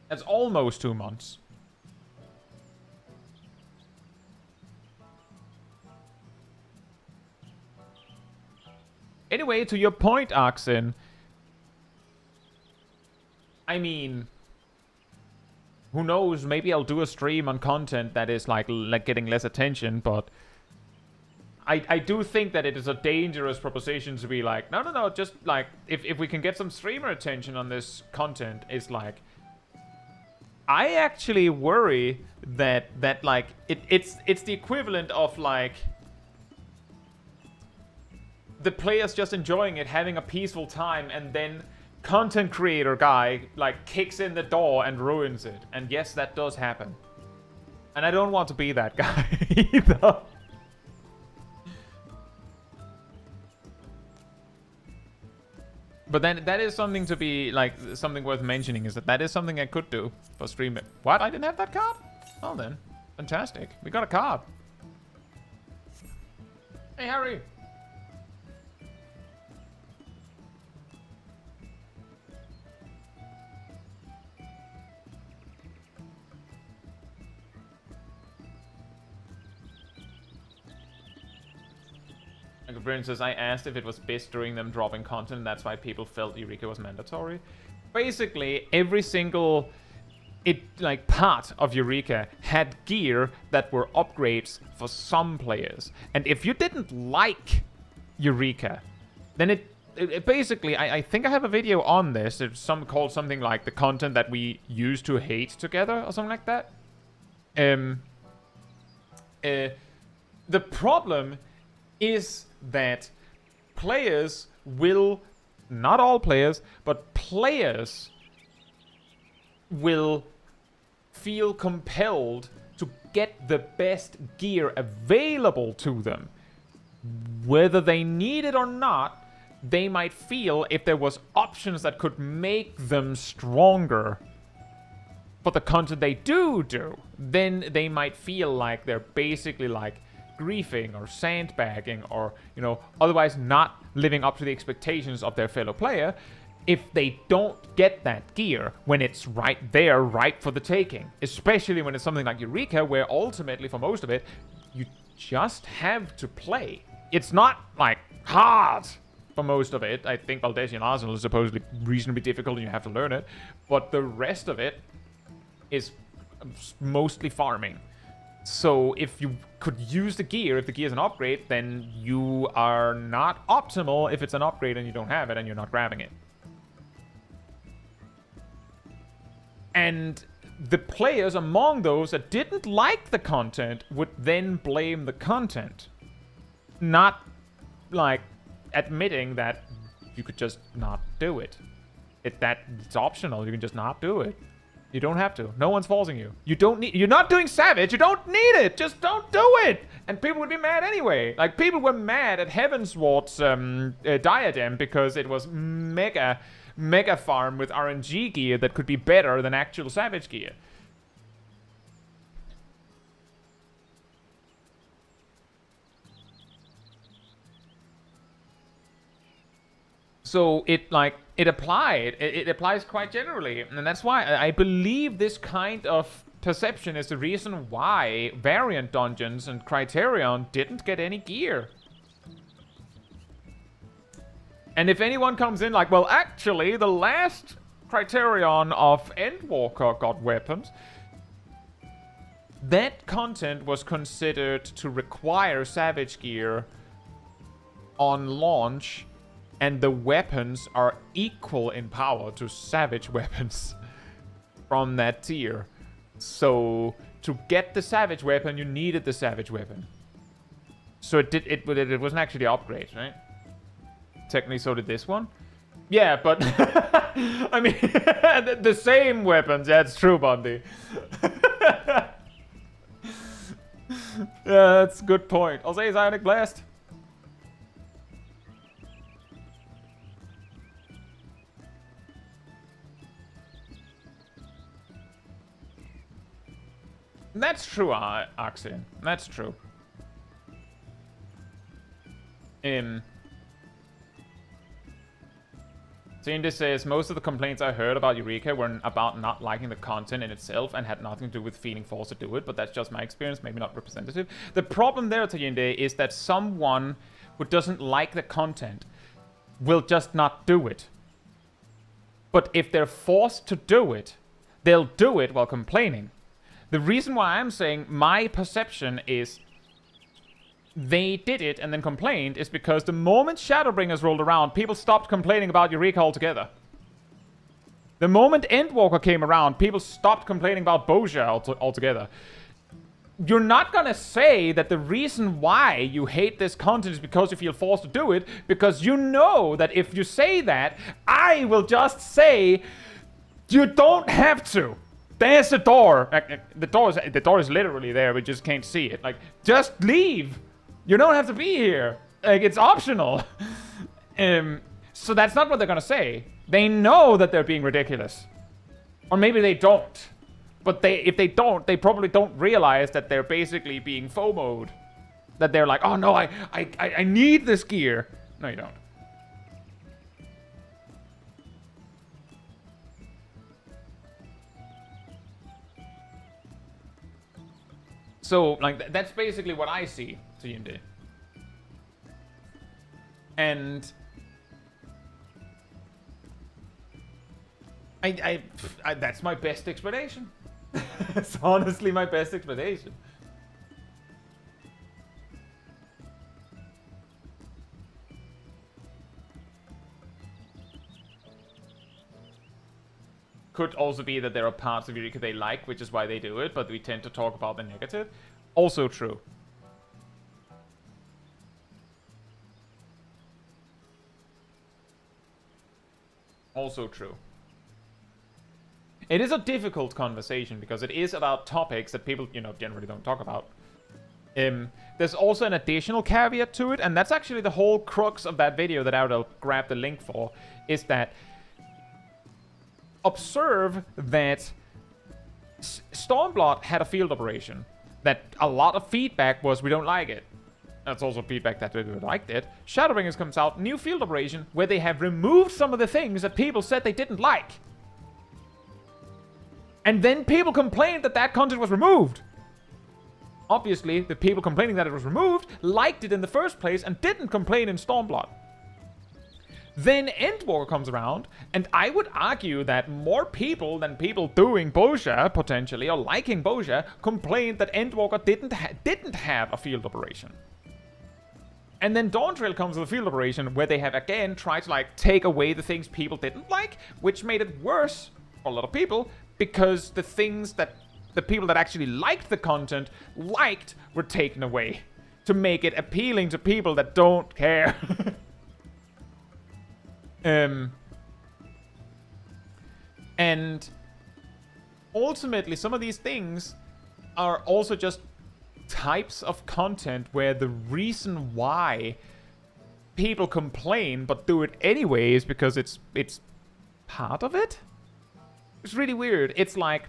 That's almost 2 months. Anyway, to your point, Oxen. I mean, who knows? Maybe I'll do a stream on content that is like getting less attention, but I do think that it is a dangerous proposition to be like, no, just like if we can get some streamer attention on this content, it's like I actually worry that like it's the equivalent of like the players just enjoying it, having a peaceful time, and then content creator guy like kicks in the door and ruins it. And yes, that does happen. And I don't want to be that guy either. But then that is something to be like something worth mentioning, is that is something I could do for streaming. What? I didn't have that card? Oh then, fantastic. We got a card. Hey Harry. Like Bryn says, I asked if it was best during them dropping content, and that's why people felt Eureka was mandatory. Basically, every single part of Eureka had gear that were upgrades for some players. And if you didn't like Eureka, then it basically, I think I have a video on this. It's called something like the content that we used to hate together or something like that. The problem is that players will, not all players, but players will feel compelled to get the best gear available to them. Whether they need it or not, they might feel if there was options that could make them stronger for the content they do, then they might feel like they're basically like griefing or sandbagging or, you know, otherwise not living up to the expectations of their fellow player if they don't get that gear when it's right there, right for the taking. Especially when it's something like Eureka, where ultimately, for most of it, you just have to play. It's not, like, hard for most of it. I think Valdesian Arsenal is supposedly reasonably difficult and you have to learn it. But the rest of it is mostly farming. So if you could use the gear, if the gear is an upgrade, then you are not optimal if it's an upgrade and you don't have it and you're not grabbing it. And the players among those that didn't like the content would then blame the content. Not, like, admitting that you could just not do it. It's optional, you can just not do it. You don't have to. No one's forcing you. You're not doing Savage. You don't need it. Just don't do it. And people would be mad anyway. Like, people were mad at Heavensward's diadem because it was mega farm with RNG gear that could be better than actual Savage gear. So it applies quite generally, and that's why I believe this kind of perception is the reason why Variant Dungeons and Criterion didn't get any gear. And if anyone comes in like, well, actually, the last Criterion of Endwalker got weapons, that content was considered to require Savage gear on launch, and the weapons are equal in power to Savage weapons from that tier. So to get the Savage weapon, you needed the Savage weapon. So it wasn't actually an upgrade, right? Technically, so did this one. Yeah, but I mean, the same weapons. Yeah, it's true, Bundy. Yeah, that's a good point. I'll say Ionic Blast. That's true, Oxen. That's true. Cindy says, most of the complaints I heard about Eureka were about not liking the content in itself and had nothing to do with feeling forced to do it, but that's just my experience, maybe not representative. The problem there, Tayinde, is that someone who doesn't like the content will just not do it. But if they're forced to do it, they'll do it while complaining. The reason why I'm saying my perception is they did it and then complained is because the moment Shadowbringers rolled around, people stopped complaining about Eureka altogether. The moment Endwalker came around, people stopped complaining about Bozja altogether. You're not gonna say that the reason why you hate this content is because you feel forced to do it, because you know that if you say that, I will just say, you don't have to. There's a door. The door is literally there, we just can't see it. Like, just leave. You don't have to be here. Like, it's optional. So that's not what they're gonna say. They know that they're being ridiculous. Or maybe they don't. But if they don't, they probably don't realize that they're basically being FOMO'd. That they're like, oh no, I need this gear. No, you don't. So, like, that's basically what I see, T&D. And I that's my best explanation. It's honestly my best explanation. Could also be that there are parts of Eureka they like, which is why they do it, but we tend to talk about the negative. Also true. Also true. It is a difficult conversation because it is about topics that people, you know, generally don't talk about. There's also an additional caveat to it, and that's actually the whole crux of that video that I will grab the link for, is that observe that Stormblood had a field operation that a lot of feedback was we don't like it. That's also feedback that we liked it. Shadowbringers comes out, new field operation, where they have removed some of the things that people said they didn't like. And then people complained that that content was removed. Obviously, the people complaining that it was removed liked it in the first place and didn't complain in Stormblood. Then Endwalker comes around, and I would argue that more people than people doing Bozja, potentially, or liking Bozja, complained that Endwalker didn't have a field operation. And then Dawntrail comes with a field operation where they have again tried to like take away the things people didn't like, which made it worse for a lot of people, because the things that the people that actually liked the content liked were taken away to make it appealing to people that don't care. And ultimately, some of these things are also just types of content where the reason why people complain but do it anyway is because it's part of it. It's really weird. It's like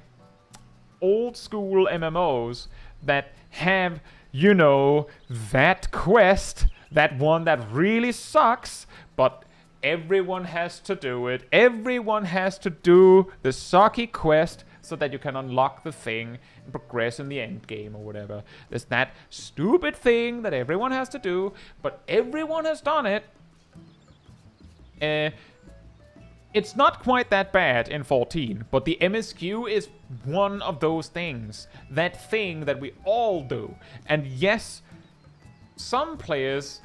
old school MMOs that have, you know, that quest, that one that really sucks, but everyone has to do it. Everyone has to do the sucky quest so that you can unlock the thing and progress in the end game or whatever. There's that stupid thing that everyone has to do, but everyone has done it. It's not quite that bad in 14, but the MSQ is one of those things. That thing that we all do. And yes, some players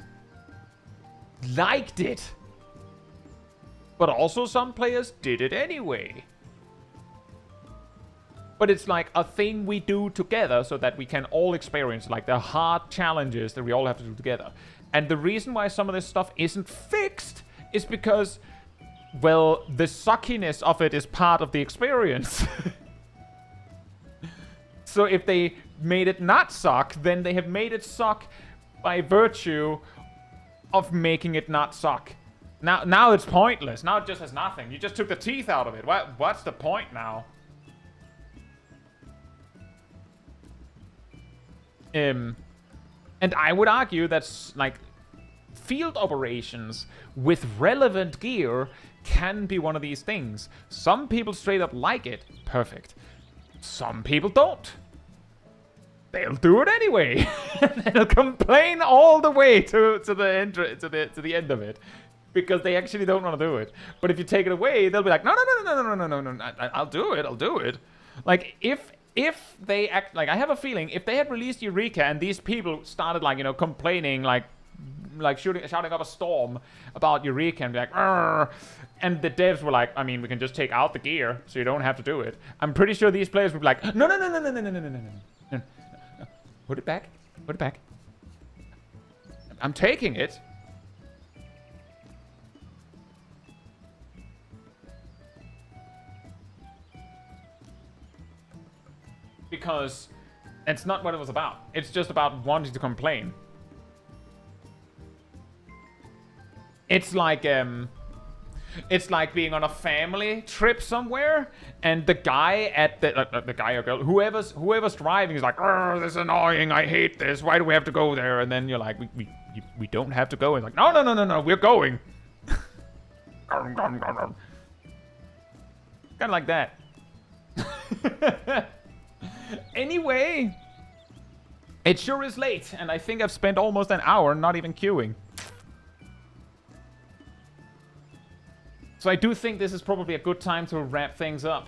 liked it. But also some players did it anyway. But it's like a thing we do together so that we can all experience like the hard challenges that we all have to do together. And the reason why some of this stuff isn't fixed is because, well, the suckiness of it is part of the experience. So if they made it not suck, then they have made it suck by virtue of making it not suck. Now it's pointless. Now it just has nothing. You just took the teeth out of it. What's the point now? And I would argue that's like field operations with relevant gear can be one of these things. Some people straight up like it. Perfect. Some people don't. They'll do it anyway. They'll complain all the way to the end of it. Because they actually don't want to do it. But if you take it away, they'll be like, no, I'll do it. Like, if they act, like, I have a feeling, if they had released Eureka and these people started, like, you know, complaining, like shouting up a storm about Eureka and be like, argh, and the devs were like, I mean, we can just take out the gear, so you don't have to do it. I'm pretty sure these players would be like, no. Put it back. I'm taking it. Because it's not what it was about. It's just about wanting to complain. It's like being on a family trip somewhere, and the guy at the guy or girl, whoever's driving is like, "Oh, this is annoying. I hate this. Why do we have to go there?" And then you're like, "We don't have to go." And like, "No, we're going." Kind of like that. Anyway, it sure is late, and I think I've spent almost an hour not even queuing. So I do think this is probably a good time to wrap things up.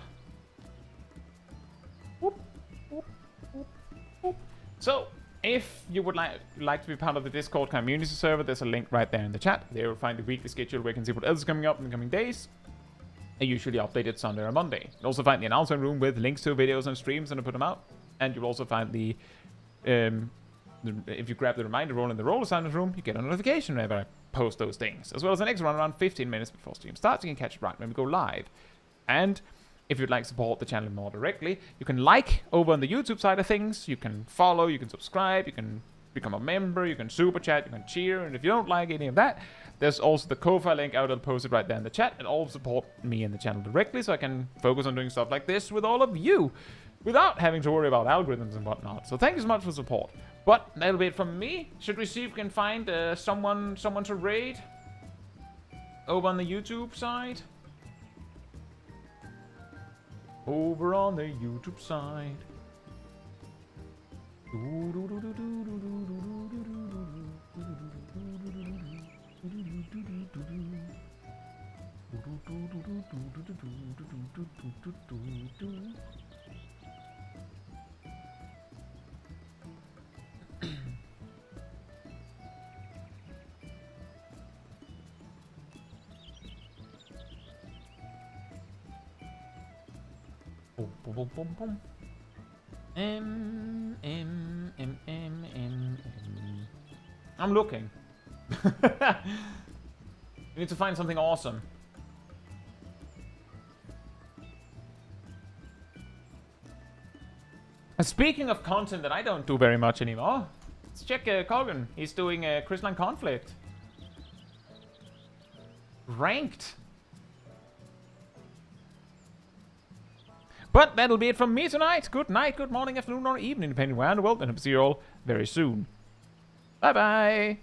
So, if you would like to be part of the Discord community server, there's a link right there in the chat. There you'll find the weekly schedule where you can see what else is coming up in the coming days. I usually update it Sunday or Monday. You'll also find the announcement room with links to videos and streams and I put them out. And you'll also find the if you grab the reminder roll in the role assignment room, you get a notification whenever I post those things. As well as an extra run around 15 minutes before stream starts. You can catch it right when we go live. And if you'd like to support the channel more directly, you can like over on the YouTube side of things. You can follow, you can subscribe, you can become a member, you can super chat, you can cheer. And if you don't like any of that, there's also the Ko-Fi link out. I'll post it right there in the chat. And all support me and the channel directly so I can focus on doing stuff like this with all of you without having to worry about algorithms and whatnot. So thank you so much for support. But that'll be it from me. Should we see if we can find someone to raid over on the YouTube side? Over on the YouTube side. Boom, boom, boom. I'm looking. We need to find something awesome. Speaking of content that I don't do very much anymore, let's check Kogan. He's doing a Crystalline Conflict. Ranked. But that'll be it from me tonight. Good night, good morning, afternoon, or evening, depending where in the world. And I'll see you all very soon. Bye-bye.